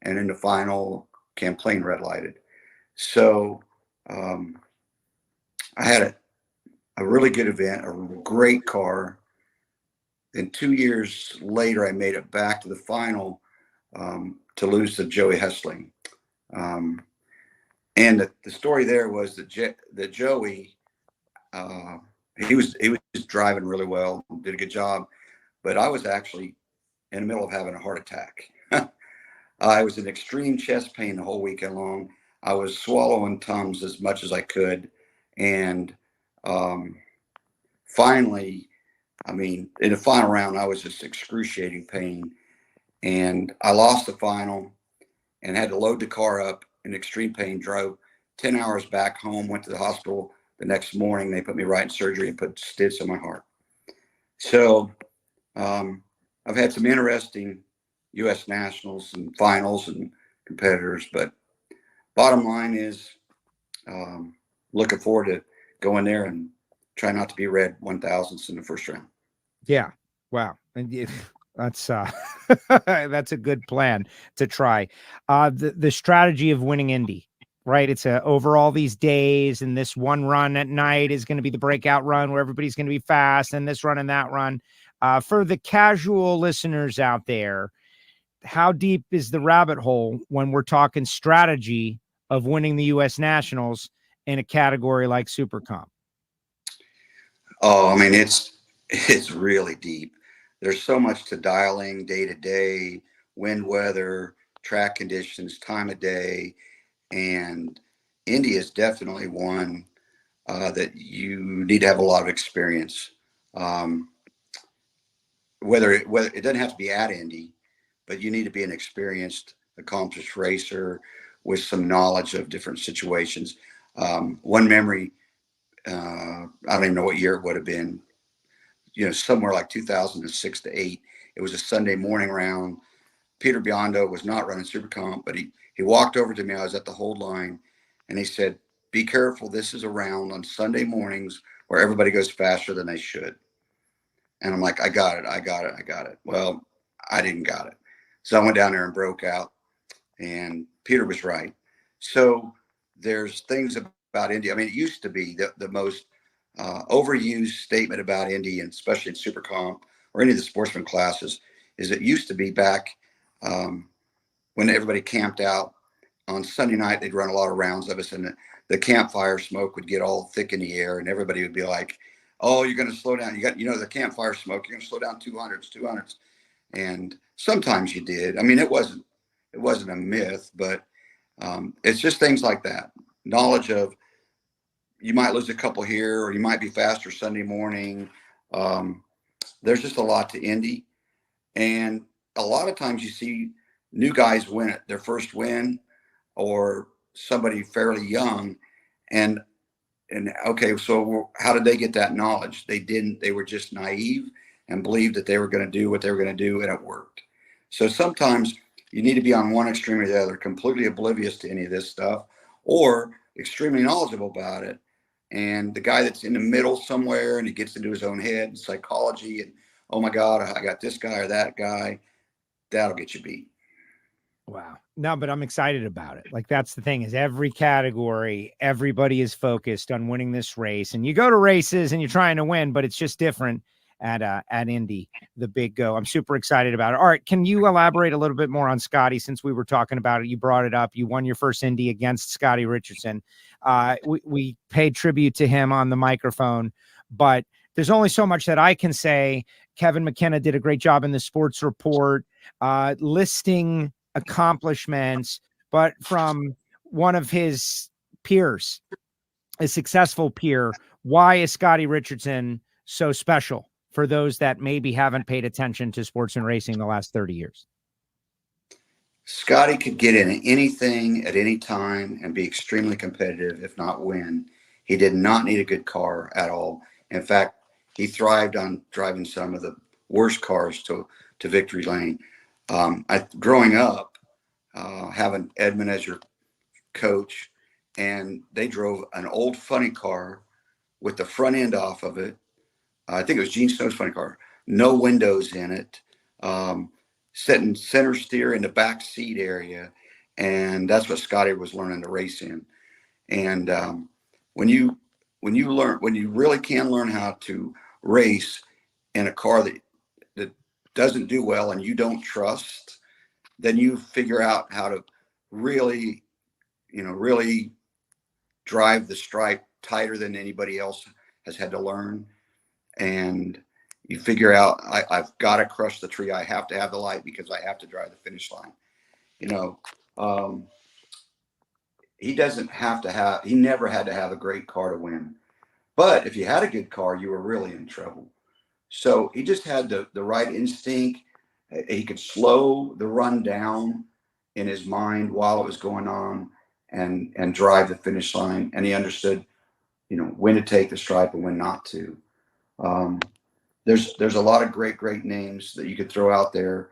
And in the final, Camplain red lighted. So I had a really good event, a great car. Then 2 years later, I made it back to the final to lose to Joey Hessling. And the story there was that Joey, he was driving really well, did a good job, but I was actually in the middle of having a heart attack. I was in extreme chest pain the whole weekend long. I was swallowing Tums as much as I could. And finally, I mean, in the final round, I was just excruciating pain. And I lost the final and had to load the car up in extreme pain, drove 10 hours back home, went to the hospital the next morning. They put me right in surgery and put stitches in my heart. So I've had some interesting U.S. Nationals and finals and competitors, but bottom line is looking forward to going there and try not to be red 1,000ths in the first round. Yeah. Wow. And that's that's a good plan to try. The strategy of winning Indy, right? It's over all these days, and this one run at night is going to be the breakout run where everybody's going to be fast, and this run and that run. For the casual listeners out there, how deep is the rabbit hole when we're talking strategy of winning the U.S. Nationals in a category like Super Comp? Oh, I mean, it's really deep. There's so much to dialing day to day, wind, weather, track conditions, time of day. And Indy is definitely one that you need to have a lot of experience. Whether it doesn't have to be at Indy, but you need to be an experienced, accomplished racer with some knowledge of different situations. One memory, I don't even know what year it would have been, somewhere like 2006 to 8. It was a Sunday morning round. Peter Biondo was not running Super Comp, but he walked over to me. I was at the hold line, and he said, "Be careful. This is a round on Sunday mornings where everybody goes faster than they should." And I'm like, I got it. Well, I didn't got it. So I went down there and broke out, and Peter was right. So there's things about Indy. I mean, it used to be the most overused statement about Indy, and especially in Super Comp or any of the sportsman classes, is it used to be back when everybody camped out on Sunday night. They'd run a lot of rounds of us, and the campfire smoke would get all thick in the air, and everybody would be like, "Oh, you're going to slow down. The campfire smoke. You're going to slow down 200s." And sometimes you did. I mean, it wasn't a myth, but it's just things like that. Knowledge of you might lose a couple here, or you might be faster Sunday morning. There's just a lot to Indy, and a lot of times you see new guys win it, their first win, or somebody fairly young, and okay, so how did they get that knowledge? They didn't. They were just naive and believed that they were going to do what they were going to do, and it worked. So sometimes you need to be on one extreme or the other, completely oblivious to any of this stuff, or extremely knowledgeable about it. And the guy that's in the middle somewhere, and he gets into his own head and psychology, and oh my God, I got this guy or that guy, that'll get you beat. Wow. No, but I'm excited about it. Like, that's the thing, is every category, everybody is focused on winning this race, and you go to races and you're trying to win, but it's just different at Indy, the big go. I'm super excited about it. All right. Can you elaborate a little bit more on Scotty, since we were talking about it? You brought it up. You won your first Indy against Scotty Richardson. We paid tribute to him on the microphone, but there's only so much that I can say. Kevin McKenna did a great job in the sports report, listing accomplishments, but from one of his peers, a successful peer. Why is Scotty Richardson so special for those that maybe haven't paid attention to sports and racing the last 30 years? Scotty could get in anything at any time and be extremely competitive, if not win. He did not need a good car at all. In fact, he thrived on driving some of the worst cars to victory lane. Growing up, having Edmund as your coach, and they drove an old funny car with the front end off of it. I think it was Gene Snow's funny car, no windows in it, sitting center steer in the back seat area. And that's what Scotty was learning to race in. And when you really can learn how to race in a car that doesn't do well and you don't trust, then you figure out how to really drive the stripe tighter than anybody else has had to learn. And you figure out, I've got to crush the tree. I have to have the light because I have to drive the finish line. He never had to have a great car to win. But if you had a good car, you were really in trouble. So he just had the right instinct. He could slow the run down in his mind while it was going on and drive the finish line. And he understood, when to take the stripe and when not to. There's a lot of great names that you could throw out there.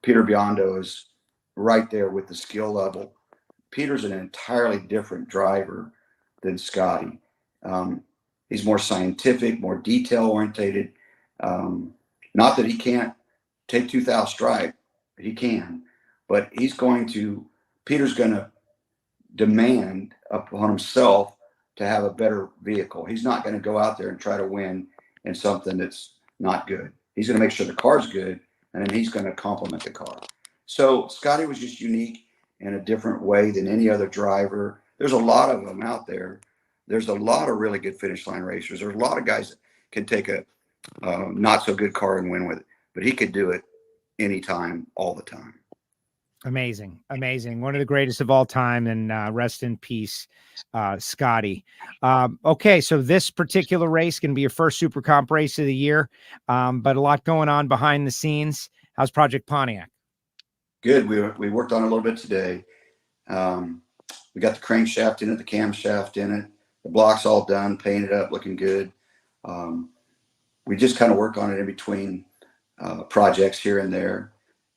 Peter Biondo is right there with the skill level. Peter's an entirely different driver than Scotty. He's more scientific, more detail orientated. Not that he can't take 2,000 stripe, he can, but Peter's going to demand upon himself to have a better vehicle. He's not going to go out there and try to win in something that's not good. He's going to make sure the car's good, and then he's going to complement the car. So Scotty was just unique in a different way than any other driver. There's a lot of them out there. There's a lot of really good finish line racers. There's a lot of guys that can take a not so good car and win with it, but he could do it anytime, all the time. Amazing. One of the greatest of all time, and rest in peace, Scotty. Okay, so this particular race can be your first Super Comp race of the year, but a lot going on behind the scenes. How's Project Pontiac? Good. We worked on it a little bit today. We got the crankshaft in it, the camshaft in it, the block's all done, painted up, looking good. We just kind of work on it in between projects here and there.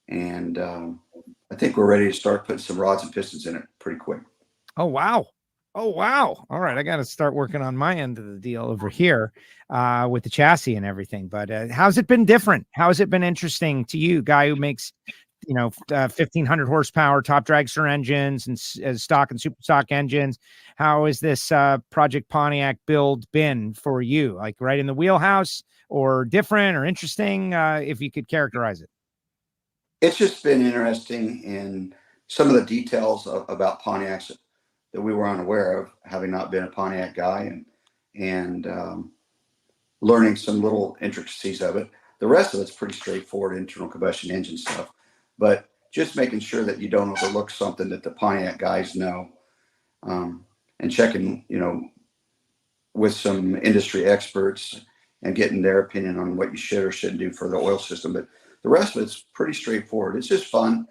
And I think we're ready to start putting some rods and pistons in it pretty quick. Oh, wow. Oh, wow. All right. I got to start working on my end of the deal over here with the chassis and everything. But how's it been different? How has it been interesting to you, guy who makes, 1,500 horsepower top dragster engines and stock and super stock engines? How has this Project Pontiac build been for you? Like right in the wheelhouse, or different or interesting, if you could characterize it? It's just been interesting in some of the details about Pontiacs that we were unaware of, having not been a Pontiac guy, and learning some little intricacies of it. The rest of it's pretty straightforward internal combustion engine stuff, but just making sure that you don't overlook something that the Pontiac guys know, and checking, with some industry experts and getting their opinion on what you should or shouldn't do for the oil system. But the rest of it's pretty straightforward. It's just fun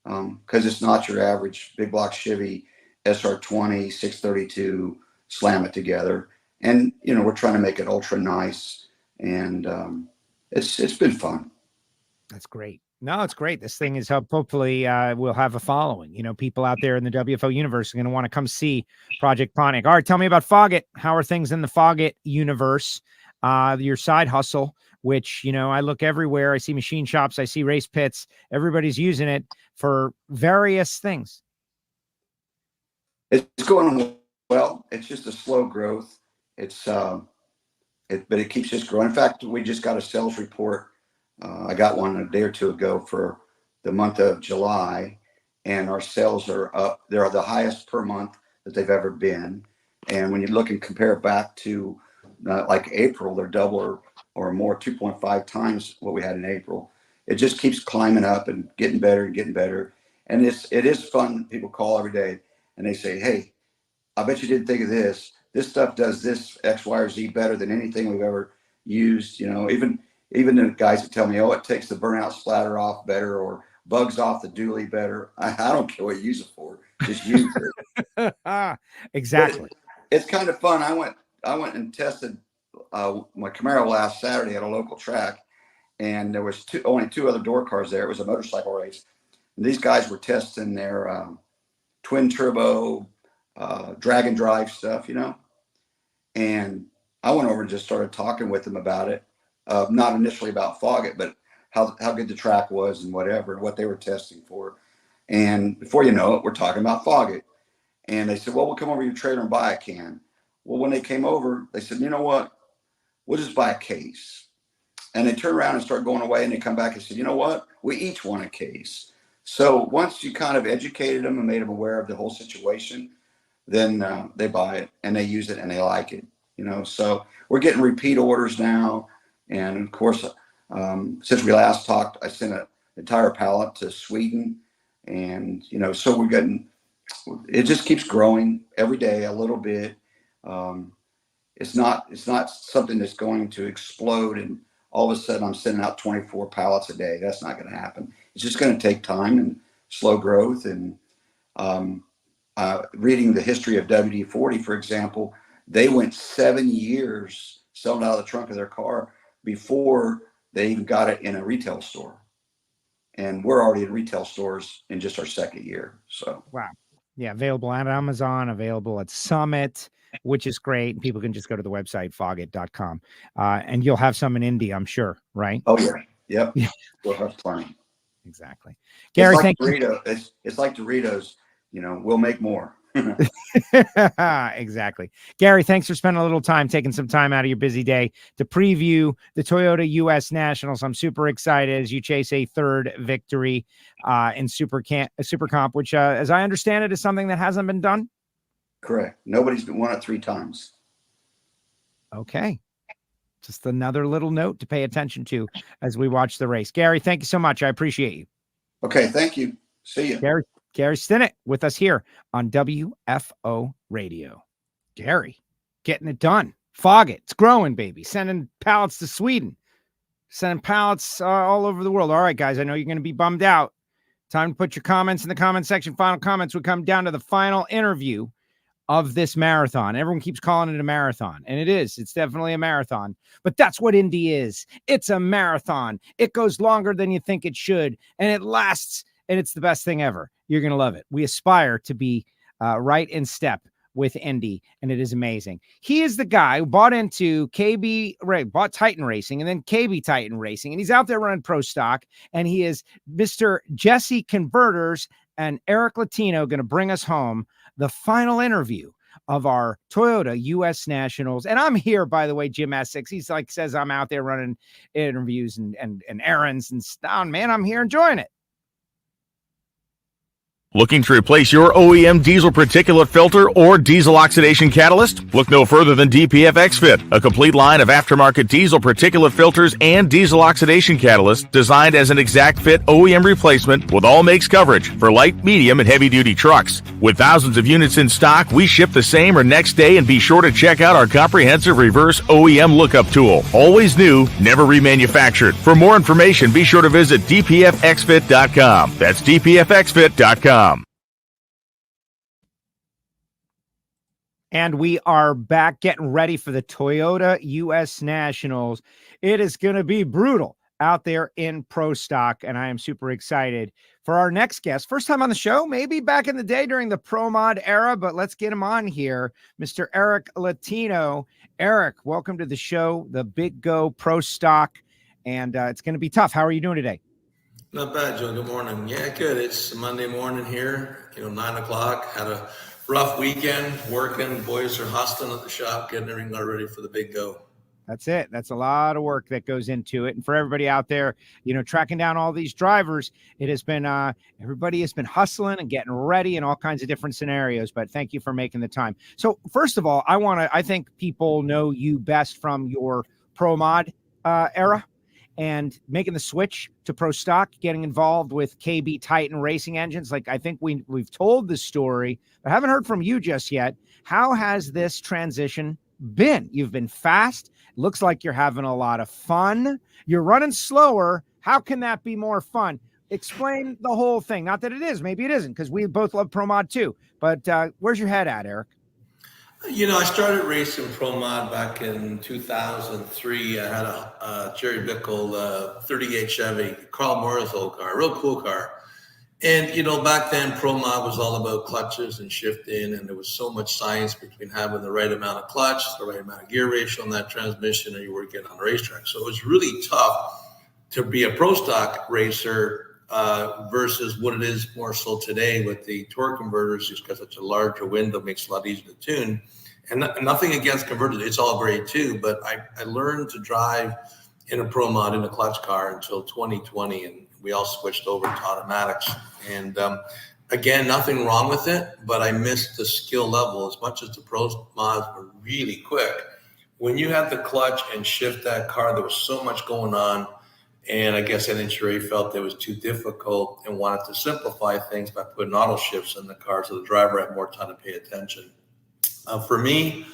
because it's not your average big block Chevy SR20 632 slam it together. And we're trying to make it ultra nice, and it's been fun. That's great. No, it's great. This thing is hopefully we'll have a following. People out there in the WFO universe are going to want to come see Project Pontiac. All right, tell me about Foggett. How are things in the Foggett universe? Your side hustle, which, I look everywhere. I see machine shops. I see race pits. Everybody's using it for various things. It's going well. It's just a slow growth. But it keeps just growing. In fact, we just got a sales report. I got one a day or two ago for the month of July, and our sales are up. They're the highest per month that they've ever been. And when you look and compare it back to like April, they're double or more, 2.5 times what we had in April. It just keeps climbing up and getting better and getting better. And it is fun. People call every day and they say, "Hey, I bet you didn't think of this. This stuff does this X, Y, or Z better than anything we've ever used." Even the guys that tell me, "Oh, it takes the burnout splatter off better or bugs off the dually better." I don't care what you use it for. Just use it. Exactly. It's kind of fun. I went and tested my Camaro last Saturday at a local track, and there was only two other door cars there. It was a motorcycle race. And these guys were testing their twin turbo drag and drive stuff, and I went over and just started talking with them about it. Not initially about Foggett, but how good the track was and what they were testing for. And before you know it, we're talking about Foggett. And they said, "Well, we'll come over to your trailer and buy a can." Well, when they came over, they said, "You know what? We'll just buy a case." And they turn around and start going away, and they come back and said, "You know what? We each want a case." So once you kind of educated them and made them aware of the whole situation, then they buy it and they use it and they like it. So we're getting repeat orders now. And of course, since we last talked, I sent an entire pallet to Sweden, and so we're getting. It just keeps growing every day a little bit. It's not something that's going to explode, and all of a sudden I'm sending out 24 pallets a day. That's not going to happen. It's just going to take time and slow growth. And reading the history of WD-40, for example, they went 7 years selling out of the trunk of their car before they even got it in a retail store. And we're already in retail stores in just our second year. So, wow. Yeah. Available at Amazon, available at Summit, which is great. People can just go to the website, foggett.com. And you'll have some in Indy, I'm sure, right? Oh, yeah. Yep. We'll have plenty. Exactly. Gary, it's like thank you. It's like Doritos, we'll make more. Exactly. Gary, thanks for spending a little time, taking some time out of your busy day to preview the Toyota U.S. Nationals. I'm super excited as you chase a third victory in Super Comp, which, as I understand it, is something that hasn't been done. Correct. Nobody's won it 3 times. Okay. Just another little note to pay attention to as we watch the race. Gary, thank you so much. I appreciate you. Okay. Thank you. See you. Gary Stinnett with us here on WFO Radio. Gary, getting it done. Foggett, it's growing, baby. Sending pallets to Sweden. Sending pallets all over the world. All right, guys, I know you're going to be bummed out. Time to put your comments in the comment section. Final comments. We come down to the final interview of this marathon. Everyone keeps calling it a marathon, and it is. It's definitely a marathon, but that's what Indy is. It's a marathon. It goes longer than you think it should, and it lasts, and it's the best thing ever. You're going to love it. We aspire to be right in step with Indy, and it is amazing. He is the guy who bought into bought Titan Racing and then KB Titan Racing, and he's out there running Pro Stock, and he is Mr. Jesse Converters and Eric Latino going to bring us home the final interview of our Toyota U.S. Nationals. And I'm here, by the way, Jim Essex. He's says I'm out there running interviews and errands and stuff. Man, I'm here enjoying it. Looking to replace your OEM diesel particulate filter or diesel oxidation catalyst? Look no further than DPF XFit, a complete line of aftermarket diesel particulate filters and diesel oxidation catalysts designed as an exact fit OEM replacement with all makes coverage for light, medium, and heavy-duty trucks. With thousands of units in stock, we ship the same or next day, and be sure to check out our comprehensive reverse OEM lookup tool. Always new, never remanufactured. For more information, be sure to visit dpfxfit.com. That's dpfxfit.com. And we are back getting ready for the Toyota U.S. Nationals. It is going to be brutal out there in Pro Stock, and I am super excited for our next guest. First time on the show, maybe back in the day during the Pro Mod era, but let's get him on here, Mr. Eric Latino. Eric, welcome to the show, the Big Go Pro Stock, and it's going to be tough. How are you doing today? Not bad, Joe. Good morning. Yeah, good. It's Monday morning here, 9 o'clock. Had a rough weekend working. Boys are hustling at the shop, getting everything ready for the big go. That's it. That's a lot of work that goes into it. And for everybody out there, tracking down all these drivers, it has been, everybody has been hustling and getting ready in all kinds of different scenarios, but thank you for making the time. So first of all, I think people know you best from your Pro Mod era and making the switch to Pro Stock, getting involved with KB Titan Racing engines. I think we've told the story, but I haven't heard from you just yet. How has this transition been? You've been fast. Looks like you're having a lot of fun. You're running slower. How can that be more fun? Explain the whole thing. Not that it is. Maybe it isn't, because we both love Pro Mod too. But where's your head at, Eric? I started racing Pro Mod back in 2003. I had a Jerry Bickle 38 Chevy, Carl Moore's old car, a real cool car. And, back then Pro Mod was all about clutches and shifting, and there was so much science between having the right amount of clutch, the right amount of gear ratio on that transmission, and you were getting on the racetrack. So it was really tough to be a Pro Stock racer versus what it is more so today with the torque converters, just because it's a larger window, makes it a lot easier to tune. And nothing against converters, it's all great too, but I learned to drive in a Pro Mod in a clutch car until 2020, and we all switched over to automatics. And again, nothing wrong with it, but I missed the skill level. As much as the Pro Mods were really quick, when you had the clutch and shift that car, there was so much going on. And I guess NHRA felt it was too difficult and wanted to simplify things by putting auto shifts in the car so the driver had more time to pay attention. For me,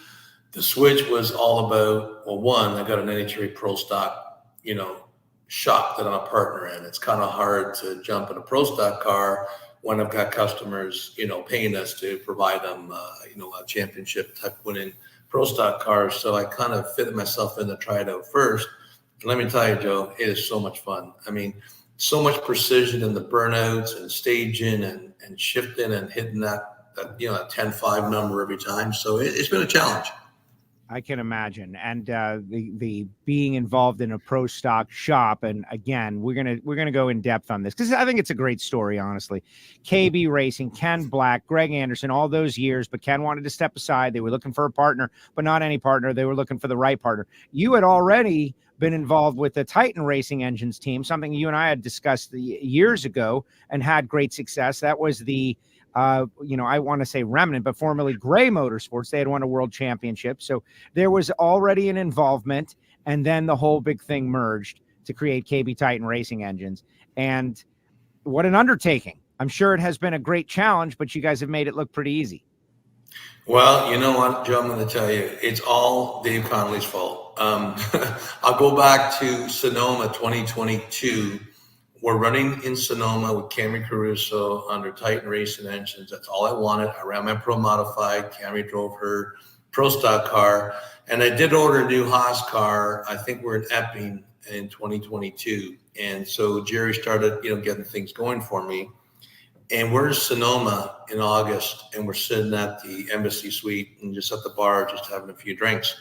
the switch was all about, well, one, I got an NHRA Pro Stock, shop that I'm a partner in. It's kind of hard to jump in a Pro Stock car when I've got customers, paying us to provide them, a championship type winning Pro Stock cars. So I kind of fitted myself in to try it out first. And let me tell you, Joe, it is so much fun. I mean, so much precision in the burnouts and staging and shifting and hitting that 10-5 number every time. So it's been a challenge. I can imagine. And the being involved in a Pro Stock shop, and again, we're gonna go in depth on this because I think it's a great story, honestly. KB Racing, Ken Black, Greg Anderson, all those years, but Ken wanted to step aside. They were looking for a partner, but not any partner. They were looking for the right partner. You had already been involved with the Titan Racing Engines team, something you and I had discussed years ago and had great success. That was the I want to say remnant, but formerly Gray Motorsports. They had won a world championship. So there was already an involvement, and then the whole big thing merged to create KB Titan Racing Engines. And what an undertaking. I'm sure it has been a great challenge, but you guys have made it look pretty easy. Well, you know what, Joe, I'm going to tell you, it's all Dave Connolly's fault. I'll go back to Sonoma 2022 We're running in Sonoma with Camrie Caruso under Titan Racing engines. That's all I wanted. I ran my Pro Modified. Camrie drove her Pro Stock car. And I did order a new Haas car. I think we're in Epping in 2022. And so Jerry started, getting things going for me. And we're in Sonoma in August, and we're sitting at the Embassy Suite and just at the bar, just having a few drinks.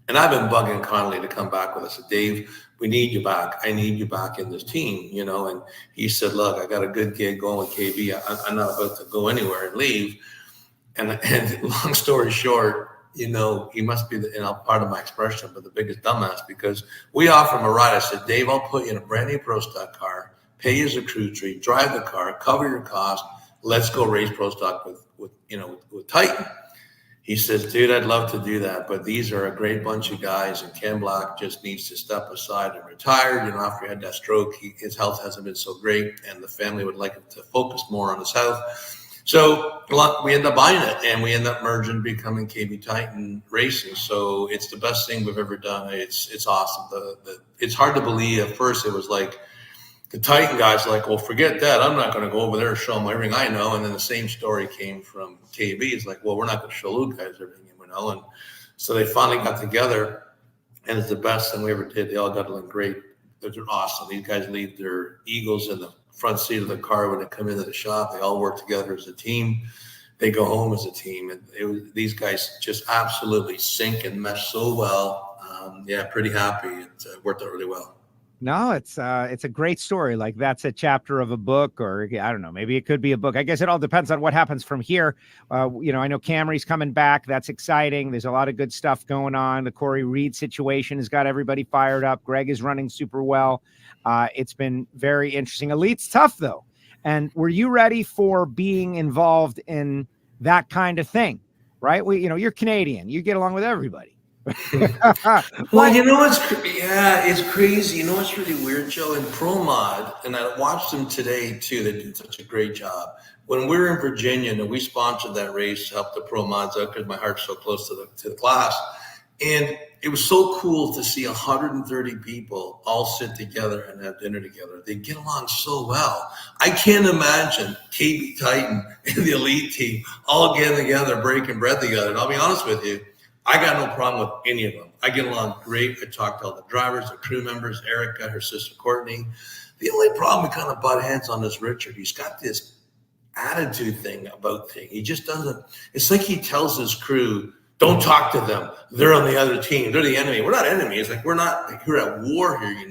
And I've been bugging Connolly to come back with us. I said, Dave, we need you back. I need you back in this team, And he said, look, I got a good gig going with KB. I'm not about to go anywhere and leave. And long story short, he must be part of my expression, but the biggest dumbass, because we offered him a ride. I said, Dave, I'll put you in a brand new Pro Stock car, pay you as a crew chief, drive the car, cover your cost. Let's go race Pro Stock with Titan. He says, dude, I'd love to do that, but these are a great bunch of guys, and Ken Black just needs to step aside and retire. After he had that stroke, his health hasn't been so great, and the family would like him to focus more on his health. So we end up buying it, and we end up merging, becoming KB Titan Racing. So it's the best thing we've ever done. It's awesome. It's hard to believe. At first, it was like the Titan guys were like, well, forget that. I'm not going to go over there and show them everything I know. And then the same story came from KB. It's like, well, we're not going to show Luke guys everything we know. And so they finally got together, and it's the best thing we ever did. They all got along great. They're awesome. These guys leave their egos in the front seat of the car when they come into the shop. They all work together as a team. They go home as a team. And these guys just absolutely sync and mesh so well. Pretty happy. It worked out really well. No, it's a great story. Like, that's a chapter of a book, or I don't know, maybe it could be a book. I guess it all depends on what happens from here. I know Camrie's coming back. That's exciting. There's a lot of good stuff going on. The Corey Reed situation has got everybody fired up. Greg is running super well. It's been very interesting. Elite's tough though. And were you ready for being involved in that kind of thing? Right? You're Canadian. You get along with everybody. Well, it's crazy. What's really weird, Joe? In Pro Mod, and I watched them today too. They did such a great job. When we were in Virginia, and we sponsored that race, helped the Pro Mods out because my heart's so close to the class, and it was so cool to see 130 people all sit together and have dinner together. They get along so well. I can't imagine KB Titan and the Elite team all getting together, breaking bread together. And I'll be honest with you, I got no problem with any of them. I get along great. I talk to all the drivers, the crew members, Erica, her sister Courtney. The only problem we kind of butt heads on is Richard. He's got this attitude thing about things. He just doesn't. It's like he tells his crew, don't talk to them. They're on the other team. They're the enemy. We're not enemies. Like, we're at war here,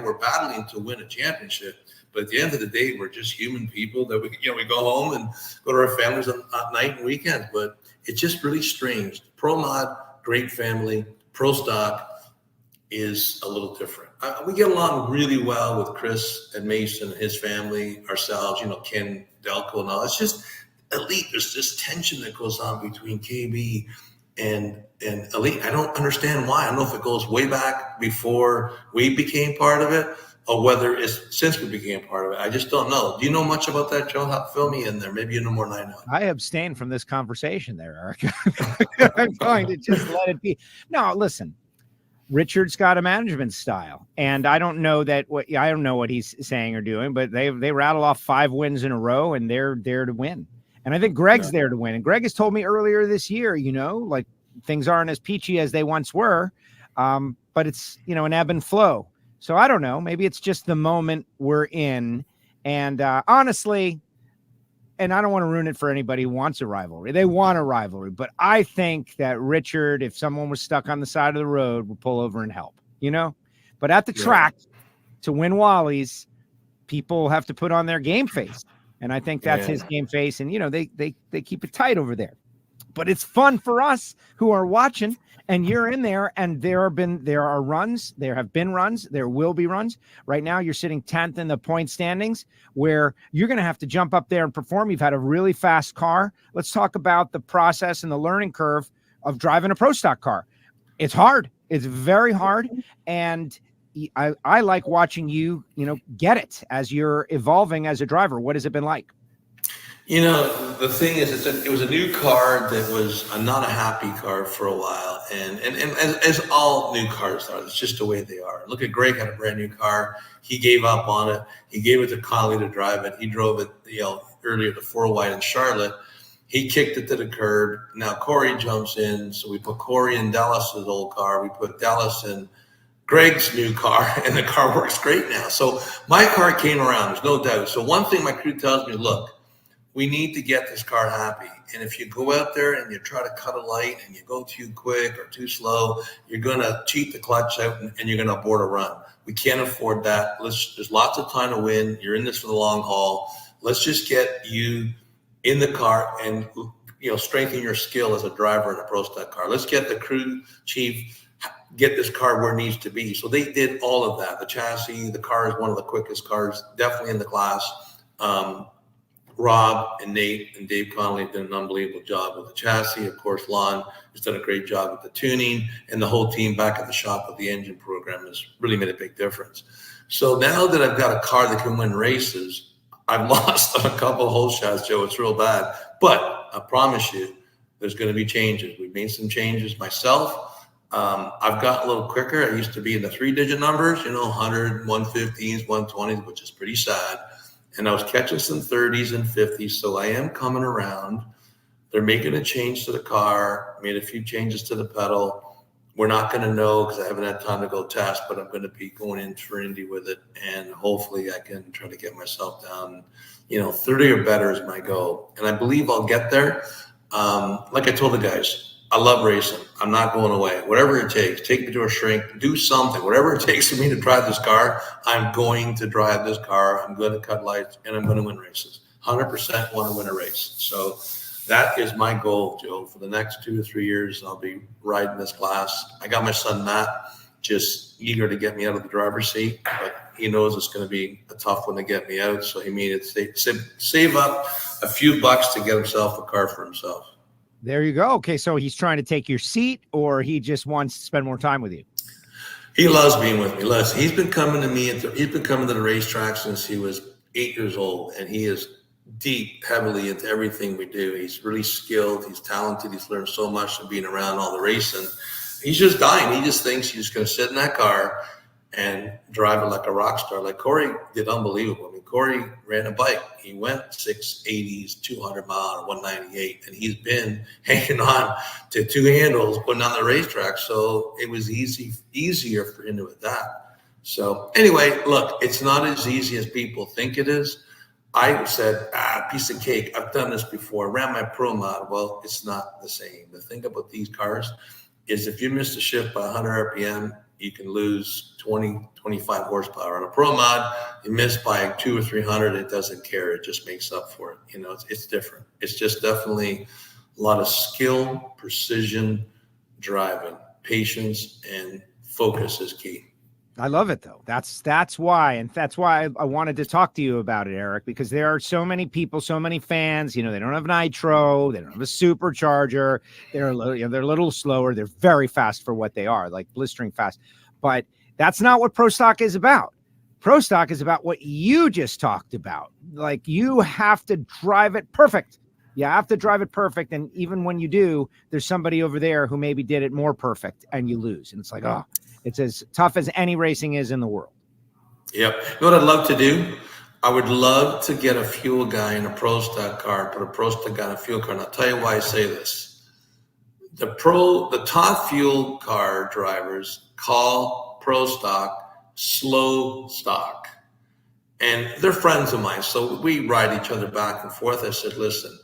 we're battling to win a championship. But at the end of the day, we're just human people that we go home and go to our families at night and weekends. But it's just really strange. Pro Mod, great family. Pro Stock is a little different. We get along really well with Chris and Mason and his family, ourselves, Ken Delco and all. It's just Elite. There's this tension that goes on between KB and Elite. I don't understand why. I don't know if it goes way back before we became part of it, or whether it's since we became part of it. I just don't know. Do you know much about that, Joe? Fill me in there. Maybe you know more than I know. I abstain from this conversation there, Eric. I'm going to just let it be. No, listen, Richard's got a management style, and I don't know what he's saying or doing, but they rattle off 5 wins in a row, and they're there to win. And I think Greg's there to win. And Greg has told me earlier this year, like, things aren't as peachy as they once were, but it's, an ebb and flow. So I don't know. Maybe it's just the moment we're in. And honestly, and I don't want to ruin it for anybody who wants a rivalry. They want a rivalry. But I think that Richard, if someone was stuck on the side of the road, would pull over and help, But at the track, to win Wallies, people have to put on their game face. And I think that's his game face. And, they keep it tight over there. But it's fun for us who are watching, and you're in there, and there have been runs, there will be runs. Right now, you're sitting 10th in the point standings, where you're going to have to jump up there and perform. You've had a really fast car. Let's talk about the process and the learning curve of driving a Pro Stock car. It's hard. It's very hard. And I like watching you, get it as you're evolving as a driver. What has it been like? You know, the thing is, it was a new car that was not a happy car for a while. And as all new cars are, it's just the way they are. Look at Greg, had a brand new car. He gave up on it. He gave it to Colian to drive it. He drove it, earlier to 4 wide in Charlotte. He kicked it to the curb. Now Corey jumps in. So we put Corey in Dallas's old car. We put Dallas in Greg's new car, and the car works great now. So my car came around, there's no doubt. So one thing my crew tells me, look, we need to get this car happy. And if you go out there and you try to cut a light and you go too quick or too slow, you're going to cheat the clutch out and you're going to abort a run. We can't afford that. There's lots of time to win. You're in this for the long haul. Let's just get you in the car and, strengthen your skill as a driver in a Pro Stock car. Let's get the crew chief, get this car where it needs to be. So they did all of that. The chassis, the car is one of the quickest cars, definitely in the class. Rob and Nate and Dave Connolly did an unbelievable job with the chassis. Of course, Lon has done a great job with the tuning, and the whole team back at the shop with the engine program has really made a big difference. So now that I've got a car that can win races, I've lost a couple of hole shots, Joe. It's real bad. But I promise you, there's going to be changes. We've made some changes myself. I've got a little quicker. I used to be in the 3-digit numbers, 100, 115s, 120s, which is pretty sad. And I was catching some 30s and 50s, so I am coming around. They're making a change to the car, made a few changes to the pedal. We're not going to know because I haven't had time to go test, but I'm going to be going in for Indy with it, and hopefully I can try to get myself down. 30 or better is my goal, and I believe I'll get there. Like I told the guys, I love racing. I'm not going away. Whatever it takes, take me to a shrink, do something. Whatever it takes for me to drive this car, I'm going to drive this car. I'm going to cut lights, and I'm going to win races. 100% want to win a race. So that is my goal, Joe. For the next 2 to 3 years, I'll be riding this class. I got my son, Matt, just eager to get me out of the driver's seat, but he knows it's going to be a tough one to get me out. So he made it save up a few bucks to get himself a car for himself. There you go. Okay, so he's trying to take your seat, or he just wants to spend more time with you? He loves being with me. Listen, he's been coming to me. He's been coming to the racetrack since he was 8 years old, and he is deep, heavily into everything we do. He's really skilled. He's talented. He's learned so much from being around all the racing. He's just dying. He just thinks he's going to sit in that car and drive it like a rock star. Like Corey did unbelievable. I mean, Corey ran a bike. He went 680s, 200 mile, 198, and he's been hanging on to 2 handles, putting on the racetrack. So it was easier for him to adapt. So anyway, look, it's not as easy as people think it is. I said, piece of cake. I've done this before. Ran my Pro Mod. Well, it's not the same. The thing about these cars is if you miss the shift by 100 RPM, you can lose 20, 25 horsepower. On a Pro Mod, you miss by 200 or 300, it doesn't care. It just makes up for it. It's different. It's just definitely a lot of skill, precision, driving, patience, and focus is key. I love it, though. That's why. And that's why I wanted to talk to you about it, Eric, because there are so many people, so many fans, they don't have nitro. They don't have a supercharger. They're a little slower. They're very fast for what they are, like blistering fast. But that's not what Pro Stock is about. Pro Stock is about what you just talked about. Like, you have to drive it perfect. You have to drive it perfect. And even when you do, there's somebody over there who maybe did it more perfect and you lose. And it's like, it's as tough as any racing is in the world. Yep. You know what I'd love to do? I would love to get a fuel guy in a Pro Stock car, put a Pro Stock guy in a fuel car. And I'll tell you why I say this. The top fuel car drivers call Pro Stock slow stock. And they're friends of mine. So we ride each other back and forth. I said, listen,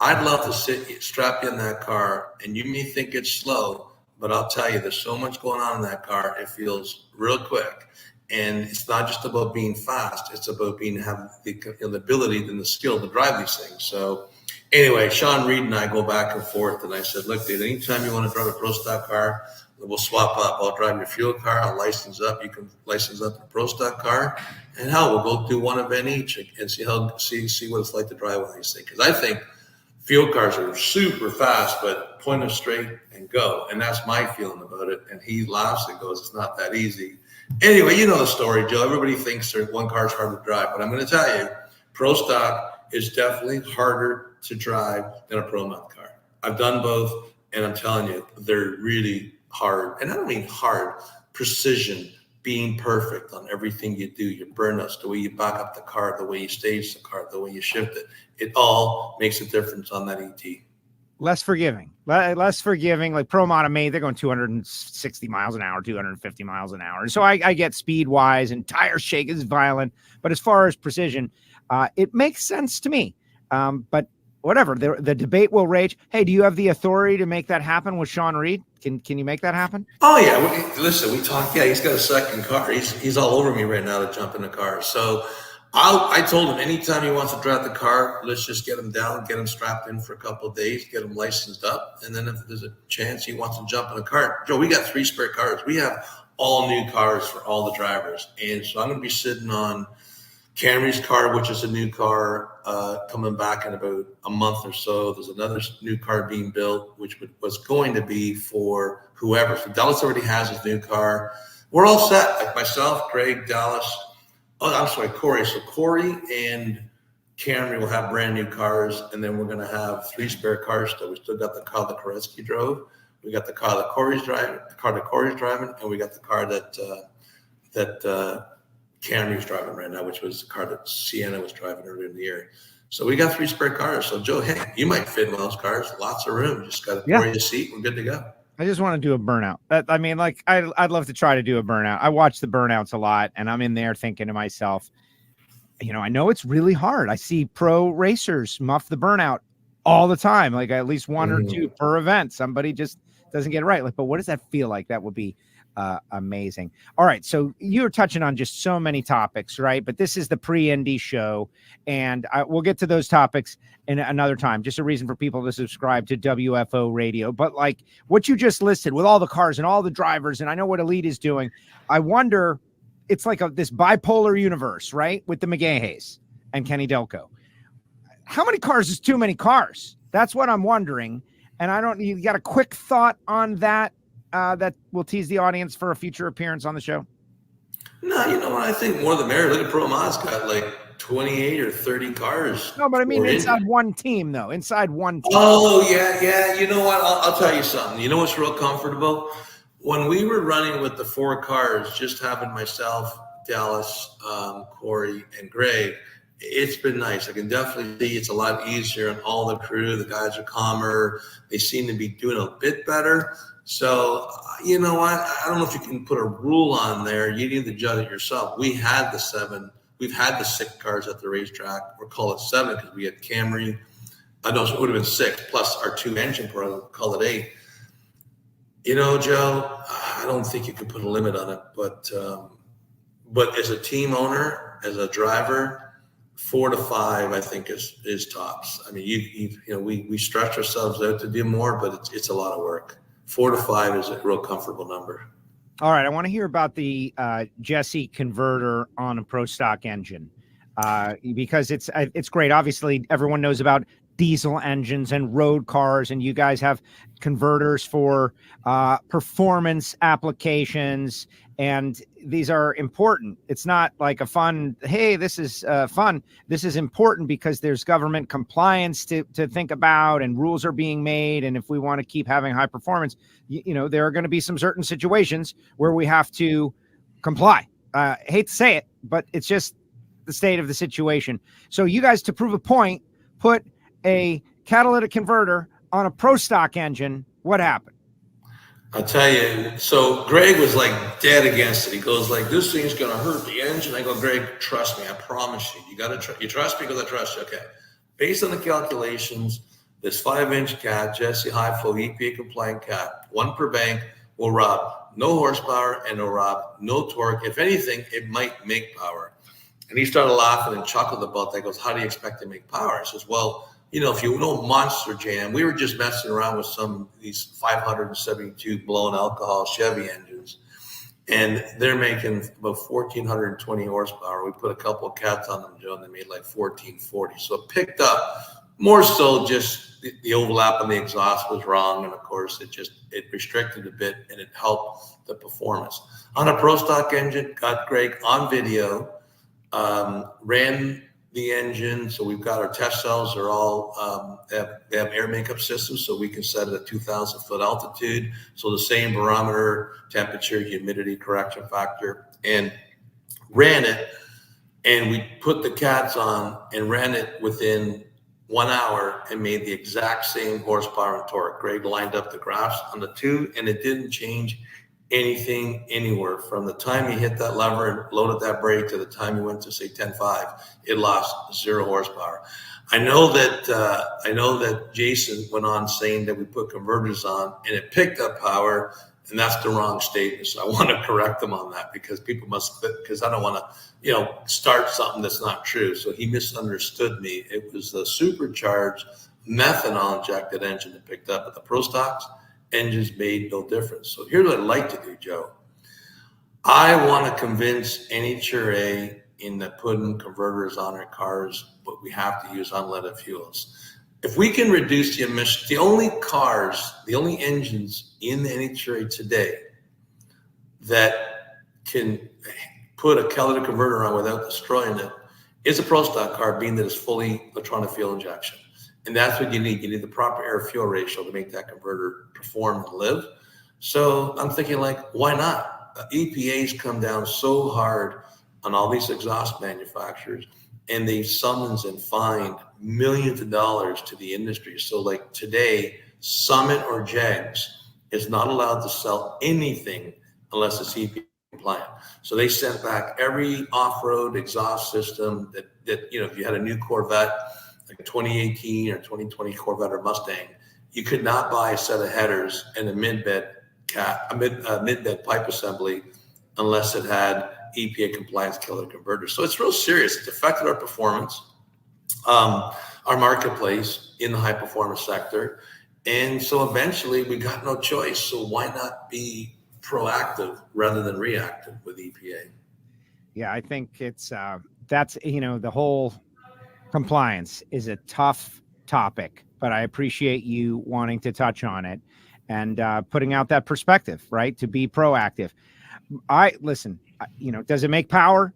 I'd love to strap you in that car, and you may think it's slow, but I'll tell you, there's so much going on in that car. It feels real quick. And it's not just about being fast. It's about having the ability and the skill to drive these things. So anyway, Sean Reed and I go back and forth. And I said, look, dude, anytime you want to drive a Pro Stock car, we'll swap up. I'll drive your fuel car. I'll license up. You can license up a Pro Stock car. And hell, we'll go do one event each and see what it's like to drive one of these things. Because I think fuel cars are super fast, but point them straight and go. And that's my feeling about it. And he laughs and goes, it's not that easy. Anyway, you know the story, Joe. Everybody thinks one car is hard to drive. But I'm going to tell you, Pro Stock is definitely harder to drive than a Pro Mod car. I've done both, and I'm telling you, they're really hard. And I don't mean hard, precision, being perfect on everything you do, your burnouts, the way you back up the car, the way you stage the car, the way you shift it. It all makes a difference on that ET. Less forgiving. Like Pro Mod made, they're going 260 miles an hour, 250 miles an hour. And so I get speed wise and tire shake is violent. But as far as precision, it makes sense to me. But whatever, the debate will rage. Hey, do you have the authority to make that happen with Sean Reed? Can you make that happen? Oh, yeah. Listen, we talked. Yeah, he's got a second car. He's all over me right now to jump in the car. So I told him anytime he wants to drive the car, let's just get him down, get him strapped in for a couple of days, get him licensed up. And then if there's a chance he wants to jump in a car, Joe, we got 3 spare cars. We have all new cars for all the drivers. And so I'm going to be sitting on Camrie's car, which is a new car coming back in about a month or so. There's another new car being built, which was going to be for whoever. So Dallas already has his new car. We're all set, like myself, Greg, Dallas. Oh, I'm sorry, Corey. So Corey and Camry will have brand new cars, and then we're going to have 3 spare cars still. We still got the car that Koretsky drove. We got the car that Corey's driving, and we got the car that Camry's driving right now, which was the car that Sienna was driving earlier in the year. So we got 3 spare cars. So Joe, hey, you might fit in one of those cars. Lots of room. Just got to pour you a seat. We're good to go. I just want to do a burnout. I'd love to try to do a burnout. I watch the burnouts a lot, and I'm in there thinking to myself, I know it's really hard. I see pro racers muff the burnout all the time, like at least 1 or 2 per event. Somebody just doesn't get it right. But what does that feel like? That would be amazing. All right. So you're touching on just so many topics, right? But this is the pre-Indy show, and we'll get to those topics in another time. Just a reason for people to subscribe to WFO Radio. But like what you just listed with all the cars and all the drivers, and I know what Elite is doing. I wonder, it's like this bipolar universe, right? With the McGahays and Kenny Delco. How many cars is too many cars? That's what I'm wondering. And you got a quick thought on that? That will tease the audience for a future appearance on the show? No, you know what? I think more the merrier. Look at Pro Mod's got like 28 or 30 cars. No, but I mean inside one team, though. Inside one team. Oh, yeah. You know what? I'll tell you something. You know what's real comfortable? When we were running with the 4 cars, just having myself, Dallas, Corey, and Greg, it's been nice. I can definitely see it's a lot easier on all the crew. The guys are calmer. They seem to be doing a bit better. So, you know what? I don't know if you can put a rule on there. You need to judge it yourself. We had the 7. We've had the 6 cars at the racetrack. We'll call it 7 because we had Camry. So it would have been 6 plus our 2 engine pro. Call it 8. Joe, I don't think you can put a limit on it. But as a team owner, as a driver, 4 to 5, I think is tops. I mean, we stretch ourselves out to do more, but it's a lot of work. 4 to 5 is a real comfortable number. All right. I want to hear about the Jesse converter on a Pro Stock engine because it's great. Obviously, everyone knows about diesel engines and road cars, and you guys have converters for performance applications, and these are important. It's not like a fun, hey, this is fun. This is important because there's government compliance to think about, and rules are being made. And if we want to keep having high performance, there are going to be some certain situations where we have to comply. Hate to say it, but it's just the state of the situation. So you guys, to prove a point, put a catalytic converter on a Pro Stock engine. What happened? I'll tell you. So Greg was like dead against it. He goes like, this thing's going to hurt the engine. I go, Greg, trust me. I promise you. You trust me because I trust you. Okay. Based on the calculations, this 5-inch cat, Jesse high flow EPA compliant cat, 1 per bank, will rob no horsepower and will rob no torque. If anything, it might make power. And he started laughing and chuckled about that. He goes, how do you expect to make power? I says, well, if you know Monster Jam, we were just messing around with some of these 572 blown alcohol Chevy engines, and they're making about 1,420 horsepower. We put a couple of cats on them, Joe, and they made like 1,440. So it picked up more so just the overlap on the exhaust was wrong, and of course it restricted a bit, and it helped the performance. On a Pro Stock engine, got Greg on video, ran the engine. So we've got our test cells are all, they have air makeup systems, so we can set it at 2,000 foot altitude. So the same barometer, temperature, humidity, correction factor, and ran it. And we put the cats on and ran it within 1 hour and made the exact same horsepower and torque. Greg lined up the graphs on the two, and it didn't change anything anywhere. From the time he hit that lever and loaded that brake to the time he went to say 10.5, it lost 0 horsepower. I know that Jason went on saying that we put converters on and it picked up power, and that's the wrong statement. So I want to correct him on that, because people because I don't want to, start something that's not true. So he misunderstood me. It was the supercharged methanol injected engine that picked up, but the Pro Stocks engines made no difference. So here's what I'd like to do, Joe. I want to convince NHRA into putting converters on our cars, but we have to use unleaded fuels. If we can reduce the emissions, the only engines in the NHRA today that can put a catalytic converter on without destroying it is a Pro Stock car, being that it's fully electronic fuel injection. And that's what you need. You need the proper air fuel ratio to make that converter perform and live. So I'm thinking, why not? EPA's come down so hard on all these exhaust manufacturers, and they summons and fine millions of dollars to the industry. So today, Summit or JEGS is not allowed to sell anything unless it's EPA compliant. So they sent back every off-road exhaust system that if you had a new Corvette, like a 2018 or 2020 Corvette or Mustang, you could not buy a set of headers and a mid-bed pipe assembly unless it had EPA compliance killer converters. So it's real serious. It's affected our performance, our marketplace in the high performance sector. And so eventually we got no choice. So why not be proactive rather than reactive with EPA? Yeah, I think it's that's the whole compliance is a tough topic, but I appreciate you wanting to touch on it and putting out that perspective, right? To be proactive. Does it make power?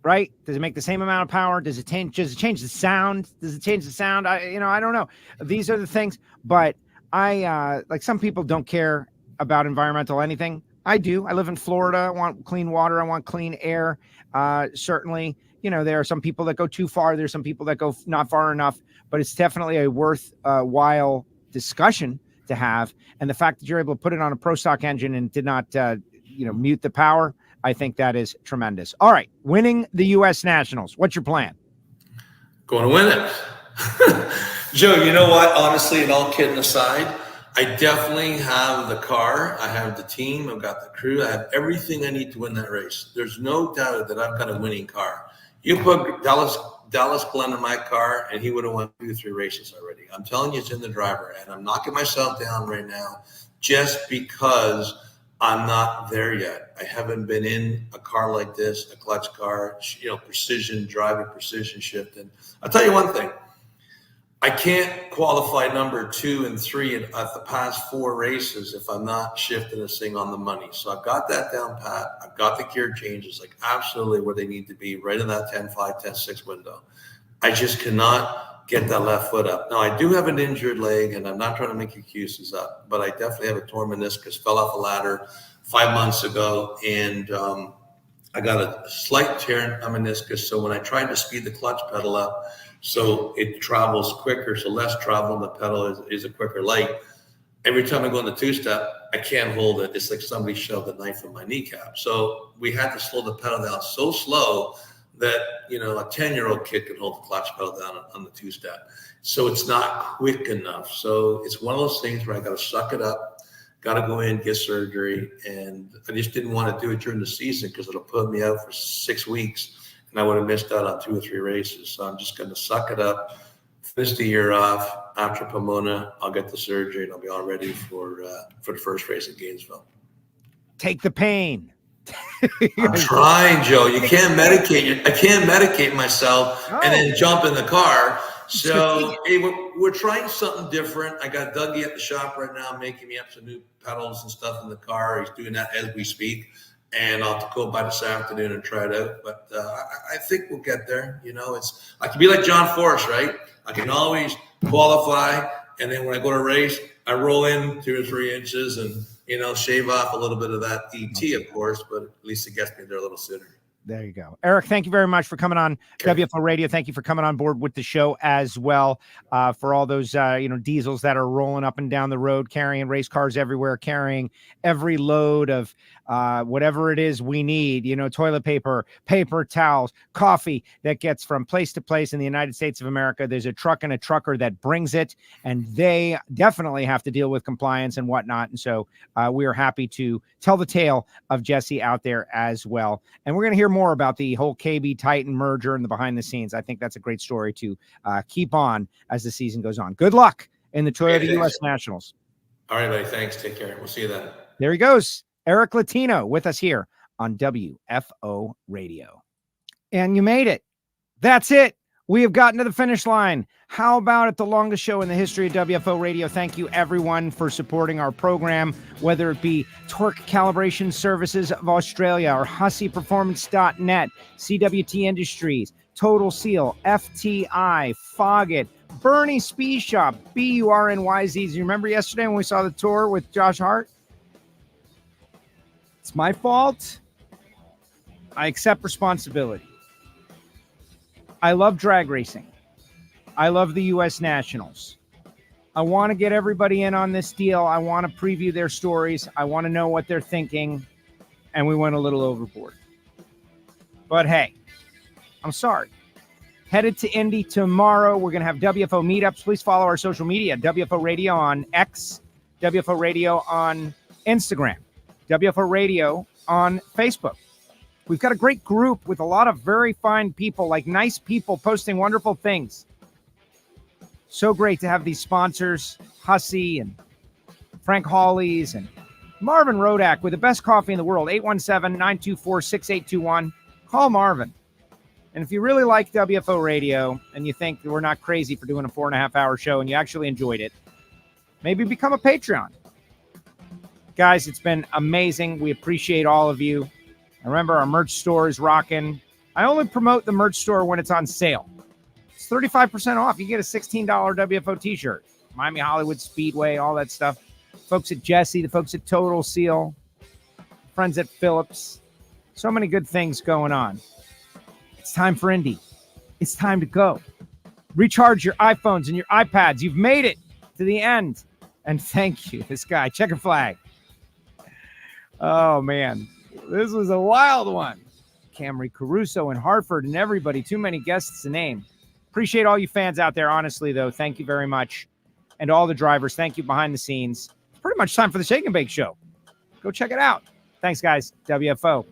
Right? Does it make the same amount of power? Does it change the sound? Does it change the sound? I don't know. These are the things, but some people don't care about environmental anything. I do. I live in Florida. I want clean water. I want clean air. Certainly, there are some people that go too far. There's some people that go not far enough, but it's definitely a worthwhile discussion to have. And the fact that you're able to put it on a Pro Stock engine and did not, mute the power, I think that is tremendous. All right. Winning the U.S. Nationals. What's your plan? Going to win it. Joe, you know what? Honestly, and all kidding aside, I definitely have the car. I have the team. I've got the crew. I have everything I need to win that race. There's no doubt that I've got a winning car. You put Dallas Glenn in my car, and he would have won 2 or 3 races already. I'm telling you, it's in the driver, and I'm knocking myself down right now just because I'm not there yet. I haven't been in a car like this, a clutch car, precision driving, precision shifting. I'll tell you one thing. I can't qualify number 2 and 3 at the past 4 races if I'm not shifting this thing on the money. So I've got that down pat. I've got the gear changes absolutely where they need to be, right in that 10.5, 10.6 window. I just cannot get that left foot up. Now, I do have an injured leg, and I'm not trying to make excuses up, but I definitely have a torn meniscus, fell off a ladder 5 months ago, and I got a slight tear in my meniscus. So when I tried to speed the clutch pedal up so it travels quicker, so less travel on the pedal is a quicker light, every time I go in the 2-step, I can't hold it. It's like somebody shoved a knife in my kneecap. So we had to slow the pedal down so slow that, a 10-year-old kid could hold the clutch pedal down on the 2-step. So it's not quick enough. So it's one of those things where I got to suck it up, got to go in, get surgery. And I just didn't want to do it during the season because it'll put me out for 6 weeks and I would have missed out on 2 or 3 races. So I'm just going to suck it up, finish the year off. After Pomona, I'll get the surgery and I'll be all ready for the first race in Gainesville. Take the pain. I'm trying, Joe. You can't medicate. I can't medicate myself and then jump in the car. So hey, we're trying something different. I got Dougie at the shop right now making me up some new pedals and stuff in the car. He's doing that as we speak. and I'll go by this afternoon and try it out. But I think we'll get there. I can be like John Force, right? I can always qualify, and then when I go to race, I roll in 2 or 3 inches and, shave off a little bit of that ET, of course, but at least it gets me there a little sooner. There you go. Eric, thank you very much for coming on WFO Radio. Thank you for coming on board with the show as well. For all those, diesels that are rolling up and down the road, carrying race cars everywhere, carrying every load of whatever it is we need, toilet paper, paper towels, coffee that gets from place to place in the United States of America. There's a truck and a trucker that brings it, and they definitely have to deal with compliance and whatnot. And so we are happy to tell the tale of Jesse out there as well. And we're going to hear more about the whole KB Titan merger and the behind the scenes. I think that's a great story to keep on as the season goes on. Good luck in the Toyota U.S. Nationals. All right, buddy. Thanks. Take care. We'll see you then. There he goes. Eric Latino with us here on WFO Radio. And you made it. That's it. We have gotten to the finish line. How about it? The longest show in the history of WFO Radio. Thank you, everyone, for supporting our program, whether it be Torque Calibration Services of Australia or HusseyPerformance.net, CWT Industries, Total Seal, FTI, Foggett, Bernie Speed Shop, BURNYZ. Do you remember yesterday when we saw the tour with Josh Hart? It's my fault. I accept responsibility. I love drag racing. I love the U.S. Nationals. I want to get everybody in on this deal. I want to preview their stories. I want to know what they're thinking. And we went a little overboard. But hey, I'm sorry. Headed to Indy tomorrow. We're going to have WFO meetups. Please follow our social media. WFO Radio on X, WFO Radio on Instagram, WFO Radio on Facebook. We've got a great group with a lot of very fine people, like nice people posting wonderful things. So great to have these sponsors, Hussey and Frank Hawley's and Marvin Rodak with the best coffee in the world, 817-924-6821. Call Marvin. And if you really like WFO Radio and you think we're not crazy for doing a 4.5-hour show and you actually enjoyed it, maybe become a Patreon. Guys, it's been amazing. We appreciate all of you. Remember, our merch store is rocking. I only promote the merch store when it's on sale. It's 35% off. You get a $16 WFO t-shirt. Miami Hollywood Speedway, all that stuff. Folks at Jesse, the folks at Total Seal, friends at Phillips. So many good things going on. It's time for Indy. It's time to go. Recharge your iPhones and your iPads. You've made it to the end. And thank you. This guy, checker flag. Oh, man. This was a wild one. Camrie Caruso and Hartford and everybody. Too many guests to name. Appreciate all you fans out there. Honestly, though, thank you very much. And all the drivers, thank you behind the scenes. It's pretty much time for the Shake and Bake Show. Go check it out. Thanks, guys. WFO.